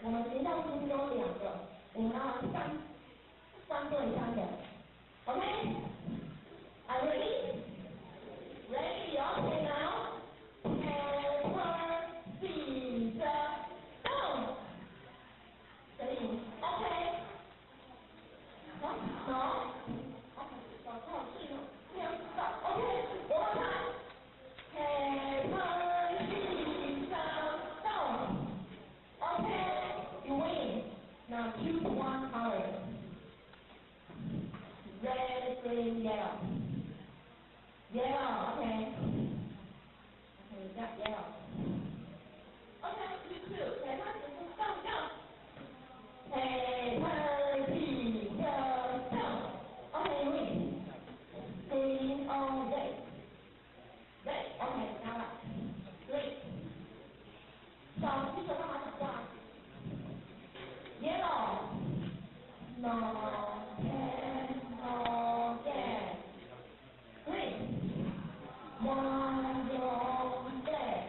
我们学校是不是有2个，我们要玩3对3的 OK，Are you ready?Ready, okay now. Paper, scissors, stone. 可以 okay. No? Okay, 手套是没有手 okay, one more time. Paper, scissors, stone. Okay, you win. Now choose one color. Red, green, yellow.Yellow, okay. Okay, we got yellow. Okay, you too. Paper, scissors, stone, go. Paper, scissors, stone. Okay, win. Green or red? Red, okay, now what? Green. So, 记得干嘛讲话 ？Yellow. No, pen, no, gas.Green. One wrong step.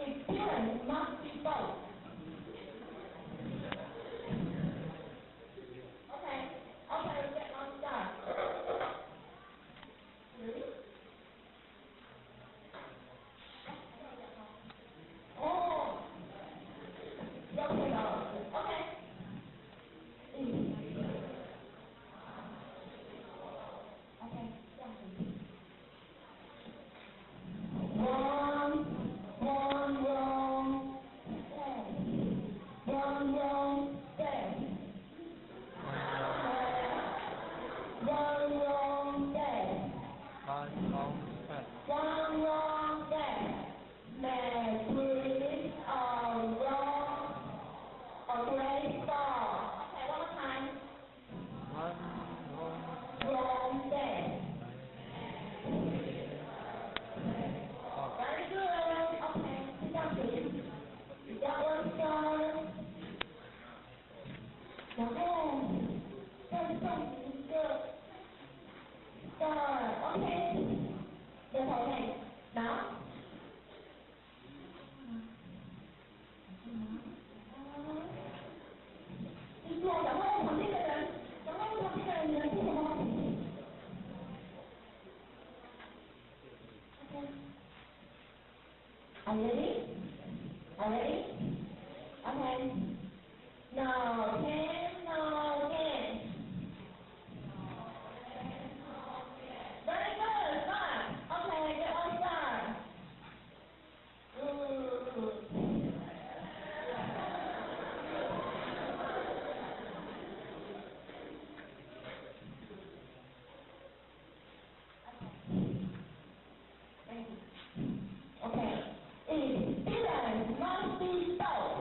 Experience must be both. Okay, get one star. Oh, okay. One wrong step. One wrong step. May please a great fall. Okay, one more time. Wrong step. Very good. Okay, sit down, please. You got one star. 然后再送一个 star. Okay. That's okay. Now. 记住，然后旁边的人，你能听什么？ Okay. Are you ready? Okay. No pain, no gain. Very good, fine. Okay, get one star. Okay. Experience must be both.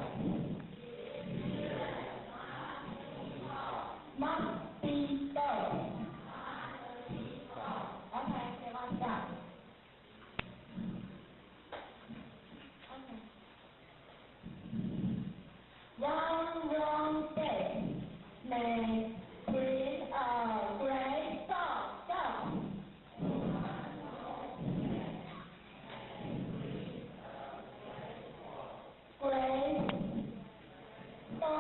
Must be both. Okay, get one star. Okay. One wrong step may bring a great fall. Go. Great fall.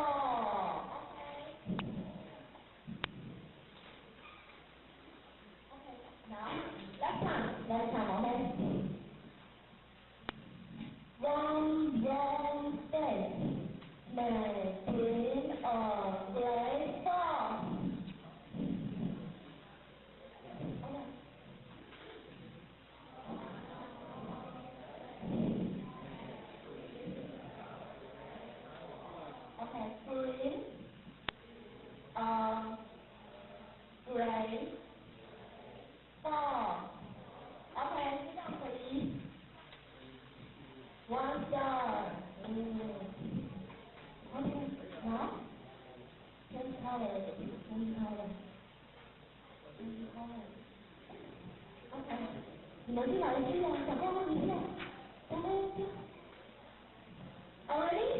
Okay. Now, last time, okay? One wrong step may bring a great fall. Okay, bring a great fall. Okay, sit down, please. One star. Okay, now, change color. Okay, 你们去哪里去呀？小朋友们，你去。Already?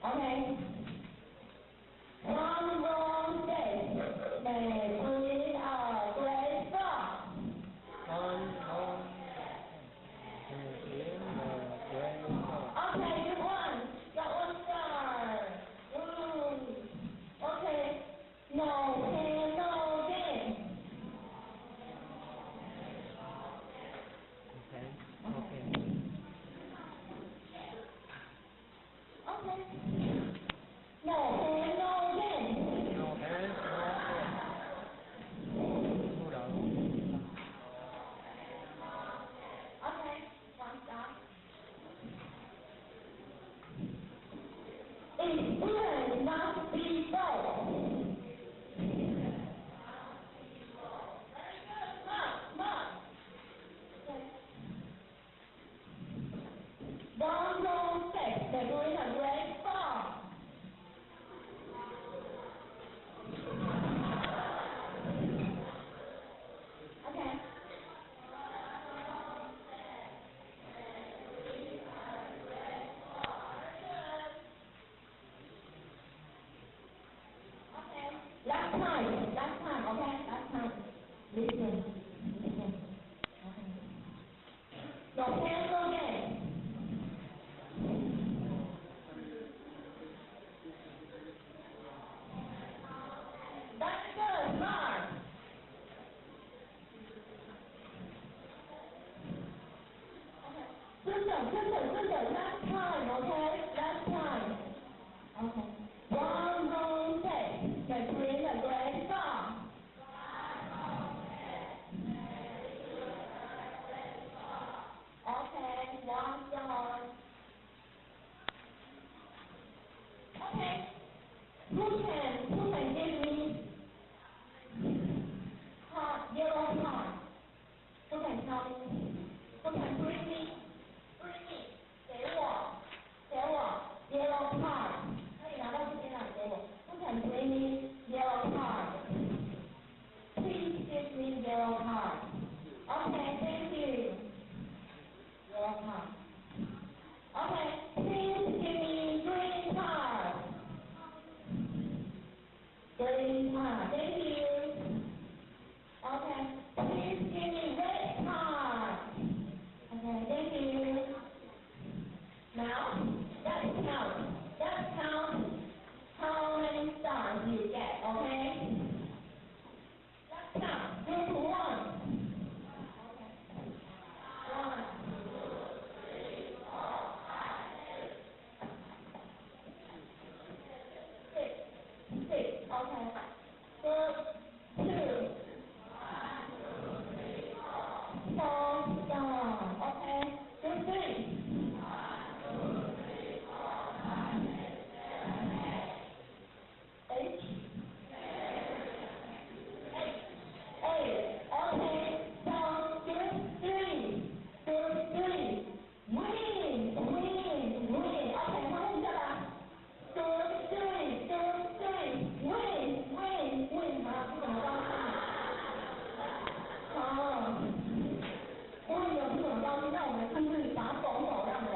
Okay. One wrong step may bring a great fall. Okay, you won. Got one star. Okay. No pain, no gain. Okay. No pain, no gain. Okay, one star. Experience must be both. Very good. Mark. Okay. One wrong step, they're doing a great fall. Okay. Okay. Last time, okay? Last time. Listen. Okay. No pain, no gain. last time, okay? Last time. Okay. One long take. The green, the gray song. Okay, one song. Okay. Who can give me yellow card? Who can tell me? Who can bring me? 给我 yellow card. 可以拿到这边来给我。Who can bring me yellow card? Please give me yellow card. Okay, thank you. Yellow card. Okay, please give me green card. Green card, thank you. Okay, please give me red card. Okay, thank you. Now, let's count how many stars you get, okay? Let's count. Group 1. Okay. 1, 2, 3, 4, 5, 6. 6, okay. Group 2. 4 stars, okay. Group 3. 8. Okay, so group 3. Win. Okay, 看一下吧。Group 3. Win. 好，不怎么高兴。好，因为有不怎么高兴，那我们是不是把手让人？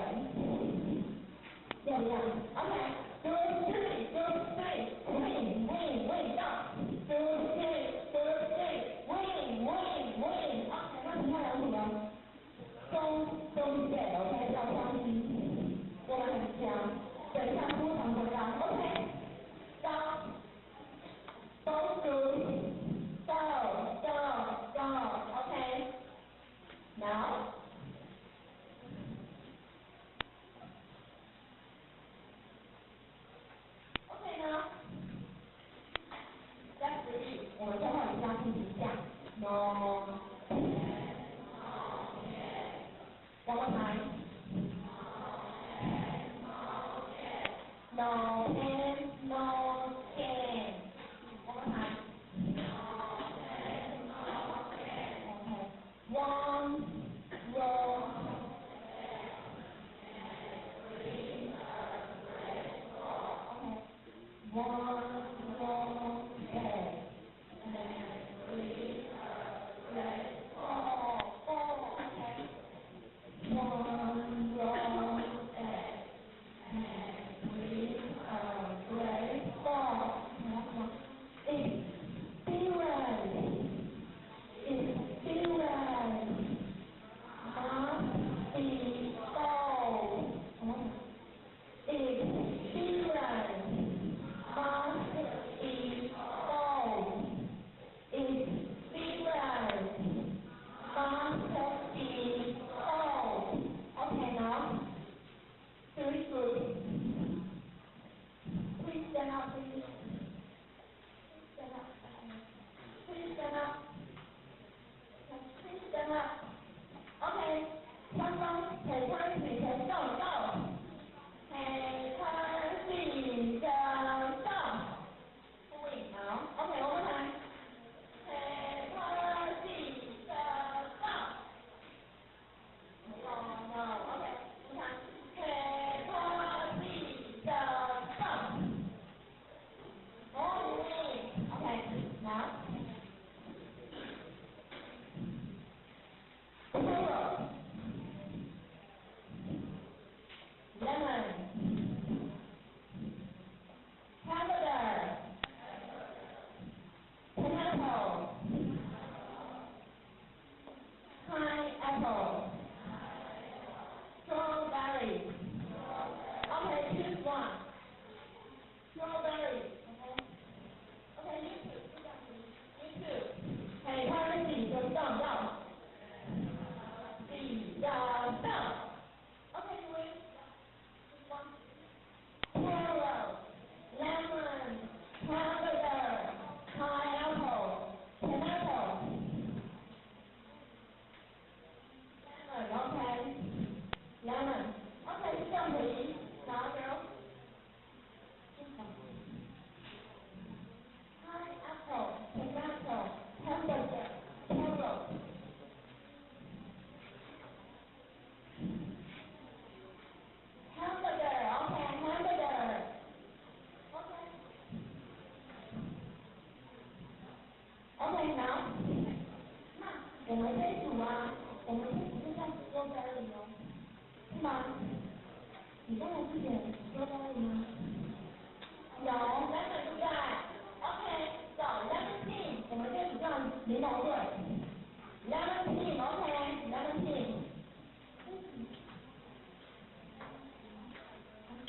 要不要 ？Okay. Group 3. Win. Go. Group 3. Win. Okay, 那其他两组呢？都对 ，OK， 要相信，我们很强，等一下非常重要 ，OK。Both groups, go, okay. Now.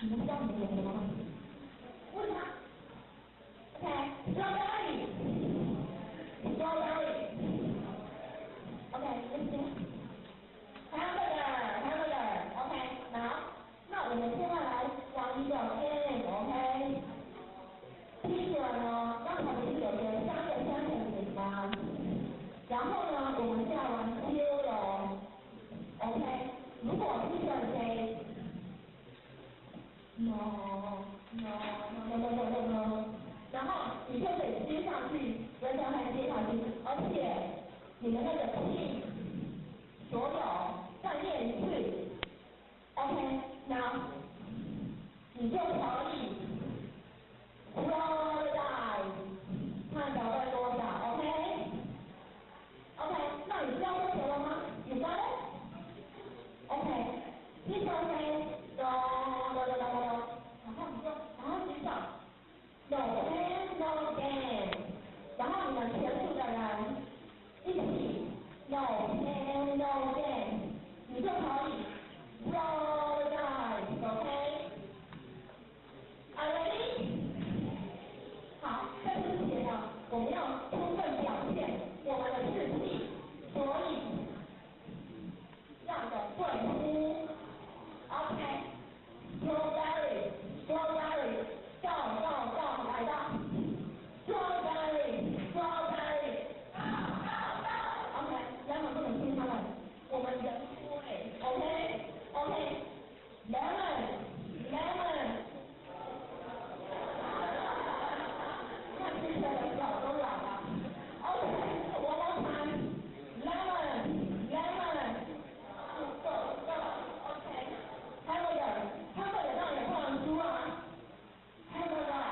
你们知道你们点什么吗？问他。OK, strawberry. Strawberry. OK, listen. Hamburger. OK, 那我们现在来讲一个 OK。第一个呢，刚才不是有个3个sentence吗？然后呢，我们就要玩 Q 了。OK， 如果 teacher say no， 然后你就得接上去，跟上来接上去，而且你们那个 T 所有再念一次 ，OK， 那你就可以 Florida， 看小贝多少 ，OK， 那你知道这什么吗？你知道？OK，teacher say no， 然后举手 ，no pain no gain， 然后你们全部的人一起 no pain no gain， 你就可以 roll dice，OK？ Are you ready？ 好，在这之前呢，我们要充分表现我们的士气，所以让个对呼 ，OK？Strawberry, strawberry, go,来吧 ！Strawberry, strawberry, OK， 然后不能听他们，我们人出位 ，OK，lemon, 看这些人脚都软了 ，OK，one more time, lemon, go, OK，hamburger 让你不能输啊 ，hamburger，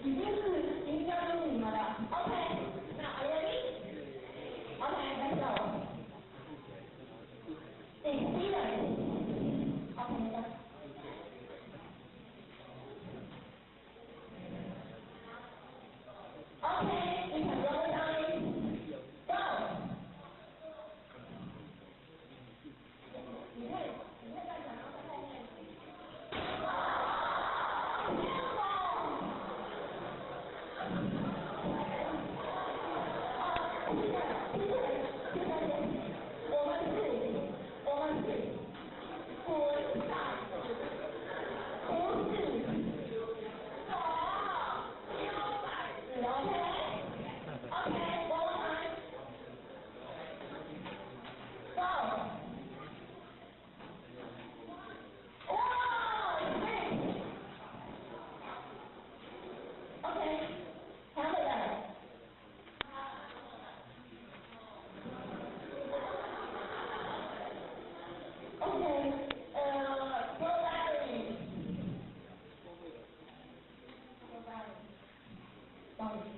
已经是应该是你们的 ，OK， 那 are you ready？OK，let's go。experience， OK 的。OK， 你看roll dice, go。你会在想要在后面。我们是滚蛋，不是OK， one more time， go。OK，hamburger。strawberry。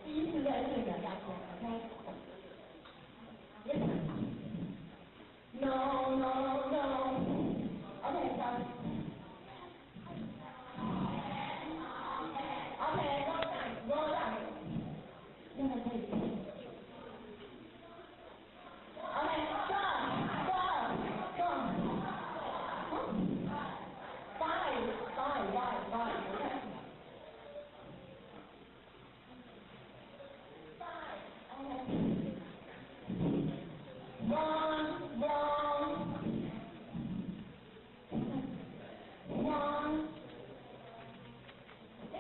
第一次认识你的家庭 ，OK？No，OK，sorry。OK，roll dice，那个可以。OK，go。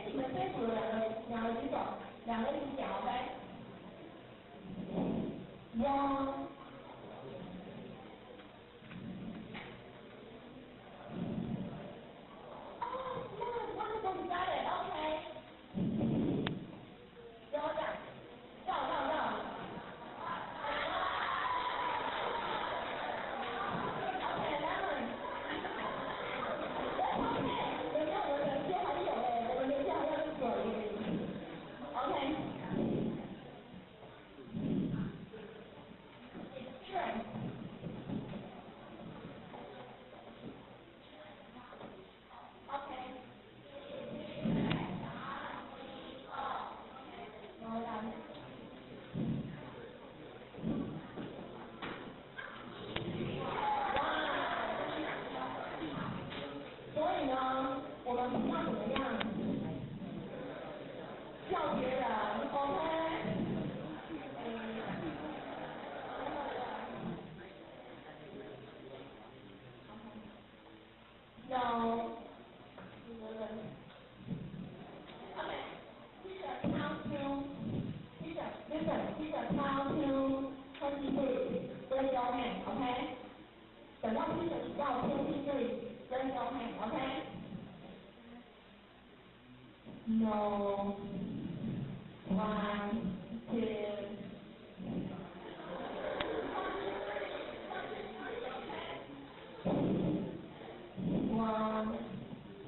你们这组两个举手，两个一起讲 ，OK？One。Wonderful, you got it, OK。roll dice, go。OK，lemon。等一下，我们人间还有我们人间还要水。OK。No. 1, 2.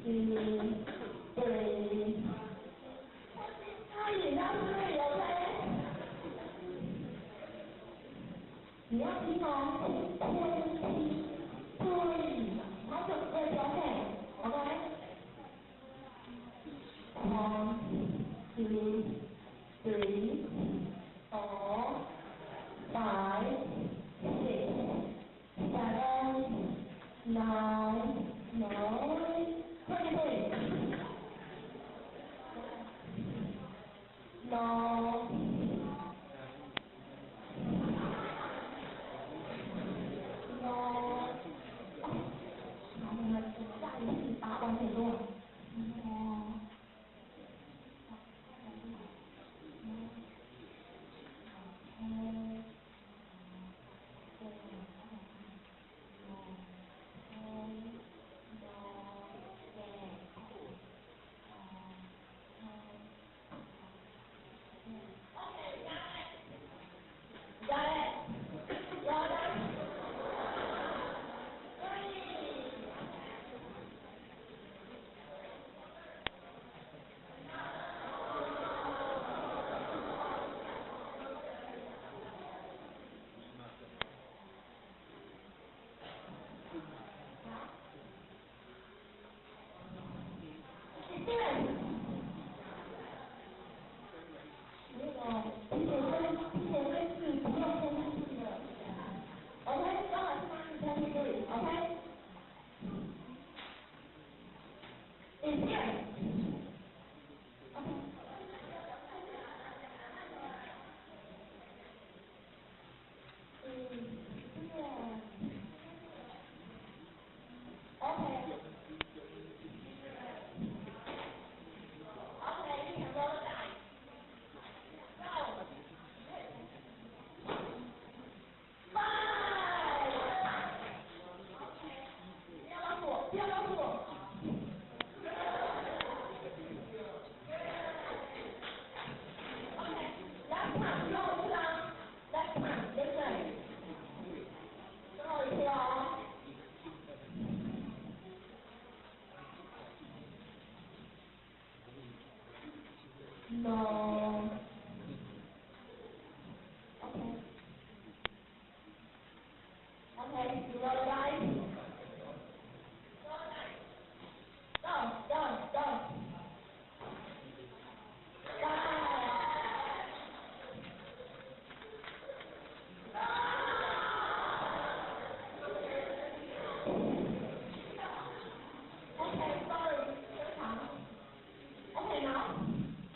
1, 2, 3.他也要对了呗。你要听哦，对，好准备交配 ，OK。1, 2, 3, 4, 5, 6, 7, 9, 20. No. No. 我们下一次把完全多。No. Okay, you roll the dice. Go.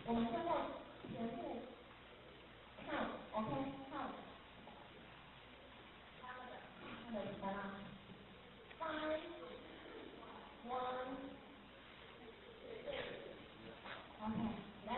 我们最后全部看 ，OK， 看，看的来啦 ，5, 1, OK，11.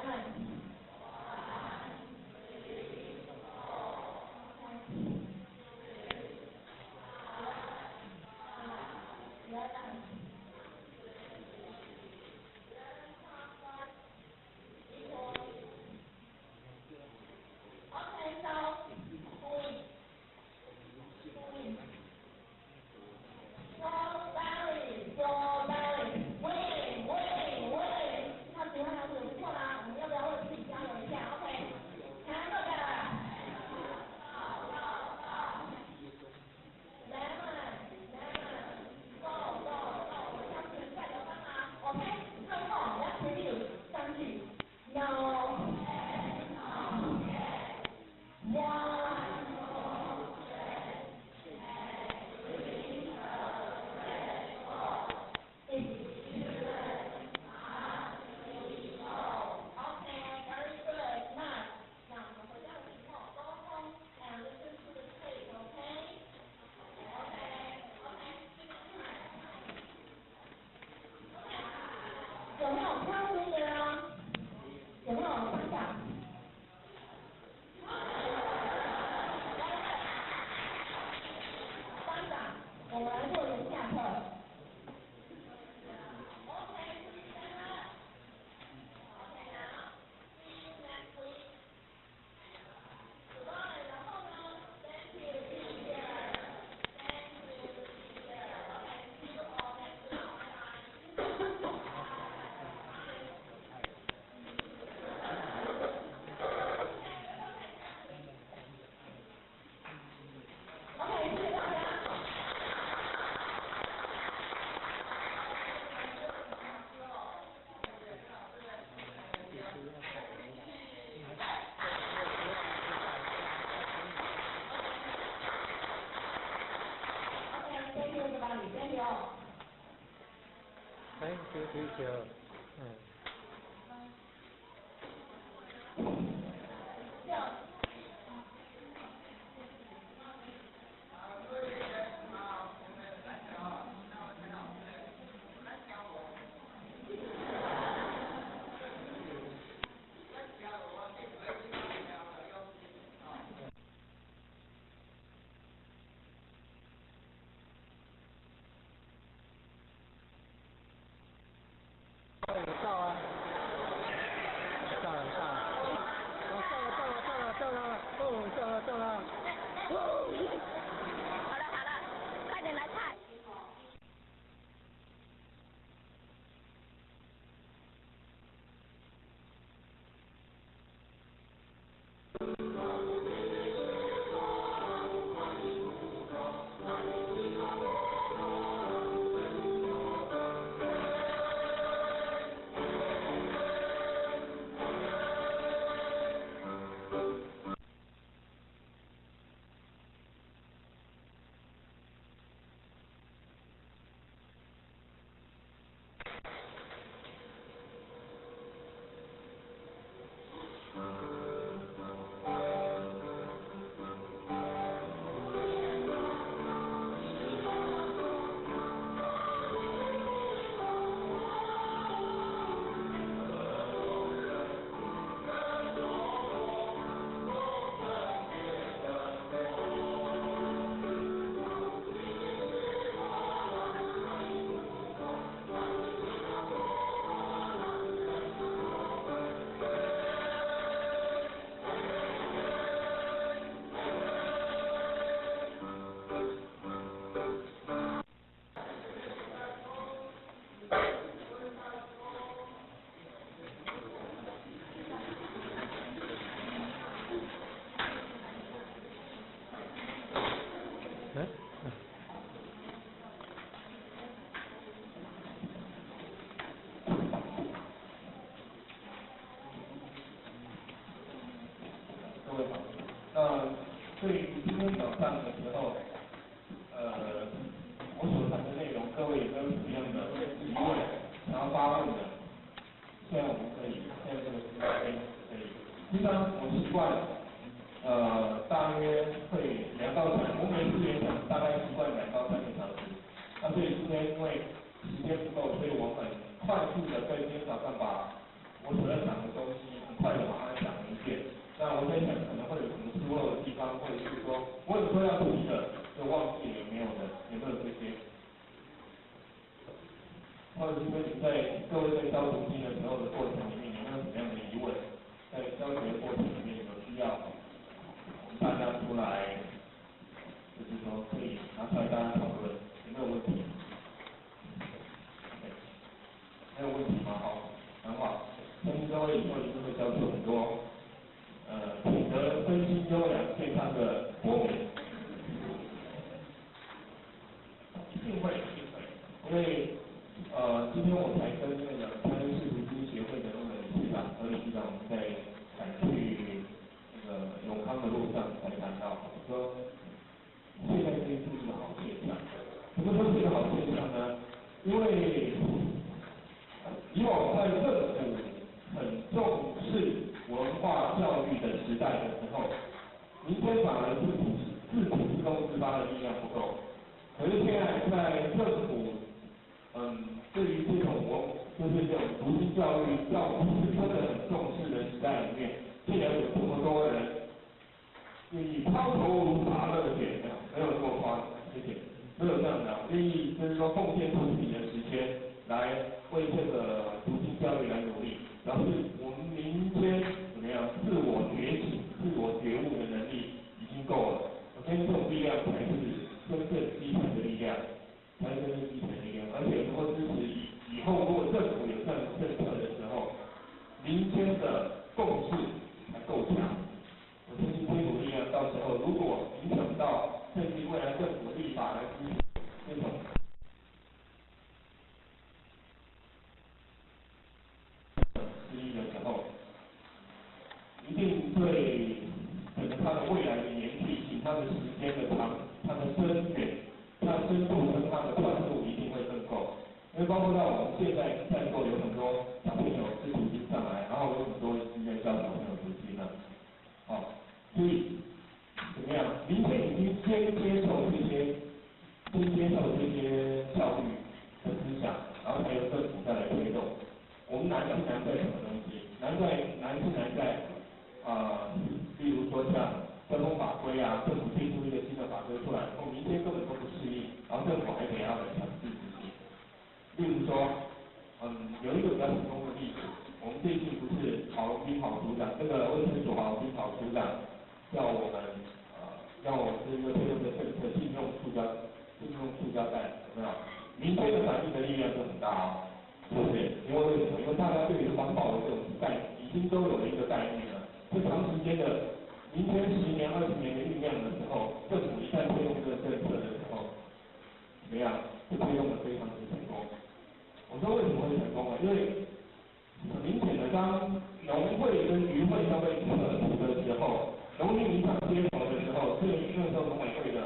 Thank you, teacher. 到啊！到了，到了！好了，快点来菜。对于今天早上的时候，我所谈的内容，各位有没有什么样的疑问想要发问的？现在我们可以，现在这个时间可以。平常我习惯，大约会2到3，我每次演讲大概习惯2到3个小时。那所以今天因为时间不够，所以我很快速的在今天早上把我所要讲的东西很快的把它讲了一遍。那我在想可能会有什么疏漏的地方，或者是说我有说要提的就忘记了有没有这些？或者是说你在各位在教读经的时候的过程里面有没有什么样的疑问？在教学的过程里面有需要我们大家出来，就是说可以拿出来大家讨论，有没有问题？没有问题吗？好，很好。相信各位以后一定会教出很多品德身心优良健康的国民。一定会，因为今天我才跟那个台湾市读经协会的那个理事长和理事长，我们在赶去那个永康的路上才谈到，说现在这是一个好现象。怎么说是一个好现象呢？因为以往在政府很重视文化教育的时代的时候，民间反而是自主自动自发的力量不够。可是现在在政府，对于这种就是这种读经教育不是真的很重视的时代里面，竟然有这么多人愿意抛头颅洒热血，没有那么夸张，谢谢，没有这样的，愿意就是说奉献出自己的时间来为这个读经教育来努力，表示我们民间怎么样自我觉醒、自我觉悟的能力已经够了。我相信这种力量才是真正基层的力量，才是真正基层的力量。而且如果支持以后如果政府有这样的政策的时候，民间的共识才够强。我相信这股力量到时候如果影响到甚至未来政府立法来支持这种之一的时候，一定对整个它的未来的延续性、它的时间的长、它的深远、它的深度跟它的宽度一定会更够。因为包括到我们现在在座有很多小朋友是读经上来，然后有很多是在教小朋友读经了，好，所以怎么样？民间已经先接受这些教育的思想，然后才有政府再来推动。我们难是难在什么东西？难在例如说像交通法规啊，政府推出一个新的法规出来，然后民间根本都不适应，然后政府还得要来强制执行。例如说，有一个比较成功的例子，我们最近不是郝龙斌郝组长，那个卫生所郝龙斌郝组长叫我们这个推动的政策禁用塑胶袋，有没有？民间的反应的力量就很大哦，对不对？因为为什么？因为大家对于环保的这种已经都有了一个概念了，这长时间的民间10年、20年的酝酿的时候，政府一旦推动这个政策的时候，怎么样？就推动的非常之成功。我说为什么会成功啊？因为很明显的，当农会跟渔会都被撤除的时候，农民一上街头的时候，那时候农委会的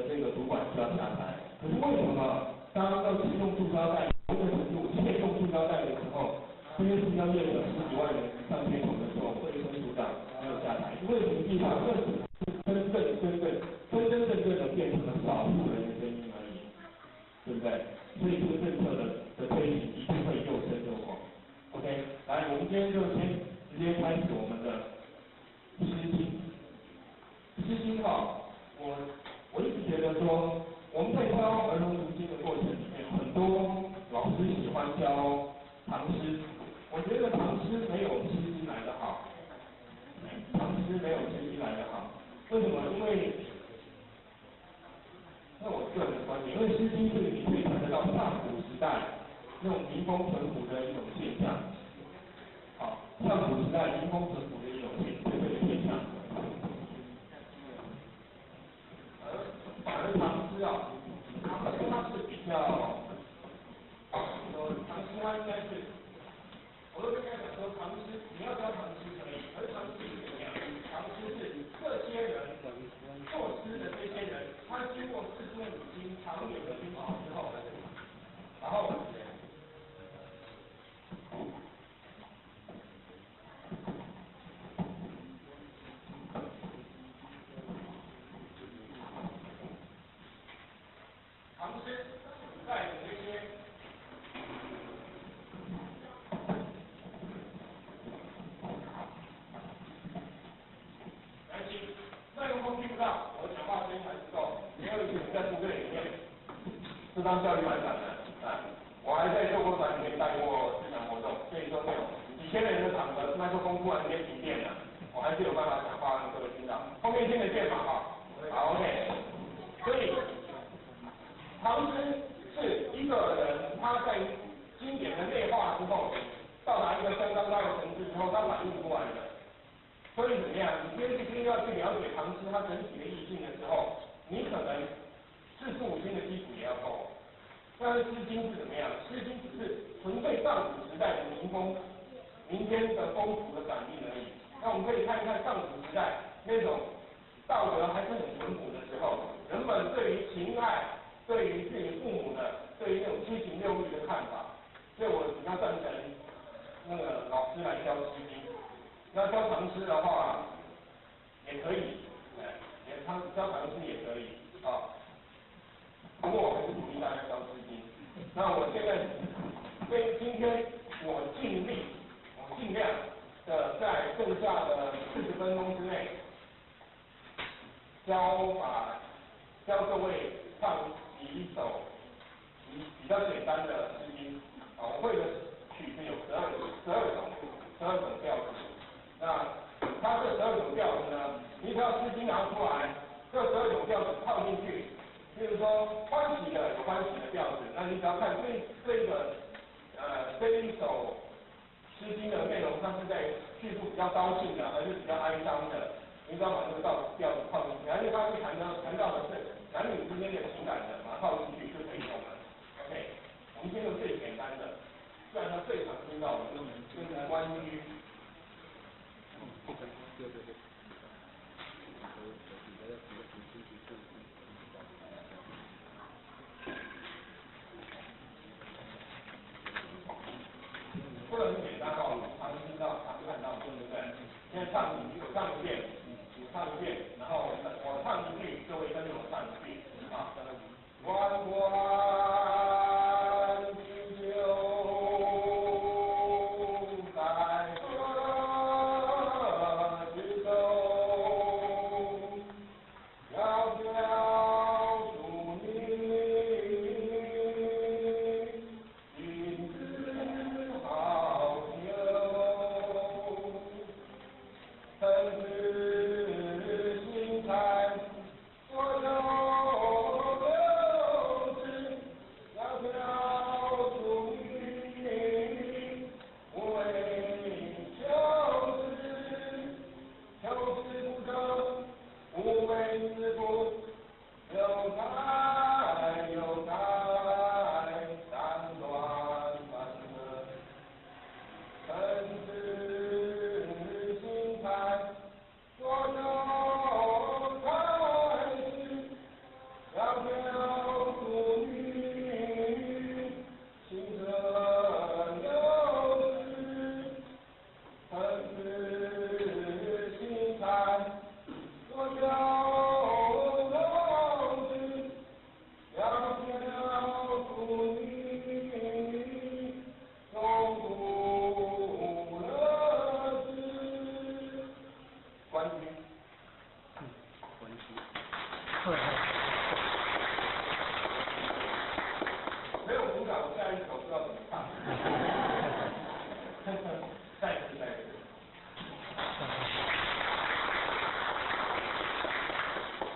这个主管就要下台。可是为什么当要启用塑胶袋，一个程度限用塑胶袋的时候，这些塑胶业者10几万人上街头的时候，卫生署长没有下台？因为实际上这只是真正的变成了少数人的声音而已，对不对？所以这个政策的推行一定会又深又广。OK， 来，我们今天就先直接开始我们的诗经。诗经我一直觉得说，我们在教儿童读经的过程里面，很多老师喜欢教唐诗。我觉得唐诗没有诗经来得好，唐诗没有诗经来得好。为什么？因为那我个人的观点，因为诗经是你可以看得到上古时代那种民风淳朴的一种现象。好，上古时代民风淳朴的一种现象。反而唐诗唐诗它是比较，唐诗它应该是，我都跟大家讲说，唐诗你要教唐诗可以，而唐诗是怎么样？唐诗是这些人作诗的这些人，他经过4经5经长远的熏陶之后，然后唐诗在这些麦克风听不到，我讲话声音还是够。因为以前在部队里面是当教育班长的我还在救国团里面带过思想活动，所以说那种几千人的场合，麦克风突然间停电了，我还是有办法讲话让各位听到。后面听得见嘛？好 OK。所以唐诗是一个人他在经典的内化之后，到达一个相当高的层次之后，他反映出来的。所以怎么样？你今天要去了解唐诗它整体的意境的时候，你可能4书5经的基础也要够。但是诗经是怎么样？诗经只是纯粹上古时代的民间的风俗的反应而已。那我们可以看一看上古时代那种道德还是很淳朴的时候，人们对于情爱、对于自己父母的、对于那种7情6欲的看法。所以我比较赞成那个老师来教诗经。那教唐诗的话，也可以，教唐诗也可以啊。不过我还是鼓励大家教诗经。那我现在今天我尽量的在剩下的40分钟之内，教各位唱几首比较简单的诗经。我会的曲子有12种调子。那它这12种调子呢，你只要诗经拿出来，这12种调子套进去，比如说欢喜的有欢喜的调子，那你只要看这一首诗经的内容，它是在叙述比较高兴的，还是比较哀伤的，你只要把这个调子套进去，因为它是谈到的是男女之间的情感的，把它套进去就可以用了。OK， 我们先用最简单的，虽然它最常听到的就是关于。说的很简单哦，常听到、常看到，对不对？现在唱一遍，然后我唱一句，各位跟着我唱一句啊。关关雎鸠，在河之洲。皎皎淑女，君子好逑。曾子行采，所有留之。皎皎淑女，无为求之。求之不得，无为之故。有才有才，三端反舌。曾子行采，所有采之。皎皎淑女，清则有之。曾子行采，所有留之。皎皎淑女，中不乐之。关雎。关雎。没有鼓掌，我下一首不知道怎么唱。再一次。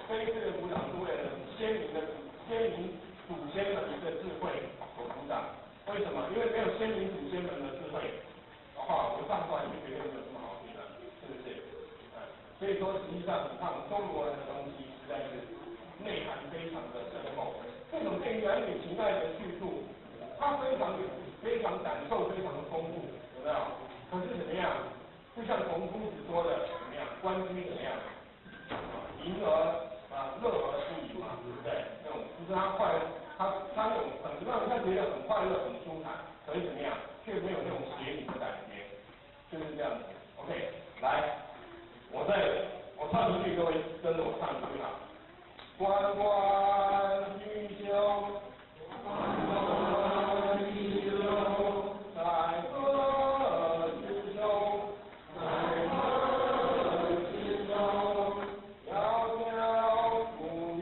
这一次的鼓掌是为了先民祖先的一个智慧所鼓掌。为什么？因为没有先民祖先们的智慧的话，我唱出来就绝对没有这么好听了，是不是？所以说实际上你看我们中国人的东西实在是内涵非常的深厚。这种对于男女情爱的叙述，它非常感受非常的丰富，有没有？可是怎么样？就像孔夫子说的，怎么样？关雎怎么样？淫而乐而不已嘛，对不对？那种就是他快乐，他那种让人家觉得很快乐、很舒坦，可是怎么样，却没有那种邪淫的感觉，就是这样子。OK， 来，我唱一句，各位跟着我唱一句啊。关关雎鸠，在河之洲。皎皎淑女，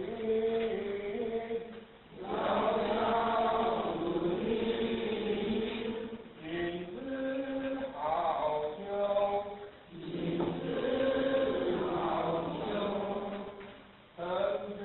君子好逑。曾子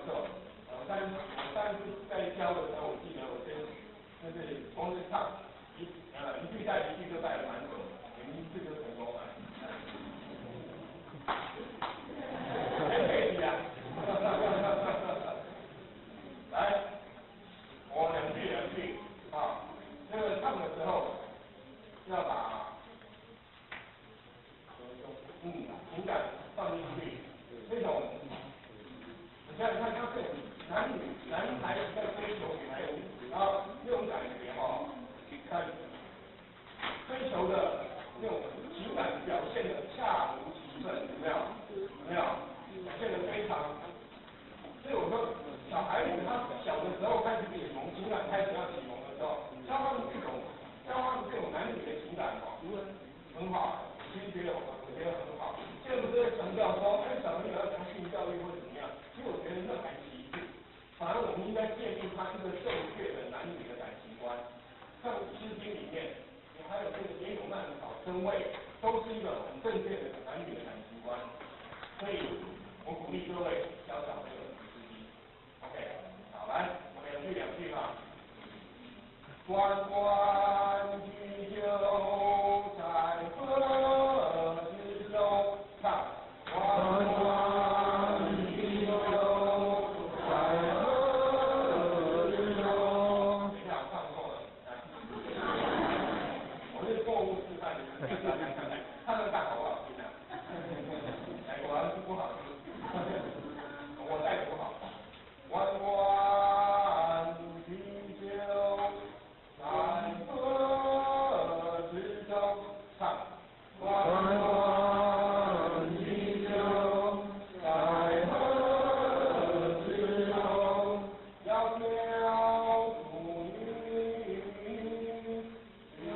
时候，上次在教的时候，我记得我就是光是唱一句带一句就带了蛮久，你们一次就成功了。可以啊。来，我两句啊，这个唱的时候要把情感放进去，这种你看他这种男孩在追求女孩，然后这种感觉哈，看追求的那种情感表现的恰如其分，有没有？表现的非常。所以我说，小孩子他小的时候开始启蒙，情感开始要启蒙的时候，教他们这种男女的情感哦，很好，其实我觉得很好。现在不是在强调说，小朋友要讲性教育或怎么样？其实我觉得那还其次，反而我们应该建立他一个正确的男女的感情观。像《诗经》里面，还有这个野狗慢草真味，都是一个很正确的男女的感情观。所以我鼓励各位教小朋友。OK， 好，来，我们两句吧。关关雎鸠，在河之洲。唱。关关雎鸠，在河之洲。等一下，唱错了。我是错误示范，唱得看好不好听啊？果然是不好听。我带的不好。关关雎鸠，在河之洲。唱。关关雎鸠，在河之洲。窈窕淑女，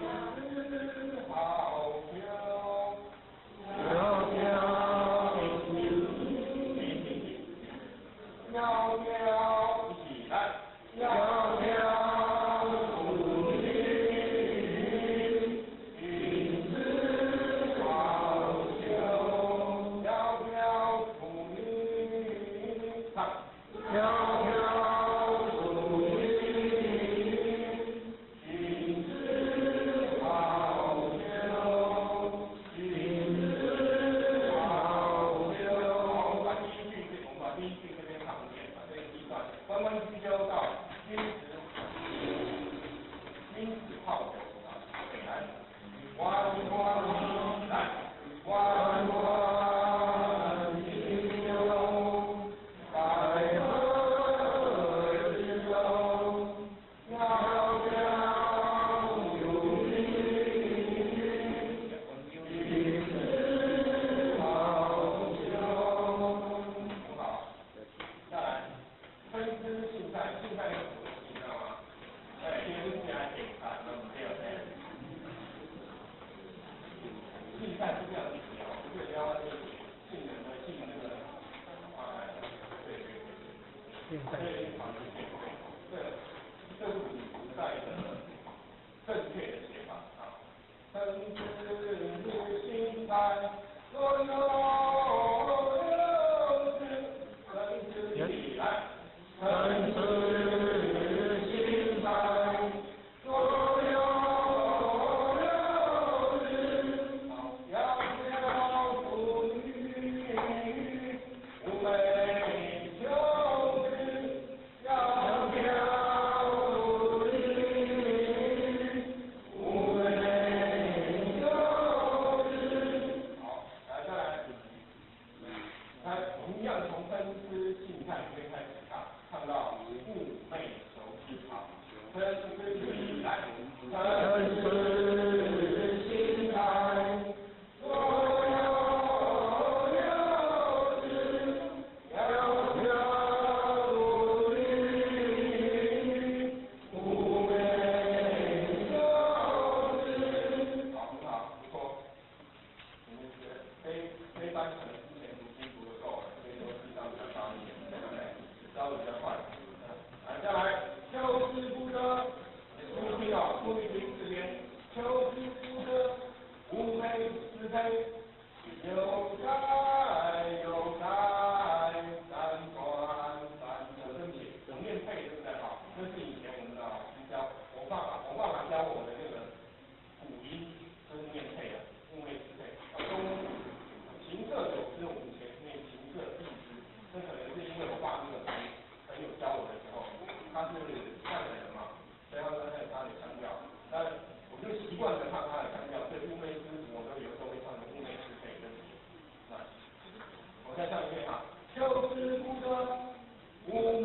君子好逑。窈窕，一起来。窈窕淑女，君子好逑。窈窕淑女，唱。窈窕淑女，君子好逑。君子好逑。我们把第一句这边唱一遍，把这个一段。关关雎鸠到君子好逑。来，关关来，关关雎鸠，在河之洲。窈窕淑女，君子好逑。很好，再来，分支性菜，性菜有什么你知道吗？先加点菜，没有性菜是这样子聊，不是聊这个性人的性这个对，性菜这是古代的正确的写法啊。分支性菜，若有六枝，分支来。分支性菜，若有六枝。窈窕淑女，寤寐求之。窈窕淑女，寤寐求之。好，来再来。来，同样从分支性菜这边开始唱，唱到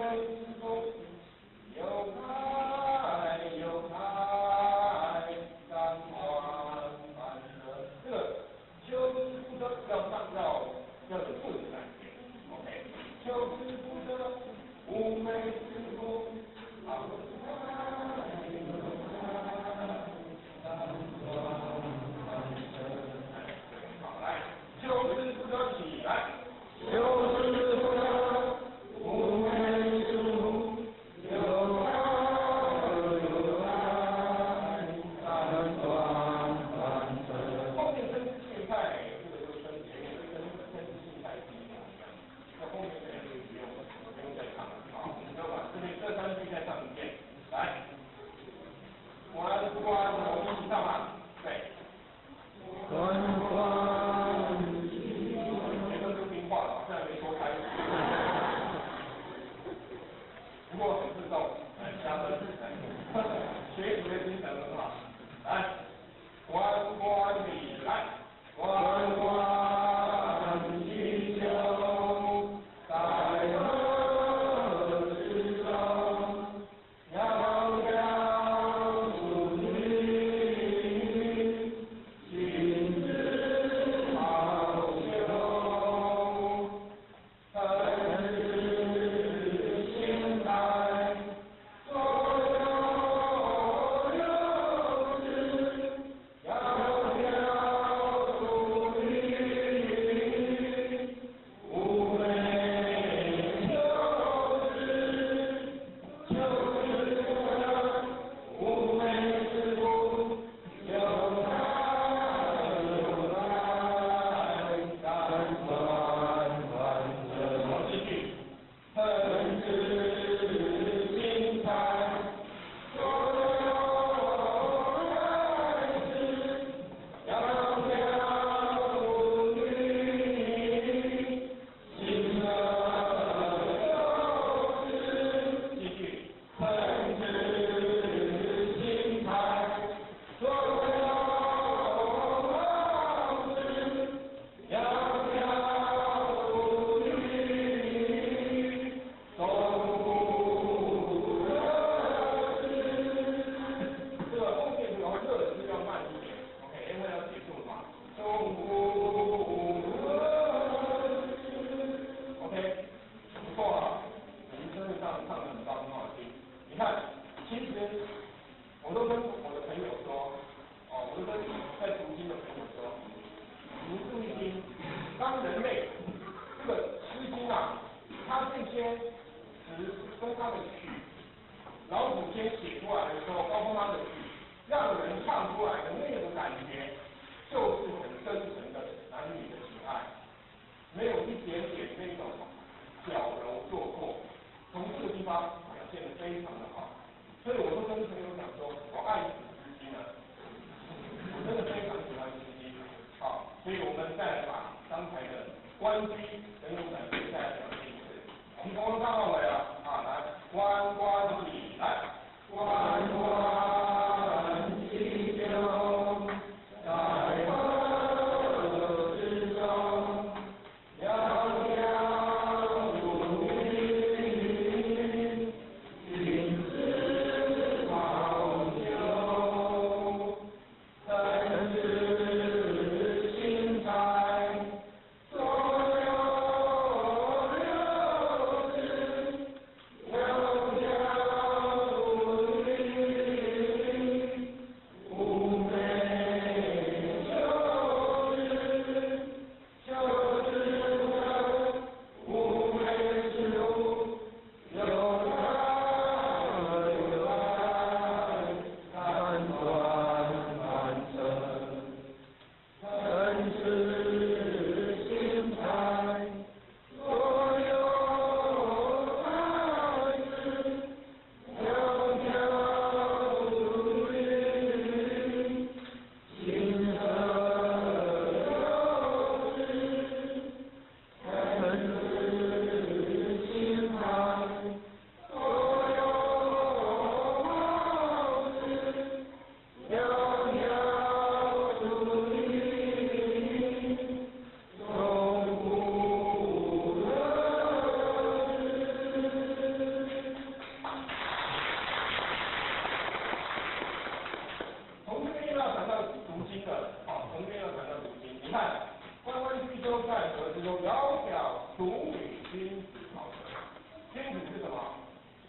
所有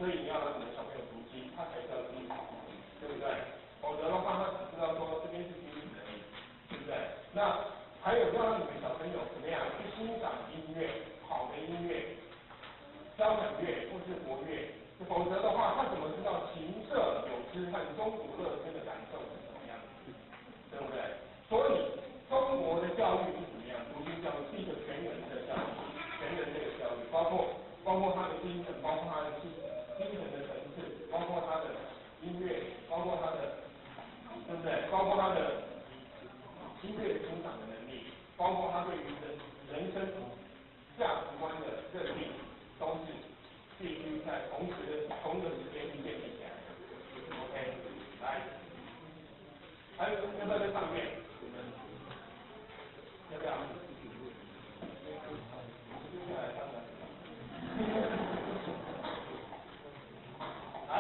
所以你要让你的小朋友读经，他才知道经，对不对？否则的话，他只知道说这边是经史而已，对不对？那还有要让你们小朋友怎么样去欣赏音乐，好的音乐，交响乐或是国乐，否则的话，他怎么知道琴瑟友之和钟鼓乐声的感受是什么样子，对不对？所以中国的教育是怎么样？读经教育是一个全人的教育，全人类的教育，包括他的精神，包括他的精神的层次，包括他的音乐，包括他的，对不对？包括他的音乐欣赏的能力，包括他对于人生价值观的认定，都是必须在同一个时间去建立起来的。OK， 来，还有要不要在上面？要不要？接下来上来。来，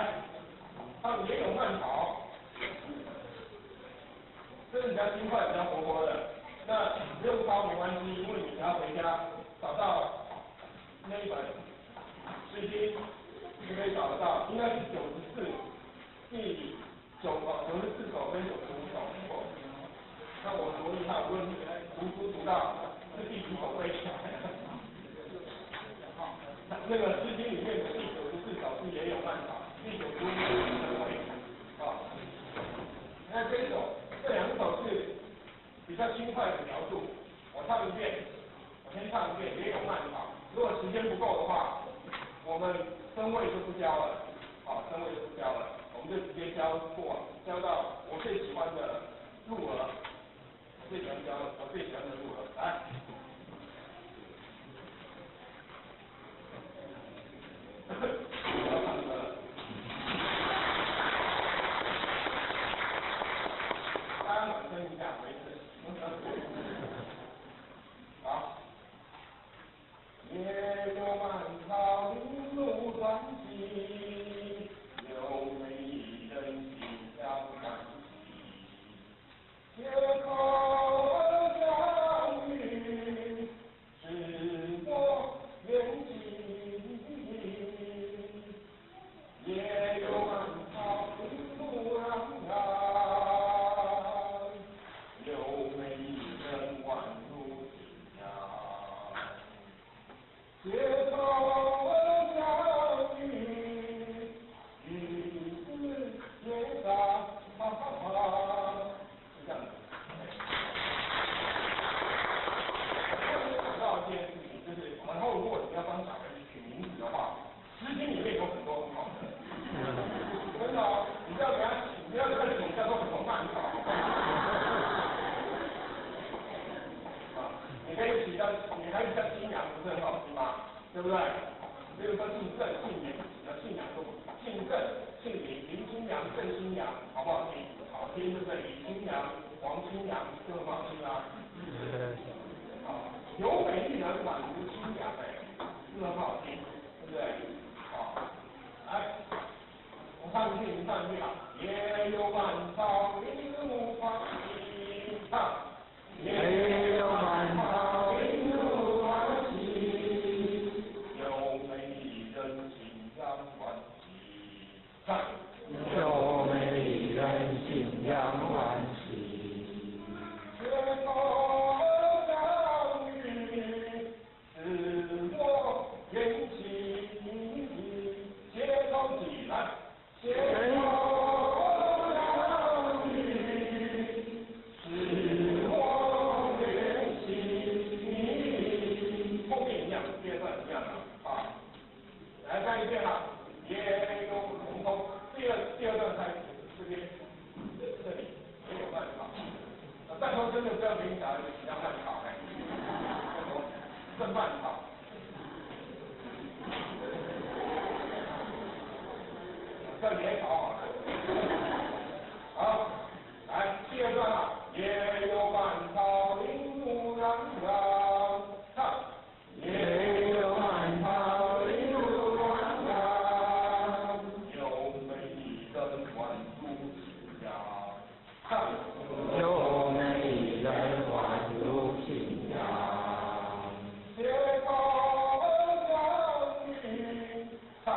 他们也有慢跑，这是比较轻快、比较活泼的。那不用抄没关系，因为你只要回家找到那一本诗经，就可以找得到，应该是第94首跟95首。那我昨天看，无论是读书读到是第几首背起来了。那个诗经里面的第94首是也有慢跑，第95首是会啊。那这两首是比较轻快的描述。我先唱一遍，也有慢跑。如果时间不够的话，我们声位就不教了，声位就不教了，我们就直接教到我最喜欢的鹿儿，我最喜欢的鹿儿，来。我要唱歌了。大家暖身一下，没事。好。夜有满草林路转起，有美人心相欢喜。街头相遇，只作缘起。夜有满草林路荏苒，有美人宛如新娘。街头相遇，与子夜长，是这样的。我想到一件事情，就是往后如果你要帮小孩子取名字的话，诗经里面有很多很好的，真的哦，你不要给他取叫做什么慢跑。你可以取叫女孩子叫新娘，不是很好听吗？对不对？比如说姓郑、姓名，姓杨都姓郑、姓林，林新娘、郑新娘，好不好听？好听，对不对？李新娘、王新娘，就很好听啊。有美丽人宛如新娘，是很好听，对不对？来，我唱一句，你唱一句啊。夜有满草林路荏苒，唱。夜有满草林路荏苒，有美人心相欢喜。唱。有美人心相欢喜。街头相遇，只作缘起。街头起来，街头相遇，只作缘起。后面一样，第二段一样啊。来看一遍啊，也有从头，第二段开始，这边这里也有慢跑。再说真的不要给你小孩子提到慢跑正慢跑。这里也跑好了。好，来第二段啊，也有满草林路荏苒，唱。也有满草林路荏苒，有美人宛如新娘，唱。有美人宛如新娘，街头相遇，唱。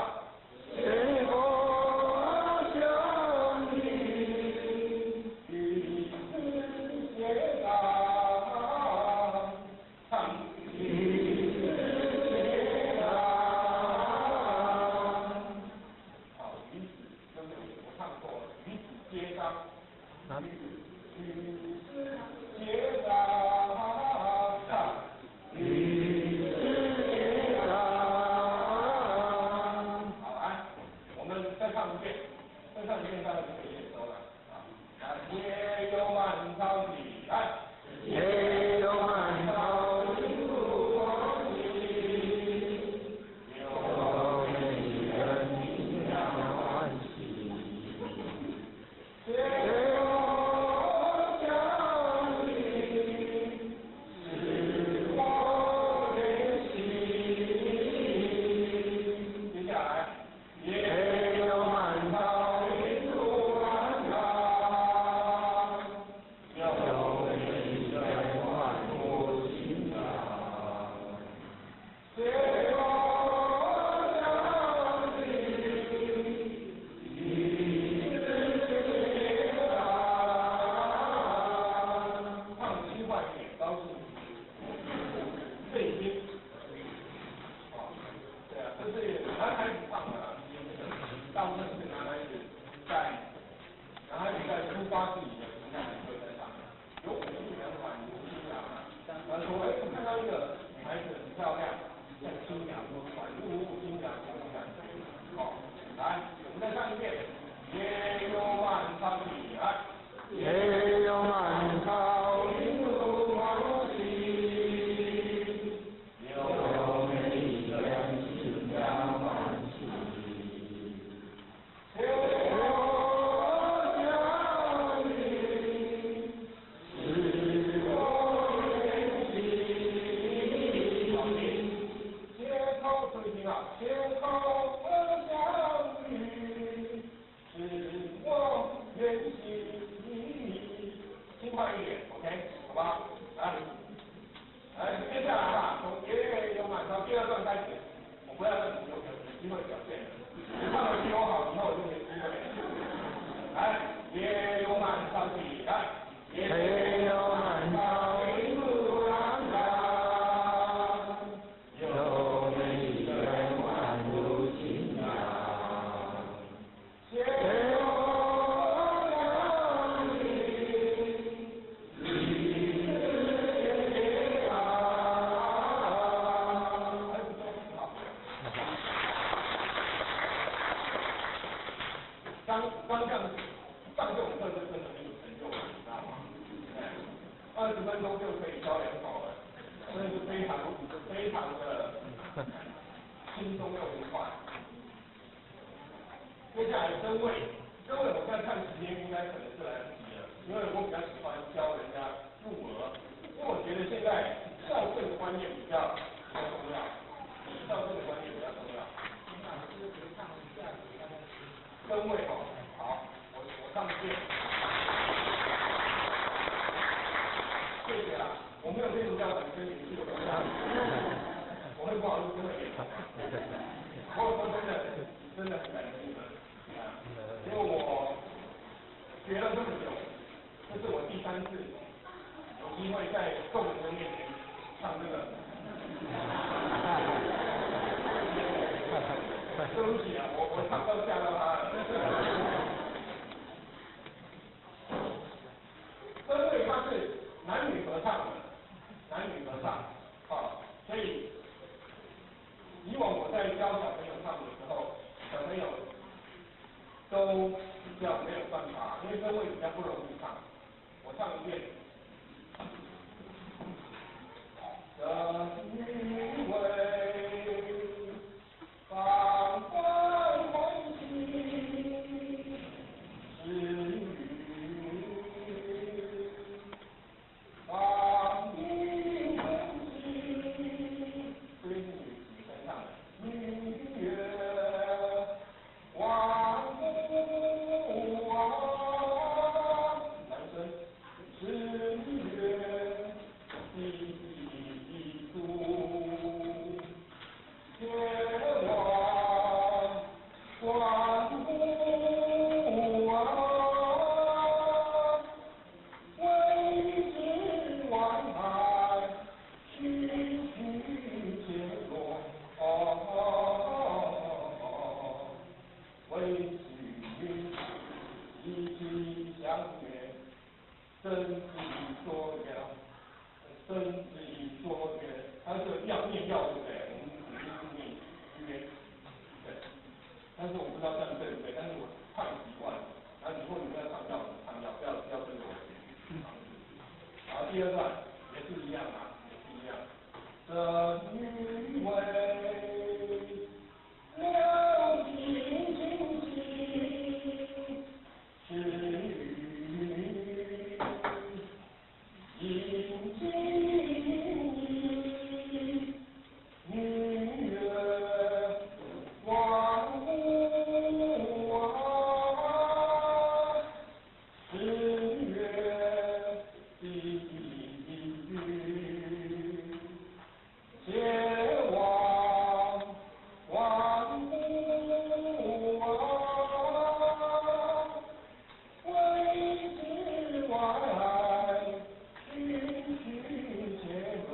为君一起相约。但是我不知道这样对不对，但是我太习惯了。然后以后你们要唱调，唱调，不要跟着我学。然后第二段也是一样啊，也是一样。正与为了平静是应尽女儿万物啊，是月的前往万物啊，为之外循序渐入，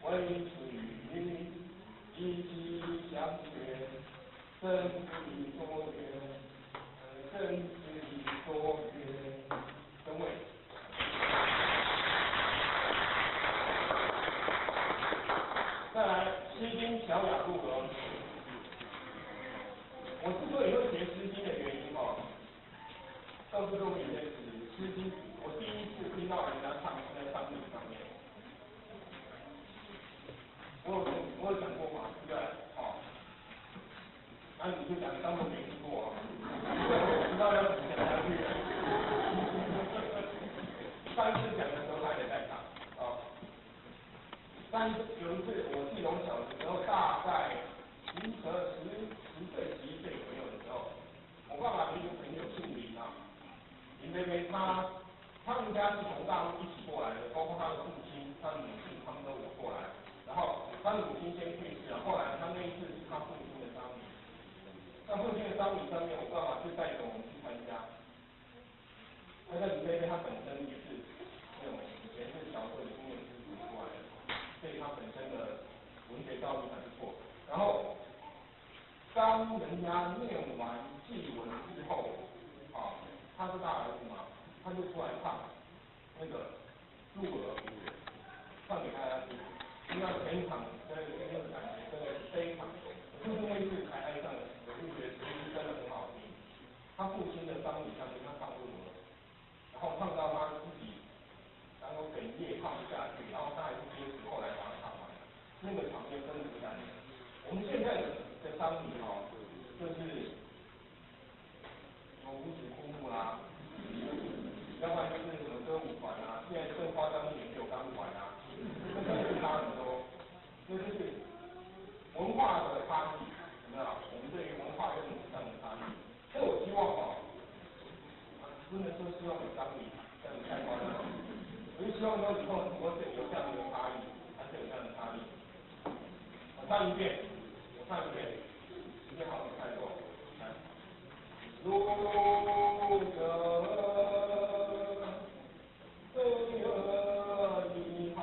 为此一起相学，生死所愿，生死所愿，各位。再来，《诗经·小雅·入河》。我之所以会学《诗经》的原因告诉各位一件事，《诗经》我第一次听到人家唱是在丧礼上面。我有讲过嘛，对不对？那你就讲当作没听过啊，因为我知道要怎么讲下去。上一次讲的时候他也在场但是有一次，我记得我小的时候，大概10岁、11岁左右的时候，我爸爸的一个朋友姓林啊，林妹妹他们家是从大陆一起过来的，包括他的父亲、他的母亲，他们都有过来。然后他的母亲先去世了，后来他那一次是他父亲的丧礼。那父亲的丧礼上面，我爸爸就带着我们去参加。那个林妹妹她本身也是那种以前是小时候的经验师读出来的。所以他本身的文学造诣还不错。然后当人家念完祭文之后，他是大儿子嘛，他就出来唱那个入河，唱给大家听。听到全场那个感觉真的是非常，就是那次才爱上了，我就觉得其实真的很好听。他父亲的丧礼上面他唱入河，然后唱到他自己。然后哽咽唱不下去，然后他还是坚持后来把它唱完了，那个场面真的不单纯。我们现在的丧礼就是有五子枯木啦，要不然就是什么歌舞团啊，现在更夸张一点就有钢管啊，这真的是差很多。这就是文化的差异，有没有？我们对于文化跟历史上的差异。所以我希望不能说希望有丧礼，这样子太夸张了。我就希望说以后很多是有这样的一个差异，还是有这样的差异。我唱一遍，时间好，太多。来，路者飞蛾一号，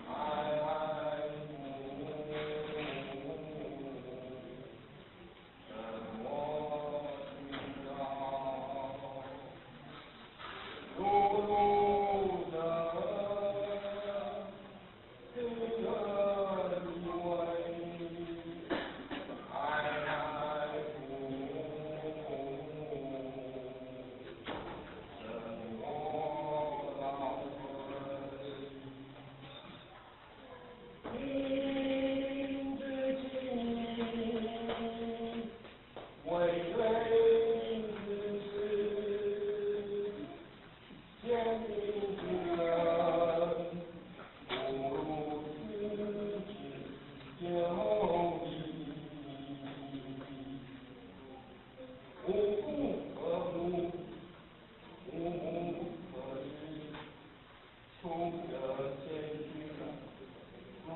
爱慕什么知道？路者飞蛾一为，爱慕什么老孙？明知其为对之事，先民之人，不如自己就义。无父可母，无母可知，出者先居，入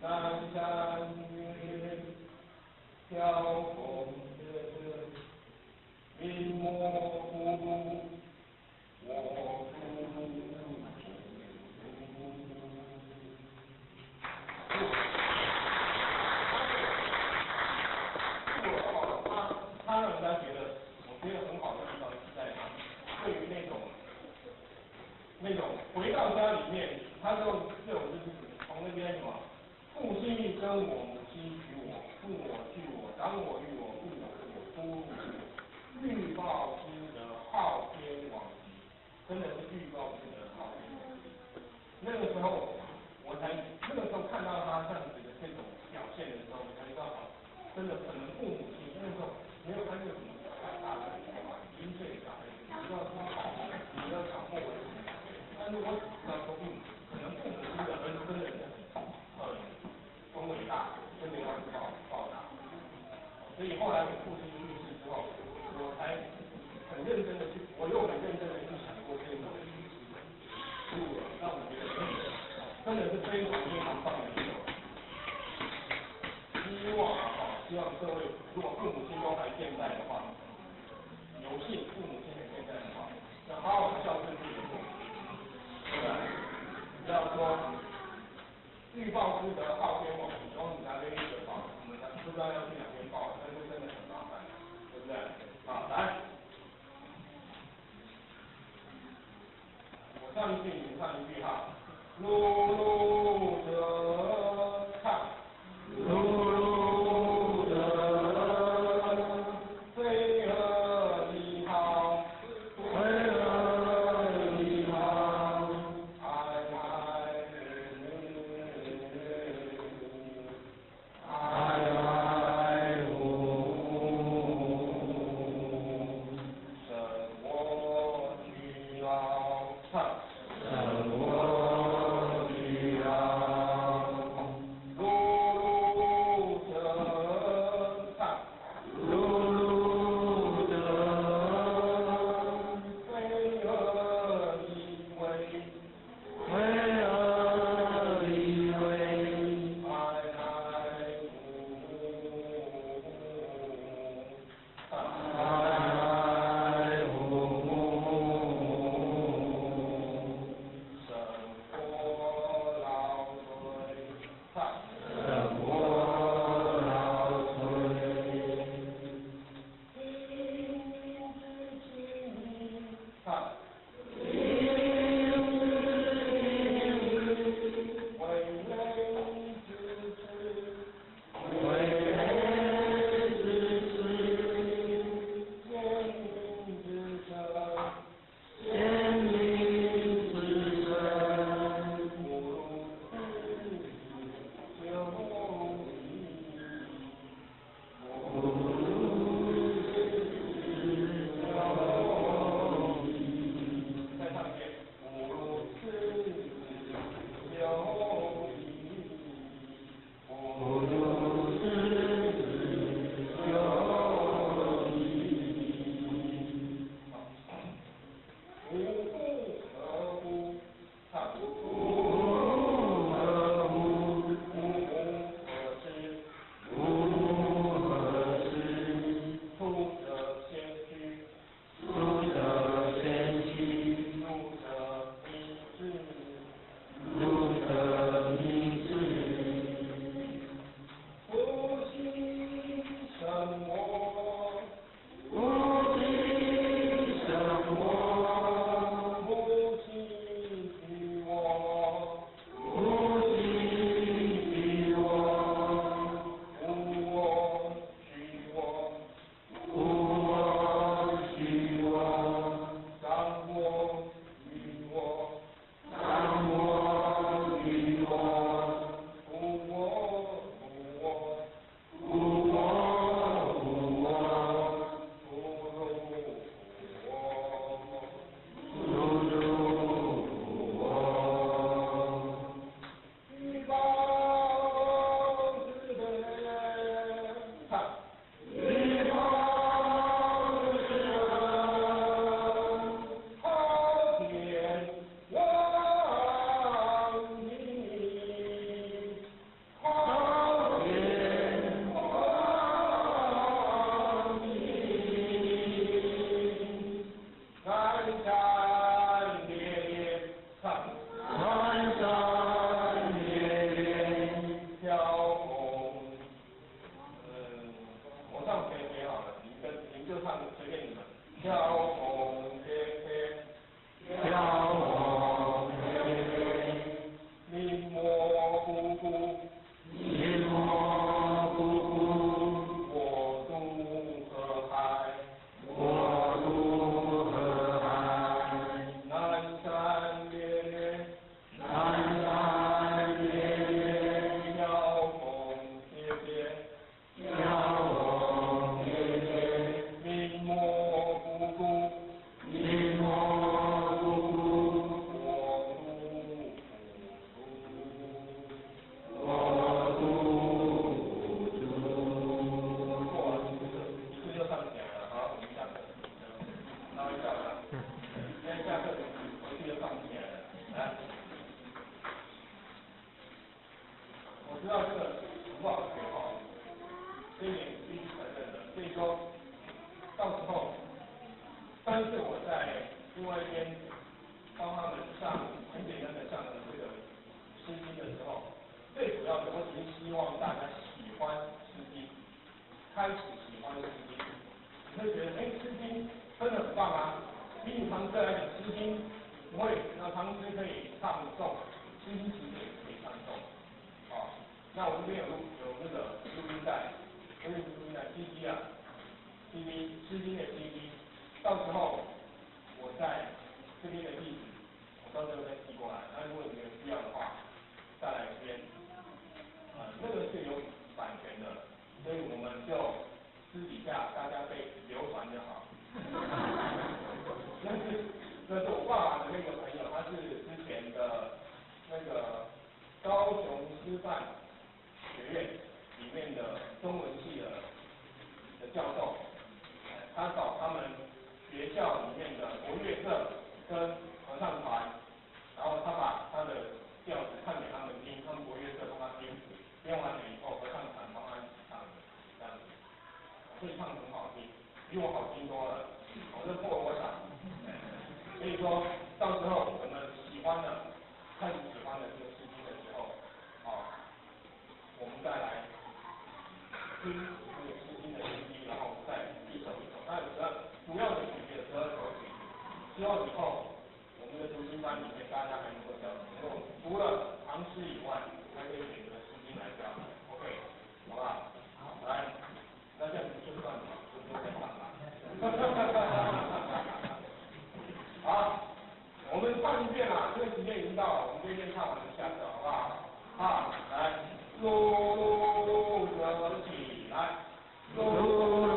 南山月，飘风着，云模糊，我他让人家觉得，我觉得很好的地方是在对于那种回到家里面，他这种就是从那边什么，父亲跟我，母亲娶我，父我去我，当我遇我，父我是我，夫我预报之德，昊天往极，真的是预报之德，昊天往极。那个时候，那个时候看到他这样子的这种表现的时候，我才知道，真的可能父母亲那时候没有看见什么大的1岁小孩，你知道说好，你要强迫我。但是我想说，可能父母亲的恩真的是很伟大，真的要去报答。所以后来我父亲去世之后，我才很认真的去，我又很认真的去想过这种路，让我觉得真的是非常非常棒的一种。希望各位，如果父母亲都还健在的话，有幸父母亲还健在的话，要好好孝顺自己的父母。对吧？不要说预报之德，昊天往极，然后你才愿意得报，我们不知道要去哪边报，但是真的很麻烦，对不对？好，来，我唱一句，你唱一句哈。碌碌者唱，碌碌者飞鹤一号，飞鹤一号。生我去知道这个不好学哦，这一点必须承认的。所以说，到时候，但是我在另外一边帮他们上很简单的上这个诗经的时候，最主要的我只是希望大家喜欢诗经，开始喜欢诗经，你会觉得诗经真的很棒啊！比你唐诗来讲，诗经不会，那唐诗可以唱诵，诗经其实也可以唱诵。那我这边有那个录音带，录音带 CD 啊 ，CD 诗经的 CD， 到时候我在这边的地址，我到时候再寄过来。那如果你们有需要的话，再来这边，那个是有版权的，所以我们就私底下大家被流传就好。那是我爸爸的那个朋友，他是之前的那个高雄师范学院里面的中文系的教授，他找他们学校里面的国乐社跟合唱团，然后他把他的调子唱给他们听，他们国乐社帮他编谱，编完了以后合唱团帮他唱，这样子，所以唱得很好听，比我好听多了，我这破我想，所以说到时候我们喜欢的，开始喜欢的这个诗经的时候，我们再来听这个诗经的CD，然后再一首一首。那主要的曲子有12首曲，希望以后我们的读经班里面大家还能够教，除了唐诗以外，还可以选择诗经来教。OK， 好不好？好，来，那这样子就算了，就不用再唱了。好，我们唱一遍啦，这个时间已经到了，我们这一遍唱完就下课，好不好？好，来，噜着起来，噜着。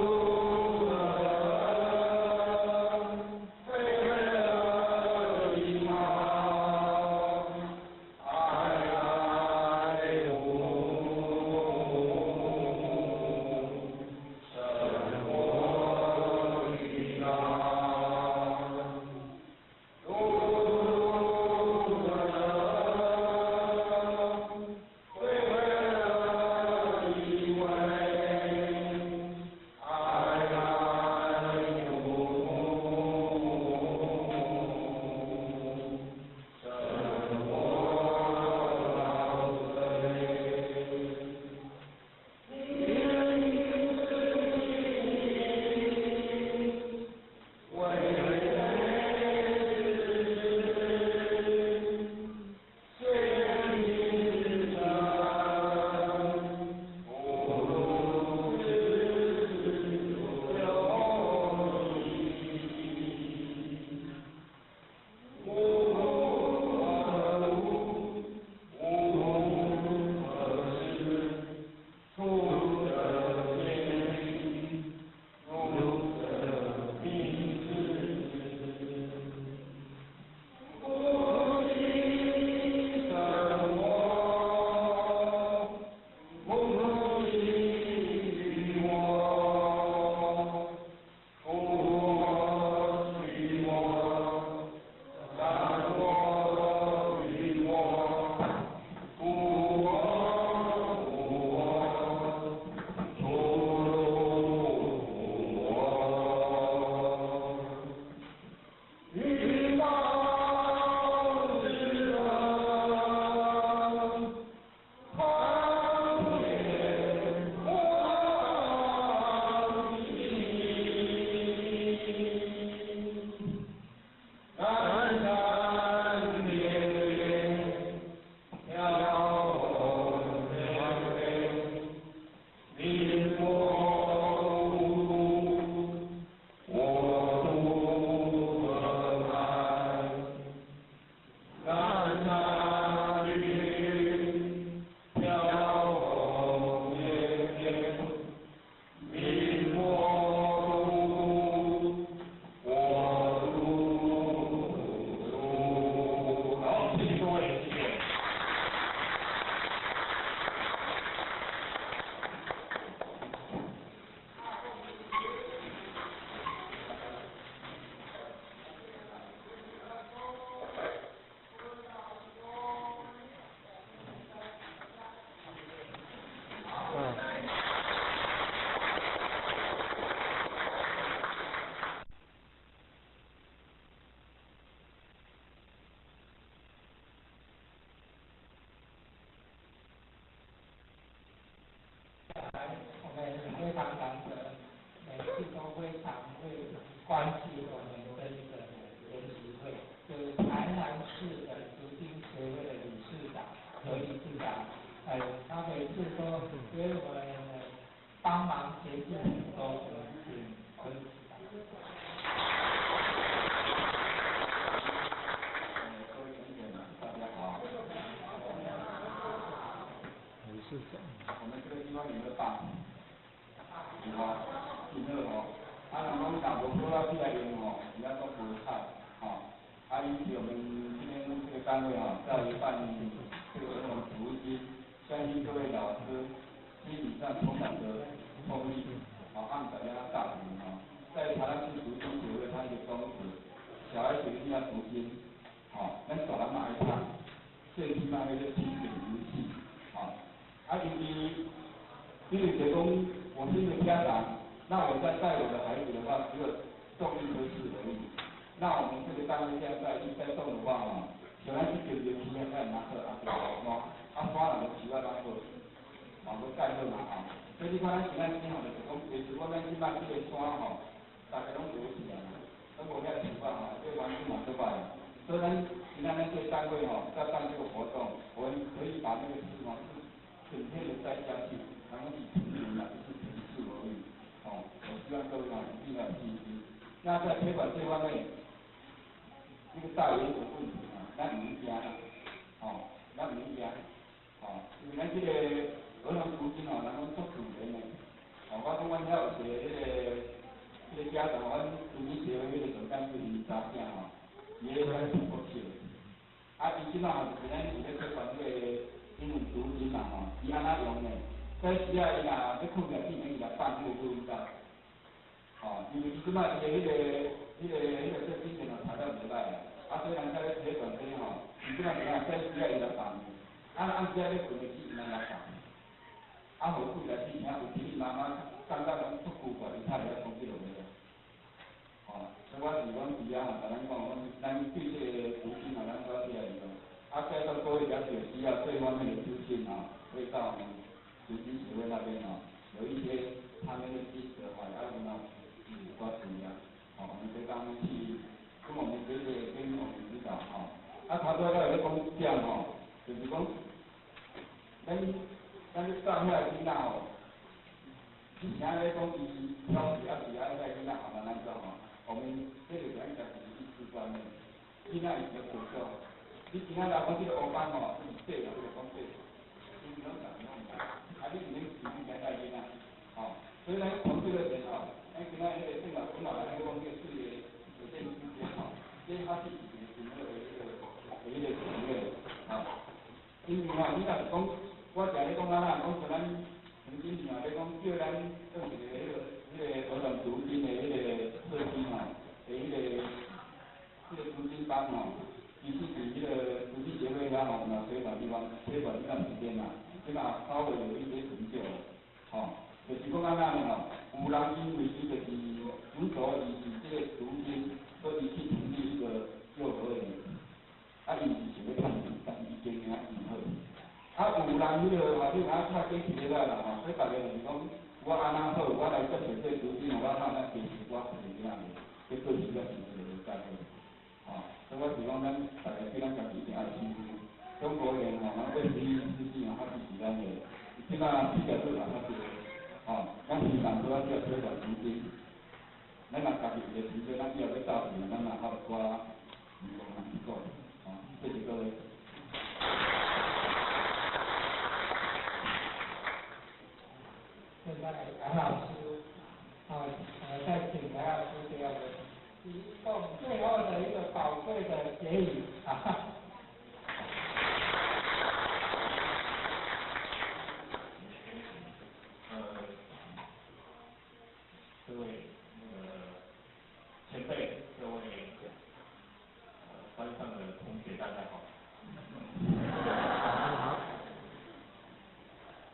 刘理事长，他每次都给我们帮忙协助很多，请刘理事长。各位同学们，大家好。理事长，我们这个地方有没有大？有啊，挺热哦。人讲打不过到起来用哦，人家都不菜哦。因此我们今天这个单位在办这个儿童福利，相信各位老师心理上充满着动力，按大家大名在台湾市读经协会，它一个宗旨，小孩子一定要读经，咱大人嘛爱读，最起码要亲子游戏，因为讲我是一个家长，那我在带我的孩子的话，只有送一科室而已。那我们这个单位现在一再送的话小孩子就有体验在拿着刷了就习惯拿过，都盖好嘛所以你看咱现在今后就是讲，其实我们即摆这个山大家拢有钱啊，都无遐习惯这环境嘛都坏。所以咱今仔那些单位在办这个活动，我们可以把那个事整天的在家去，然后去评论不是评事而已我希望各位一定要有信心。那在推广这方面，这个大原则问题咱唔惊啦，咱唔惊，因为咱这个儿童读经人讲足自然的，我讲阮遐有一个家长，阮读经协会总干事林查囝伊咧在中国去，伊即马是咱是咧推广这个英文读经伊安怎用呢？在时伊若要困觉之前，伊来放这个录音带。因为即摆伊个做之前材料袂歹虽然在咧推广这伊即摆在时伊来放，按时咧困的时伊来放，回顾来之前有弟弟妈妈感觉拢足久怪，伊才会讲即落个所以我是讲伫甲咱讲，咱对这个读经咱都要这样用。再到各位了解需要这方面的资讯会到我们读经协会那边有一些他们的知识要用到抓主要我们跟他们去跟我们学姐跟我们指导差不多要有讲讲就是讲咱去上遐囡仔之前咧讲伊挑食要是遐囡仔慢慢做我们这个讲讲是意识观念，囡仔伊就不做。你今仔来讲这个黑板是对啊，就是讲对，你不能讲你已经自己在带囡仔所以咱从这个点咱今仔那个正老来讲这个事业有这个时间这他自己有没有一个体验因为你若是讲，我常咧讲咱讲像咱曾经咧讲叫咱做一个儿童读经的设计读经班其实伫读经协会我们推广一段时间起码稍微有一些成就就是讲安怎有人因为伊就是执着伊是这个读经，所以去成立一个幼儿园，伊是想要趁钱，但是伊经营唔好。有人你太坚持咧啦所以大家就是讲，我安怎好，我来接受这读经，我安怎坚持我是这样的，这个是个是在所以我希望咱大家对咱家己一定要信心。中国人咱为11世纪它是咱的，即马比较多人较多咱平常都要推广读经，咱若家己有个成就，咱以后要教训咱若好抓唔同人去做谢谢各位。现在杨老师再请杨老师给我们提供最后的一个宝贵的结语各位前辈，各位班上的同学，大家好。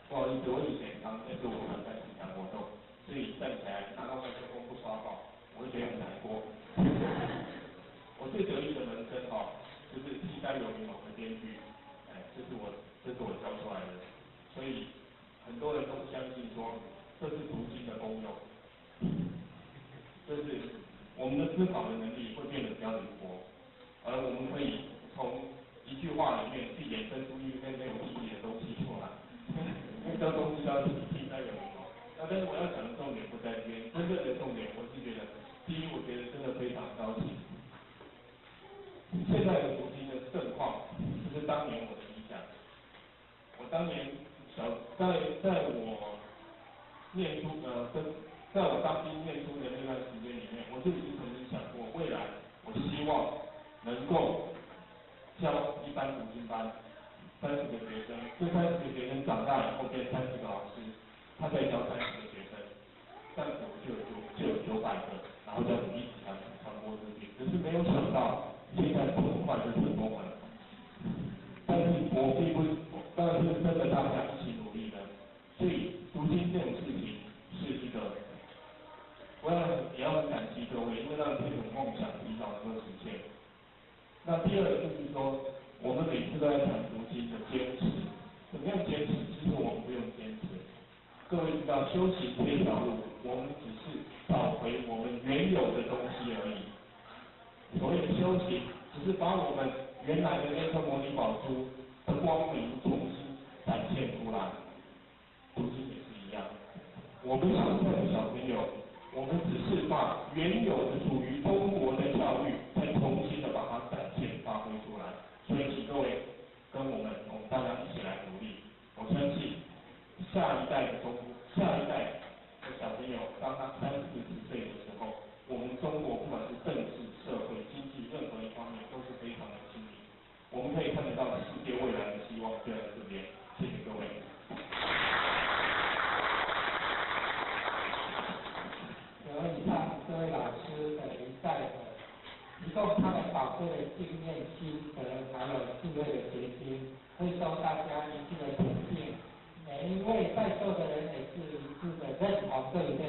不好意思，我以前常在做我们在平常活动，所以站起来拿到麦克风不刷爆，我会觉得很难过。我最得意的门生就是替代有名某个编剧，这是我教出来的，所以很多人都相信说这是读经的功用，就是我们的思考的能力会变得比较灵活，而我们可以从一一句话里面去衍生出一些没有意义的东西出来，那这东西要自己听才有用。那但是我要讲的重点不在这边，真正的重点我是觉得，第一，我觉得真的非常高兴。现在的读经的盛况，就是当年我的理想。我当年在我念书在我当兵念书的那段时间里面，我就已经曾经想过，未来我希望能够教一般读经班30个学生，这30个学生长大以后变30个老师，他再教30个学生，这样子我就有900个，然后这样子一直传播出去。可是没有想到，现在这么快就成功了。但是我并不，当然是跟着大家一起努力的。所以读经这种事情是一个，也要感激各位，因为让这种梦想提早能够实现。那第二就是说，我们每次都在讲读经的坚持，怎么样坚持？其实我们不用坚持。各位知道，修行这条路，我们只是找回我们原有的东西而已。所谓的修行，只是把我们原来的那颗摩尼宝珠的光明重新展现出来。读经也是一样，我们现在的小朋友，我们只是把原有的属于中国的教育，再重新的把它展现发挥出来。所以请各位跟我们大家一起来努力。我相信下一代的小朋友，当他30、40岁的时候，我们中国不管是政治、社会、经济任何一方面都是非常的清明。我们可以看得到世界未来的希望就在这边。谢谢各位。由以上各位老师的一再的提供他们宝贵的经验、心得，还有智慧的结晶，会受大家一致的肯定。每一位在座的人也是一致的认同，对不对？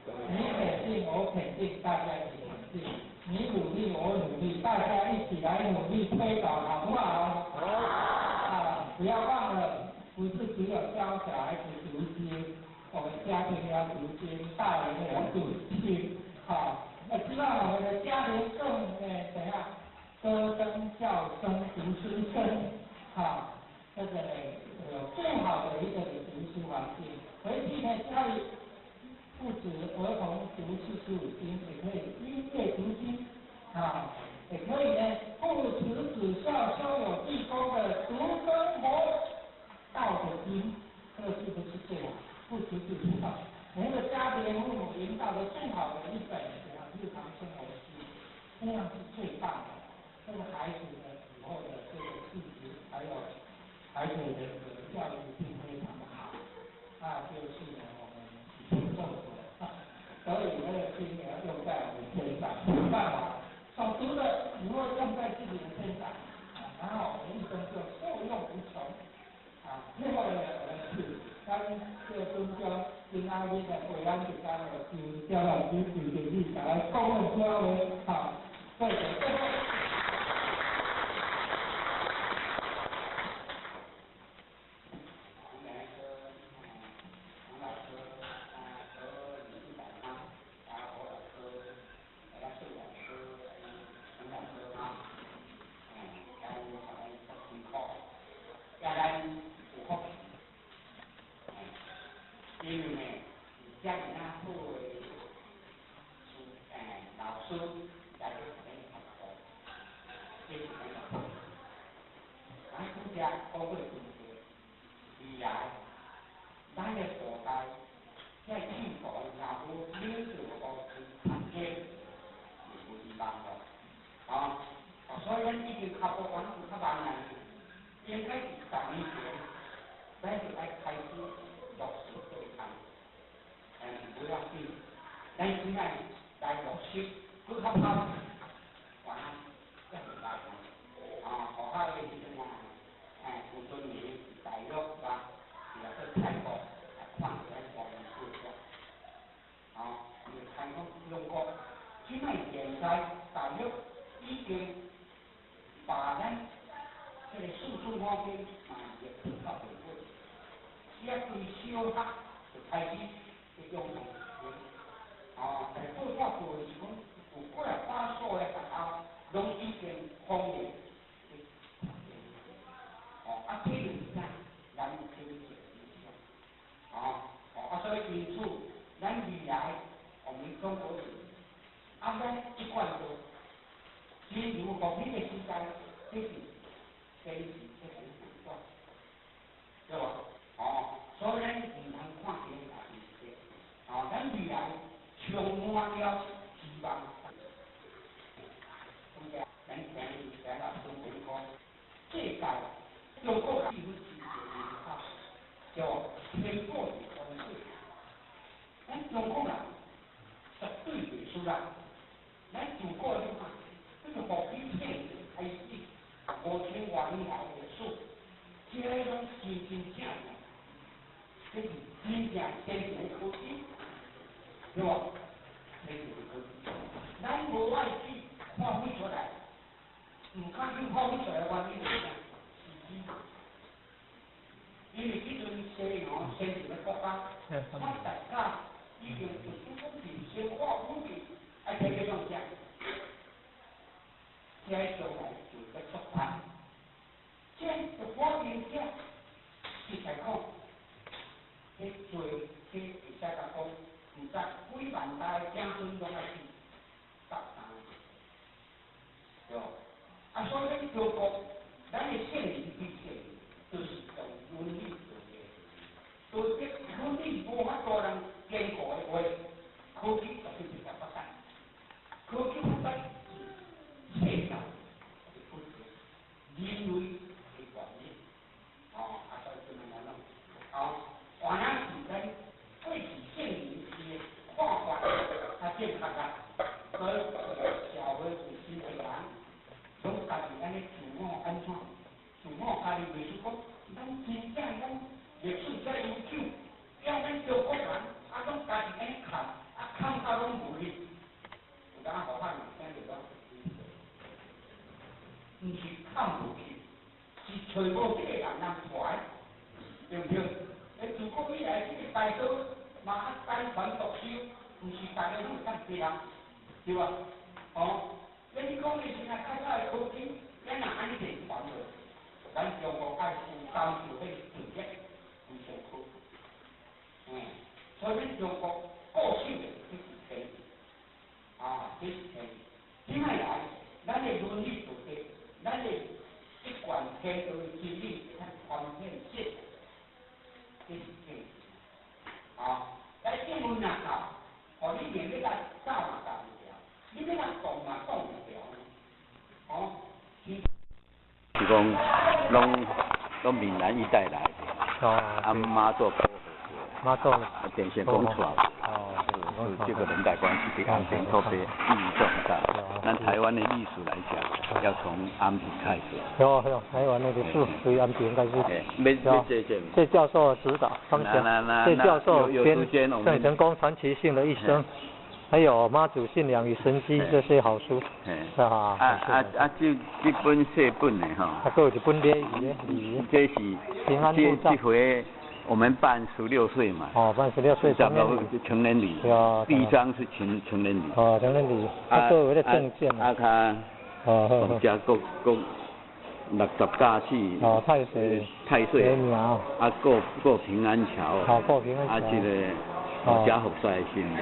你肯定，我肯定，大家一起肯定。你努力，我努力，大家一起来努力推导，好不好？好。不要忘了，不是只有教小孩子读经，我们家庭要读经，大人也要读经。好，我希望我们的家庭更怎样？歌声、叫声、读书声，好，这个有更好的一个读书环境。回去呢，家里不止儿童读45经，也可以音乐读经，啊，也可以呢，父慈子孝，修有弟恭的读生活道的经，这个是不是最好？父慈子孝，每个家庭父母引导的最好的一本日常生活经，这样是最棒的。这个孩子的以后的这个素质，还有孩子的教育一定非常的好。那就是呢，我们以前种植的，所以那个经也要用在我们身上，没办法，所读的如果用在自己的身上，然后我们一生就受用无穷。最后呢，我们是跟这个宗教跟阿弥的回安的干了，就叫了就决定把它公认出来，好，对，最后。因为呢，家里那作为老师，在这边学校，这是很好。咱国家包括中国，未来咱的国家在进步，然后领导和团结是不一样的。所以咱已经克服完克完难，应该是10年前，咱就来开始落实对抗。不要紧，咱现在来落实，更较好，完这样来学校的时阵有多年大约吧，也是泰国放在我们学校，有泰国用过，现在大约已经把咱这个输出方面也提高很多，也对小学就开始。用在做教做的时候，有过来把所有的学校拢已经方面这是这很重要，对吧？哦，所以咱唔通看见大事实，哦，咱未来充满了希望。咁呀，咱今日来到中国，这届中国人几乎是叫天国的方式，咱中国人绝对袂输啦。咱中国的话，这个福建县开始5000多年来的数，这种真真正正，这是真正先进的科技，对吧？先进的科技，咱无爱去发挥出来，唔敢去发挥出来的原因是啥？因为这阵西洋先进的国家，它大家已经不是讲是先化武器，爱摕去用啥？这将来就要出版。这个发明者，实在讲，去做去会使甲讲，唔知几万代子孙拢爱去搭档，对吧？啊，所以咱中国，咱的现实比现就是用伦理做的，所以伦理无法度人坚固的话，科技就是比较发达，科技发达，世界。人类的观念，哦，啊，所以就能讲，哦，原来是咱过去现民的看法，啊，正确啊，所以社会有新的人，拢家己安尼自我安怎，自我家己袂是讲，咱真正咱历史遮悠久，要咱中国人啊，拢家己安尼看，啊，看到拢无力，有当好汉听着讲。唔是看不起，是找无这个人传，对不对？自古以来，这个大道嘛单传独修，唔是大家拢会当人，对吧？哦，你讲的现在较早的科技，咱若安尼地传落，咱中国爱是遭受迄个直接非常苦，所以咱中国固守的这是天，啊，这是天。怎么来？咱的伦理道德。咱的一贯天道的真理，较全面性，这是正。啊，来新闻若到，互你连要甲走嘛走唔了，你要甲讲嘛讲唔了，哦。是讲，拢闽南一带来的，啊妈祖保护的，电线工厂，是这个人代关系比安平特别意义重大。咱台湾的历史来讲，要从安平开始。有，台湾的历史从安平开始。谢教授指导方向，谢教授编郑成功传奇性的一生，还有妈祖信仰与神迹这些好书，是哈。这本细本的哈。还有一本礼仪，这是平安护照。这回我们办16岁嘛。哦，办16岁成人礼。第一张是成人礼。哦，成人礼。作为的证件。从家各60家去。哦，太岁。苗。过平安桥。过平安桥。这个。家福赛新年，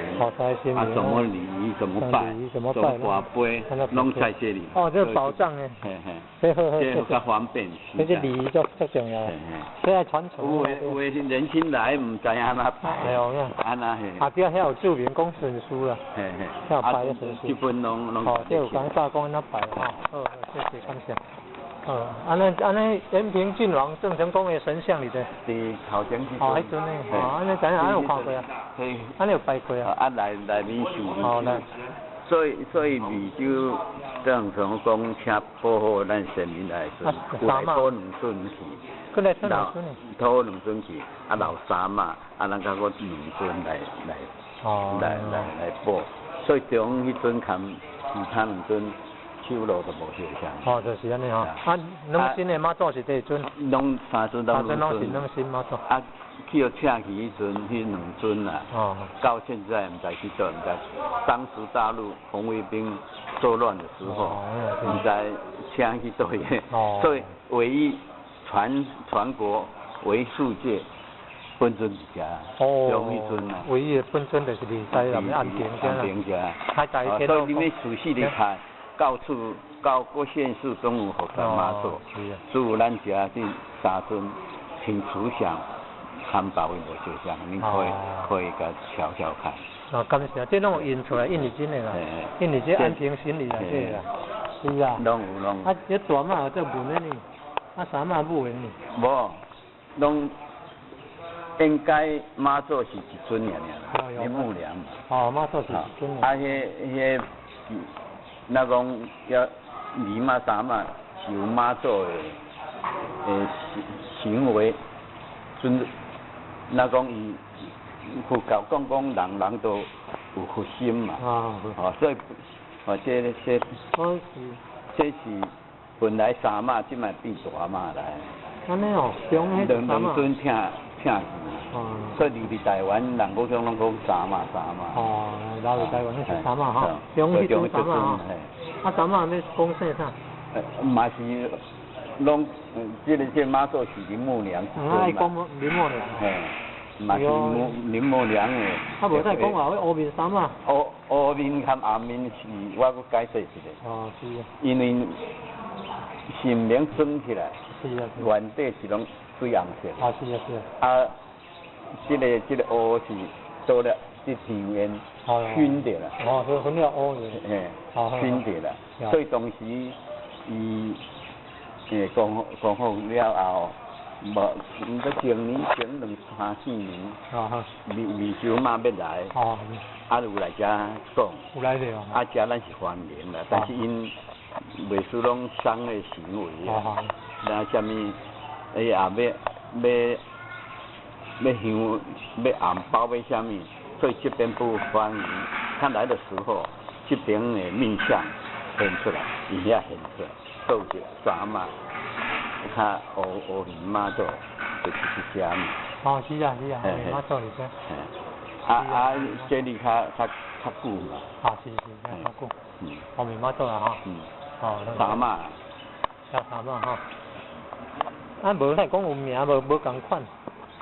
怎么礼仪怎么拜，怎么挂杯，拢在这里。哦，这个保障呢，这较方便。这些礼仪就重要。现在传承。有年轻来唔知安怎拜。安那嘿。啊，边还有著名公神书啦。要拜的神书。基本拢。哦，这有讲大公安那拜哈。谢谢感谢。安尼延平郡王郑成功的神像里头。伫头前去。迄阵呢，安尼怎样？安有看过啊？安尼有拜过啊？来面受。哦，来。所以湄洲郑成功请保护咱先民来说，来讨2尊去。佮来讨2尊呢？讨2尊去，老三嘛，咱甲我2尊来保，所以中迄尊含其他2尊。手路都无相像。哦，就是安尼吼。两身的妈祖是第尊。拢3尊都2尊。拢是两身妈祖。去要请去迄阵，迄2尊啊。到现在唔知去倒，唔知。当时大陆红卫兵作乱的时候，唔知请去倒个。所以唯一全国为世界本尊一家。中迄尊啊。唯一的本尊就是在安平家。安平家。还在所以你们仔细嚟看。到处到各县市都有福山妈祖，只有咱家这三尊挺慈祥，含包的无相像，你可以甲瞧瞧看。哦，感谢，这拢有印出来，印尼真的啦，印尼这安平心里来这啦，是啊。拢有拢。啊，这大马有这文的呢，啊三马母的呢。无，拢应该妈祖是一尊尔，林木良。哦，妈祖是一尊。啊，迄那讲要二马三马是有妈祖的行为，那讲伊。佛教讲人都有佛心嘛，所以这是本来三马，即卖变大马来。安尼哦，两尊听所以离台湾人讲拢讲三马。哦，留伫台湾是三马哈，中迄种三马哈。啊，三马要讲啥啥？嘛是拢，这马祖是林木良。爱讲林木良。嘛是林木良的。啊，无再讲话，迄乌面衫啊。乌面和暗面是我搁解释一下。哦，是啊。因为神明升起来，是啊。原底是拢水红色。啊，是啊是啊。啊，这个乌是做了这天烟熏的啦。哦，所以熏了乌的。熏的啦。所以当时伊讲好了后。无，唔得前2、3、4年，未收马要来，啊有来遮讲，有来着哦，啊遮咱是欢迎啦，但是因袂输拢伤的行为啊，那啥物，也要香，要红包要啥物，所以这边不欢迎。他来的时候，这边的面相显出来，伊遐显出来，都是三马。较乌鱼妈祖就是这些嘛。哦，是啊，妈祖是这。这里较久嘛。啊，是，较久。后面妈祖啊哈。哦。三马。三马哈。啊，无来讲有名，无共款。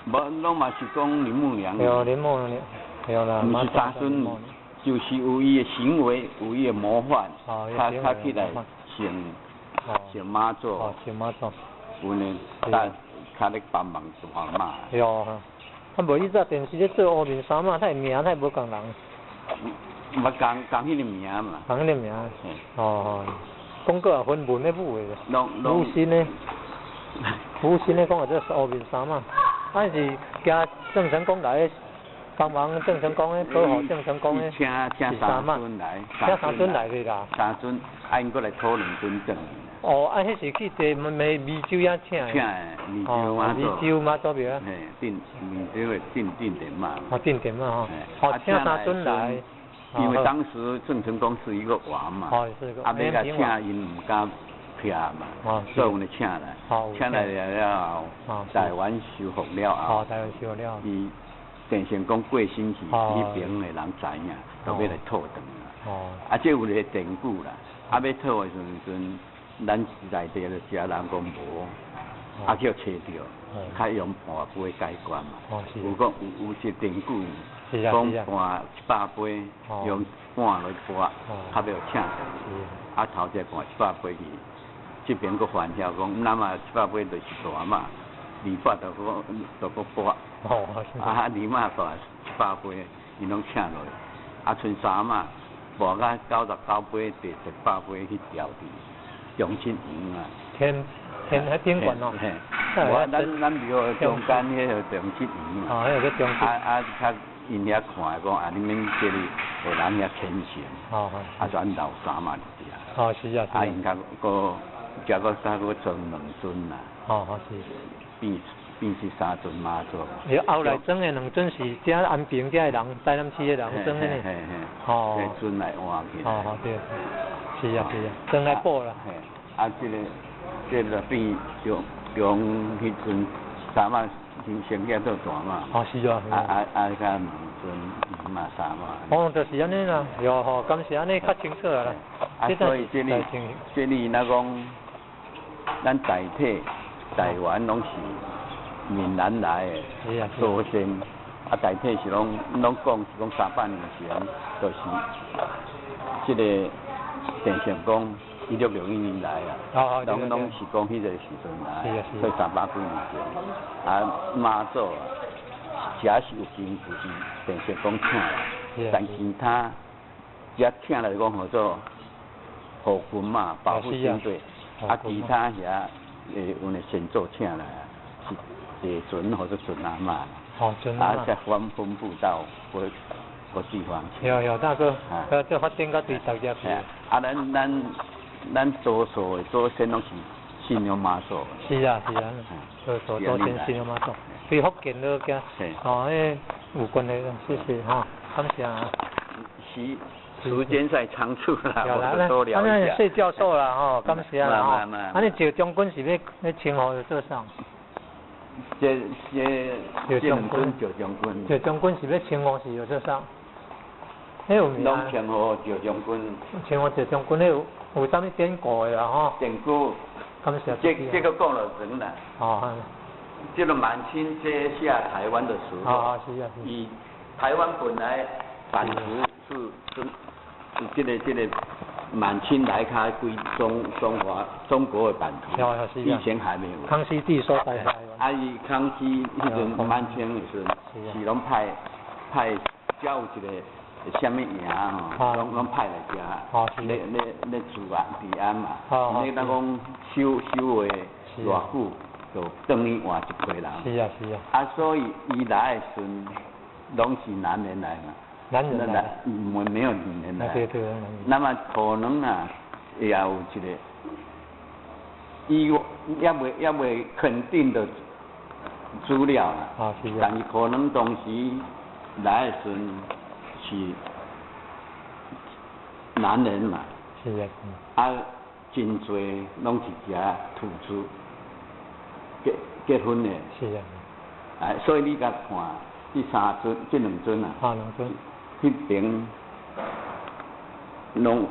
无，拢嘛是讲林木良。对，林木良。对啦。毋是三尊，就是有伊的行为，有伊的模范，他起来像妈祖。哦，像妈祖。有呢，较咧帮忙大马。对哦，啊无伊早电视咧做乌面衫嘛，他名他无共人。毋共迄个名嘛。共迄个名。哦，讲过啊，分文咧舞诶。服务生咧讲啊，这是乌面衫嘛，但是加郑成功来帮忙郑成功咧，保护郑成功咧。请三尊来。请三尊来去啦。三尊，啊，因过来讨2尊证。哦，啊，迄是去地梅州遐请的。梅州妈祖庙。嘿，梅州的定点嘛。哦，定点嘛哈。哦，请三尊来。因为当时郑成功是一个王嘛。哦，是个。啊，要甲请因唔敢撇嘛，所以我们请来。请来了后，台湾收复了后。台湾收复了。伊郑成功过身去，迄边的人知影，就要来讨回来。啊，这有个典故啦，啊，要讨的时阵。咱内地就食人讲无，啊叫找着，较用盘杯解决嘛。有讲有一典故，讲盘100杯用半来拨，较要请上。啊头一盘100杯去，这边佫反晓讲，那么100杯就是大嘛，200就佫拨。啊2马大100杯，伊拢请落去，啊剩3马，拨到99杯，第100杯去调治。中心营啊，天宾馆哦，咱庙中间迄个中心营嘛，迄个中心，较因遐看讲啊，你们这里有人遐虔诚，啊转老三嘛就对啊。哦，是啊。啊，因加个再个装2尊啦。是。变是3尊妈祖。后来装的2尊是遮安平遮的人，台南市的人装的呢。哦。这尊来换去。对。是啊，装来补啦。啊，这个变用迄阵3马先起做大嘛。是啊。加2尊2马3马。就是安尼啦，哟敢是安尼较清楚啦。所以这里那讲，咱台湾拢是闽南来的，祖先啊，台体是拢讲是讲300年前，就是这个电线讲1661年来啊，拢是讲迄个时阵来，所以300几年前，啊妈祖啊，假是有经就是电线讲请来，但其他只请来讲叫做护军嘛，保护军队，啊其他遐有呢先做请来啊，是地船或者船阿嬷，啊再分布到各地方。有大哥，这发展到对大家去。啊，咱多数的祖先拢是信仰妈祖。是啊，多数祖先信仰妈祖，对福建都个，有关的，谢谢哈，感谢。时间在仓促啦，我多聊一下。谢教授啦，吼，感谢啦，吼。啊，你赵将军是要称呼做啥？这赵将军，赵将军是要称呼是有做啥？拢称呼赵将军。称呼赵将军，有啥物典故的啦，吼？典故。感谢。这个讲了长啦。哦。这个满清接下台湾的时候，以台湾本来版图是这个满清来开归中国的版图，以前还没有。康熙帝所带来。啊，伊康熙迄阵满清的时阵，是拢派只有一个什么营吼，拢派来遮，咧驻安治安嘛。你当讲守卫偌久，就等于换一批人。是啊。啊，所以伊来的时阵，拢是男人来嘛。男人来，我们没有女人来。对。那么可能啊，也有一个，伊也未肯定的资料啦。但是可能当时来的时阵是男人嘛。是啊。啊，真侪拢是遮土著结婚的。是啊。啊，所以你甲看这两尊啊。两尊。迄边拢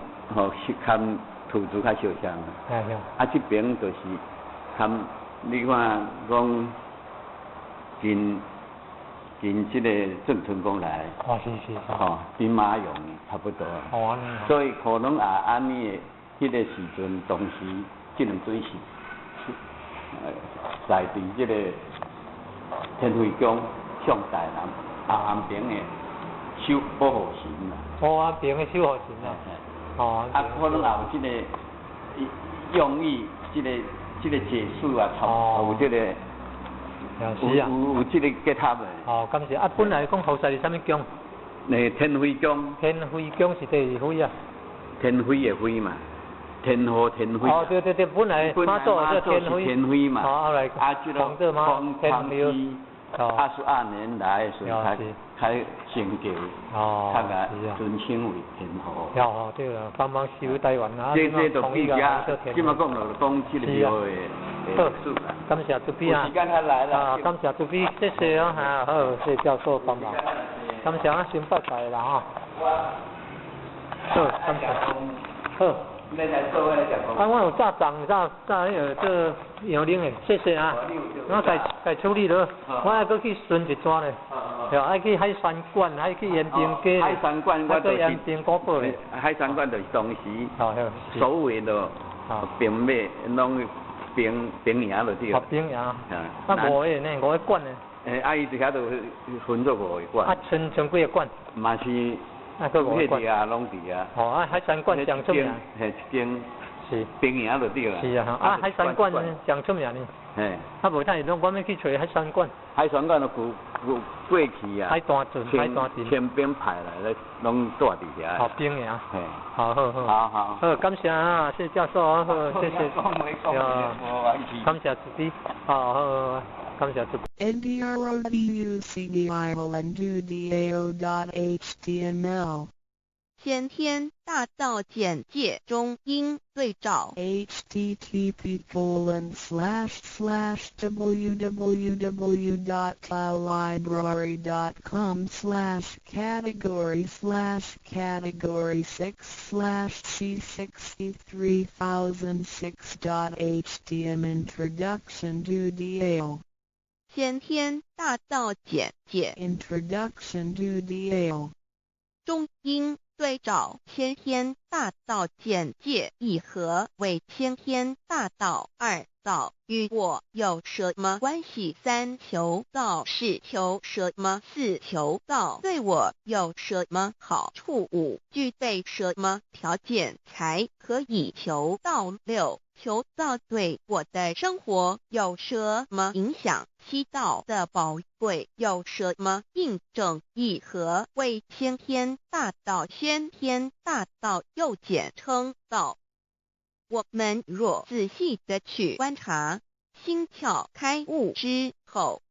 是看土著较相像啊，这边就是看你看讲真这个郑成功来，兵马俑差不多，所以可能也安尼的，迄个时阵当时这两水是在伫这个天惠宫向台南岸边的。守保护神啦，安平的守护神啦，可能也有这个用意，这个解释啊，有这个，有这个结合的。感谢。本来讲后世是啥物宫？天惠宫。天惠宫是第二惠啊。天惠的惠嘛，天后天惠。对，本来妈祖是天惠嘛，后来讲做妈天后。22年来的时候才成就，他个尊称为天后。对了，帮忙修台湾啊，这就比较，今嘛讲了讲这个庙的历史啦。感谢朱比啊，时间他来了。感谢朱比，谢谢啊，好，谢谢教授帮忙，感谢啊，先拜拜啦哈。好，感谢，好。我有炸账，炸迄个做摇铃的，谢谢啊。我该处理了，我还搁去巡一抓咧，爱去海山馆，爱去延平街。海山馆我就是延平古堡咧。海山馆就是当时所谓的兵马，拢兵营就对了。兵营。无个呢，5个馆呢。伊一遐就分做5个馆。剩几个馆？嘛是。迄伫啊，拢伫啊。海山馆上出名。一间是兵营就对啦。是啊，海山馆上出名呢。无太拢我要去找海山馆。海山馆就过去啊。海单镇。天兵派来咧，拢住伫遐。兵营。好，感谢啊，谢教授，好，谢谢。感谢主持，好。NDRODUCDIVALANDUDAO.HTML 先天大道简介中英对照 http://www.cloudlibrary.com/category/category6/c63006.htm Introduction to DAO 先天大道简介 Introduction to DAO 中英对照先天大道简介一和为先天大道二道与我有什么关系？三求道是求什么？四求道对我有什么好处？五具备什么条件才可以求道？六求道对我的生活有什么影响？七道的宝贵有什么印证？一和为先天大道，先天大道又简称道。我们若仔细的去观察，心窍开悟之后，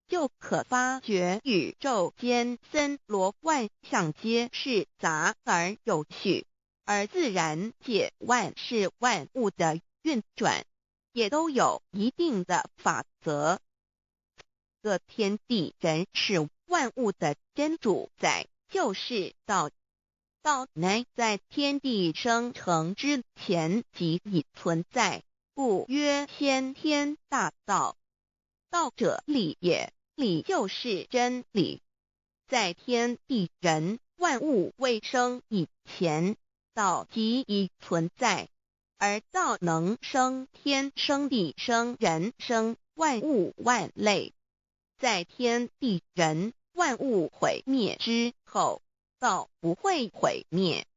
就可发觉宇宙间森罗万象皆是杂而有序，而自然界万事万物的运转也都有一定的法则。这天地人是万物的真主宰，就是道。道乃在天地生成之前即已存在，故曰先天大道。道者理也，理就是真理。在天地人万物未生以前，道即已存在，而道能生天、生地、生人、生万物万类。在天地人万物毁灭之后，道不会毁灭。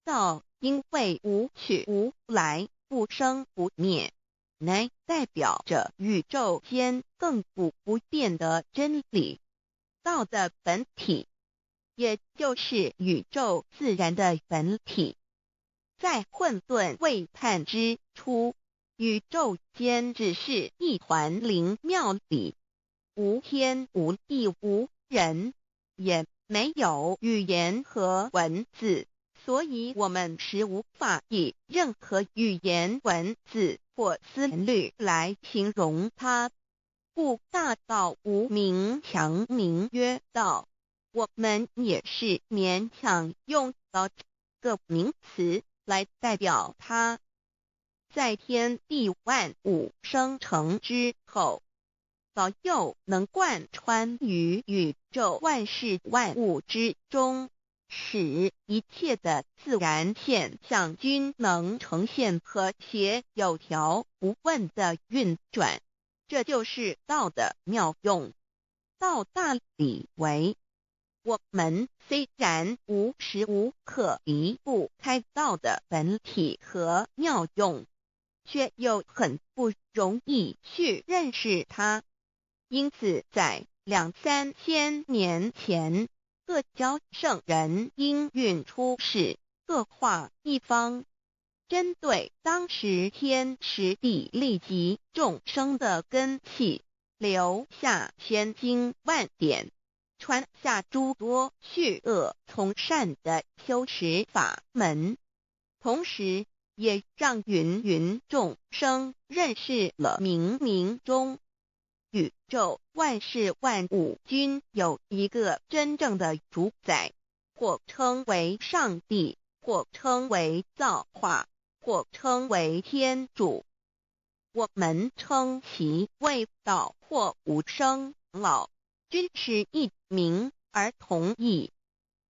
道因为无去无来，不生不灭，乃代表着宇宙间亘古不变的真理。道的本体，也就是宇宙自然的本体。在混沌未判之初，宇宙间只是一团灵妙理，无天无地无人，也没有语言和文字，所以我们是无法以任何语言、文字或思虑来形容它。故大道无名，强名曰道。我们也是勉强用到这个名词来代表它。在天地万物生成之后，道又能贯穿于宇宙万事万物之中，使一切的自然现象均能呈现和谐有条不紊的运转。这就是道的妙用。道大理为，我们虽然无时无刻离不开道的本体和妙用，却又很不容易去认识它。因此在2-3千年前，各教圣人应运出世，各化一方，针对当时天时地利及众生的根器，留下千经万典，传下诸多去恶从善的修持法门，同时也让芸芸众生认识了冥冥中宇宙万事万物均有一个真正的主宰，或称为上帝，或称为造化，或称为天主。我们称其为道或无生老，均是一名而同义。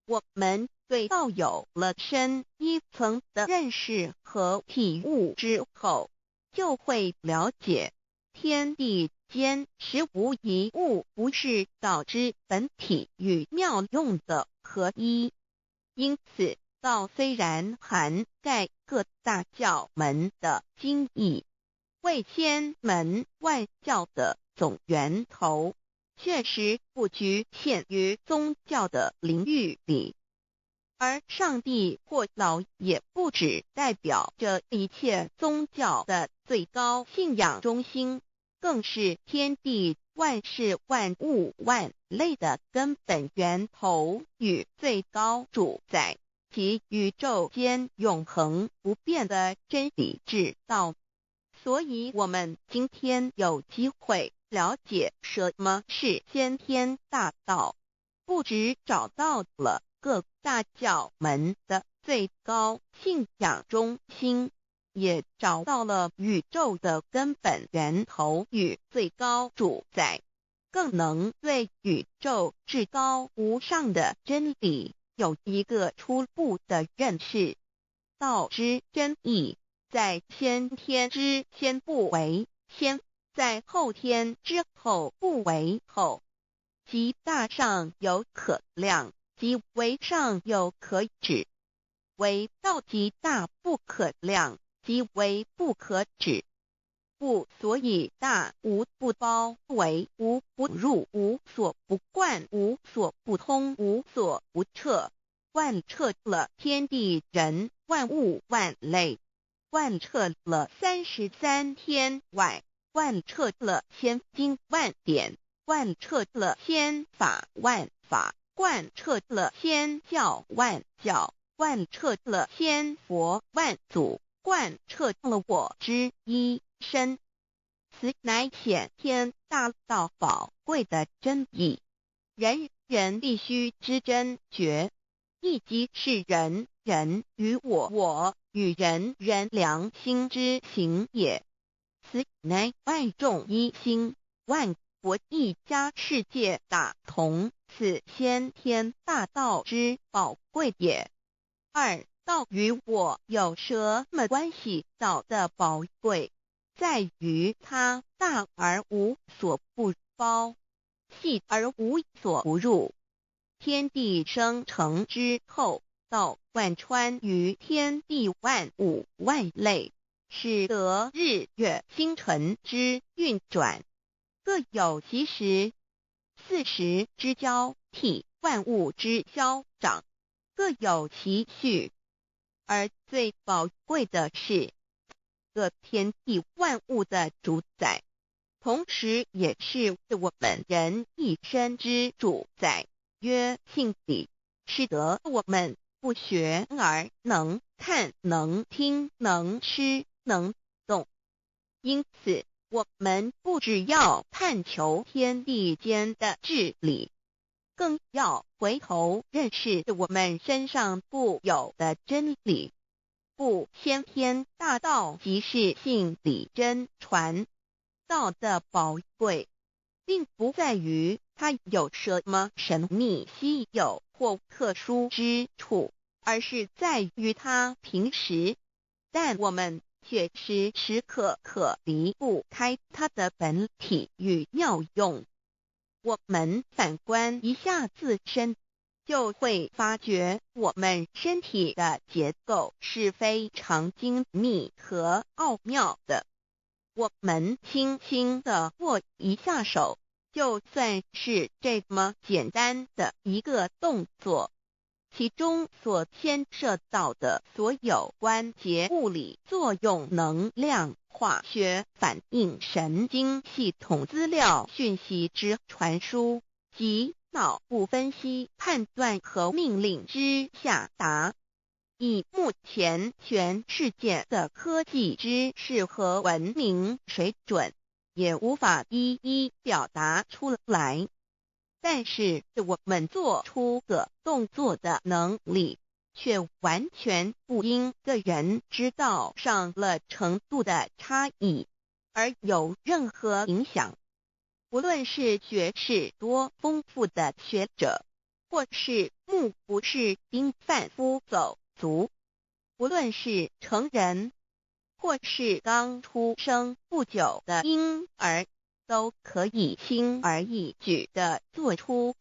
我们对道有了深一层的认识和体悟之后，就会了解天地间实无一物不是道之本体与妙用的合一。因此道虽然涵盖各大教门的经义，为千门万教的总源头，确实不局限于宗教的领域里。而上帝或老也不只代表着一切宗教的最高信仰中心，更是天地万事万物万类的根本源头与最高主宰，及宇宙间永恒不变的真理之道。所以我们今天有机会了解什么是先天大道，不只找到了各大教门的最高信仰中心，也找到了宇宙的根本源头与最高主宰，更能对宇宙至高无上的真理有一个初步的认识。道之真义，在先天之先不为先，在后天之后不为后。即大上有可量，即为上有可指。为道即大不可量，即为不可指。不所以大无不包，为无不入，无所不贯，无所不通，无所不彻。贯彻了天地人万物万类，贯彻了33天外，贯彻了千经万典，贯彻了千法万法，贯彻了千教万教，贯彻了千佛万祖，贯彻了我之一身。此乃显天大道宝贵的真义，人人必须知真觉，亦即是人人与我与人人良心之行也。此乃万众一心，万国一家，世界大同，此先天大道之宝贵也。二、道与我有什么关系？道的宝贵在于它大而无所不包，细而无所不入。天地生成之后，道贯穿于天地万物万类，使得日月星辰之运转各有其时，4时之交替，万物之消长各有其序。而最宝贵的是各天地万物的主宰，同时也是我们人一生之主宰，曰性理，使得我们不学而能看，能听，能吃，能动。因此我们不只要探求天地间的治理，更要回头认识我们身上固有的真理。故先天大道即是性理真传。道的宝贵并不在于它有什么神秘稀有或特殊之处，而是在于它平时，但我们却时时刻刻离不开它的本体与妙用。我们反观一下自身，就会发觉我们身体的结构是非常精密和奥妙的。我们轻轻地握一下手，就算是这么简单的一个动作，其中所牵涉到的所有关节物理作用、能量、化学反应、神经系统资料讯息之传输及脑部分析、判断和命令之下达，以目前全世界的科技知识和文明水准，也无法一一表达出来。但是我们做出个动作的能力，却完全不因个人知道上了程度的差异而有任何影响。无论是学识多丰富的学者，或是目不识丁贩夫走卒，无论是成人，或是刚出生不久的婴儿，都可以轻而易举地做出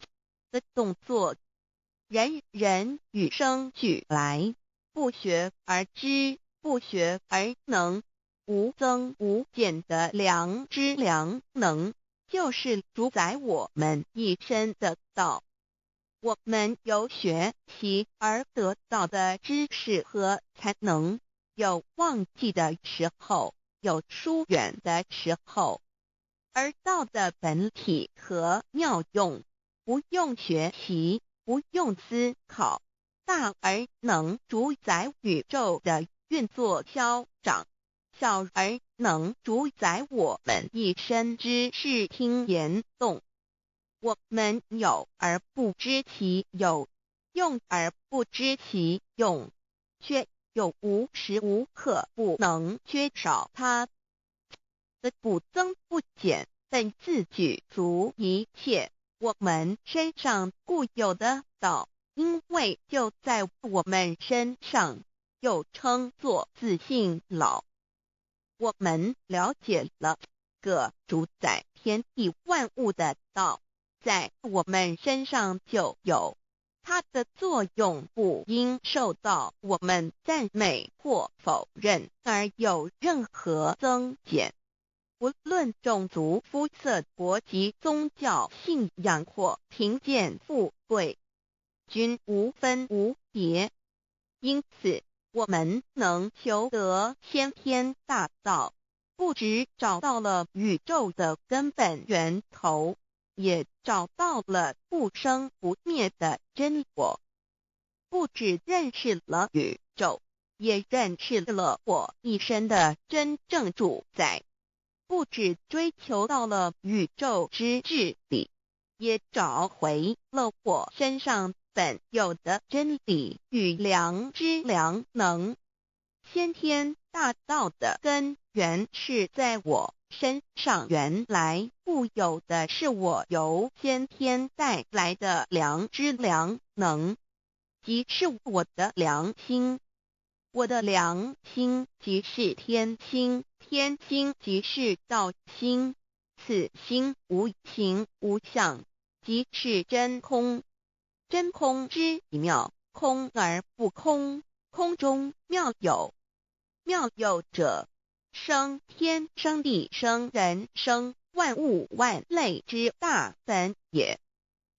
的动作。人人与生俱来，不学而知，不学而能，无增无减的良知良能，就是主宰我们一生的道。我们有学习而得到的知识和才能，有忘记的时候，有疏远的时候，而道的本体和妙用，不用学习，不用思考，大而能主宰宇宙的运作消长，小而能主宰我们一生之视听言动。我们有而不知其有，用而不知其用，却又无时无刻不能缺少它的不增不减，本自具足一切我们身上固有的道，因为就在我们身上，又称作自性老。我们了解了个主宰天地万物的道，在我们身上就有，它的作用不应受到我们赞美或否认而有任何增减。无论种族、肤色、国籍、宗教、信仰或贫贱富贵，均无分无别。因此，我们能求得先天大道，不只找到了宇宙的根本源头，也找到了不生不灭的真我。不只认识了宇宙，也认识了我一生的真正主宰。不只追求到了宇宙之治理，也找回了我身上本有的真理与良知良能。先天大道的根源是在我身上，原来固有的是我由先天带来的良知良能，即是我的良心。我的良心即是天心，天心即是道心，此心无形无相，即是真空。真空之妙，空而不空，空中妙有。妙有者，生天生地生人生万物万类之大本也。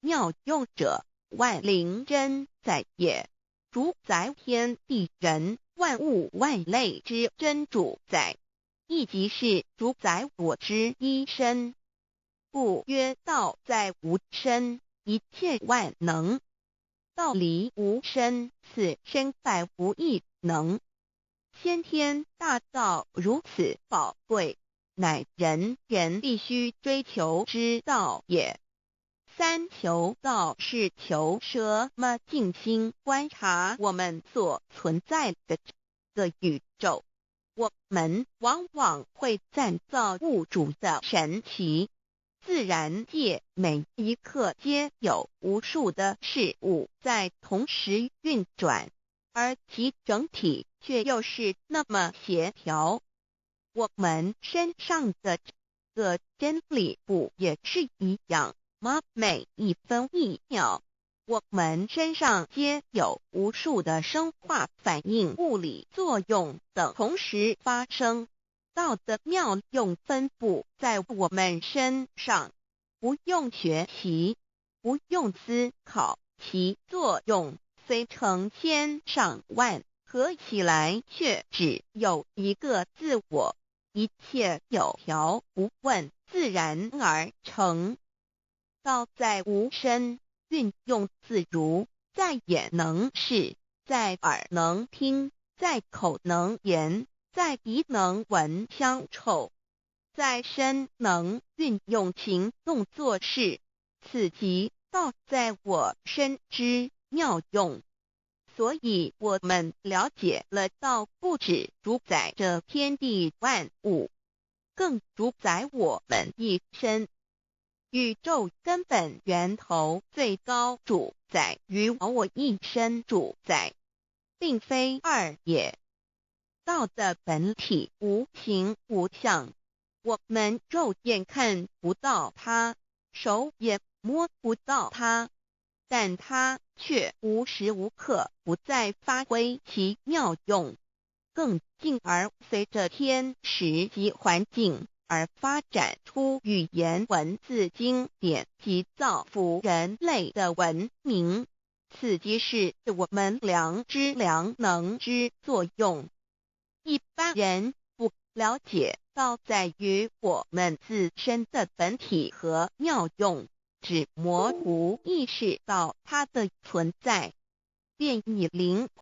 妙用者，万灵真在也，主宰天地人万物万类之真主宰，亦即是主宰我之一身。故曰道在无身，一切万能。道离无身，此身在无一能。先天大道如此宝贵，乃人人必须追求之道也。三求道是求什么？静心观察我们所存在的这个宇宙，我们往往会赞造物主的神奇。自然界每一刻皆有无数的事物在同时运转，而其整体却又是那么协调。我们身上的这个真理不也是一样吗？每一分一秒，我们身上皆有无数的生化反应、物理作用等同时发生。道的妙用分布在我们身上，不用学习，不用思考，其作用虽成千上万，合起来却只有一个自我，一切有条不紊，自然而成。道在无身，运用自如，在眼能视，在耳能听，在口能言，在鼻能闻香臭，在身能运用行动做事，此即道在我身之妙用。所以我们了解了道不只主宰着天地万物，更主宰我们一身。宇宙根本源头最高主宰与我一身主宰，并非二也。道的本体无形无相，我们肉眼看不到它，手也摸不到它，但它却无时无刻不在发挥其妙用，更进而随着天时及环境而发展出语言文字经典及造福人类的文明，此即是我们良知良能之作用。一般人不了解道在于我们自身的本体和妙用，只模糊意识到它的存在，便以灵